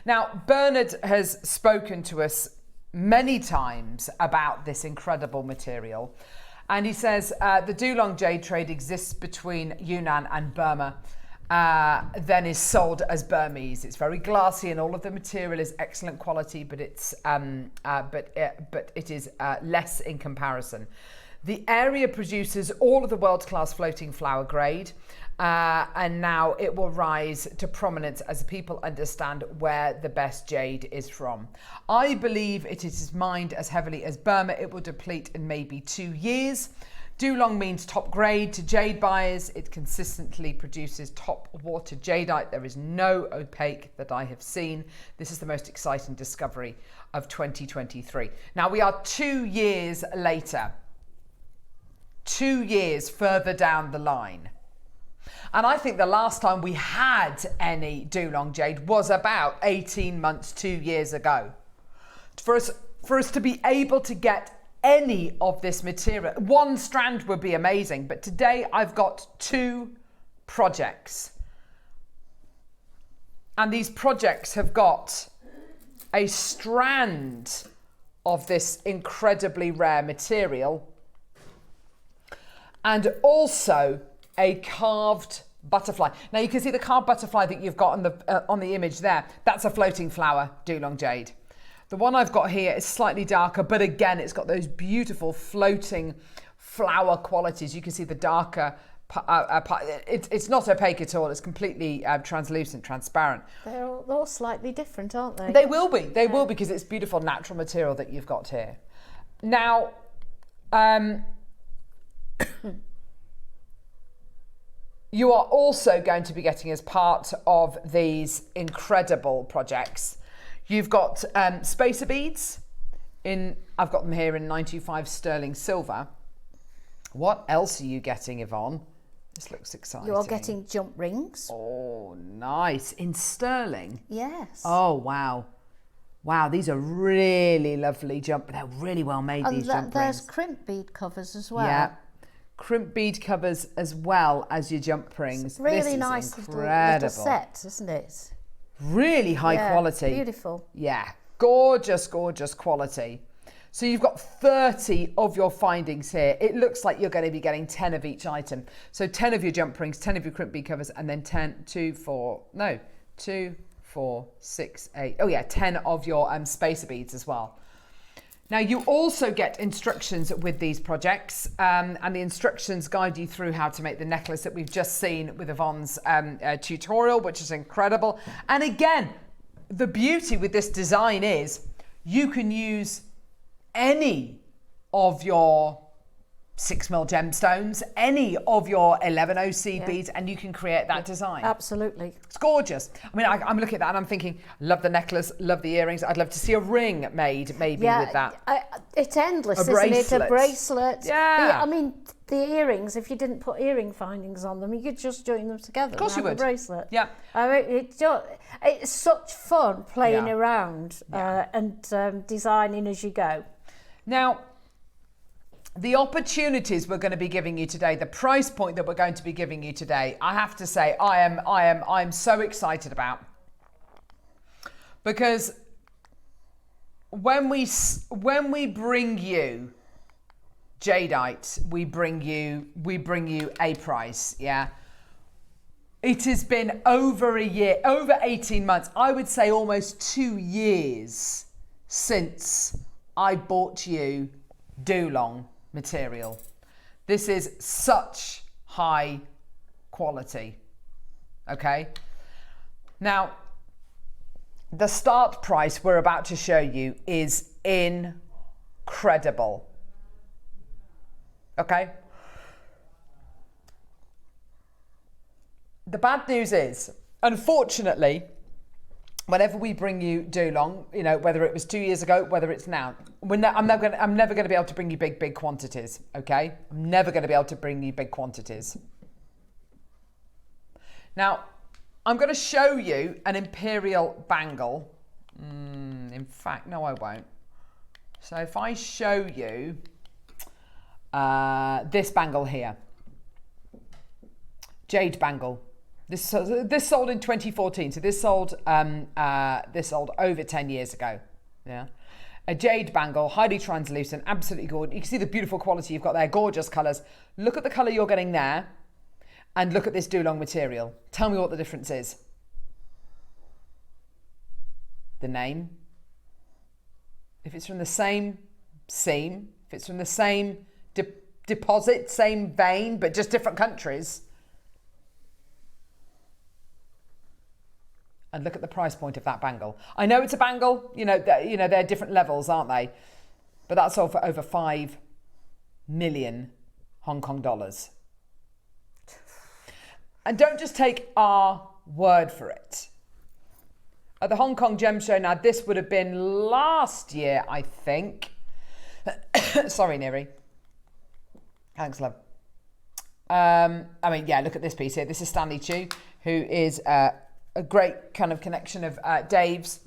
Now, Bernard has spoken to us many times about this incredible material, and he says the Dulong jade trade exists between Yunnan and Burma, then is sold as Burmese. It's very glassy, and all of the material is excellent quality, but it is less in comparison. The area produces all of the world-class floating flower grade, and now it will rise to prominence as people understand where the best jade is from. I believe it is mined as heavily as Burma. It will deplete in maybe 2 years. Dulong means top grade to jade buyers. It consistently produces top water jadeite. There is no opaque that I have seen. This is the most exciting discovery of 2023. Now we are 2 years later. 2 years further down the line. And I think the last time we had any Dulong jade was about 18 months, 2 years ago. For us to be able to get any of this material, one strand would be amazing, but today I've got 2 projects. And these projects have got a strand of this incredibly rare material and also a carved butterfly. Now you can see the carved butterfly that you've got on the image there. That's a floating flower Dulong jade. The one I've got here is slightly darker, but again, it's got those beautiful floating flower qualities. You can see the darker it's not opaque at all. It's completely translucent, transparent. They're all slightly different, aren't they? They will be. They will, because it's beautiful natural material that you've got here. Now, you are also going to be getting, as part of these incredible projects, you've got spacer beads. I've got them here in 925 sterling silver. What else are you getting, Yvonne? This looks exciting. You're getting jump rings. Oh, nice. In sterling? Yes. Oh, wow. Wow, these are really lovely they're really well made, these jump there's rings. Crimp bead covers as well. Yeah. Crimp bead covers as well as your jump rings. It's really this nice is little set, isn't it? Really high quality. Beautiful. Yeah. Gorgeous, gorgeous quality. So you've got 30 of your findings here. It looks like you're going to be getting 10 of each item. So 10 of your jump rings, 10 of your crimp bead covers, and then 2, 4, 6, 8. Oh yeah, 10 of your spacer beads as well. Now you also get instructions with these projects, and the instructions guide you through how to make the necklace that we've just seen with Yvonne's tutorial, which is incredible. And again, the beauty with this design is you can use any of your 6mm gemstones, any of your 11O seed beads, and you can create that design. Absolutely. It's gorgeous. I mean, I'm looking at that and I'm thinking, love the necklace, love the earrings. I'd love to see a ring made maybe with that. It's endless, isn't it? A bracelet. Yeah. I mean, the earrings, if you didn't put earring findings on them, you could just join them together. Of course you would. A bracelet. Yeah. I mean, it's such fun playing around and designing as you go. Now, the opportunities we're going to be giving you today, the price point that we're going to be giving you today, I have to say I'm so excited about, because when we bring you jadeite, we bring you a price. Yeah, it has been over a year, over 18 months, I would say almost 2 years since I bought you Dulong material. This is such high quality. Okay. Now, the start price we're about to show you is incredible. Okay. The bad news is, unfortunately, whenever we bring you Dulong, you know, whether it was 2 years ago, whether it's now, I'm never going to be able to bring you big quantities, okay? I'm never going to be able to bring you big quantities. Now, I'm going to show you an imperial bangle. In fact, no, I won't. So if I show you this bangle here, jade bangle. This sold in 2014, so this sold over 10 years ago. Yeah, a jade bangle, highly translucent, absolutely gorgeous. You can see the beautiful quality you've got there, gorgeous colours. Look at the colour you're getting there, and look at this Dulong material. Tell me what the difference is. The name. If it's from the same seam, if it's from the same deposit, same vein, but just different countries. And look at the price point of that bangle. I know it's a bangle, they're different levels, aren't they? But that's sold for over 5 million Hong Kong dollars. And don't just take our word for it. At the Hong Kong Gem Show, now this would have been last year, I think. Sorry, Neri. Thanks, love. Look at this piece here. This is Stanley Chu, who is a great kind of connection of Dave's.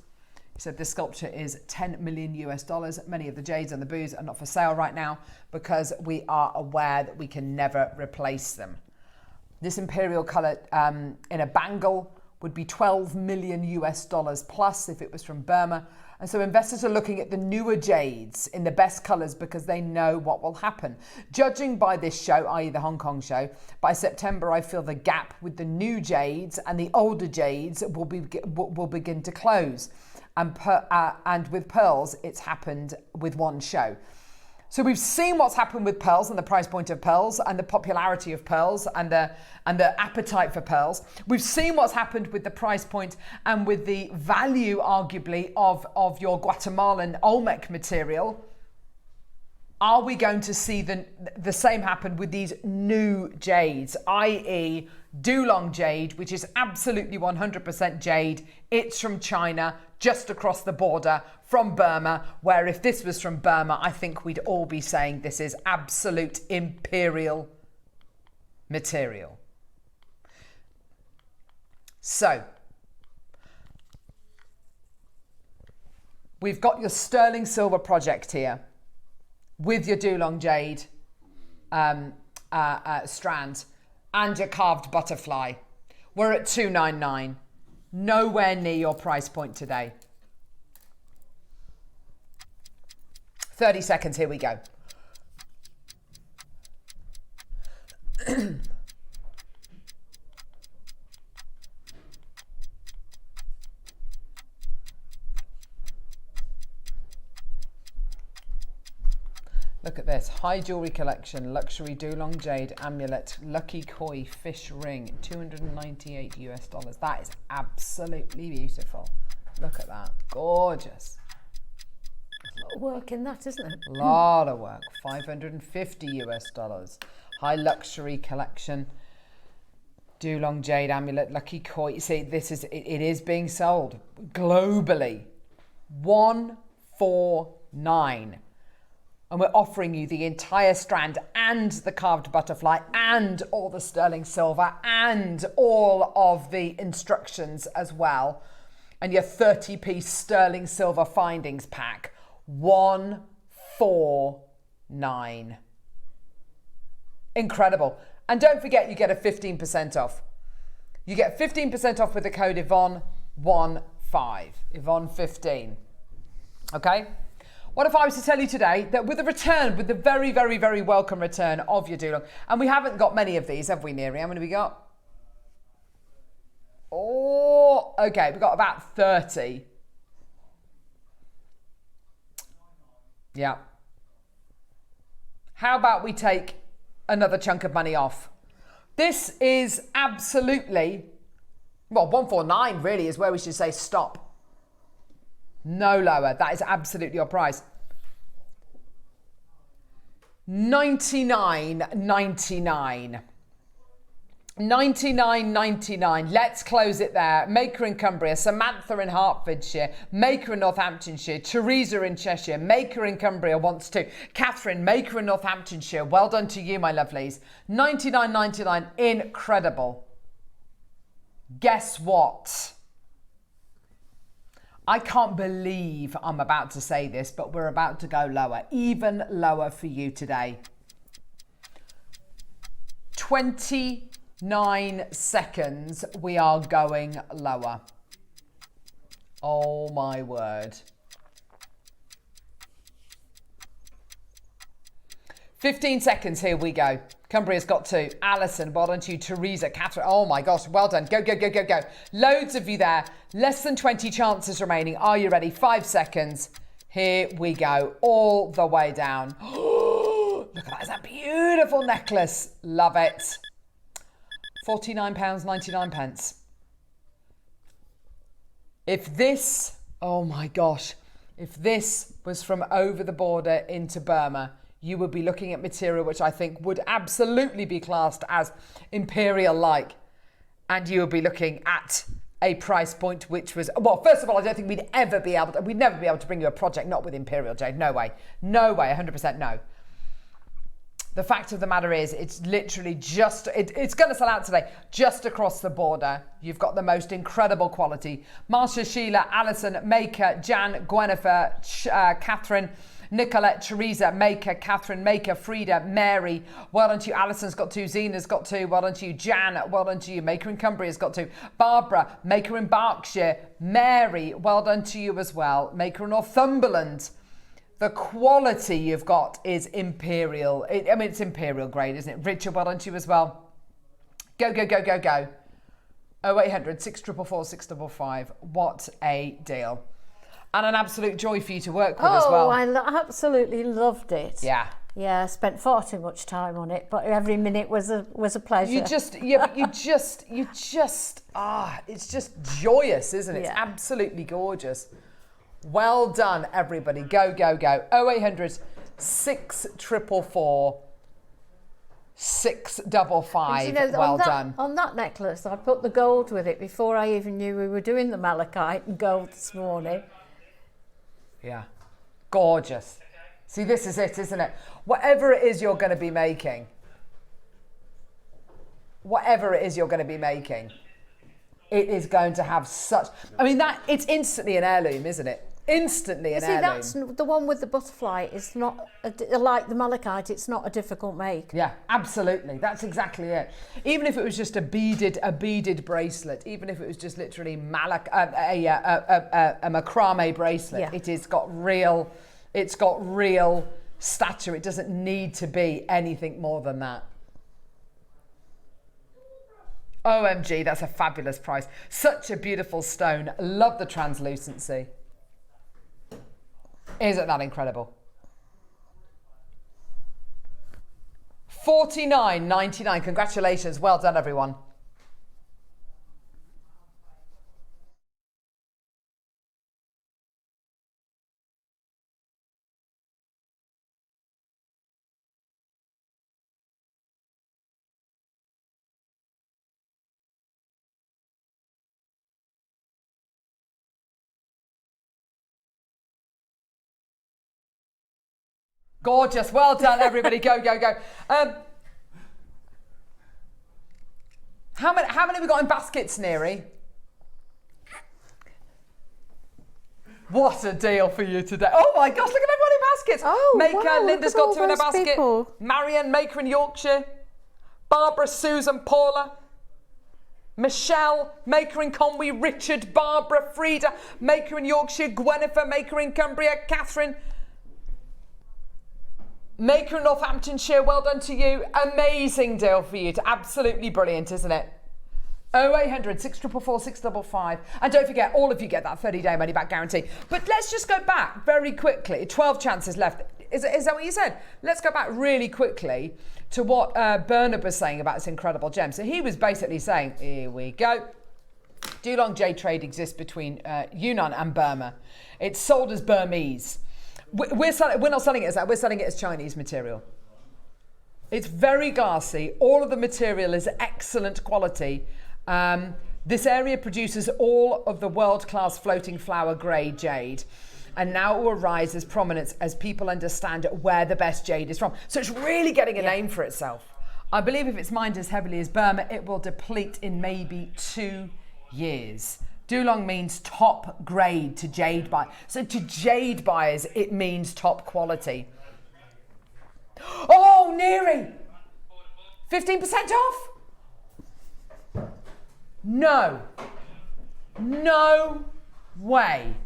He said this sculpture is $10 million US. Many of the jades and the booze are not for sale right now because we are aware that we can never replace them. This imperial colour in a bangle would be 12 million US dollars plus if it was from Burma. And so investors are looking at the newer jades in the best colours because they know what will happen. Judging by this show, i.e. the Hong Kong show, by September I feel the gap with the new jades and the older jades will begin to close. And with pearls, it's happened with one show. So we've seen what's happened with pearls and the price point of pearls and the popularity of pearls and the appetite for pearls. We've seen what's happened with the price point and with the value, arguably, of your Guatemalan Olmec material. Are we going to see the same happen with these new jades, i.e. Dulong jade, which is absolutely 100% jade. It's from China, just across the border from Burma, where if this was from Burma, I think we'd all be saying this is absolute imperial material. So, we've got your sterling silver project here with your Dulong jade strand and your carved butterfly. We're at $299, nowhere near your price point today. 30 seconds, here we go. Look at this, high jewelry collection, luxury Dulong jade amulet, lucky koi fish ring, 298 US dollars. That is absolutely beautiful. Look at that, gorgeous. A lot of work in that, isn't it? A lot of work, 550 US dollars. High luxury collection, Dulong jade amulet, lucky koi. See, this is, it is being sold globally. 149. And we're offering you the entire strand and the carved butterfly and all the sterling silver and all of the instructions as well. And your 30-piece sterling silver findings pack. 149. Incredible. And don't forget, you get a 15% off. You get 15% off with the code Yvonne15. Yvonne15. Okay? What if I was to tell you today that with the return, with the very, very, very welcome return of your Dulong, and we haven't got many of these, have we, Neri? How many have we got? Oh, okay, we've got about 30. Yeah. How about we take another chunk of money off? This is absolutely, well, 149 really is where we should say stop. No lower. That is absolutely your price. $99.99. $99.99. Let's close it there. Maker in Cumbria, Samantha in Hertfordshire, Maker in Northamptonshire, Teresa in Cheshire, Maker in Cumbria wants to. Catherine, Maker in Northamptonshire. Well done to you, my lovelies. $99.99. Incredible. Guess what? I can't believe I'm about to say this, but we're about to go lower, even lower for you today. 29 seconds, we are going lower. Oh my word. 15 seconds, here we go. Cumbria's got 2. Alison, well done to you. Teresa, Catherine, oh my gosh, well done. Go, go, go, go, go. Loads of you there. Less than 20 chances remaining. Are you ready? 5 seconds. Here we go. All the way down. Look at that. It's a beautiful necklace. Love it. £49.99. If this, oh my gosh, if this was from over the border into Burma, you would be looking at material which I think would absolutely be classed as imperial-like. And you would be looking at a price point which was, well, first of all, I don't think we'd never be able to bring you a project not with imperial jade. No way. No way, 100% no. The fact of the matter is, it's literally just, it's going to sell out today, just across the border. You've got the most incredible quality. Marsha, Sheila, Alison, Maker, Jan, Gwennifer, Catherine, Nicolette, Teresa, Maker, Catherine, Maker, Frida, Mary. Well done to you. Alison's got 2. Zena's got 2. Well done to you. Jan, well done to you. Maker in Cumbria's got 2. Barbara, Maker in Berkshire. Mary, well done to you as well. Maker in Northumberland. The quality you've got is imperial. It's imperial grade, isn't it? Richard, well done to you as well. Go, go, go, go, go. 0800 644 655. What a deal. And an absolute joy for you to work with as well. Oh, I absolutely loved it. Yeah. Yeah, I spent far too much time on it, but every minute was a pleasure. It's just joyous, isn't it? It's absolutely gorgeous. Well done, everybody. Go, go, go. 0800 644 655. Well done. On that necklace, I put the gold with it before I even knew we were doing the malachite and gold this morning. Yeah. Gorgeous. See, this is it, isn't it? Whatever it is you're going to be making, it is going to have such... it's instantly an heirloom, isn't it? Instantly an heirloom. That's the one with the butterfly. It's not like the malachite. It's not a difficult make. Yeah, absolutely. That's exactly it. Even if it was just a beaded bracelet, even if it was just literally a macrame bracelet, it's got real stature. It doesn't need to be anything more than that. OMG, that's a fabulous price. Such a beautiful stone. Love the translucency. Isn't that incredible? $49.99. Congratulations. Well done, everyone. Gorgeous. Well done, everybody. Go, go, go. How many have we got in baskets, Neary? What a deal for you today. Oh my gosh, look at everyone in baskets. Oh, Maker, wow, Linda's got 2 in a basket. People. Marion, Maker in Yorkshire. Barbara, Susan, Paula. Michelle, Maker in Conwy. Richard, Barbara, Frida, Maker in Yorkshire. Gwenifer, Maker in Cumbria. Catherine, Maker in Northamptonshire, well done to you. Amazing deal for you. Absolutely brilliant, isn't it? 0800 644 655. And don't forget, all of you get that 30-day money-back guarantee. But let's just go back very quickly. 12 chances left. Is that what you said? Let's go back really quickly to what Bernard was saying about this incredible gem. So he was basically saying, here we go. Dulong jade trade exists between Yunnan and Burma. It's sold as Burmese. We're not selling it as that. We're selling it as Chinese material. It's very glassy. All of the material is excellent quality. This area produces all of the world-class floating flower grade jade. And now it will rise as prominence as people understand where the best jade is from. So it's really getting a name for itself. I believe if it's mined as heavily as Burma, it will deplete in maybe 2 years. Dulong means top grade to jade buyers. So to jade buyers, it means top quality. Oh, Neary! 15% off? No. No way.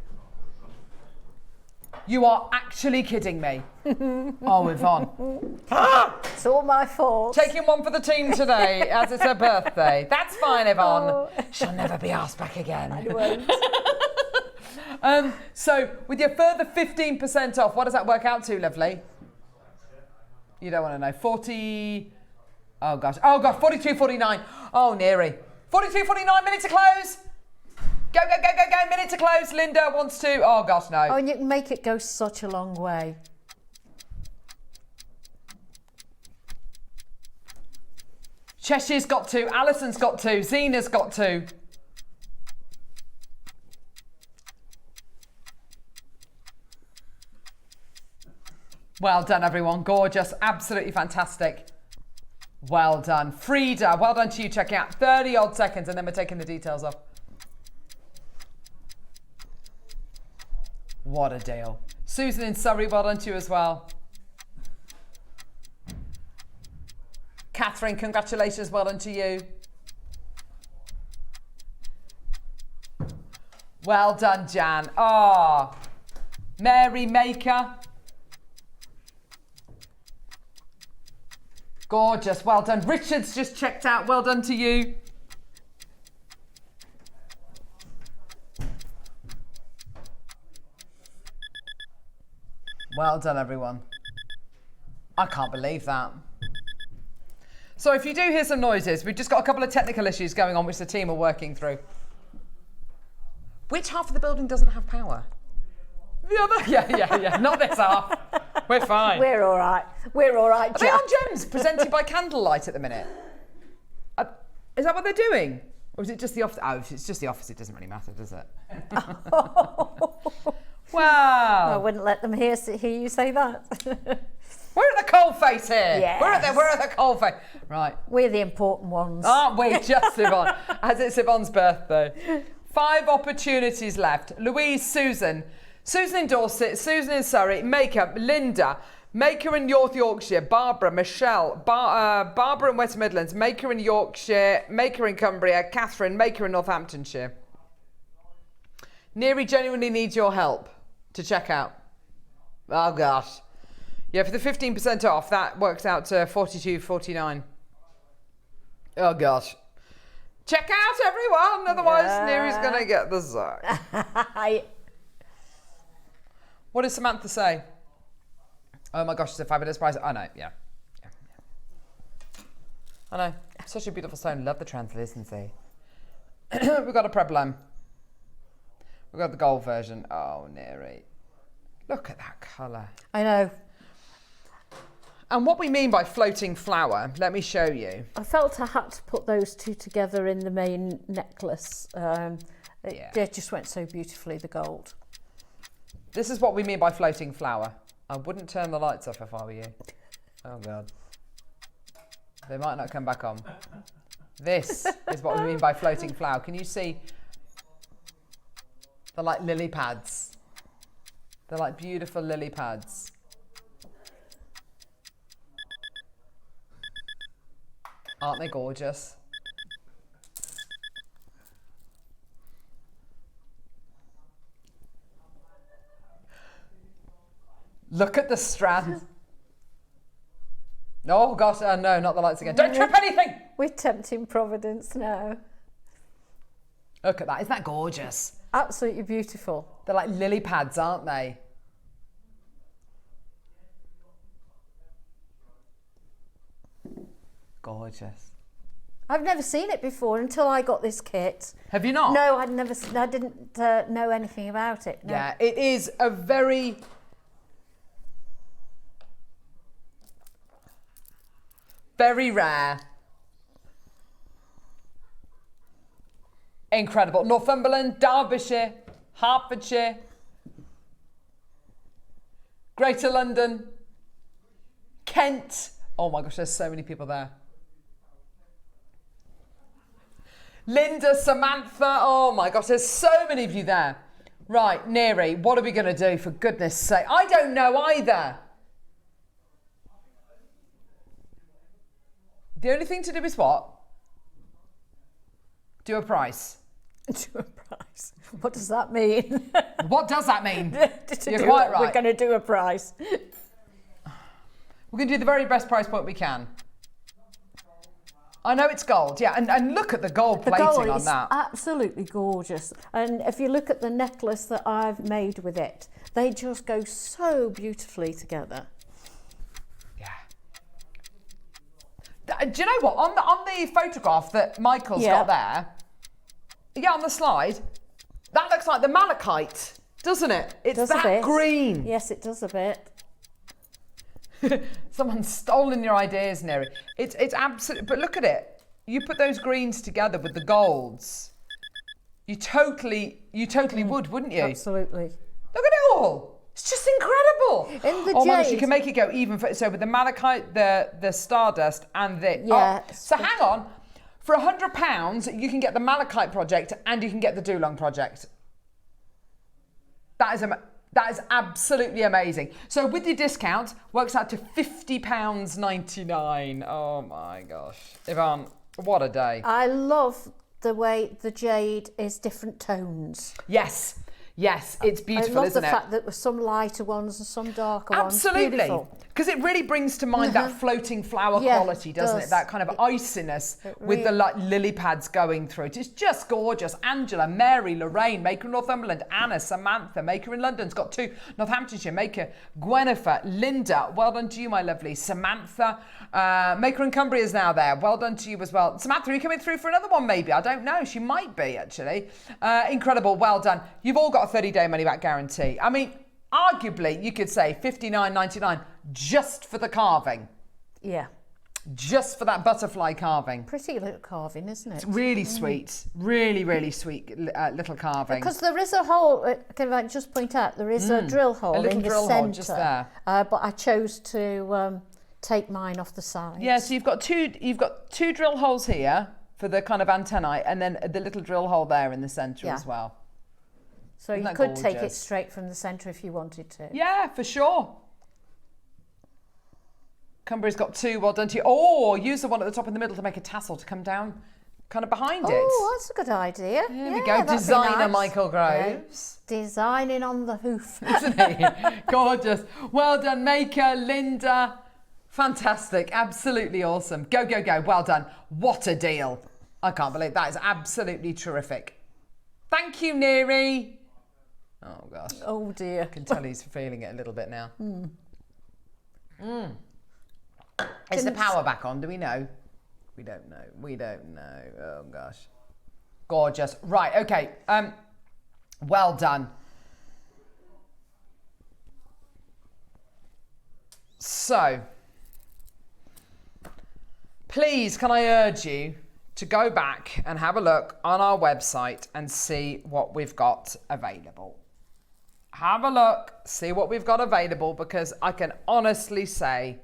You are actually kidding me. Oh, Yvonne. It's all my fault. Taking one for the team today as it's her birthday. That's fine, Yvonne. Oh. She'll never be asked back again. I won't. So with your further 15% off, what does that work out to, lovely? You don't want to know. 40... Oh, gosh. Oh, gosh. 42.49. Oh, Neary. 42.49, minute to close. Go, go, go, go, go. Minute to close. Linda wants to... Oh, gosh, no. Oh, and you can make it go such a long way. Cheshire's got 2. Alison's got 2. Zena's got 2. Well done, everyone. Gorgeous. Absolutely fantastic. Well done. Frida, well done to you. Check out 30 odd seconds and then we're taking the details off. What a deal. Susan in Surrey, well done to you as well. Catherine, congratulations, well done to you. Well done, Jan. Ah, Mary Maker. Gorgeous, well done. Richard's just checked out, well done to you. Well done, everyone. I can't believe that. So if you do hear some noises, we've just got a couple of technical issues going on which the team are working through. Which half of the building doesn't have power? The other? Yeah. Not this half. We're fine. We're all right. We're all right, Are they on Gems presented by candlelight at the minute? Is that what they're doing? Or is it just the office? Oh, if it's just the office, it doesn't really matter, does it? Wow. I wouldn't let them hear you say that. We're at the coalface here. Yes. We're at the coalface. Right. We're the important ones. Aren't we? Just Yvonne. As it's Yvonne's birthday. 5 opportunities left. Louise, Susan in Dorset, Susan in Surrey, Maker, Linda, Maker in North Yorkshire, Barbara, Michelle, Barbara in West Midlands, Maker in Yorkshire, Maker in Cumbria, Catherine, Maker in Northamptonshire. Neri genuinely needs your help to check out. Oh gosh. Yeah, for the 15% off, that works out to $42.49. Oh gosh. Check out, everyone, otherwise Neri's going to get the sack. What does Samantha say? Oh my gosh, it's a fabulous price. I know, yeah. I know, such a beautiful stone. Love the translucency. We've got a problem. We've got the gold version. Oh, Neri. Look at that colour. I know. And what we mean by floating flower, let me show you. I felt I had to put those two together in the main necklace. It just went so beautifully, the gold. This is what we mean by floating flower. I wouldn't turn the lights off if I were you. Oh God. They might not come back on. This is what we mean by floating flower. Can you see? They're like lily pads. They're like beautiful lily pads. Aren't they gorgeous? Look at the strands. Oh gosh, no, not the lights again. Don't trip anything! We're tempting Providence now. Look at that, isn't that gorgeous? Absolutely beautiful. They're like lily pads, aren't they? Gorgeous. I've never seen it before until I got this kit. Have you not? No, I didn't know anything about it. No. Yeah, it is a very rare. Incredible. Northumberland, Derbyshire, Hertfordshire, Greater London, Kent. Oh my gosh, there's so many people there. Linda, Samantha. Oh my gosh, there's so many of you there. Right, Neri, what are we going to do, for goodness sake? I don't know either. The only thing to do is what? Do a price. Do a price. What does that mean? What does that mean? You're quite right. We're going to do a price. We're going to do the very best price point we can. I know it's gold, yeah, and look at the gold plating on that. Absolutely gorgeous. And if you look at the necklace that I've made with it, they just go so beautifully together. Do you know what? On the photograph that Michael's got there, on the slide, that looks like the malachite, doesn't it? It's that green. Yes, it does a bit. Someone's stolen your ideas, Neri. It's absolutely. But look at it. You put those greens together with the golds. You totally would, wouldn't you? Absolutely. Look at it all. It's just incredible. In the my gosh, Jade. you can make it go even so with the malachite, the stardust, and the Yes. So hang on, for £100 you can get the malachite project and you can get the Dulong project. That That is absolutely amazing. So with your discount, works out to £50.99. Oh my gosh. Yvonne, what a day. I love the way the jade is different tones. Yes. Yes, it's beautiful, isn't it? I love the fact that there's some lighter ones and some darker Absolutely. ones. Absolutely. Because it really brings to mind that floating flower quality, doesn't it? That kind of iciness with the like lily pads going through it. It's just gorgeous. Angela, Mary, Lorraine, maker in Northumberland, Anna, Samantha, maker in London's got 2, Northamptonshire, maker, Gwennifer, Linda, well done to you, my lovely. Samantha, maker in Cumbria is now there. Well done to you as well. Samantha, are you coming through for another one maybe? I don't know. She might be, actually. Incredible. Well done. You've all got a 30-day money-back guarantee. I mean, arguably, you could say $59.99 just for the carving. Yeah. Just for that butterfly carving. Pretty little carving, isn't it? It's really sweet. Really, really sweet little carving. Because there is a hole, can I just point out, there is a drill hole in the centre. Just there. But I chose to take mine off the side. Yeah, so you've got two drill holes here for the kind of antennae, and then the little drill hole there in the centre as well. So you could take it straight from the centre if you wanted to. Yeah, for sure. Cumbria's got 2, well done to you. Oh, use the one at the top in the middle to make a tassel to come down kind of behind it. Oh, that's a good idea. There we go. Designer nice. Michael Groves. Yeah. Designing on the hoof. Isn't he? Gorgeous. Well done, maker, Linda. Fantastic. Absolutely awesome. Go, go, go. Well done. What a deal. I can't believe that is absolutely terrific. Thank you, Neri. Oh, gosh. Oh, dear. I can tell he's feeling it a little bit now. Is the power back on? Do we know? We don't know. We don't know. Oh, gosh. Gorgeous. Right, okay. Well done. So, please, can I urge you to go back and have a look on our website and see what we've got available. Have a look, see what we've got available, because I can honestly say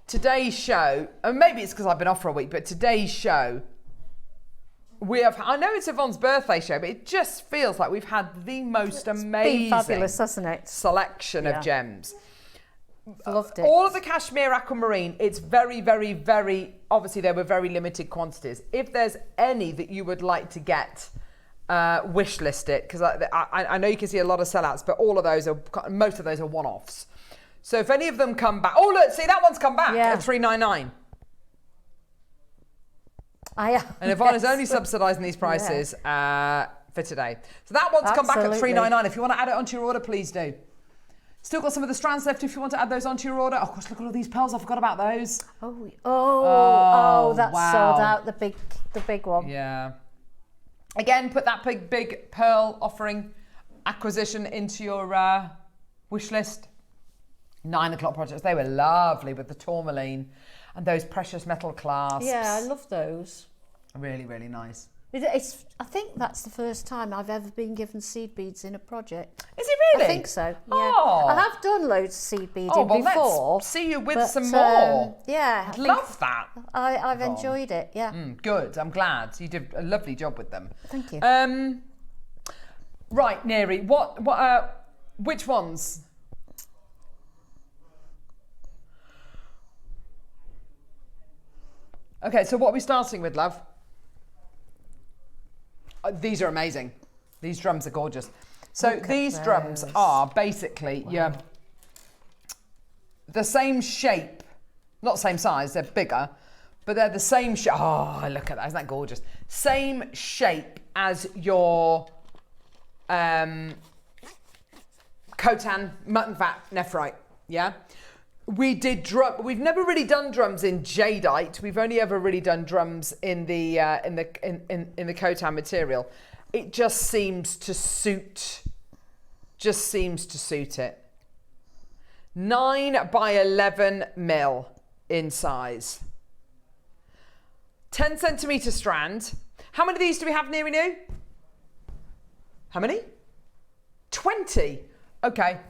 today's show, and maybe it's because I've been off for a week, but today's show, I know it's Yvonne's birthday show, but it just feels like we've had the most amazing, fabulous, hasn't it? Selection of gems. Loved it. All of the Kashmir Aquamarine, it's very, very, very, obviously there were very limited quantities. If there's any that you would like to get, wish list it, because I know you can see a lot of sellouts, but most of those are one-offs. So if any of them come back, oh look, see that one's come back at $3.99. And Yvonne is only subsidising these prices for today. So that one's come back at $3.99. If you want to add it onto your order, please do. Still got some of the strands left if you want to add those onto your order. Oh, of course, look at all these pearls. I forgot about those. Oh, that's sold out, the big one. Yeah. Again, put that big pearl offering acquisition into your wish list. 9 o'clock projects. They were lovely with the tourmaline and those precious metal clasps. Yeah, I love those. Really, really nice. I think that's the first time I've ever been given seed beads in a project. Is it really? I think so. Yeah. Oh. I have done loads of seed beading before. Let's see you with some more. Yeah. I'd love that. I've enjoyed it, yeah. Good, I'm glad. You did a lovely job with them. Thank you. Right, Neri, which ones? Okay, so what are we starting with, love? These are amazing. These drums are gorgeous. So these drums are basically the same shape, not same size, they're bigger, but they're the same shape. Oh, look at that, isn't that gorgeous? Same shape as your Khotan mutton fat nephrite, yeah? We did we've never really done drums in jadeite. We've only ever really done drums in the Khotan material. It just seems to suit it. 9 by 11 mil in size. 10 centimetre strand. How many of these do we have near you? How many? 20. Okay.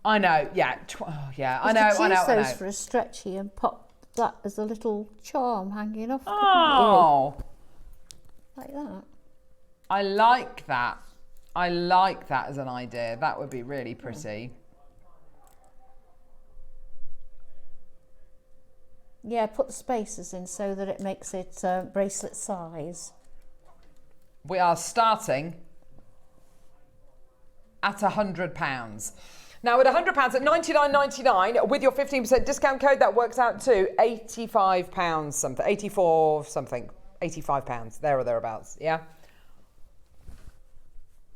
I know, yeah. I know. Use those for a stretchy and pop that as a little charm hanging off. Oh. Like that. I like that. I like that as an idea. That would be really pretty. Yeah, put the spaces in so that it makes it bracelet size. We are starting at £100. Now, at £100 at $99.99 with your 15% discount code, that works out to £85 something, 84 something, £85 there or thereabouts. Yeah.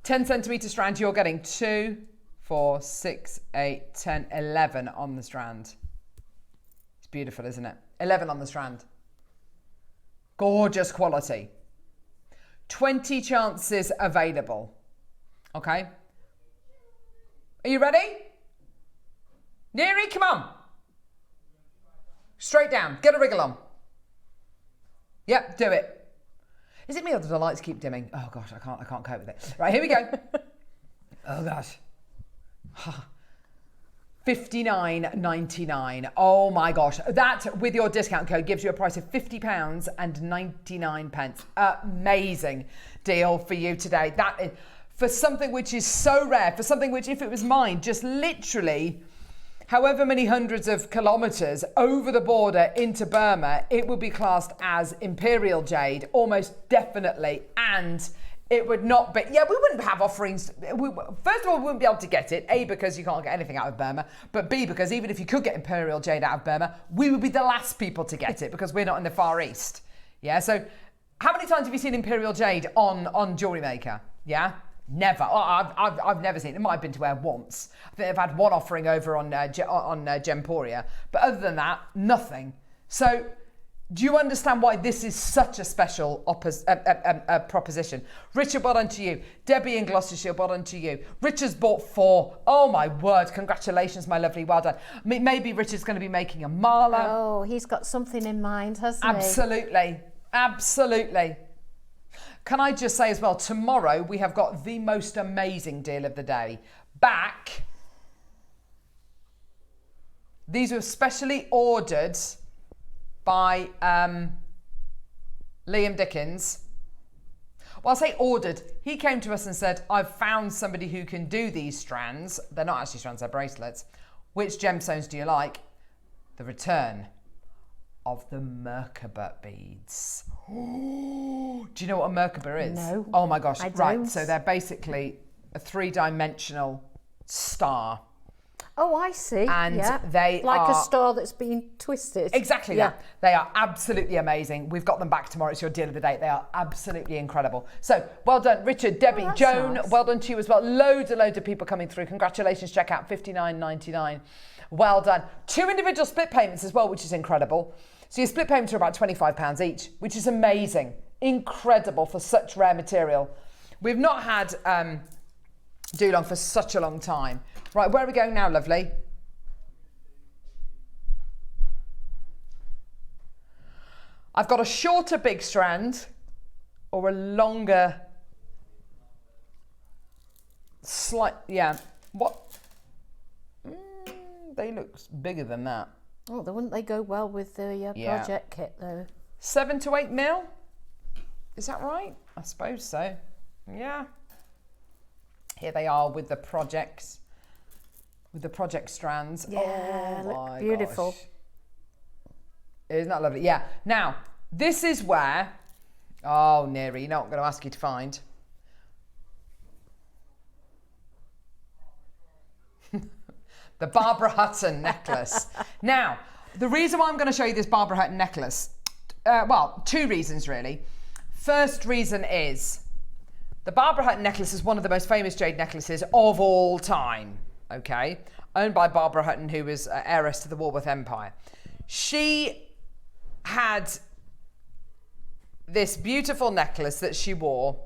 10 centimetre strand, you're getting 2, 4, 6, 8, 10, 11 on the strand. It's beautiful, isn't it? 11 on the strand. Gorgeous quality. 20 chances available. Okay. Are you ready? Neri, come on. Straight down. Get a wriggle on. Yep, do it. Is it me or do the lights keep dimming? Oh gosh, I can't cope with it. Right, here we go. Oh gosh. $59.99. Oh my gosh. That, with your discount code, gives you a price of £50 and 99 pence. Amazing deal for you today. That is, for something which is so rare, for something which, if it was mine, just literally however many hundreds of kilometres over the border into Burma, it would be classed as Imperial Jade, almost definitely. And it would not be, yeah, we wouldn't have offerings. First of all, we wouldn't be able to get it, A, because you can't get anything out of Burma, but B, because even if you could get Imperial Jade out of Burma, we would be the last people to get it because we're not in the Far East. Yeah, so how many times have you seen Imperial Jade on Jewellery Maker? Yeah? Never. Oh, I've never seen it. It might have been to wear once. I think they've had one offering over on Gemporia. But other than that, nothing. So do you understand why this is such a special proposition? Richard, well done to you. Debbie in Gloucestershire, well done to you. Richard's bought 4. Oh my word. Congratulations, my lovely. Well done. Maybe Richard's going to be making a mala. Oh, he's got something in mind, hasn't he? Absolutely. Absolutely. Can I just say as well, tomorrow we have got the most amazing deal of the day. Back. These were specially ordered by Liam Dickens. Well, I say ordered. He came to us and said, I've found somebody who can do these strands. They're not actually strands, they're bracelets. Which gemstones do you like? The return of the Merkaba beads. Do you know what a Merkaba is? No. Oh my gosh. I don't. Right, so they're basically a 3-dimensional star. Oh, I see. And yeah. they like are a star that's been twisted. Exactly that. They are absolutely amazing. We've got them back tomorrow. It's your deal of the day. They are absolutely incredible. So well done, Richard, Debbie, Joan. Nice. Well done to you as well. Loads of people coming through. Congratulations. Check out $59.99. Well done. 2 individual split payments as well, which is incredible. So your split payments are about £25 each, which is amazing. Incredible for such rare material. We've not had Dulong for such a long time. Right, where are we going now, lovely? I've got a shorter big strand or a longer slight, yeah. What? They look bigger than that. Oh, wouldn't they go well with the project kit though? 7 to 8 mil? Is that right? I suppose so. Yeah. Here they are with the projects, with the project strands. Yeah, oh look beautiful. Gosh. Isn't that lovely? Yeah. Now, this is where, oh, Neri, you know what I'm going to ask you to find. The Barbara Hutton necklace. Now, the reason why I'm going to show you this Barbara Hutton necklace, well, 2 reasons really. First reason is the Barbara Hutton necklace is one of the most famous jade necklaces of all time, okay? Owned by Barbara Hutton, who was heiress to the Walworth Empire. She had this beautiful necklace that she wore.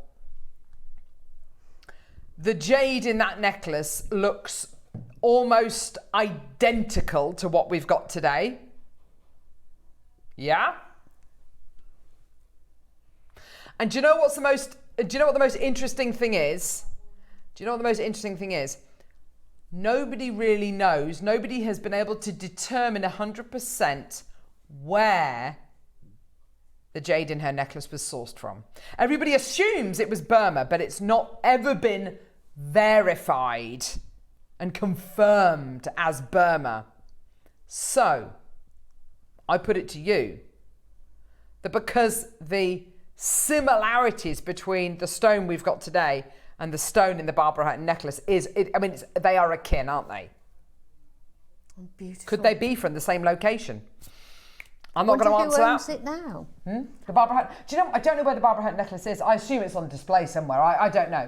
The jade in that necklace looks almost identical to what we've got today. Yeah? And do you know what the most interesting thing is? Do you know what the most interesting thing is? Nobody really knows. Nobody has been able to determine 100% where the jade in her necklace was sourced from. Everybody assumes it was Burma, but it's not ever been verified and confirmed as Burma. So, I put it to you that because the similarities between the stone we've got today and the stone in the Barbara Hutton necklace they are akin, aren't they? Beautiful. Could they be from the same location? I'm not going to answer that. Who owns it now? The Barbara Hutton. Do you know? I don't know where the Barbara Hutton necklace is. I assume it's on display somewhere. I don't know.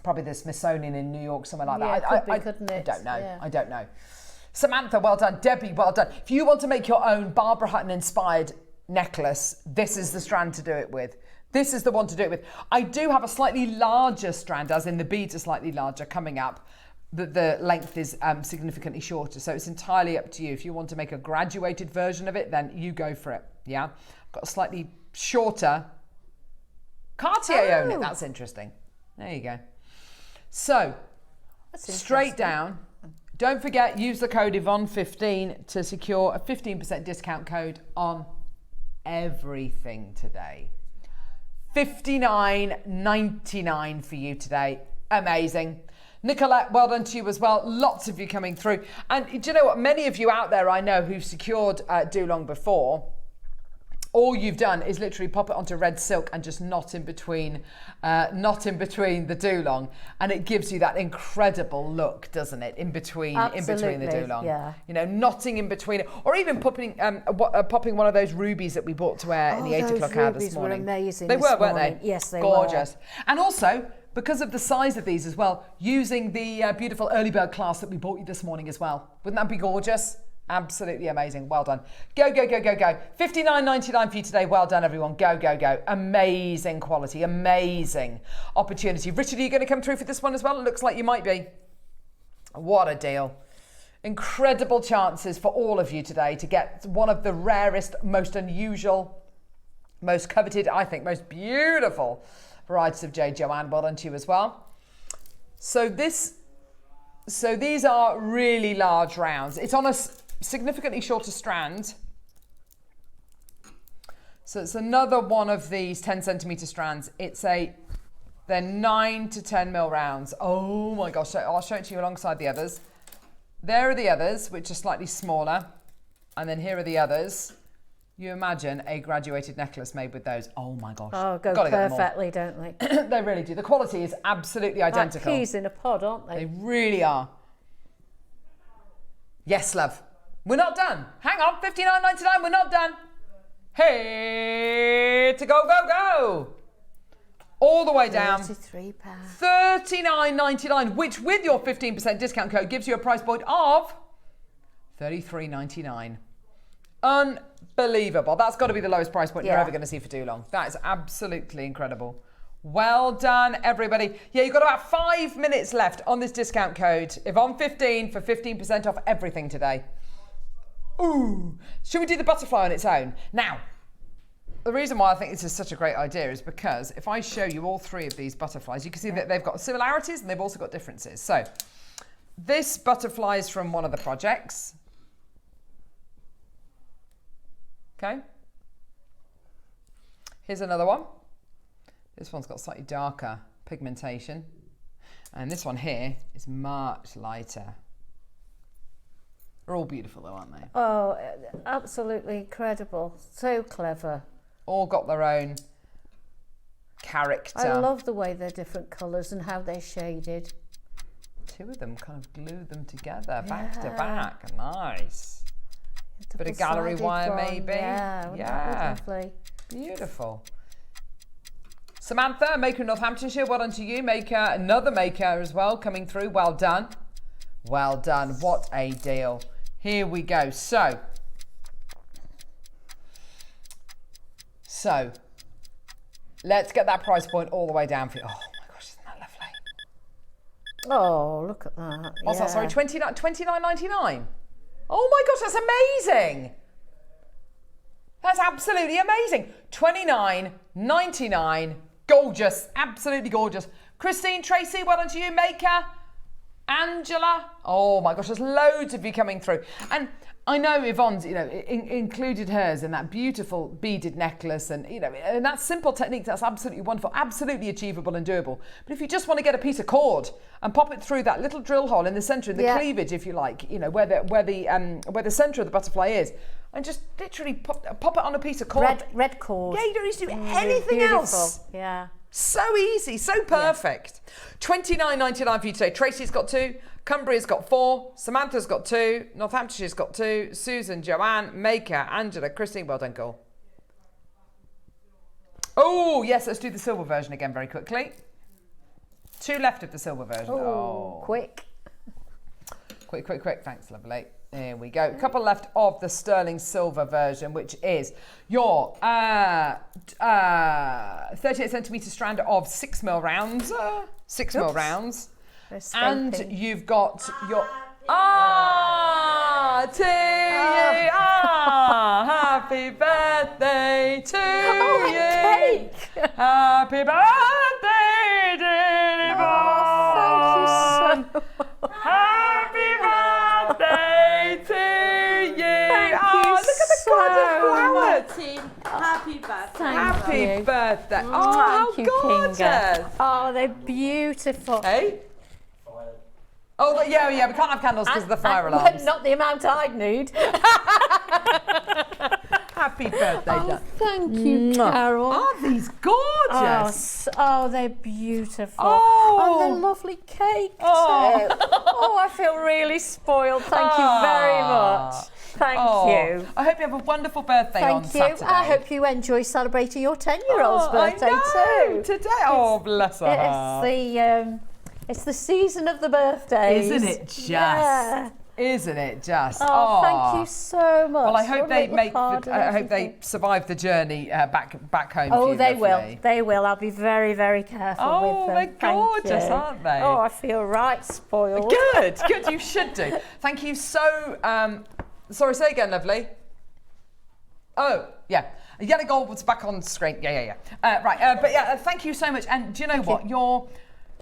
Probably the Smithsonian in New York, somewhere like that. Couldn't it? I don't know. Yeah. I don't know. Samantha, well done. Debbie, well done. If you want to make your own Barbara Hutton inspired necklace, this is the strand to do it with. This is the one to do it with. I do have a slightly larger strand, as in the beads are slightly larger coming up. The length is significantly shorter, so it's entirely up to you. If you want to make a graduated version of it, then you go for it. Yeah, got a slightly shorter Cartier own it. That's interesting. There you go. So straight down. Don't forget, use the code Yvonne15 to secure a 15% discount code on everything today. $59.99 for you today. Amazing. Nicolette, well done to you as well. Lots of you coming through. And do you know what? Many of you out there I know who've secured Dulong before, all you've done is literally pop it onto red silk and just knot in between the Dulong, and it gives you that incredible look, doesn't it? In between the Dulong, yeah. You know, knotting in between it, or even popping one of those rubies that we bought to wear in the 8 o'clock hour this morning. Were amazing. They were, weren't they? Yes, they were. were. Gorgeous. And also, because of the size of these as well, using the beautiful early bird class that we bought you this morning as well. Wouldn't that be gorgeous? Absolutely amazing. Well done. Go, go, go, go, go. $59.99 for you today. Well done, everyone. Go, go, go. Amazing quality. Amazing opportunity. Richard, are you going to come through for this one as well? It looks like you might be. What a deal. Incredible chances for all of you today to get one of the rarest, most unusual, most coveted, I think, most beautiful varieties of jade. Joanne, well done to you as well. So these are really large rounds. It's on a significantly shorter strand. So it's another one of these 10 centimeter strands. They're 9 to 10 mil rounds. Oh my gosh, I'll show it to you alongside the others. There are the others, which are slightly smaller. And then here are the others. You imagine a graduated necklace made with those. Oh my gosh. Oh, go perfectly, don't they? They really do. The quality is absolutely identical. Like peas in a pod, aren't they? They really are. Yes, love. We're not done. Hang on, $59.99, we're not done. Hey, to go, go, go. All the way down. £33. $39.99, which with your 15% discount code gives you a price point of $33.99. Unbelievable. That's got to be the lowest price point you're ever going to see for Dulong. That is absolutely incredible. Well done, everybody. Yeah, you've got about 5 minutes left on this discount code. Yvonne15 for 15% off everything today. Ooh. Should we do the butterfly on its own? Now, the reason why I think this is such a great idea is because if I show you all three of these butterflies, you can see that they've got similarities and they've also got differences. So, this butterfly is from one of the projects. Okay. Here's another one. This one's got slightly darker pigmentation. And this one here is much lighter. They're all beautiful though, aren't they? Oh, absolutely incredible. So clever. All got their own character. I love the way they're different colours and how they're shaded. Two of them kind of glue them together, back to back. Nice. Bit of gallery wire maybe. Yeah. Lovely. Beautiful. Samantha, maker in Northamptonshire, well done to you. Maker, another maker as well coming through. Well done. Well done. What a deal. Here we go. So, let's get that price point all the way down for you. Oh my gosh, isn't that lovely? Oh, look at that. What's that? Sorry, $29.99. Oh my gosh, that's amazing. That's absolutely amazing. $29.99. Gorgeous. Absolutely gorgeous. Christine, Tracy, well done to you. Maker, Angela. Oh my gosh, there's loads of you coming through. And I know Yvonne's, included hers in that beautiful beaded necklace, and and that simple technique, that's absolutely wonderful, absolutely achievable and doable. But if you just want to get a piece of cord and pop it through that little drill hole in the centre of the cleavage, if you like, where the centre of the butterfly is, and just literally pop it on a piece of cord. Red cord. Yeah, you don't need to do anything else. Yeah. So easy, so perfect. $29.99 for you today. Tracy's got 2, Cumbria's got 4, Samantha's got 2, Northamptonshire's got 2, Susan, Joanne, Maker, Angela, Christine. Well done, girl. Oh, yes, let's do the silver version again very quickly. 2 left of the silver version. Oh, quick. Quick. Thanks, lovely. There we go. A couple left of the sterling silver version, which is your 38 centimetre strand of 6mm rounds. 6mm rounds. And you've got your... to you. Happy birthday to you. Cake. Happy birthday, dear Yvonne. Thank you so much. Happy birthday to you. Thank you look at the gorgeous flowers. Happy birthday. Happy birthday. Oh, Thank how you, gorgeous. Kinga. Oh, they're beautiful. Hey? Oh, yeah, we can't have candles because of the fire alarms. Not the amount I'd need. Happy birthday, Oh, thank you, Carol. Aren't these gorgeous? Oh, they're beautiful. Oh. And they're lovely cake too. Oh. Oh, I feel really spoiled. Thank you very much. Thank you. I hope you have a wonderful birthday on Thank you. Saturday. I hope you enjoy celebrating your 10-year-old's birthday I know, too. today. Oh, bless her. It's the season of the birthdays. Isn't it just? Yeah. Isn't it just? Oh, thank you so much. Well, I hope they I hope they survive the journey back home. Oh, for you, they lovely. will. They will. I'll be very, very careful with them. Oh, they're gorgeous, aren't they? Oh, I feel right spoiled. Good. You should do. Thank you so. Sorry, say again, lovely. Oh, yeah. Yellow gold was back on screen. Yeah. Right. But yeah, thank you so much. And do you know what? Your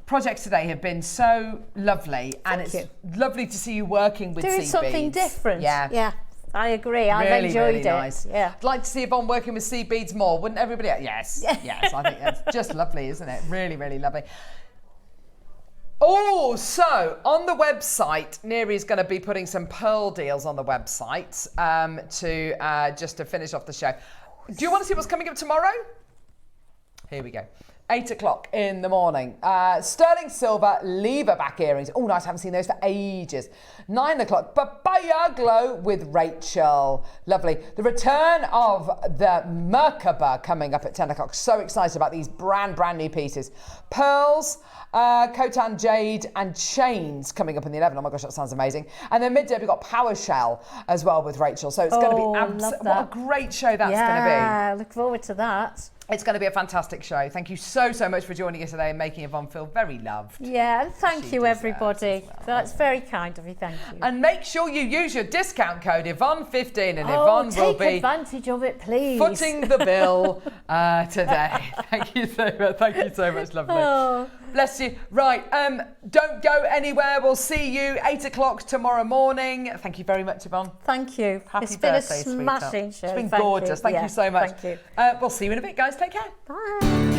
projects today have been so lovely, and it's lovely to see you working with doing seed something beads. different. Yeah. I agree. I've enjoyed it. Nice. Yeah. I'd like to see Yvonne working with seed beads more, wouldn't everybody? Yes. I think that's just lovely, isn't it? Really, really lovely. Oh, so on the website, Neary's going to be putting some pearl deals on the website to finish off the show. Do you want to see what's coming up tomorrow? Here we go. 8 o'clock in the morning. Sterling silver lever back earrings. Oh, nice. I haven't seen those for ages. 9 o'clock. Papaya glow with Rachel. Lovely. The return of the Merkaba coming up at 10 o'clock. So excited about these brand new pieces. Pearls, Khotan Jade and chains coming up in the 11. Oh my gosh, that sounds amazing. And then midday we've got PowerShell as well with Rachel. So it's going to be what a great show that's going to be. Yeah, look forward to that. It's going to be a fantastic show. Thank you so much for joining us today and making Yvonne feel very loved. Yeah, and thank you everybody. That's very kind of you. Thank you. And make sure you use your discount code Yvonne15 and Yvonne will be take advantage of it, please. footing the bill today. Thank you so much. Thank you so much, lovely. Oh. Bless you. Right, don't go anywhere. We'll see you 8 o'clock tomorrow morning. Thank you very much, Yvonne. Thank you. Happy birthday, been a smashing show. It's been gorgeous. Thank you so much. Thank you. We'll see you in a bit, guys. Take care. Bye.